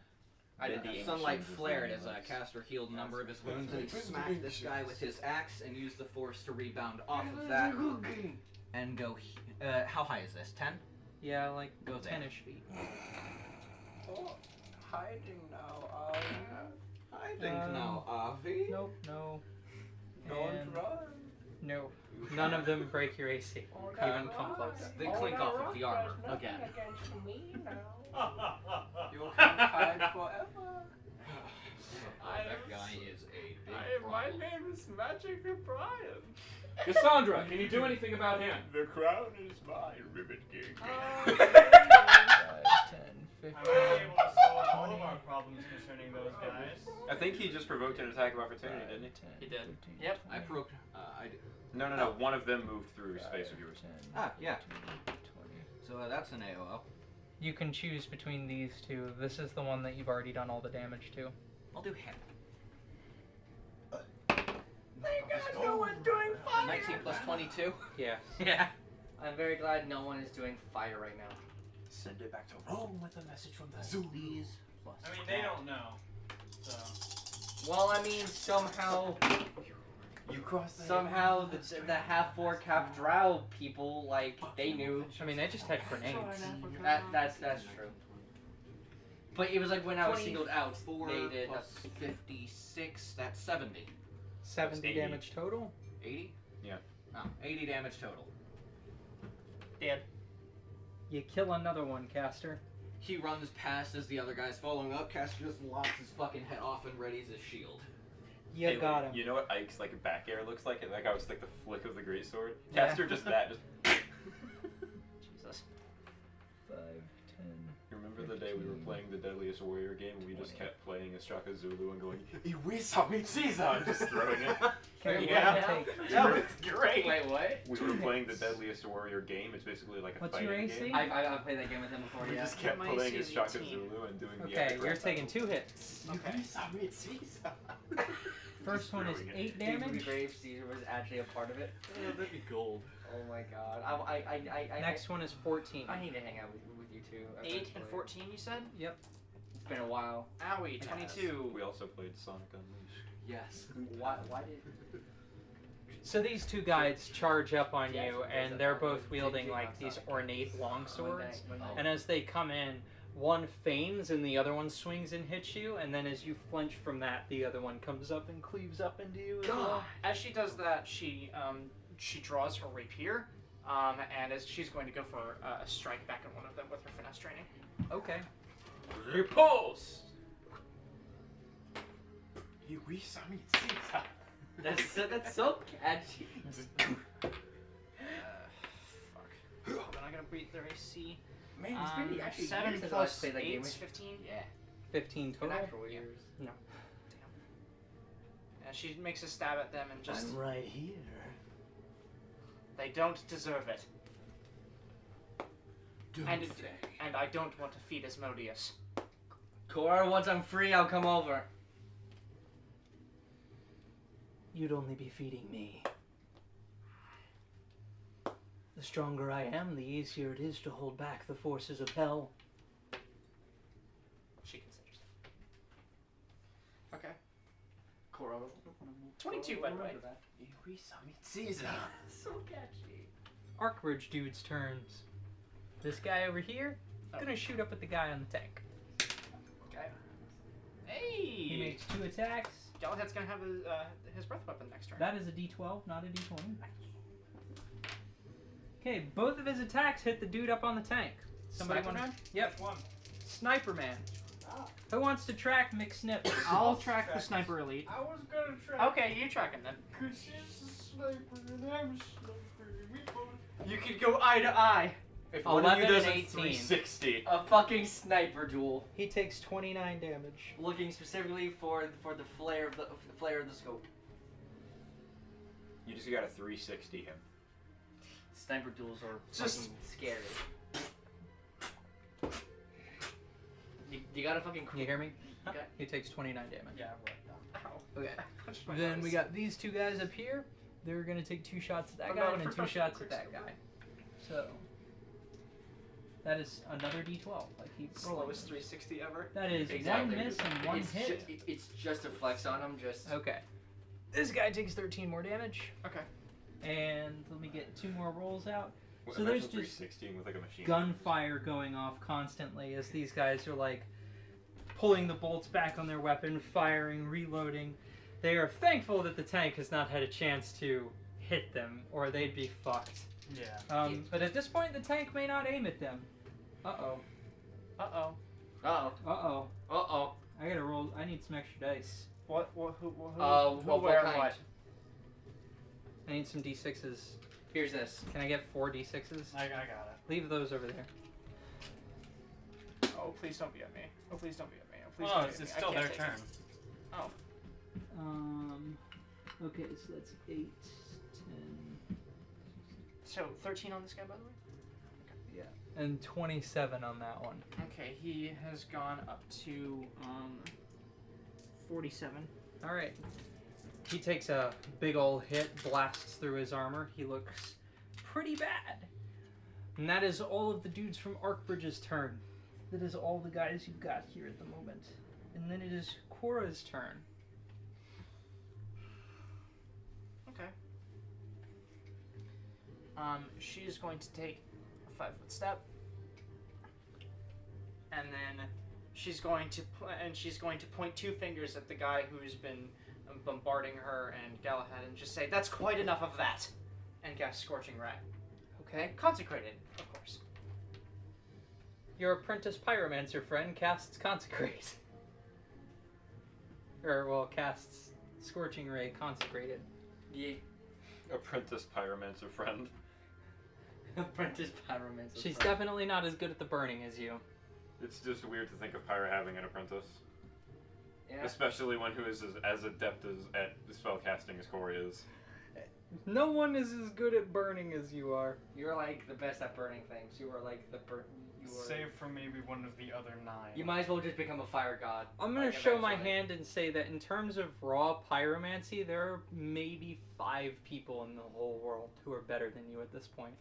I did The sunlight ancient flared as design a was- caster healed a number of his wounds and he That's smacked this guy with his axe and used the force to rebound off of that and go. How high is this? 10? Yeah, like Go there. 10-ish feet. Hiding now, Hiding now, Avi. Nope, no. Don't And run. no. None of them break your AC. Even come close. They clink off of the armor again. You can't hide forever. That guy is a big problem. name is Magic Brian. Cassandra, can you do anything about him? The crown is mine, Ribbit King. 10, 15. I might be able to solve all of our problems concerning those guys. I think he just provoked an attack of opportunity, didn't he? He did. 15, Yep. I 20, broke. I did. No. One of them moved through space of yours. 10, Ah, yeah. 20. So that's an AOO. You can choose between these two. This is the one that you've already done all the damage to. I'll do him. Thank God no one's doing fire. 19 plus 22. Yeah. Yeah. I'm very glad no one is doing fire right now. Send it back to Rome with a message from the Zoo. These plus. I mean, they don't know. So. Well, I mean, somehow You crossed the the half-orc, half-drow people, like, they knew. I mean, they just had grenades. That's true. But it was like when I was singled out, 4 they did. plus 56, that's 70. 70 80. damage total. 80? Yeah. Oh, 80 damage total. Dead. You kill another one, caster. He runs past as the other guy's following up. Caster just locks his fucking head off and readies his shield. You Hey, got him. You know what Ike's like back air looks like? Like I was like the flick of the great sword. Yeah. Caster just that. Just. Jesus. 5, 10. You remember the day we were playing the Deadliest Warrior game? We just kept playing as Shaka Zulu and going, "Iwisa Michiza!" and just throwing it. Okay, Yeah. we're gonna take That was great. Wait, what? We were playing the Deadliest Warrior game. It's basically like a What's fighting your AC? game. I've played that game with him before, We yeah. just kept My playing AC as is Shaka 18. Zulu and doing the Okay, epic you're rap taking battle. 2 hits. Okay. First one is throwing it. 8 It would be damage. great if Caesar was actually a part of it. Oh, that'd be gold. Oh my god. I Next one is 14. I need to hang out with you two. 8 and eventually. 14, you said? It's been a while. Owie, 22. We also played Sonic Unleashed. Yes. Why did... So these two guys charge up on Yeah, you, it and was they're a- both wielding Jake like on these Sonic. ornate long swords. Monday. And as they come in, one feigns and the other one swings and hits you, and then as you flinch from that, the other one comes up and cleaves up into you as well. As she does that, she draws her rapier, and as she's going to go for a strike back at one of them with her finesse training. Okay. Repulse! That's so catchy. Fuck. Hold on, I gotta beat their AC. Man, it's been actually 7 years since I plus played that 8 game. is 15. Yeah. 15 It's been total. actual years. And she makes a stab at them and just. right here. They don't deserve it. And I don't want to feed Asmodeus. Cora, once I'm free, I'll come over. You'd only be feeding me. The stronger I am, the easier it is to hold back the forces of hell. She considers it. Okay. Cora. 22, by the way. Caesar. So catchy. Archbridge dude's turns. This guy over here, gonna shoot up at the guy on the tank. Okay. He Hey! makes 2 attacks. Galahad's gonna have his breath weapon next turn. That is a D12, not a D20. Okay, both of his attacks hit the dude up on the tank. Somebody Sniper want? man? Yep. Sniper man. Who wants to track McSnips? I'll track the sniper elite. I was gonna try. Okay, you track him then. Cause she's a sniper and I'm a sniper. And we both. You could go eye to eye. If one of you 11 does and a 18. 360, A fucking sniper duel. He takes 29 damage. Looking specifically for the flare of the scope. you just gotta 360 him. Sniper duels are Just- fucking scary. You gotta fucking. You hear me? Okay. He takes 29 damage. Yeah, right. Ow. Okay. Punched my Then we nose. got these two guys up here. They're gonna take 2 shots at that I'm guy not a and then 2 professional shots at that quicksilver. guy. So that is another D12. Like he Slowest 360 ever. That is Exactly. 1 miss and 1 hit. It's just a flex on him. Just. Okay. This guy takes 13 more damage. Okay. And let me get 2 more rolls out. So Imagine there's just 360 with like a machine. gunfire going off constantly as these guys are like pulling the bolts back on their weapon, firing, reloading. They are thankful that the tank has not had a chance to hit them, or they'd be fucked. Yeah. But at this point, the tank may not aim at them. Uh-oh. Uh-oh. Uh-oh. Uh-oh. Uh-oh. I gotta roll. I need some extra dice. What? Who? What where, kind? what? I need some D6s. Here's this. Can I get 4 D6s? I got it. Leave those over there. Oh, please don't be at me. Oh, please don't be at me. Oh, please Oh, don't it's be at me. still I can't their take turn. it. Okay, so that's 8, 10, So 13 on this guy, by the way. and 27 on that one. Okay, he has gone up to 47. Alright. He takes a big ol' hit, blasts through his armor. He looks pretty bad. And that is all of the dudes from Archbridge's turn. That is all the guys you've got here at the moment. And then it is Cora's turn. Okay. She's going to take a 5-foot step, and then she's going to point 2 fingers at the guy who's been bombarding her and Galahad, and just say, "That's quite enough of that," and cast Scorching Ray. Okay. Consecrated, of course. Your apprentice pyromancer friend casts Consecrate. Or, well, casts Scorching Ray Consecrated. Yeah. Apprentice pyromancer friend. Apprentice pyromancer. She's friend. definitely not as good at the burning as you. It's just weird to think of Pyra having an apprentice. Yeah. Especially one who is as adept at spell casting as Corey is. No one is as good at burning as you are. You're like the best at burning things. You are like the Save for maybe one of the other 9. You might as well just become a fire god. I'm gonna like, show my eventually. hand and say that in terms of raw pyromancy, there are maybe 5 people in the whole world who are better than you at this point.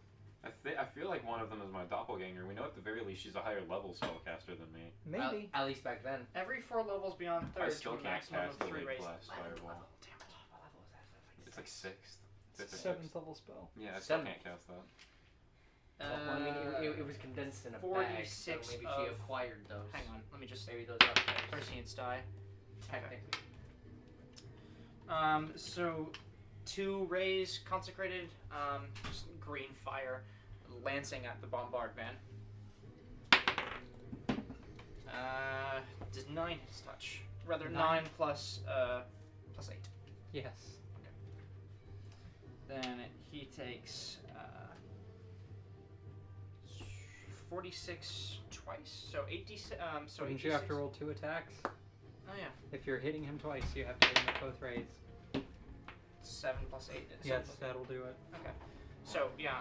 I feel like one of them is my doppelganger. We know at the very least she's a higher level spellcaster than me. Maybe. At least back then. Every 4 levels beyond I third still to a can't maximum cast of the 3 Lake rays. Blast Fireball. What level is that? It's like 6th. It's a 5th or 7th level spell. Yeah, I still 7th. can't cast that. Well, I mean, it was condensed in a bag, so 46 maybe of- she acquired those. Hang on, let me just Maybe those are Perseus die. technically. So 2 rays consecrated, just green fire, lancing at the bombardment. Does 9 his touch? Rather 9 plus 8. Yes. Then he takes 46 twice, so 80. So Wouldn't 86. you have to roll 2 attacks? Oh yeah. If you're hitting him twice, you have to hit him with both rays. 7 plus 8. Yes, that'll do it. Okay. So yeah.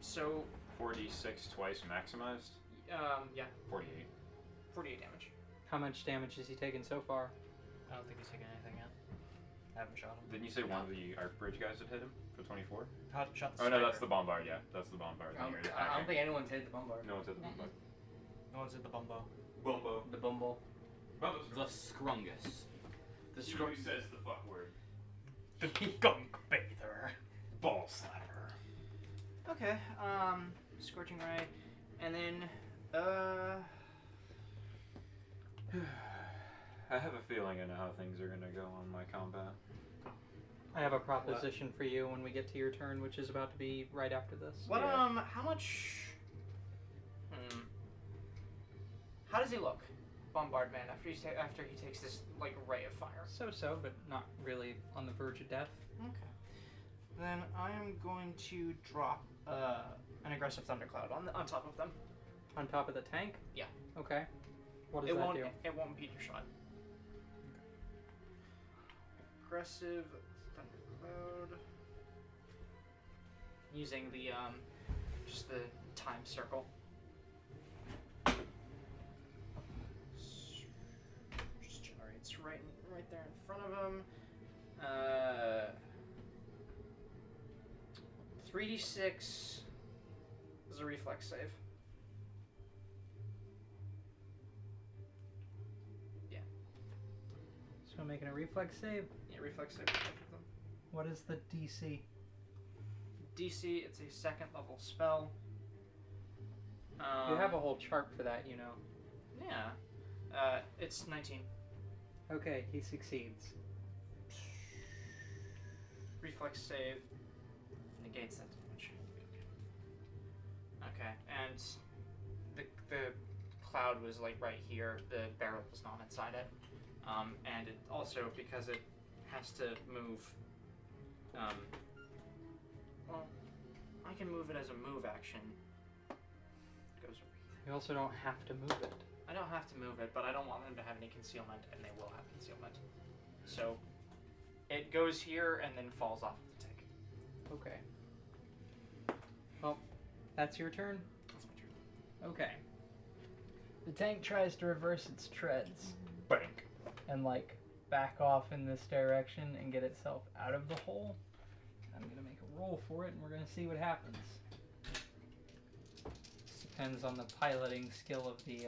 So 46 twice maximized. yeah. 48. 48 damage. How much damage has he taken so far? I don't think he's taken anything yet. I haven't shot him. Didn't you say one of the Archbridge guys had hit him for 24? Shot the Oh no, that's sniper. the bombard. Yeah, that's the bombard. that you're I don't attacking. think anyone's hit the bombard. No one's hit the bombard. No one's at the bumbo. Bumbo. The bumble. The Scrungus. The He scrum. says the fuck word. The gunk bather. Ball slapper. Okay. Scorching ray, and then I have a feeling I know how things are gonna go on my combat. I have a proposition for you when we get to your turn, which is about to be right after this. what? Yeah. How much? How does he look, bombardment, after he takes this like ray of fire? So, but not really on the verge of death. Okay. Then I am going to drop an aggressive thundercloud on top of them. On top of the tank? Yeah. Okay. What does It that won't do? it won't impede your shot. Aggressive thundercloud. Using the just the time circle. Just generates right there in front of him. 3d6 is a reflex save. So making a reflex save. Yeah, reflex save. For both of them. What is the DC? DC, it's a 2nd level spell. You have a whole chart for that, you know. Yeah. It's 19. Okay, he succeeds. Reflex save negates that damage. Okay, and the cloud was like right here. The barrel was not inside it. And it also, because it has to move, well, I can move it as a move action. It goes over here. You also don't have to move it. I don't have to move it, but I don't want them to have any concealment, and they will have concealment. So, it goes here and then falls off of the tank. Okay. Well, that's your turn? That's my turn. Okay. The tank tries to reverse its treads Bank. and, like, back off in this direction and get itself out of the hole. I'm gonna make a roll for it and we're gonna see what happens. This depends on the piloting skill of the,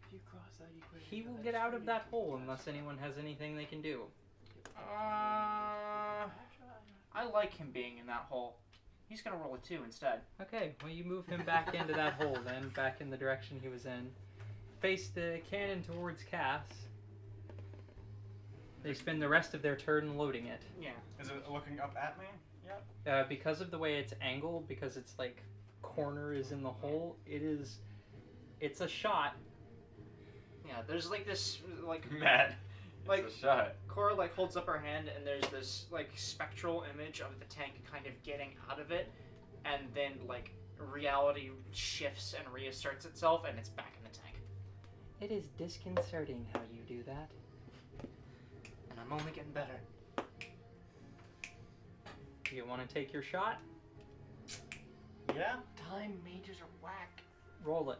If you cross that equation, He will get out of that hole unless anyone has anything they can do. I like him being in that hole. He's gonna roll a 2 instead. Okay, well you move him back into that hole then, back in the direction he was in. Face the cannon towards Cass. They spend the rest of their turn loading it. Yeah. Is it looking up at me? Yeah. Because of the way it's angled, because it's like corner is in the hole, it's a shot. Yeah, there's like this, like, Mad. Like- It's a shot. Cora like holds up her hand and there's this like spectral image of the tank kind of getting out of it, and then like reality shifts and reasserts itself and it's back in the tank. It is disconcerting how you do that. And I'm only getting better. Do you want to take your shot? Yeah. Time mages are whack. Roll it.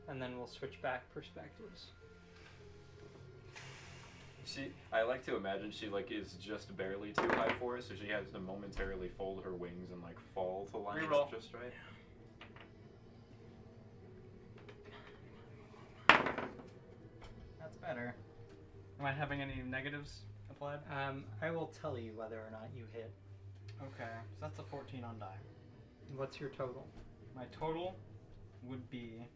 And then we'll switch back perspectives. I like to imagine she like is just barely too high for it, so she has to momentarily fold her wings and like fall to line Reroll. up just right. That's better. Am I having any negatives applied? I will tell you whether or not you hit. Okay, so that's a 14 on die. What's your total? My total would be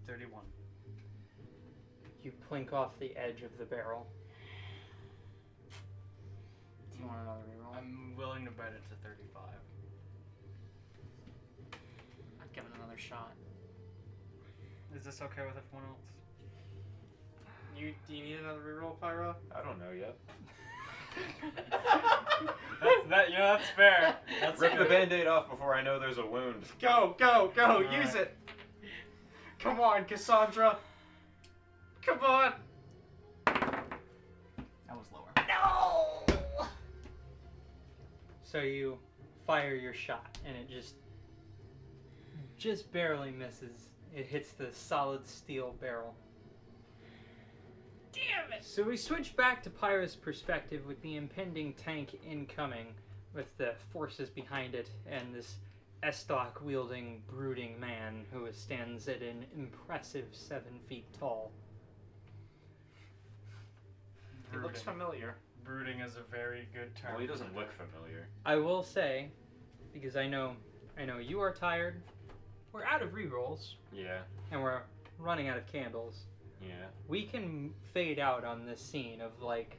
31. You plink off the edge of the barrel. Do you want another reroll? I'm willing to bet it to 35. I'd give it another shot. Is this okay with everyone else? Do you need another reroll, Pyro? I don't know yet. That's fair. That's Rip the fair. band-aid off before I know there's a wound. Go, go, go! All Use right. it! Come on, Cassandra! Come on! That was lower. No! So you fire your shot, and it just barely misses. It hits the solid steel barrel. Damn it! So we switch back to Pyra's perspective with the impending tank incoming, with the forces behind it, and this Estoc-wielding, brooding man who stands at an impressive 7 feet tall. It looks familiar. Brooding is a very good term. Well, he doesn't look familiar. I will say, because I know you are tired, we're out of rerolls, Yeah, and we're running out of candles. yeah. We can fade out on this scene of, like,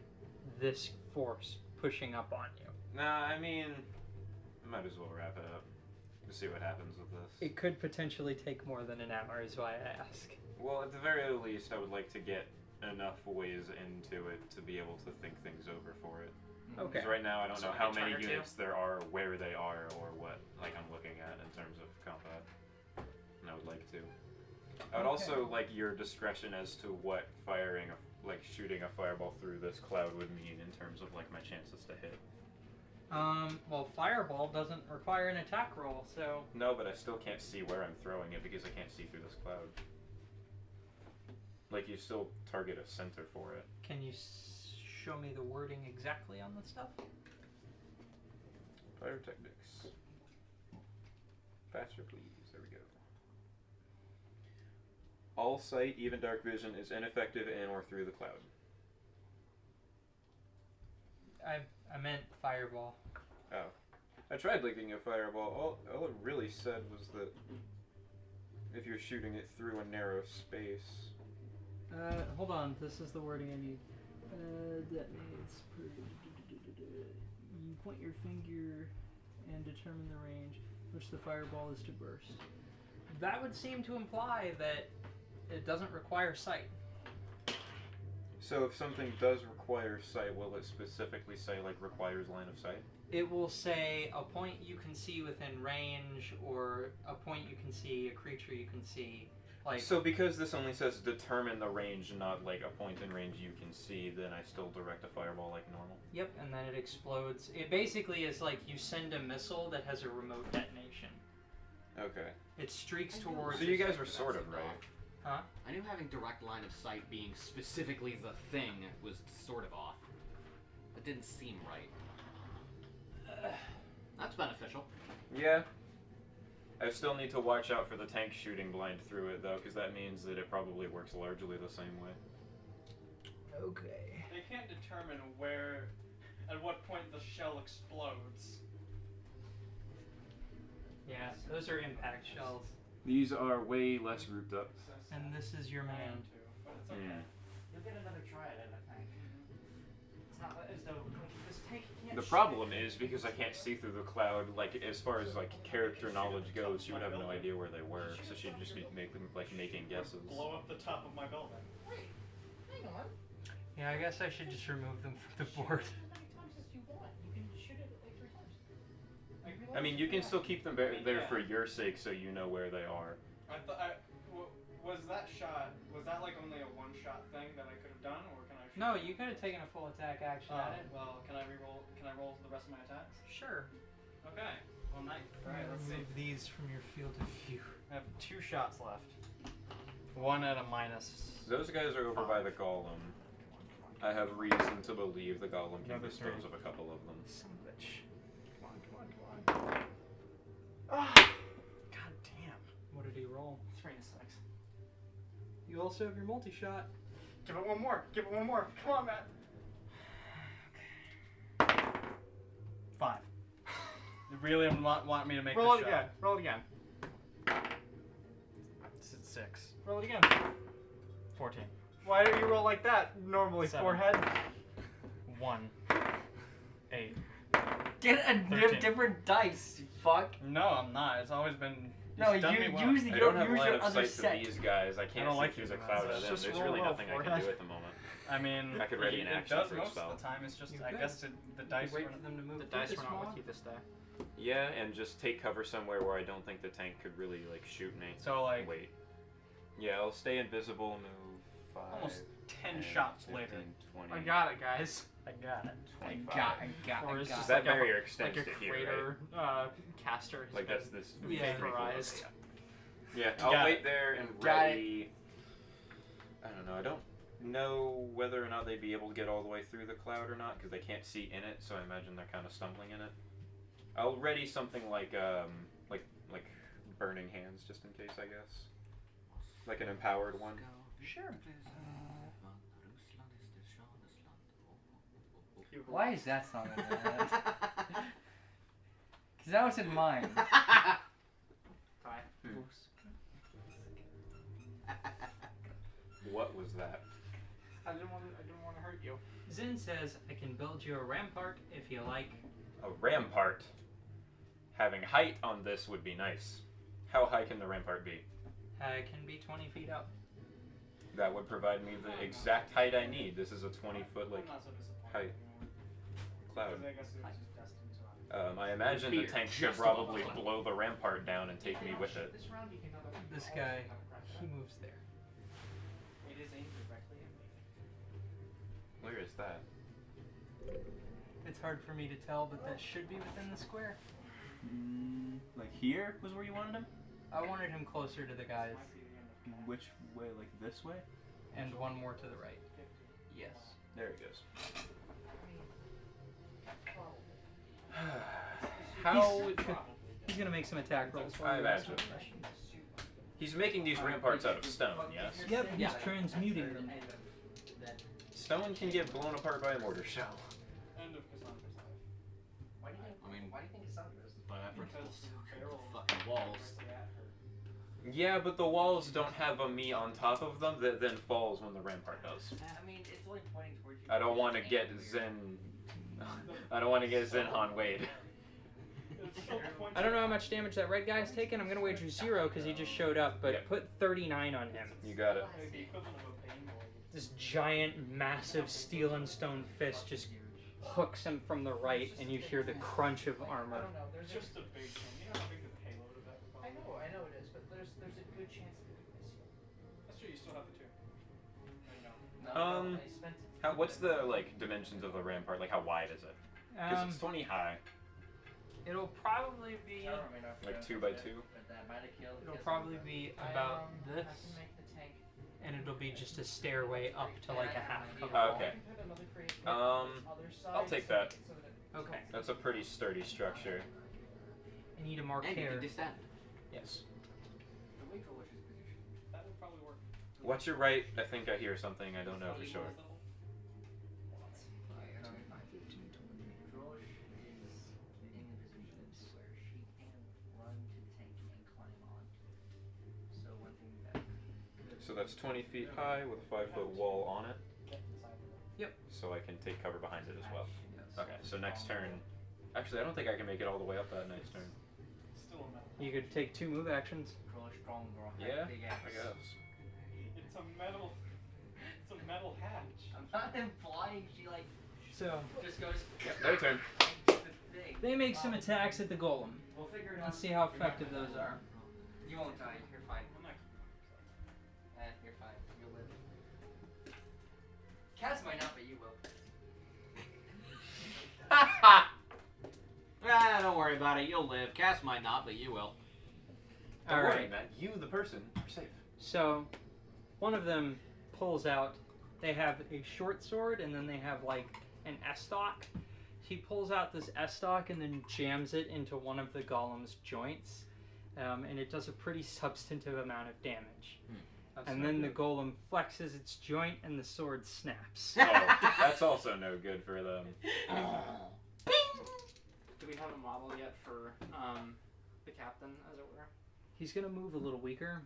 this force pushing up on you. Nah, I mean, might as well wrap it up. To see what happens with this. It could potentially take more than an hour, is why I ask. Well, at the very least, I would like to get enough ways into it to be able to think things over for it. Okay. Because right now I don't So know like how a turn many or two? units there are, where they are, or what like I'm looking at in terms of combat. And I would like to. I would also like your discretion as to what shooting a fireball through this cloud would mean in terms of like my chances to hit. Well, Fireball doesn't require an attack roll, so... No, but I still can't see where I'm throwing it because I can't see through this cloud. Like, you still target a center for it. Can you show me the wording exactly on the stuff? Pyrotechnics. Faster, please. There we go. All sight, even dark vision, is ineffective in or through the cloud. I meant Fireball. Oh. I tried licking a fireball. All it really said was that if you're shooting it through a narrow space. Hold on. This is the wording I need. Detonates. You point your finger and determine the range which the fireball is to burst. That would seem to imply that it doesn't require sight. So if something does require sight, will it specifically say, like, requires line of sight? It will say a point you can see within range, or a point you can see, a creature you can see. Like, So because this only says determine the range, not like a point in range you can see, then I still direct a fireball like normal? yep, and then it explodes. It basically is like you send a missile that has a remote detonation. Okay. It streaks towards. So you guys were sort of right. Huh? I knew having direct line of sight being specifically the thing was sort of off. It didn't seem right. That's beneficial. Yeah. I still need to watch out for the tank shooting blind through it, though, because that means that it probably works largely the same way. Okay. They can't determine at what point the shell explodes. Yeah, those are impact shells. These are way less grouped up. And this is your man. But it's okay. You'll get another try at it, I think. It's not as though this tank can't The shoot problem it. is, because I can't see through the cloud, like, as far as, like, character knowledge goes, she would have no idea where they were, so she'd just be making guesses. Blow up the top of my building. Wait, hang on. Yeah, I guess I should just remove them from the board. As many times as you want. You can shoot it like 3 times. I can I mean, you can still keep them there for your sake, so you know where they are. Was that shot? Was that like only a one-shot thing that I could have done, or can I? No, you could have taken a full attack action at it. Well, can I re-roll? Can I roll the rest of my attacks? Sure. Okay. Well, nice. All right, let's see. Remove these from your field of view. I have 2 shots left. One at a minus. Those guys are over by the golem. I have reason to believe the golem can Another dispose 3. of a couple of them. Son of a bitch. Come on. Ah! God damn. What did he roll? 3 and a 6. You also have your multi-shot. Give it one more. Give it one more. Come on, Matt. 5. You really want me to make Roll this it again. Roll it again. This is 6. Roll it again. 14. Why do you roll like that? Normally, 7. forehead. 1. 8. Get a 13. different dice, you fuck. No, I'm not. It's always been. No, it's done me you well. use I you don't don't have use line your of other sight set. for these guys. I can't don't see like through using the that, cloud so of them. just There's roll really well nothing I for can it. do at the moment. I mean, I could ready an it action does for a most spell. of the time. It's just, You I could. guess the dice Wait were. for them to move. The dice focus were not more. with you this day. Yeah, and just take cover somewhere where I don't think the tank could really like shoot me. So like Wait. Yeah, I'll stay invisible. Move 5. almost 10 10, shots 15, later. 20. I got it, guys. I got it. I 25. got Or it. is Because just that like a- barrier extends Like a to here, crater right? caster. Like that's this. Yeah. vaporized. Yeah, I'll Got wait it. there and Got ready. I don't know. I don't know whether or not they'd be able to get all the way through the cloud or not because they can't see in it. So I imagine they're kind of stumbling in it. I'll ready something like burning hands just in case, I guess. Like an empowered one. Sure. Why is that song in there? Because that was in mine. What was that? I didn't want to hurt you. Zin says, I can build you a rampart if you like. A rampart. Having height on this would be nice. How high can the rampart be? It can be 20 feet up. That would provide me the exact height I need. This is a 20-foot like I'm not so disappointed. height cloud. Because I guess it was just destined to I imagine the tank should probably blow the rampart down and take me with it. This round you can This guy, he moves there. It is aimed directly at me. Where is that? It's hard for me to tell, but that should be within the square. Like here was where you wanted him? I wanted him closer to the guys, Which way? Like this way? and one more to the right. Yes. There he goes. How? He's gonna make some attack rolls. I imagine. He's making these ramparts out of stone, yes? Yep, he's transmuting them. Stone can get blown apart by a mortar shell. End of Cassandra's life. Why do you think Cassandra's? By that principle, Because the barrel fucking walls. directly at her. Yeah, but the walls don't have a me on top of them that then falls when the rampart does. I mean, it's only pointing towards you. I don't want to get Zen. I don't want to get Zen Han Wade. It's still pointing I don't know how much damage that red guy's taken. I'm gonna wager 0 because he just showed up, but Yep. put 39 on him. You got it. the equivalent of a pain ball. This giant, massive steel and stone fist just hooks him from the right, and you hear the crunch of armor. I don't know. It's just a big thing. You know how big the payload of that would probably I know it is, but there's a good chance it could miss you. That's true, you still have the 2. I know. I spent How? What's the like dimensions of the rampart? Like how wide is it? Because it's 20 high. It'll probably be Like 2 by 2. it'll probably be about this, I can make the tank. and it'll be just a stairway up to like a half cover. Okay. I'll take that. Okay. That's a pretty sturdy structure. I need a mark And you here. can descend. Yes. That would probably work. What's your right? I think I hear something. I don't know for sure. So that's 20 feet high with a 5-foot wall on it. Yep. So I can take cover behind it as well. Okay, so next turn. Actually, I don't think I can make it all the way up that next turn. Still a metal. You could take 2 move actions. Yeah, I guess. It's a metal. It's a metal hatch. I'm not implying she like So just goes. Their turn. They make some attacks at the golem. We'll figure it out. Let's see how effective those are. You won't die. You're fine. You're fine. You'll live. Cass might not, but you will. Don't worry about it. You'll live. Cass might not, but you will. Don't All worry, right. Matt. You, the person, are safe. So, one of them pulls out. They have a short sword, and then they have like an S-stock. He pulls out this S-stock and then jams it into one of the golem's joints, and it does a pretty substantive amount of damage. And then the golem flexes its joint, and the sword snaps. Oh, that's also no good for them. Do we have a model yet for the captain, as it were? He's gonna move a little weaker.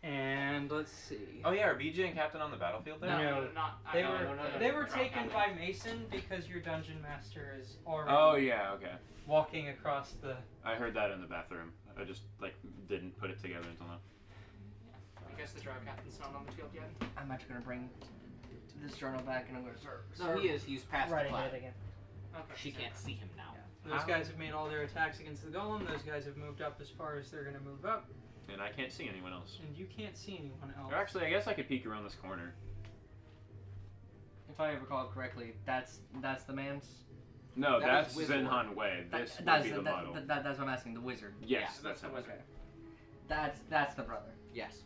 I'm And let's see. Oh yeah, are BJ and Captain on the battlefield there? No, not. They no, were no, no, no, they no, were no, taken no. by Mason because your dungeon master is already Oh yeah, okay. walking across the. I heard that in the bathroom. I just like didn't put it together until now. I guess the drow captain's not on the field yet. I'm actually gonna bring this journal back and I'm gonna start. No, he is. He's past the writing cloud. it again. Okay. She can't see him now. Those guys have made all their attacks against the golem. Those guys have moved up as far as they're going to move up, And I can't see anyone else. and you can't see anyone else. Or actually, I guess I could peek around this corner. If I recall correctly, that's the man's. No, That that's was Wizard. Zenhan Wei. This would That's be the model. that's what I'm asking. The wizard. Yes, Yeah, that's the the wizard. Okay. That's the brother. Yes.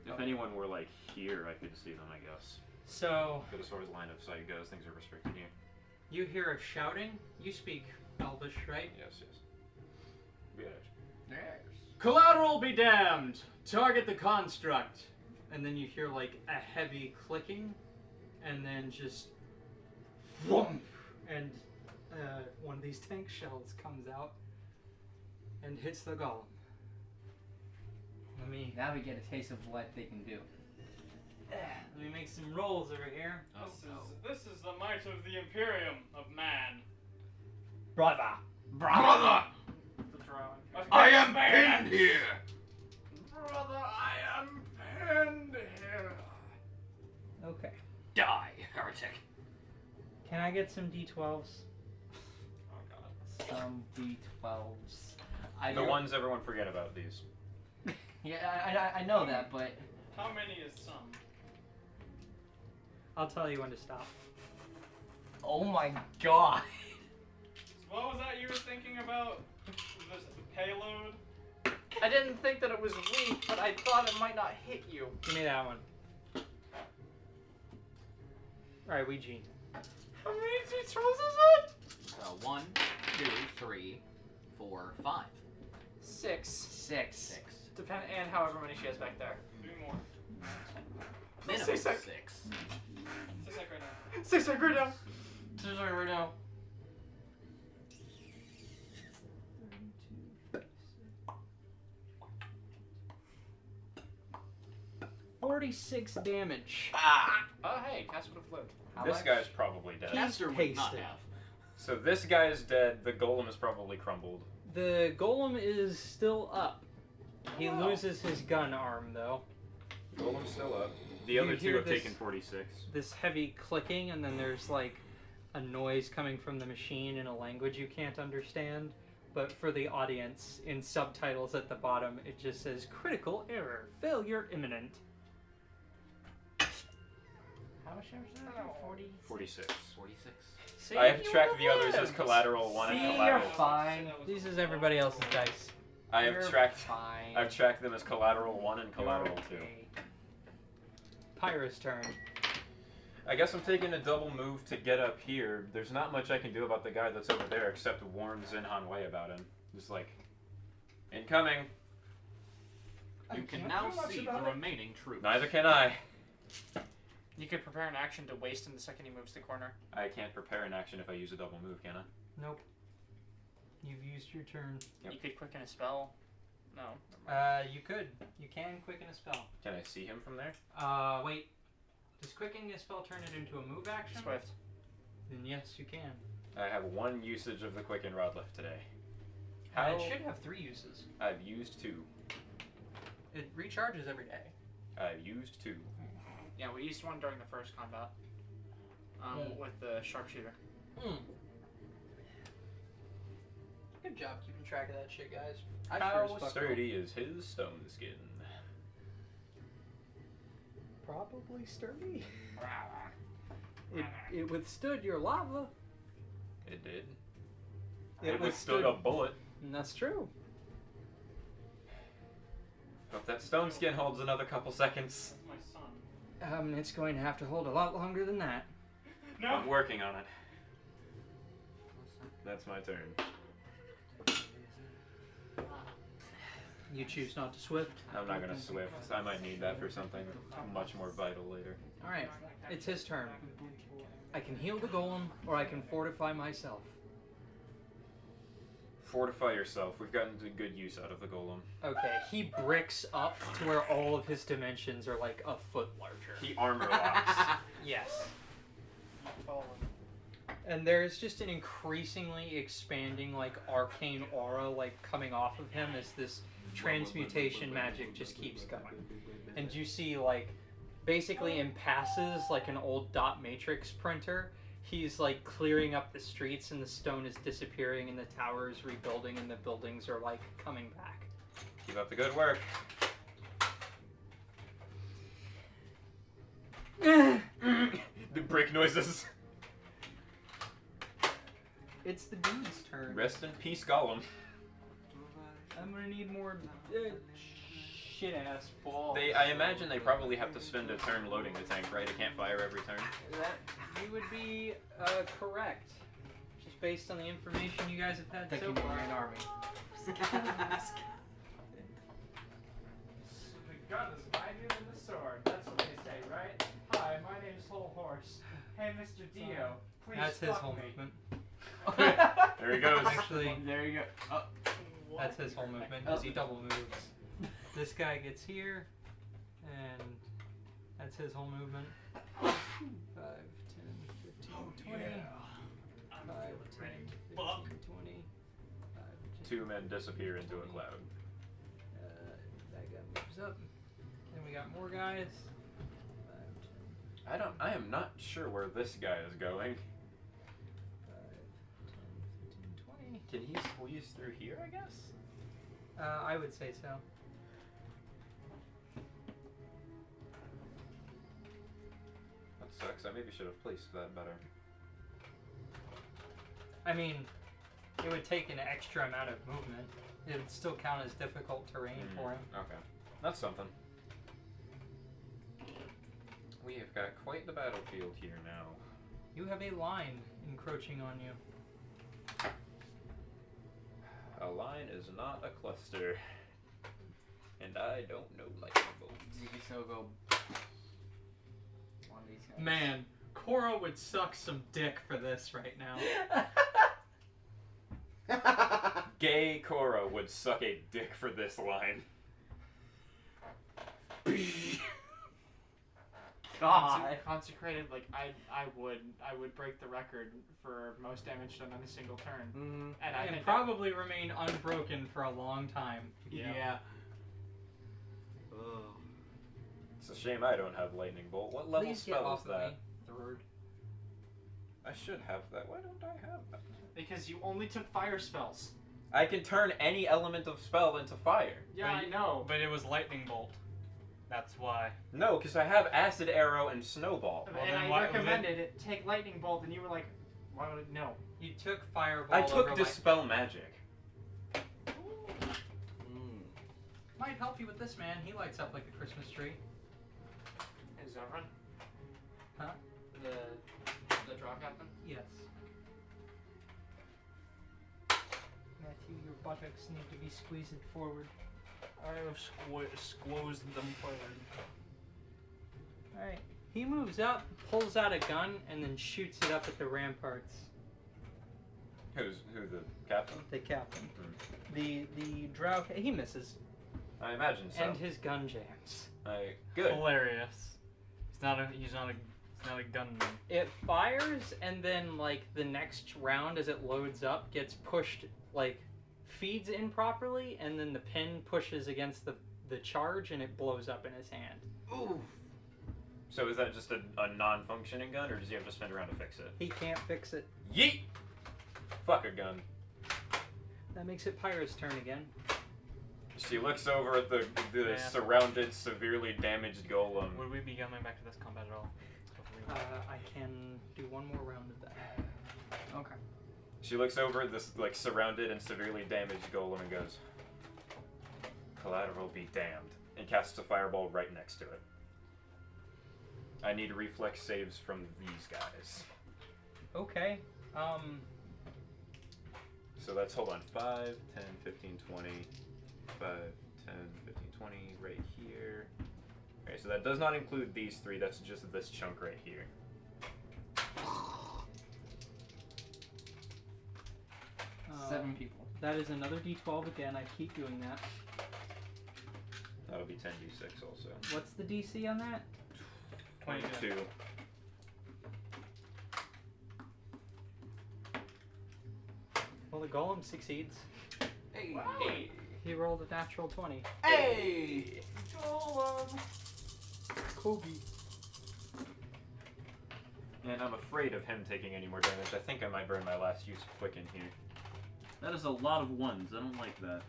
If anyone were like here, I could see them, I guess. So But as far as line of sight goes, things are restricted here. you hear a shouting. You speak Elvish, right? Yes, yes. Yes. Yes. Collateral be damned! Target the construct! And then you hear like a heavy clicking, and then just whoomp! And one of these tank shells comes out and hits the golem. Let me Now we get a taste of what they can do. make some rolls over here. Oh, no. This is the might of the Imperium of man. Brother! Brother! The drow. I am pinned here! Brother, I am pinned here. Okay. Die, heretic. Can I get some D12s? Oh god. Some D12s. The ones everyone forget about these. Yeah, I know that, but How many is some? I'll tell you when to stop. oh my god. What was that you were thinking about? The payload? I didn't think that it was weak, but I thought it might not hit you. Give me that one. Alright, Ouija. How many D12s is it? 1, 2, 3, 4, 5. 6. 6. Depend and however many she has back there. 3 more. Minimum 6. 6. 6 right now. 6 right now. This is right now. 46 damage. Oh hey, Cass would have lived. How This much? guy's probably dead. Caster would not pasted. have. So this guy's dead. The golem is probably crumbled. The golem is still up. He Wow. loses his gun arm though. Golem's still up. The You other two hear have this- taken 46. This heavy clicking, and then there's like a noise coming from the machine in a language you can't understand. But for the audience, in subtitles at the bottom, it just says critical error, failure imminent. How much damage is that? 40. 46. 46. See, I have you tracked the would've others as lived. collateral 1 See, and you're collateral. fine. This is everybody else's dice. I have You're tracked. Fine. I've tracked them as collateral 1 and collateral 2. Okay. Pyra's turn. I guess I'm taking a double move to get up here. There's not much I can do about the guy that's over there except warn Zinhan Wei about him. Just like, incoming. You can now see the remaining troops. Neither can I. You could prepare an action to waste him the second he moves the corner. I can't prepare an action if I use a double move, can I? Nope. You've used your turn. Yep. You could quicken a spell. No. You could. You can quicken a spell. Can I see him from there? Wait. Does quickening a spell turn it into a move action? Swift. Then yes, you can. I have 1 usage of the Quicken Rod left today. It should have 3 uses. I've used 2. It recharges every day. I've used 2. Yeah, we used one during the first combat. Yeah. With the sharpshooter. Good job keeping track of that shit, guys. I How sure as fuck sturdy is his stone skin? Probably sturdy. It withstood your lava. It did. It It withstood a bullet. And that's true. Hope that stone skin holds another couple seconds. That's my son. It's going to have to hold a lot longer than that. No. I'm working on it. That's my turn. You choose not to swift. I'm not gonna swift. I might need that for something much more vital later. Alright, it's his turn. I can heal the golem, or I can fortify myself. Fortify yourself. We've gotten good use out of the golem. Okay, he bricks up to where all of his dimensions are like a foot larger. He armor locks. Yes. And there's just an increasingly expanding, like, arcane aura, like, coming off of him as this transmutation magic just keeps going. And you see, like, basically in passes, like an old dot matrix printer, he's, like, clearing up the streets and the stone is disappearing and the tower is rebuilding and the buildings are, like, coming back. Keep up the good work. The brick noises. It's the dude's turn. Rest in peace, golem. I'm gonna need more shit-ass balls. I imagine they probably have to spend a turn loading the tank, right? It can't fire every turn. That you would be correct. Just based on the information you guys have had Think so you need far. an army. The gun is mightier than the sword. That's what they say, right? Hi, my name's Whole Horse. Hey, Mr. Dio, please That's his fuck whole me. movement. There he goes. Actually, There you go. Oh. that's his whole movement because he double moves. This guy gets here, and that's his whole movement. 5, 10, 15, 20. 5, 10, 15, 20. 5, 10. Two men disappear into a cloud. That guy moves up. Then we got more guys. 5, 10, I am not sure where this guy is going. 5, 10, 15, 20. Can he squeeze through here, I guess? I would say so. That sucks. I maybe should have placed that better. I mean, it would take an extra amount of movement. It would still count as difficult terrain for him. Okay. That's something. We have got quite the battlefield here now. You have a line encroaching on you. A line is not a cluster. And I don't know lightning bolts. You can still go on these guys. Man, Cora would suck some dick for this right now. Gay Cora would suck a dick for this line. God. Consecrated, like I would break the record for most damage done on a single turn. Mm-hmm. And I And think probably remain unbroken for a long time. Yeah. It's a shame I don't have lightning bolt. What level Please get spell off is of that? me. Third. I should have that. Why don't I have that? because you only took fire spells. I can turn any element of spell into fire. Yeah, I know. But it was lightning bolt. That's why. No, because I have acid arrow and snowball. Well, and then I why- recommended it take lightning bolt, and you were like, "Why would it? No." You took fireball. I took over dispel magic. Might help you with this man. He lights up like a Christmas tree. Is that run? Huh? The draw captain. Yes. Matthew, your buttocks need to be squeezed forward. I have squozed them forward. Alright. He moves up, pulls out a gun, and then shoots it up at the ramparts. Who the captain? The captain. The drow. He misses. I imagine so. And his gun jams. Good. Hilarious. He's not a gunman. It fires, and then, like, the next round, as it loads up, gets pushed, like, feeds improperly, and then the pin pushes against the charge, and it blows up in his hand. Ooh. So is that just a non-functioning gun, or does he have to spend around to fix it? He can't fix it. Yeet! Fuck a gun. That makes it Pyro's turn again. She looks over at the Yeah. surrounded, severely damaged golem. Would we be coming back to this combat at all? I can do one more round of that. Okay. She looks over at this like surrounded and severely damaged golem and goes, "Collateral be damned," and casts a fireball right next to it. I need reflex saves from these guys. Okay. So that's, hold on, 5, 10, 15, 20, 5, 10, 15, 20, right here. Okay, so that does not include these three, that's just this chunk right here. Seven people. That is another D12 again. I keep doing that. That'll be 10d6 also. What's the DC on that? 22. Well, the golem succeeds. Hey. Hey. He rolled a natural 20. Hey. Golem. Kobe. And I'm afraid of him taking any more damage. I think I might burn my last use of Quicken here. That is a lot of ones. I don't like that.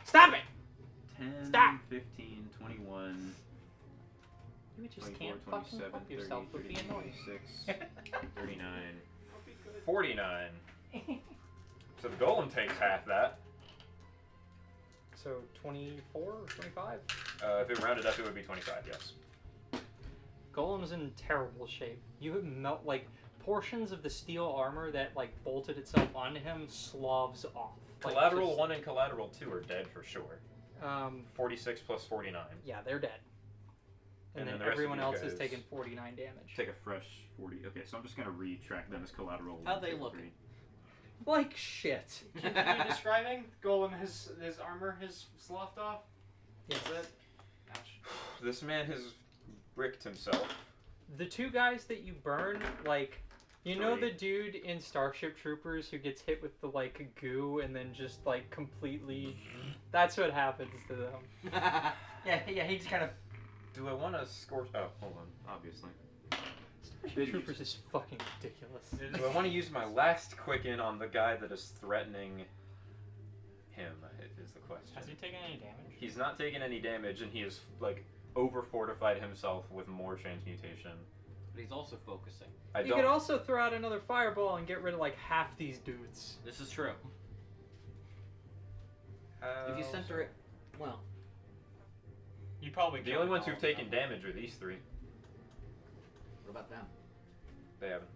Stop it! 10, Stop! 15, 21, You just 24, can't fucking 27, help 30, yourself with being 32, annoying. 36, 39, 49. So the golem takes half that. So 24 or 25? If it rounded up, it would be 25, yes. Golem's in terrible shape. You have like portions of the steel armor that like bolted itself onto him sloughs off. Like, Collateral just- 1 and Collateral 2 are dead for sure. 46 plus 49. Yeah, they're dead. And, And then then the rest of everyone you else has guys- taken 49 damage. take a fresh 40. Okay, so I'm just gonna retrack them as collateral. How 1, they 2, looking? 3. Like shit. Continue describing. Golem, his armor has sloughed off. Yes. Is it? Ouch. This man has bricked himself. The two guys that you burn, like, you know Three. the dude in Starship Troopers who gets hit with the like goo and then just like completely. That's what happens to them. yeah, he just kind of. Do I want to scorch? Oh, hold on. Obviously. Starship Troopers is fucking ridiculous. Do I want to use my last Quicken on the guy that is threatening him? Is the question. Has he taken any damage? He's not taken any damage, and he has like over fortified himself with more transmutation. But he's also focusing. I You don't. could also throw out another fireball and get rid of like half these dudes. This is true. If you center it, well, You probably. The killed only ones all who've of them. taken damage are these three. what about them? They haven't.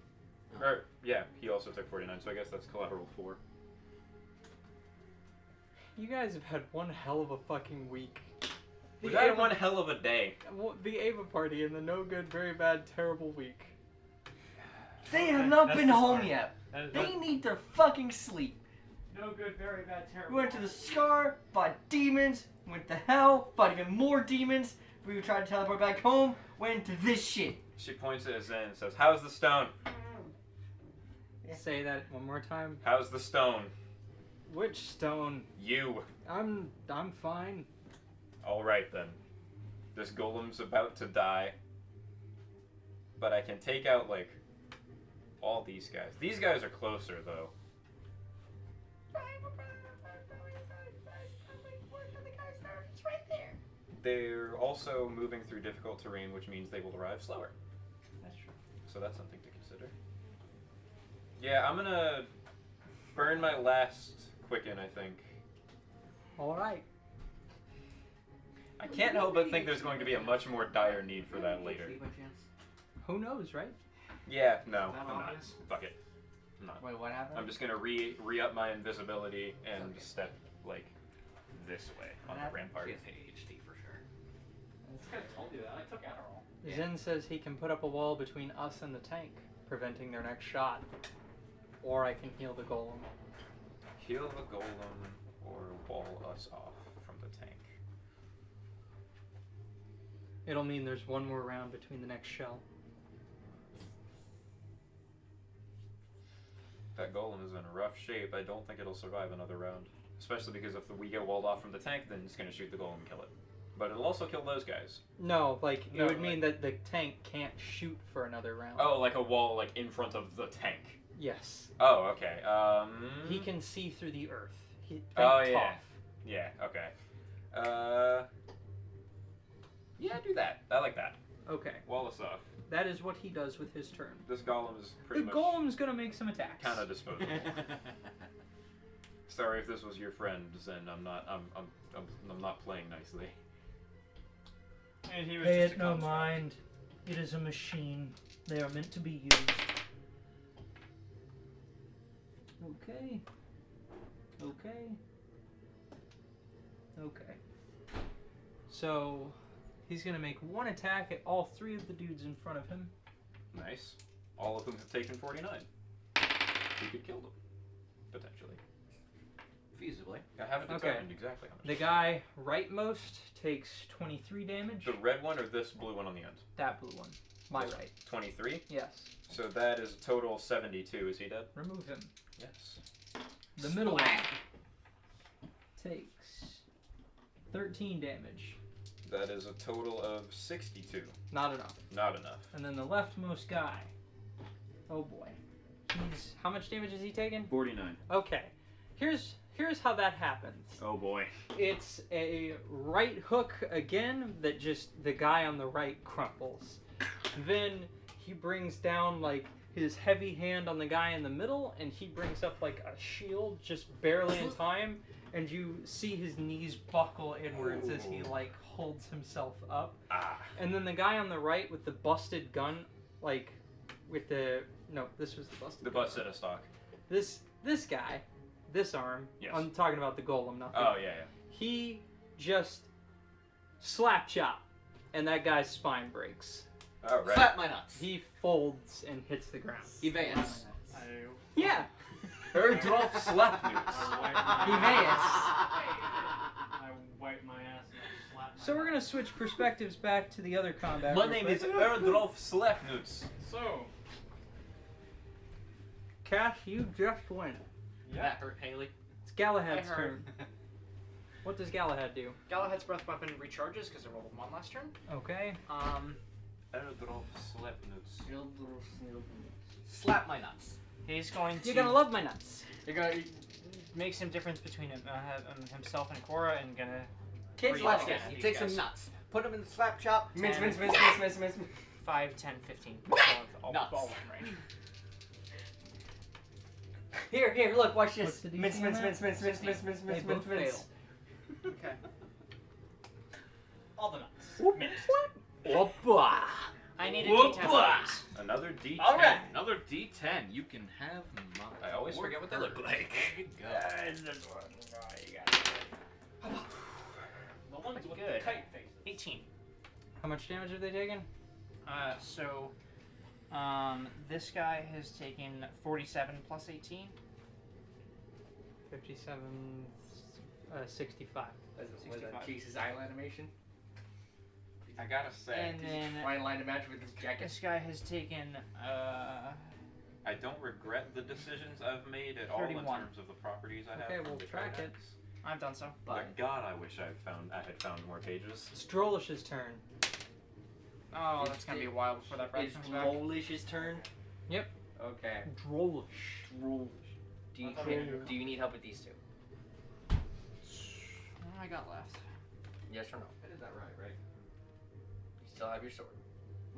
Oh. Or yeah, he also took 49, so I guess that's collateral 4. You guys have had one hell of a fucking week. We've had one hell of a day. The Ava party and the no good, very bad, terrible week. They have not That's been the home start. yet. That- They need their fucking sleep. No good, very bad, terrible. We went to the Scar, fought demons, went to hell, fought even more demons. We tried to teleport back home, went into this shit. She points at Zen and says, "How's the stone? Say that one more time. How's the stone? Which stone? You." I'm fine. All right then. This golem's about to die, but I can take out like all these guys. These guys are closer though. They're also moving through difficult terrain, which means they will arrive slower. That's true. So that's something to consider. Yeah, I'm gonna burn my last Quicken, I think. Alright. I can't help but think there's going to be a much more dire need for that later. By chance? Who knows, right? Yeah, no, That I'm not. obvious? Fuck it. I'm not. Wait, what happened? I'm just gonna re-up my invisibility and step, like, this way on the rampart. She has ADHD for sure. I could have told you that. I took Adderall. Yeah. Zen says he can put up a wall between us and the tank, preventing their next shot. Or I can heal the golem. Heal the golem or wall us off from the tank. It'll mean there's one more round between the next shell. That golem is in rough shape. I don't think it'll survive another round. Especially because if we get walled off from the tank, then it's gonna shoot the golem and kill it. But it'll also kill those guys. No, like it No, would mean that the tank can't shoot for another round. Oh, like a wall, like in front of the tank. Yes. Oh, okay. He can see through the earth. Oh, Think yeah. Toph. Yeah. Okay. Yeah, do that. I like that. Okay. Wall us off. That is what he does with his turn. This golem is pretty The much golem's gonna make some attacks. kind of disposable. Sorry if this was your friend, and I'm not playing nicely. And he was Pay just it a no construct. mind. It is a machine. They are meant to be used. Okay. Okay. Okay. So, he's gonna make one attack at all three of the dudes in front of him. Nice. All of whom have taken 49. You could kill them, potentially. Feasibly. I haven't Okay. determined exactly how much. The guy rightmost takes 23 damage. The red one or this blue one on the end? That blue one. My This right. 23. Yes. So that is a total 72. Is he dead? Remove him. Yes. The middle one takes 13 damage. That is a total of 62. Not enough. Not enough. And then the leftmost guy. Oh boy. He's how much damage is he taking? 49. Okay. Here's how that happens. Oh boy. It's a right hook again that just the guy on the right crumples. Then he brings down like his heavy hand on the guy in the middle, and he brings up like a shield just barely in time, and you see his knees buckle inwards as he like holds himself up. Ah. And then the guy on the right with the busted gun, like with the this was the busted. The butt set of stock. This guy, this arm. Yes. I'm talking about the golem, not the. Oh yeah, yeah. He just slap chop, and that guy's spine breaks. All right. Slap my nuts. He folds and hits the ground. Evaeus. Yeah. Erdrolf Slapnoots. Evaeus. I wipe my ass and I slap my So we're gonna switch perspectives back to the other combat. My real name quick. is Erdrolf Slapnoots. So, Cash, you just win. That hurt, Haley. It's Galahad's I heard. turn. What does Galahad do? Galahad's breath weapon recharges because I rolled 1 last turn. Okay. Erdrolf Slapnoots. Slap my nuts. He's going to You're gonna love my nuts. You're gonna make some difference between himself and Cora, and gonna. Kids, Three watch of this. these You take guys. some nuts. Put them in the slap chop. Mince, Ten. mince, mince, mince, mince, mince, mince. 5, 10, 15. All Nuts. within range. Here, look, watch What's this. the DC Mince, on mince, that? mince, mince, mince, mince, mince, They mince, both mince, mince. fail. Okay. all the nuts. Oppa. I need a D10 please. Another D10. All right. Another D10. You can have my. I always forget what they look like. There you go. The ones with Good. the kite faces. 18. How much damage have they taken? This guy has taken 47 plus 18. 57, 65. Was that Chase's island animation? I gotta say, And then Fine line to match with his jacket. this guy has taken I don't regret the decisions I've made at all in 31. terms of the properties I have. Okay, from we'll the track it. codex. I've done so. But God, I wish I had found more pages. It's Drollish's turn. Oh, that's gonna be a while before that breath Is comes back. Rolish's turn? Yep. Okay. Drollish. Do you need help with these two? What do I got left? Yes or no? I did that right? You still have your sword.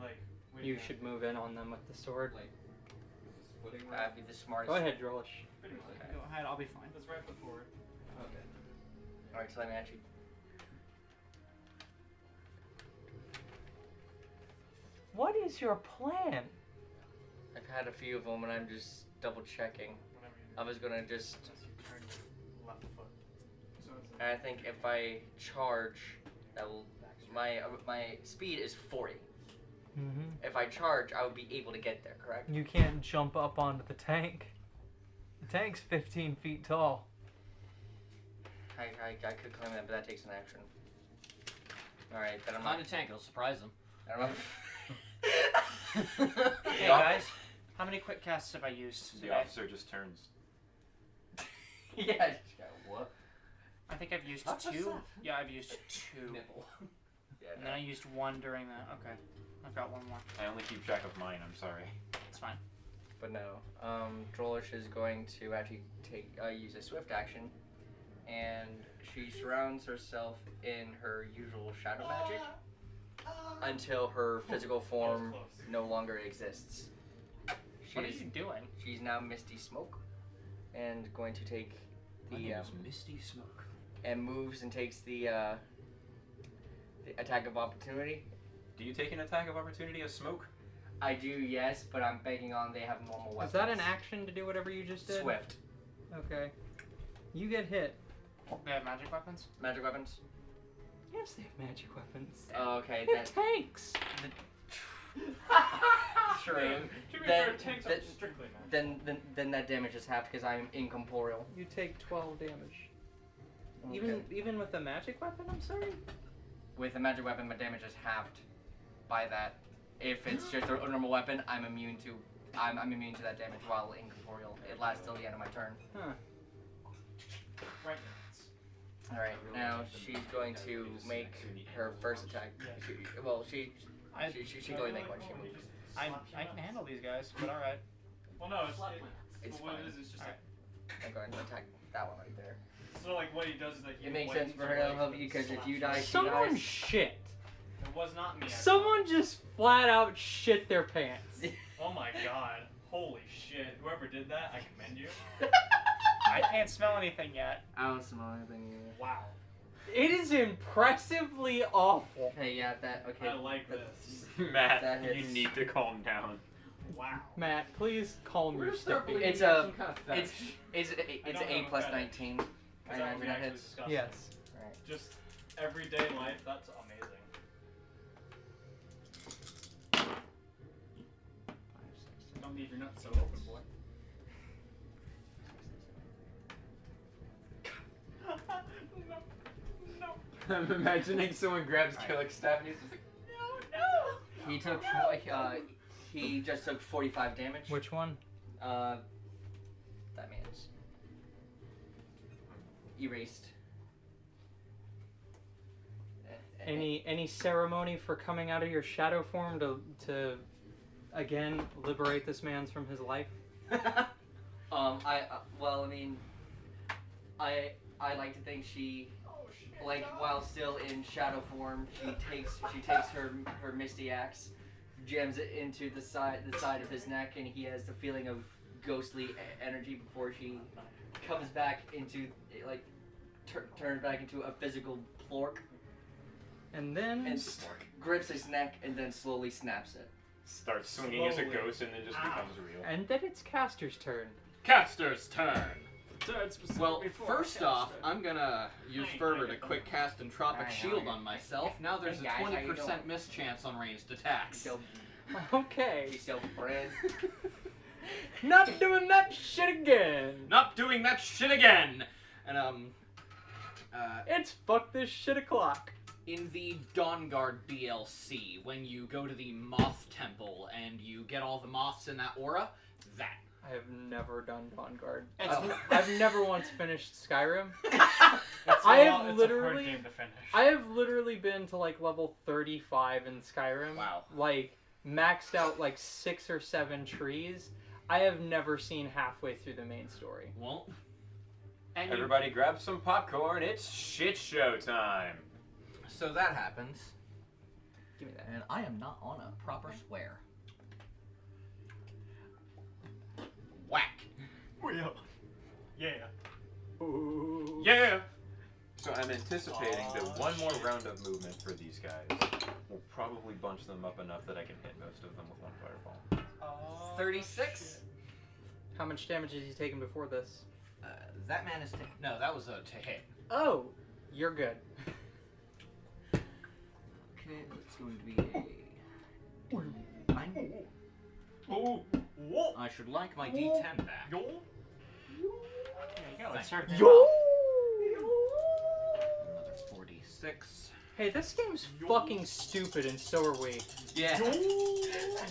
Like, we You can- should move in on them with the sword. That'd be the smartest. Go ahead, Drollish. pretty much. Okay. Go ahead, I'll be fine. That's right before. Okay. Alright, so let me actually. What is your plan? I've had a few of them and I'm just double checking. Whenever you I was gonna just. just you turn your left foot. So it's I think if I charge, that will. My speed is 40. Mm-hmm. If I charge, I would be able to get there, correct? You can't jump up onto the tank. The tank's 15 feet tall. I could claim that, but that takes an action. Alright, then I'm Find not. a tank, it'll surprise them. I don't know. Hey guys, how many quick casts have I used The today? officer just turns. Yeah. What? I think I've used Not just 2. that. Yeah, I've used 2. Nipple. Yeah, And then I used 1 during that. Okay. I've got 1 more. I only keep track of mine. I'm sorry. It's fine. But no, Drolish is going to actually use a swift action, and she surrounds herself in her usual shadow magic until her physical form no longer exists. What is he doing? She's now Misty Smoke, and going to take the Misty Smoke. and moves and takes the attack of opportunity. Do you take an attack of opportunity as smoke? I do, yes, but I'm banking on they have normal weapons. Is that an action to do whatever you just did? Swift. Okay. You get hit. They have magic weapons? Magic weapons? Yes, they have magic weapons. Okay, They then. have tanks. True. To be Then- fair, tanks then- are strictly magic. Then that damage is half because I'm incorporeal. You take 12 damage. Okay. Even with a magic weapon, I'm sorry? With a magic weapon, my damage is halved by that. If it's just a normal weapon, I'm immune to that damage while incorporeal. It lasts till the end of my turn. Huh. Right. Alright, now she's going to make her first attack. She can only make one. She moves. I can handle these guys, but alright. Well, no, it's It's what fine. it is. It's just I'm going to attack that one right there. so like what he does is like he It makes waits sense for for, her to like, help you because if you die, she Someone dies. shit. It was not me. I Someone just flat out shit their pants. thought. Oh my god! Holy shit! Whoever did that, I commend you. I can't smell anything yet. I don't smell anything either. Wow. It is impressively awful. Hey, yeah, that, okay. I like this. Matt, That you hits. need to calm down. Wow. Matt, please calm your stiffy. It's a, it's A plus 19. Is I that what imagine we that actually hits. discussed? Yes. Just everyday life. That's amazing. Don't leave your nuts so open, boy. I'm imagining someone grabs Killick's staff and he's just like, He took, he just took 45 damage. Which one? That means erased. Any ceremony for coming out of your shadow form to again liberate this man's from his life? Well, I mean, I like to think she, like, while still in shadow form, she takes her misty axe, jams it into the side of his neck, and he has the feeling of ghostly energy before she comes back into, like, turns back into a physical plork, And then and grips his neck, and then slowly snaps it. starts swinging as a Slowly. ghost and then just becomes real. and then it's caster's turn. Caster's turn. Well, first off, I'm gonna use Fervor to quick cast Entropic I know, Shield you're- on myself. Now there's Hey a guys, how you 20% doing? miss chance on ranged attacks. So, Okay. so bread. Not doing that shit again. Not doing that shit again! And, It's fuck this shit o'clock. in the Dawnguard DLC, when you go to the Moth Temple and you get all the moths in that aura, that. I have never done Dawnguard. Oh. I've never once finished Skyrim. It's I a have lot- it's a hard literally- game to finish. I have literally been to like level 35 in Skyrim. Wow. Like maxed out like 6 or 7 trees. I have never seen halfway through the main story. Well, And you, Everybody grab some popcorn, it's shit show time. so that happens. Give me that. And I am not on a proper square. Whack. Yeah. Yeah! So I'm anticipating that one more round of movement for these guys will probably bunch them up enough that I can hit most of them with one fireball. 36. How much damage has he taken before this? That man is no, that was a to hit. Oh, you're good. Okay, that's going to be a 9. Oh. I should like my D10 back. there you go. It served me Yo! well. Another 46. Hey, this game's fucking stupid, and so are we. Yeah.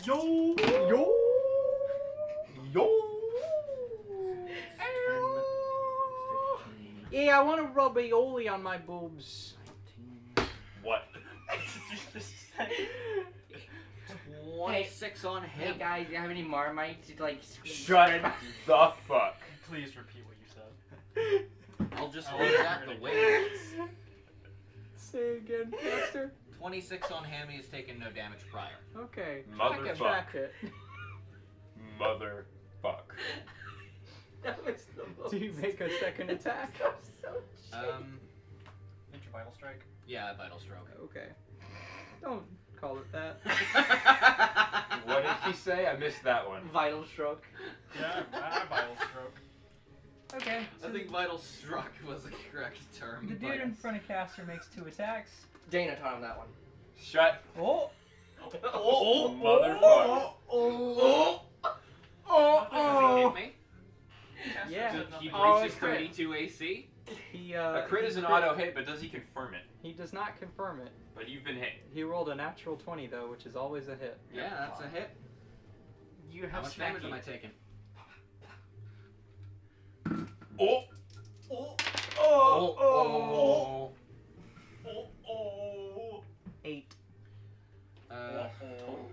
Yo. Yo! Yo! Yeah, I want to rub aioli on my boobs. What? 26 on Hey him. guys, do you have any Marmite to like? Shut the fuck. Please repeat what you said. I'll just Oh, leave that the way it is. Say again, Master. 26 on him. He's taken no damage prior. Okay. Motherfuck. Track it. Motherfuck. That was the most. Do you make a second attack? Enter vital strike. Yeah, vital stroke. Okay. Don't call it that. What did he say? I missed that one. Vital stroke. Yeah, I vital stroke. Okay. I think vital stroke was the correct term. The dude in front of Caster makes 2 attacks. Dana taught him that one. Shut. Oh! Oh, motherfucker. Does he hit me? Yeah. He Oh, breaches it's crit. 32 AC. He A crit is an auto hit, but does he confirm it? He does not confirm it. But you've been hit. He rolled a natural 20 though, which is always a hit. Yeah, that's a hit. You How have much damage am I Smacky. taking? Oh. Oh. 8. Total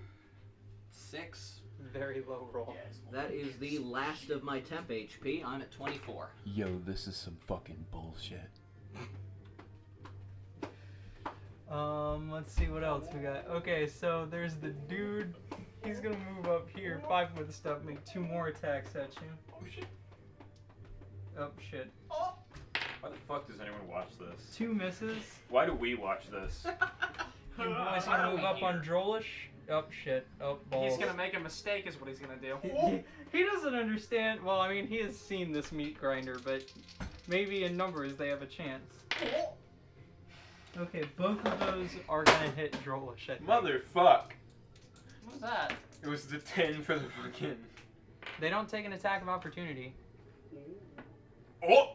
6. Very low roll. That is the last of my temp HP. I'm at 24. Yo, this is some fucking bullshit. Let's see what else we got. Okay, so there's the dude. He's gonna move up here, 5 with stuff, make 2 more attacks at you. Oh shit. Oh shit. Why the fuck does anyone watch this? 2 misses. Why do we watch this? You boys gonna move up on Drolish? Oh shit. Oh balls. He's gonna make a mistake, is what he's gonna do. He doesn't understand. Well, I mean, he has seen this meat grinder, but maybe in numbers they have a chance. Okay, both of those are gonna hit Drolish, I think. Motherfuck. What was that? It was the 10 for the fucking. They don't take an attack of opportunity. Oh!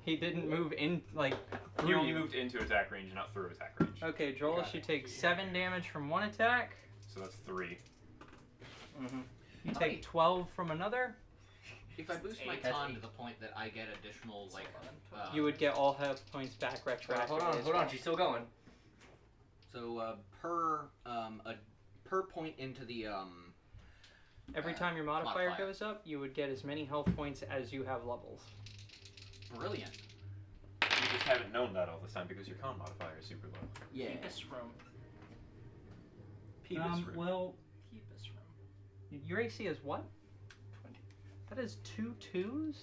He didn't move in, like, He through only you. moved into attack range, not through attack range. Okay, Drolish, you take 7 damage from one attack. So that's 3. You take 12 from another. If I boost my con to the point that I get additional, like, You would get all health points back retroactively. Hold on, she's still going. So per point into the Every time your modifier modifier. goes up, you would get as many health points as you have levels. brilliant. You just haven't known that all this time because your con modifier is super low. Yeah. Peepus room. Peebus room. Well, Peepus room. your AC is what? 20. That is 2 2s.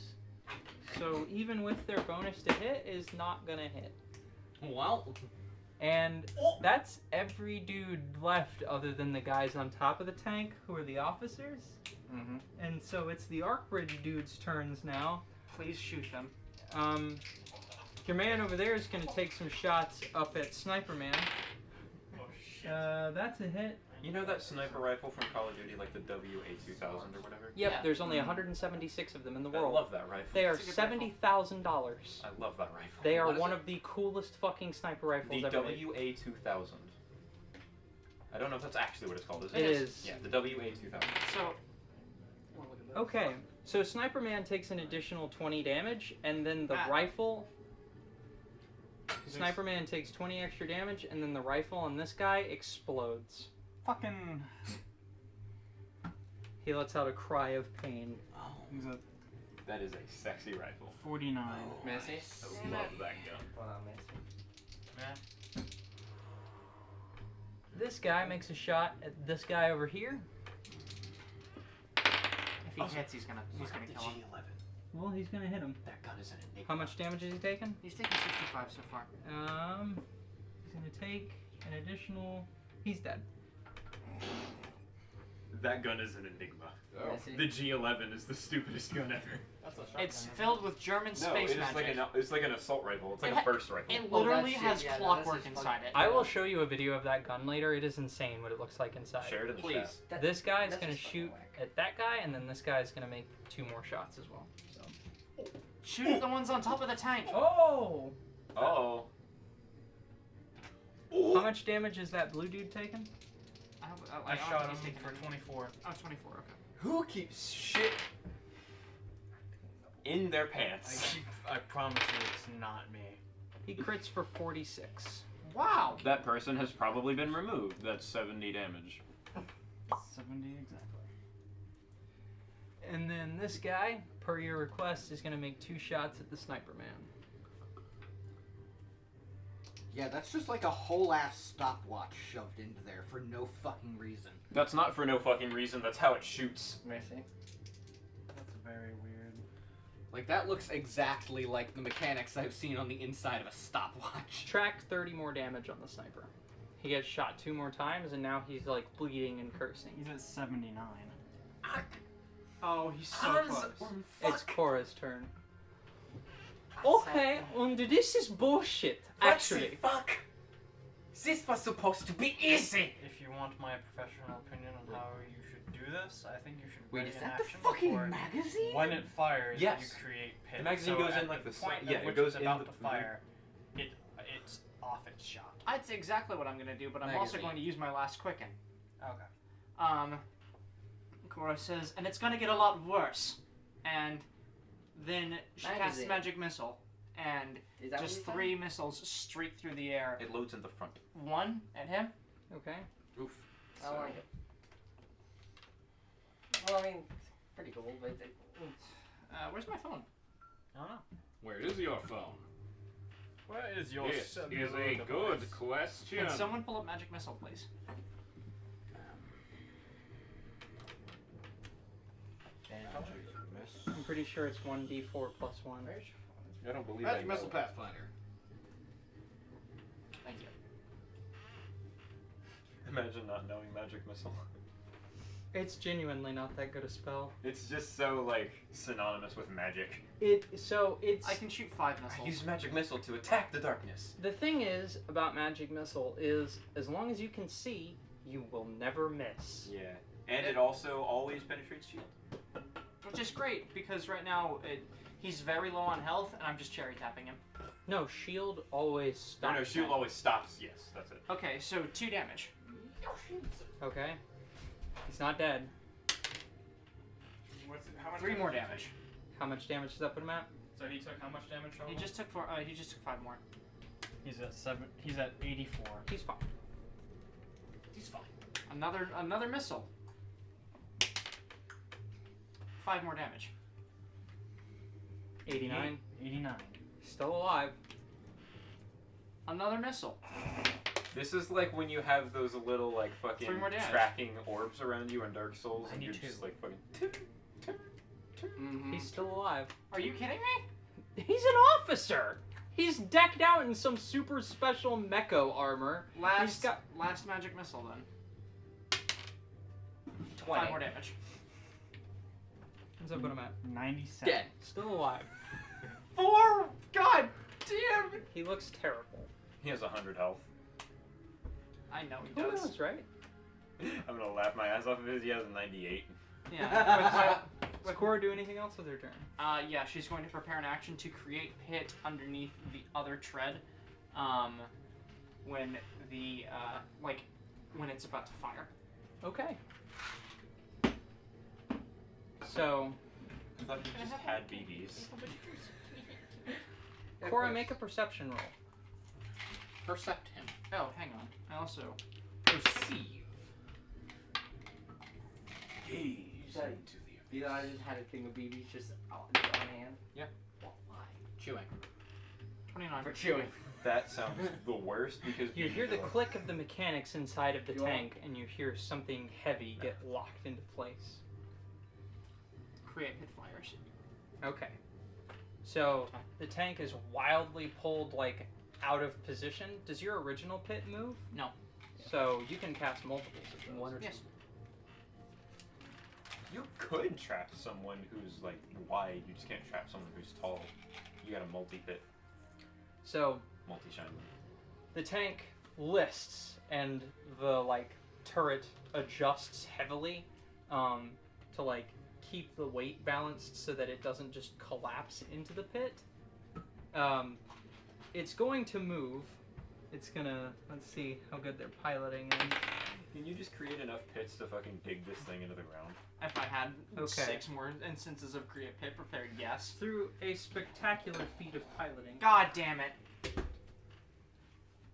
So even with their bonus to hit, is not gonna hit. Well, And that's every dude left other than the guys on top of the tank who are the officers. Mm-hmm. And so it's the Arcbridge dudes' turns now. Please shoot them. Your man over there is going to take some shots up at Sniper Man. Oh shit. That's a hit. You know that sniper rifle from Call of Duty, like the WA-2000 or whatever? Yep, Yeah. there's only 176 of them in the I world. love that rifle. They are It's a good rifle. $70,000. I love that rifle. They are What is one it? of the coolest fucking sniper rifles The ever made. WA-2000. I don't know if that's actually what it's called, is it? It is. Yeah, the WA-2000. So, Okay, so Sniper Man takes an additional 20 damage, and then the Ah. rifle... Sniper Man takes 20 extra damage, and then the rifle on this guy explodes. Fucking. He lets out a cry of pain. He's a That is a sexy rifle. 49. Messy. I love that gun. Hold on, Messy. Man. This guy makes a shot at this guy over here. if he hits, he's gonna kill him. G11. Well, he's gonna hit him. That gun is an enigma. How much damage is he taking? He's taken 65 so far. He's gonna take an additional... He's dead. That gun is an enigma. Messy. The G11 is the stupidest gun ever. That's a shotgun. It's filled with German No, space it is magic. it's like an assault rifle. It's like It a ha- burst rifle. It Oh, literally that has shit, yeah, no, clockwork this is inside fucking- it. I will show you a video of that gun later. It is insane what it looks like inside. Share it in the chat. Please. This guy is That's gonna just fucking shoot whack. at that guy, and then this guy is gonna make 2 more shots as well. So. Shoot at the ones on top of the tank. Oh! Uh-oh. How much damage is that blue dude taking? I don't shot think him he's for taken any. 24. Oh, 24, okay. Who keeps shit? in their pants. I promise you it's not me. He crits for 46. Wow. That person has probably been removed. That's 70 damage. 70 exactly. And then this guy, per your request, is going to make 2 shots at the sniper man. Yeah, that's just like a whole ass stopwatch shoved into there for no fucking reason. That's not for no fucking reason. That's how it shoots. Mercy. That's very weird. Like, that looks exactly like the mechanics I've seen on the inside of a stopwatch. Track 30 more damage on the sniper. He gets shot 2 more times, and now he's like bleeding and cursing. He's at 79. Oh, he's so Hans, close. It's Cora's turn. Okay, and this is bullshit, actually. Fuck! This was supposed to be easy! If you want my professional opinion on how you should do this, I think you should Wait, ready is an that the action fucking before- magazine? When it fires, Yes. you create pit. The magazine So goes in at like the the point yeah, at it which goes it's in about the- to fire. It's off its shot. That's exactly what I'm gonna do, but I'm also Magazine. going to use my last quicken. Okay. Cora says, and it's gonna get a lot worse. And then she casts Magazine. magic missile, and Is that just what you 3 missiles streak through the air. It loads in the front. 1 at him. Okay. Oof. said? I like it. Well, I mean, it's pretty cool, but Where's my phone? I don't know. Where is your phone? Where is your This is cellular a device? good question. Can someone pull up magic missile, please? I'm pretty sure it's 1d4 plus 1. I don't believe Magic I Missile know. Pathfinder. Thank you. Imagine not knowing magic missile. It's genuinely not that good a spell. It's just so like synonymous with magic. It's I can shoot 5 I missiles. use magic missile to attack the darkness. the thing is about magic missile is as long as you can see, you will never miss. Yeah, and it also always penetrates shield. Which is great, because right now he's very low on health, and I'm just cherry tapping him. No, shield always stops. No, shield that. always stops. Yes, that's it. Okay, so 2 damage. Okay. He's not dead. How much 3 more did you damage. How much damage does that put him at? take? So he took how much damage total? He just took 5 more. He's at 84. He's fine. He's fine. Another missile. 5 more damage. 89. 89. Still alive. Another missile. This is like when you have those little like fucking 3 more damage. tracking orbs around you in Dark Souls, and you're 92. just like fucking. Mm-hmm. He's still alive. Are you kidding me? He's an officer! He's decked out in some super special mecha armor. Last got- last magic missile then. 20. 5 more damage. What's that put him at? 97. Dead. Still alive. 4! God damn! He looks terrible. He has 100 health. I know he Who does. knows, right? I'm gonna laugh my ass off of his. He has a 98. Yeah. Does Cora do anything else with her turn? Yeah, she's going to prepare an action to create pit underneath the other tread. When the when it's about to fire. Okay. So, I thought he just had BBs. Cora, make a perception roll. Percept him. Oh, hang on. I also Perceive. Gaze Sorry. into the You know, I just had a thing of BBs just on hand. Yeah. Well, why? Chewing. 29. For chewing. That sounds the worst because You hear the BBs are- click of the mechanics inside of the You want- tank, and you hear something heavy get locked into place. Create pit fires. Okay. So, the tank is wildly pulled, like, out of position. Does your original pit move? No. So, you can cast multiples of those. One or two. Yes. You could trap someone who's like wide. You just can't trap someone who's tall. You got a multi-pit, So, multi-shine. the tank lists, and the, like, turret adjusts heavily to, like, keep the weight balanced so that it doesn't just collapse into the pit. It's going to move it's gonna, let's see how good they're piloting. And Can you just create enough pits to fucking dig this thing into the ground? If I had Okay. 6 more instances of create pit prepared, yes. through a spectacular feat of piloting, God damn it.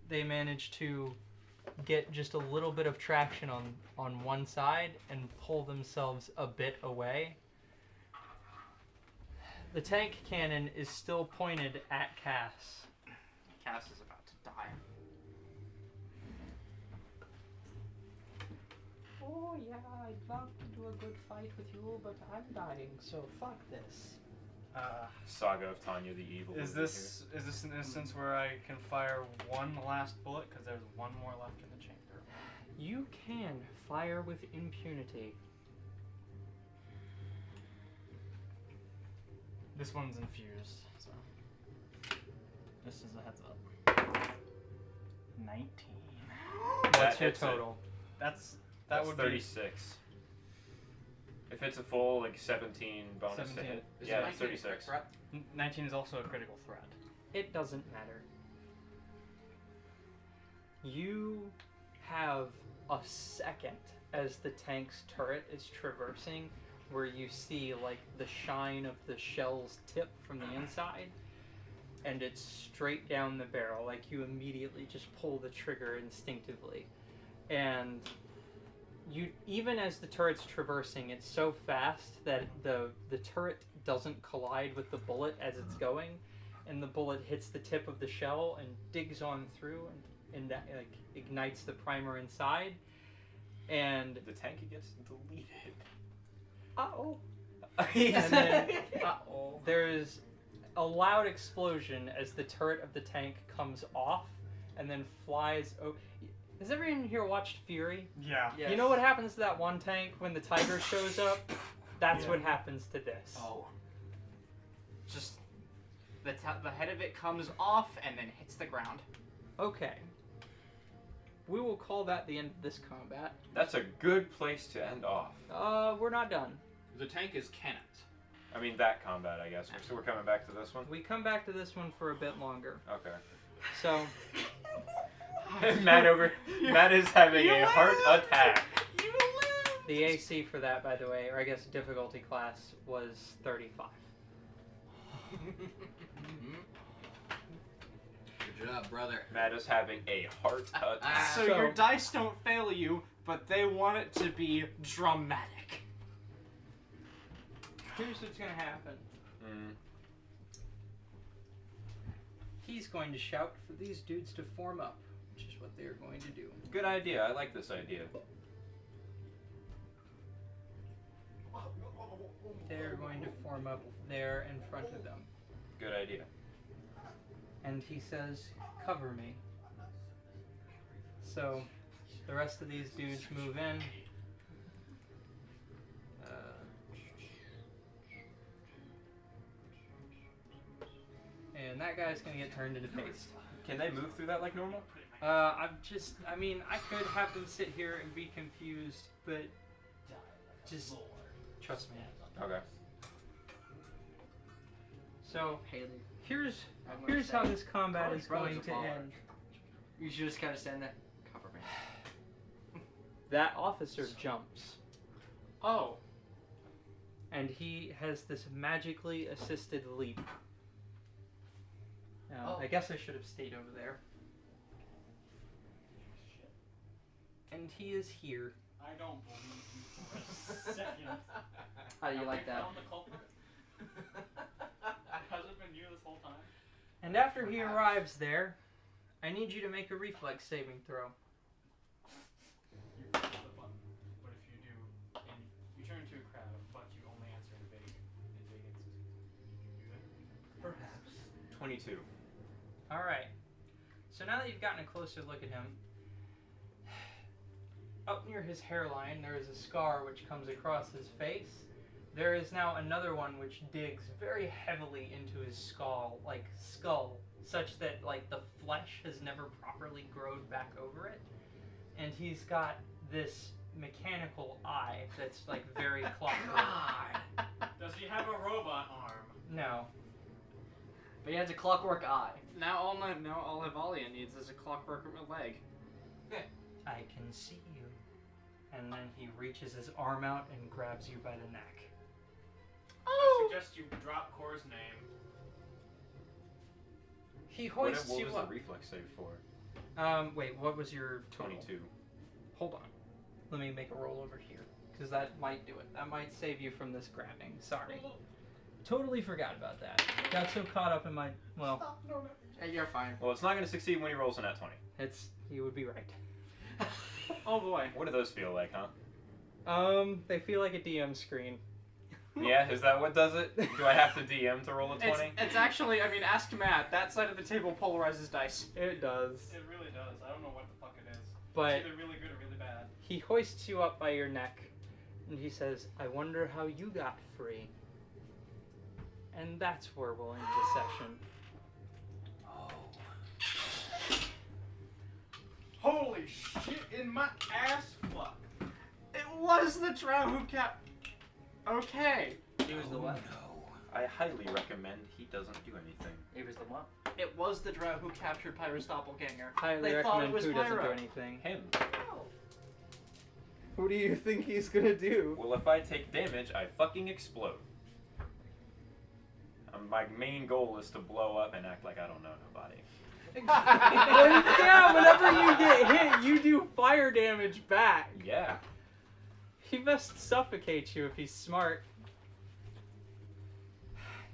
they managed to get just a little bit of traction on one side and pull themselves a bit away. The tank cannon is still pointed at Cass. Cass is about to die. Oh yeah, I'd love to do a good fight with you, but I'm dying, so fuck this. Saga of Tanya the Evil. Is this an instance where I can fire one last bullet because there's one more left in the chamber? You can fire with impunity. This one's infused, so this is a heads up. 19. What's your hits it. total? That That's would 36. If it's a full, like, 17 bonus 17. to hit. Is Yeah, it it's 36. Right? 19 is also a critical threat. It doesn't matter. You have a second as the tank's turret is traversing where you see like the shine of the shell's tip from the inside and it's straight down the barrel. Like you immediately just pull the trigger instinctively. And you, even as the turret's traversing, it's so fast that the turret doesn't collide with the bullet as it's going, and the bullet hits the tip of the shell and digs on through and that, like, ignites the primer inside. And The tank gets deleted. uh-oh. And then there's a loud explosion as the turret of the tank comes off and then flies. Has everyone here watched Fury? Yeah. Yes. You know what happens to that one tank when the tiger shows up? That's Yeah. what happens to this. Oh. Just the head of it comes off and then hits the ground. Okay. We will call that the end of this combat. That's a good place to end off. We're not done. The tank is cannoned. I mean, that combat, I guess. So we're coming back to this one? We come back to this one for a bit longer. Okay. So, Matt is having a heart attack. the AC for that, by the way, or I guess difficulty class, was 35. Good job, brother. Matt is having a heart attack. So your dice don't fail you, but they want it to be dramatic. Here's what's going to happen. He's going to shout for these dudes to form up, which is what they're going to do. Good idea. I like this idea. They're going to form up there in front of them. Good idea. And he says, cover me. So, the rest of these dudes move in. And that guy's gonna get turned into paste. Can they move through that like normal? I could have them sit here and be confused, but just trust me. Okay. So, Haley. here's I'm gonna here's say, how this combat Cody's is going brother's a to baller. end. You should just kind of stand there. Cover me. That officer jumps, Oh. and he has this magically assisted leap. Now, Oh. I guess I should have stayed over there. And he is here. I don't believe you for a second. How do you like that? Found the culprit? Has it been you this whole time? And after he arrives there, I need you to make a reflex saving throw. You press the button, but if you do, and you turn into a crab, but you only answer in vague instances. You do that? Perhaps. 22. Alright. So now that you've gotten a closer look at him, up near his hairline there is a scar which comes across his face. There is now another one which digs very heavily into his skull, such that like the flesh has never properly grown back over it. And he's got this mechanical eye that's like very clockwork. Does he have a robot arm? No. But he has a clockwork eye. Now all Evalia needs is a clockwork leg. I can see you. And then he reaches his arm out and grabs you by the neck. I suggest you drop Kor's name. He What hoists was you the up. reflex save for? Wait, what was your total? 22. Hold on. Let me make a roll over here. Because that might do it. That might save you from this grabbing. Sorry. Totally forgot about that. Got so caught up in my... Well, Hey, you're fine. Well, it's not going to succeed when he rolls a nat 20. you would be right. Oh boy. What do those feel like, huh? They feel like a DM screen. Yeah, is that what does it? Do I have to DM to roll a 20? It's actually, I mean, ask Matt. That side of the table polarizes dice. It does. It really does. I don't know what the fuck it is. But It's either really good or really bad. he hoists you up by your neck, and he says, I wonder how you got free. And that's where we'll end the session. Holy shit in my ass fuck. It was the drow who kept. Okay. He was the what? I highly recommend he doesn't do anything. He was the what? It was the drow who captured Pyro's doppelganger. Highly They thought it recommend was who doesn't Pyro. do anything. Him. Who do you think he's gonna do? Well, if I take damage, I fucking explode. My main goal is to blow up and act like I don't know nobody. Yeah, whenever you get hit, you do fire damage back. Yeah. He must suffocate you if he's smart.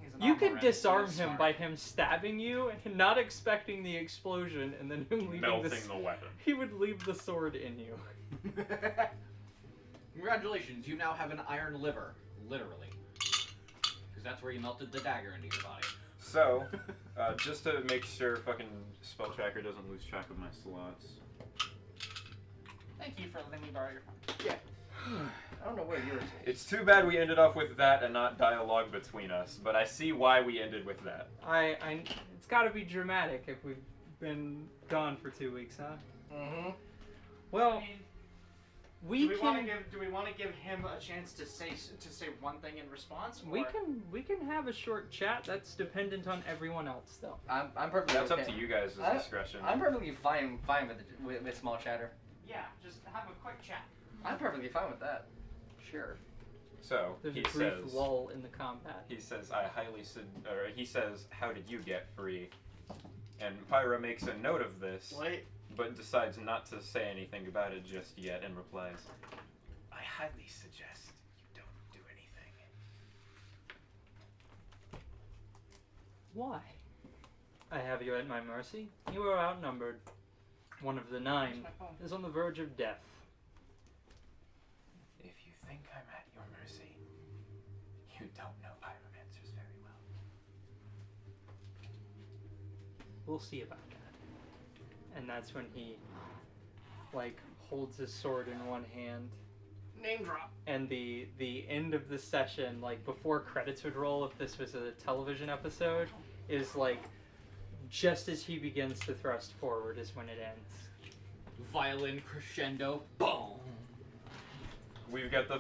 He's an You armor could rat. disarm He's him smart. by him stabbing you and not expecting the explosion, and then him leaving Melting this. the weapon. He would leave the sword in you. Congratulations, you now have an iron liver. Literally. Because that's where you melted the dagger into your body. So, just to make sure fucking spell tracker doesn't lose track of my slots. Thank you for letting me borrow your phone. I don't know where yours is. It's too bad we ended off with that and not dialogue between us, but I see why we ended with that. It's got to be dramatic if we've been gone for 2 weeks, huh? Mm-hmm. Well, we do can. we want to give him a chance to say one thing in response? Or? We can have a short chat. That's dependent on everyone else, though. I'm perfectly That's okay. up to you guys' discretion. I'm perfectly fine with small chatter. Yeah, just have a quick chat. I'm perfectly fine with that. Sure. So, There's he a brief says, lull in the combat. he says, he says, how did you get free? And Pyra makes a note of this, Wait. but decides not to say anything about it just yet and replies, I highly suggest you don't do anything. Why? I have you at my mercy. You are outnumbered. One of the 9 my phone? is on the verge of death. If you think I'm at your mercy, you don't know pyromancers very well. We'll see about that. And that's when he, holds his sword in one hand. Name drop. And the end of the session, before credits would roll, if this was a television episode, is just as he begins to thrust forward is when it ends. Violin crescendo. Boom. We've got the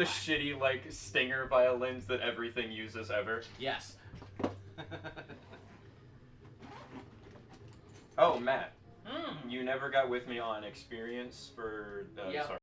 shitty stinger violins that everything uses ever. Yes. Oh, Matt, you never got with me on experience for Yep. sorry.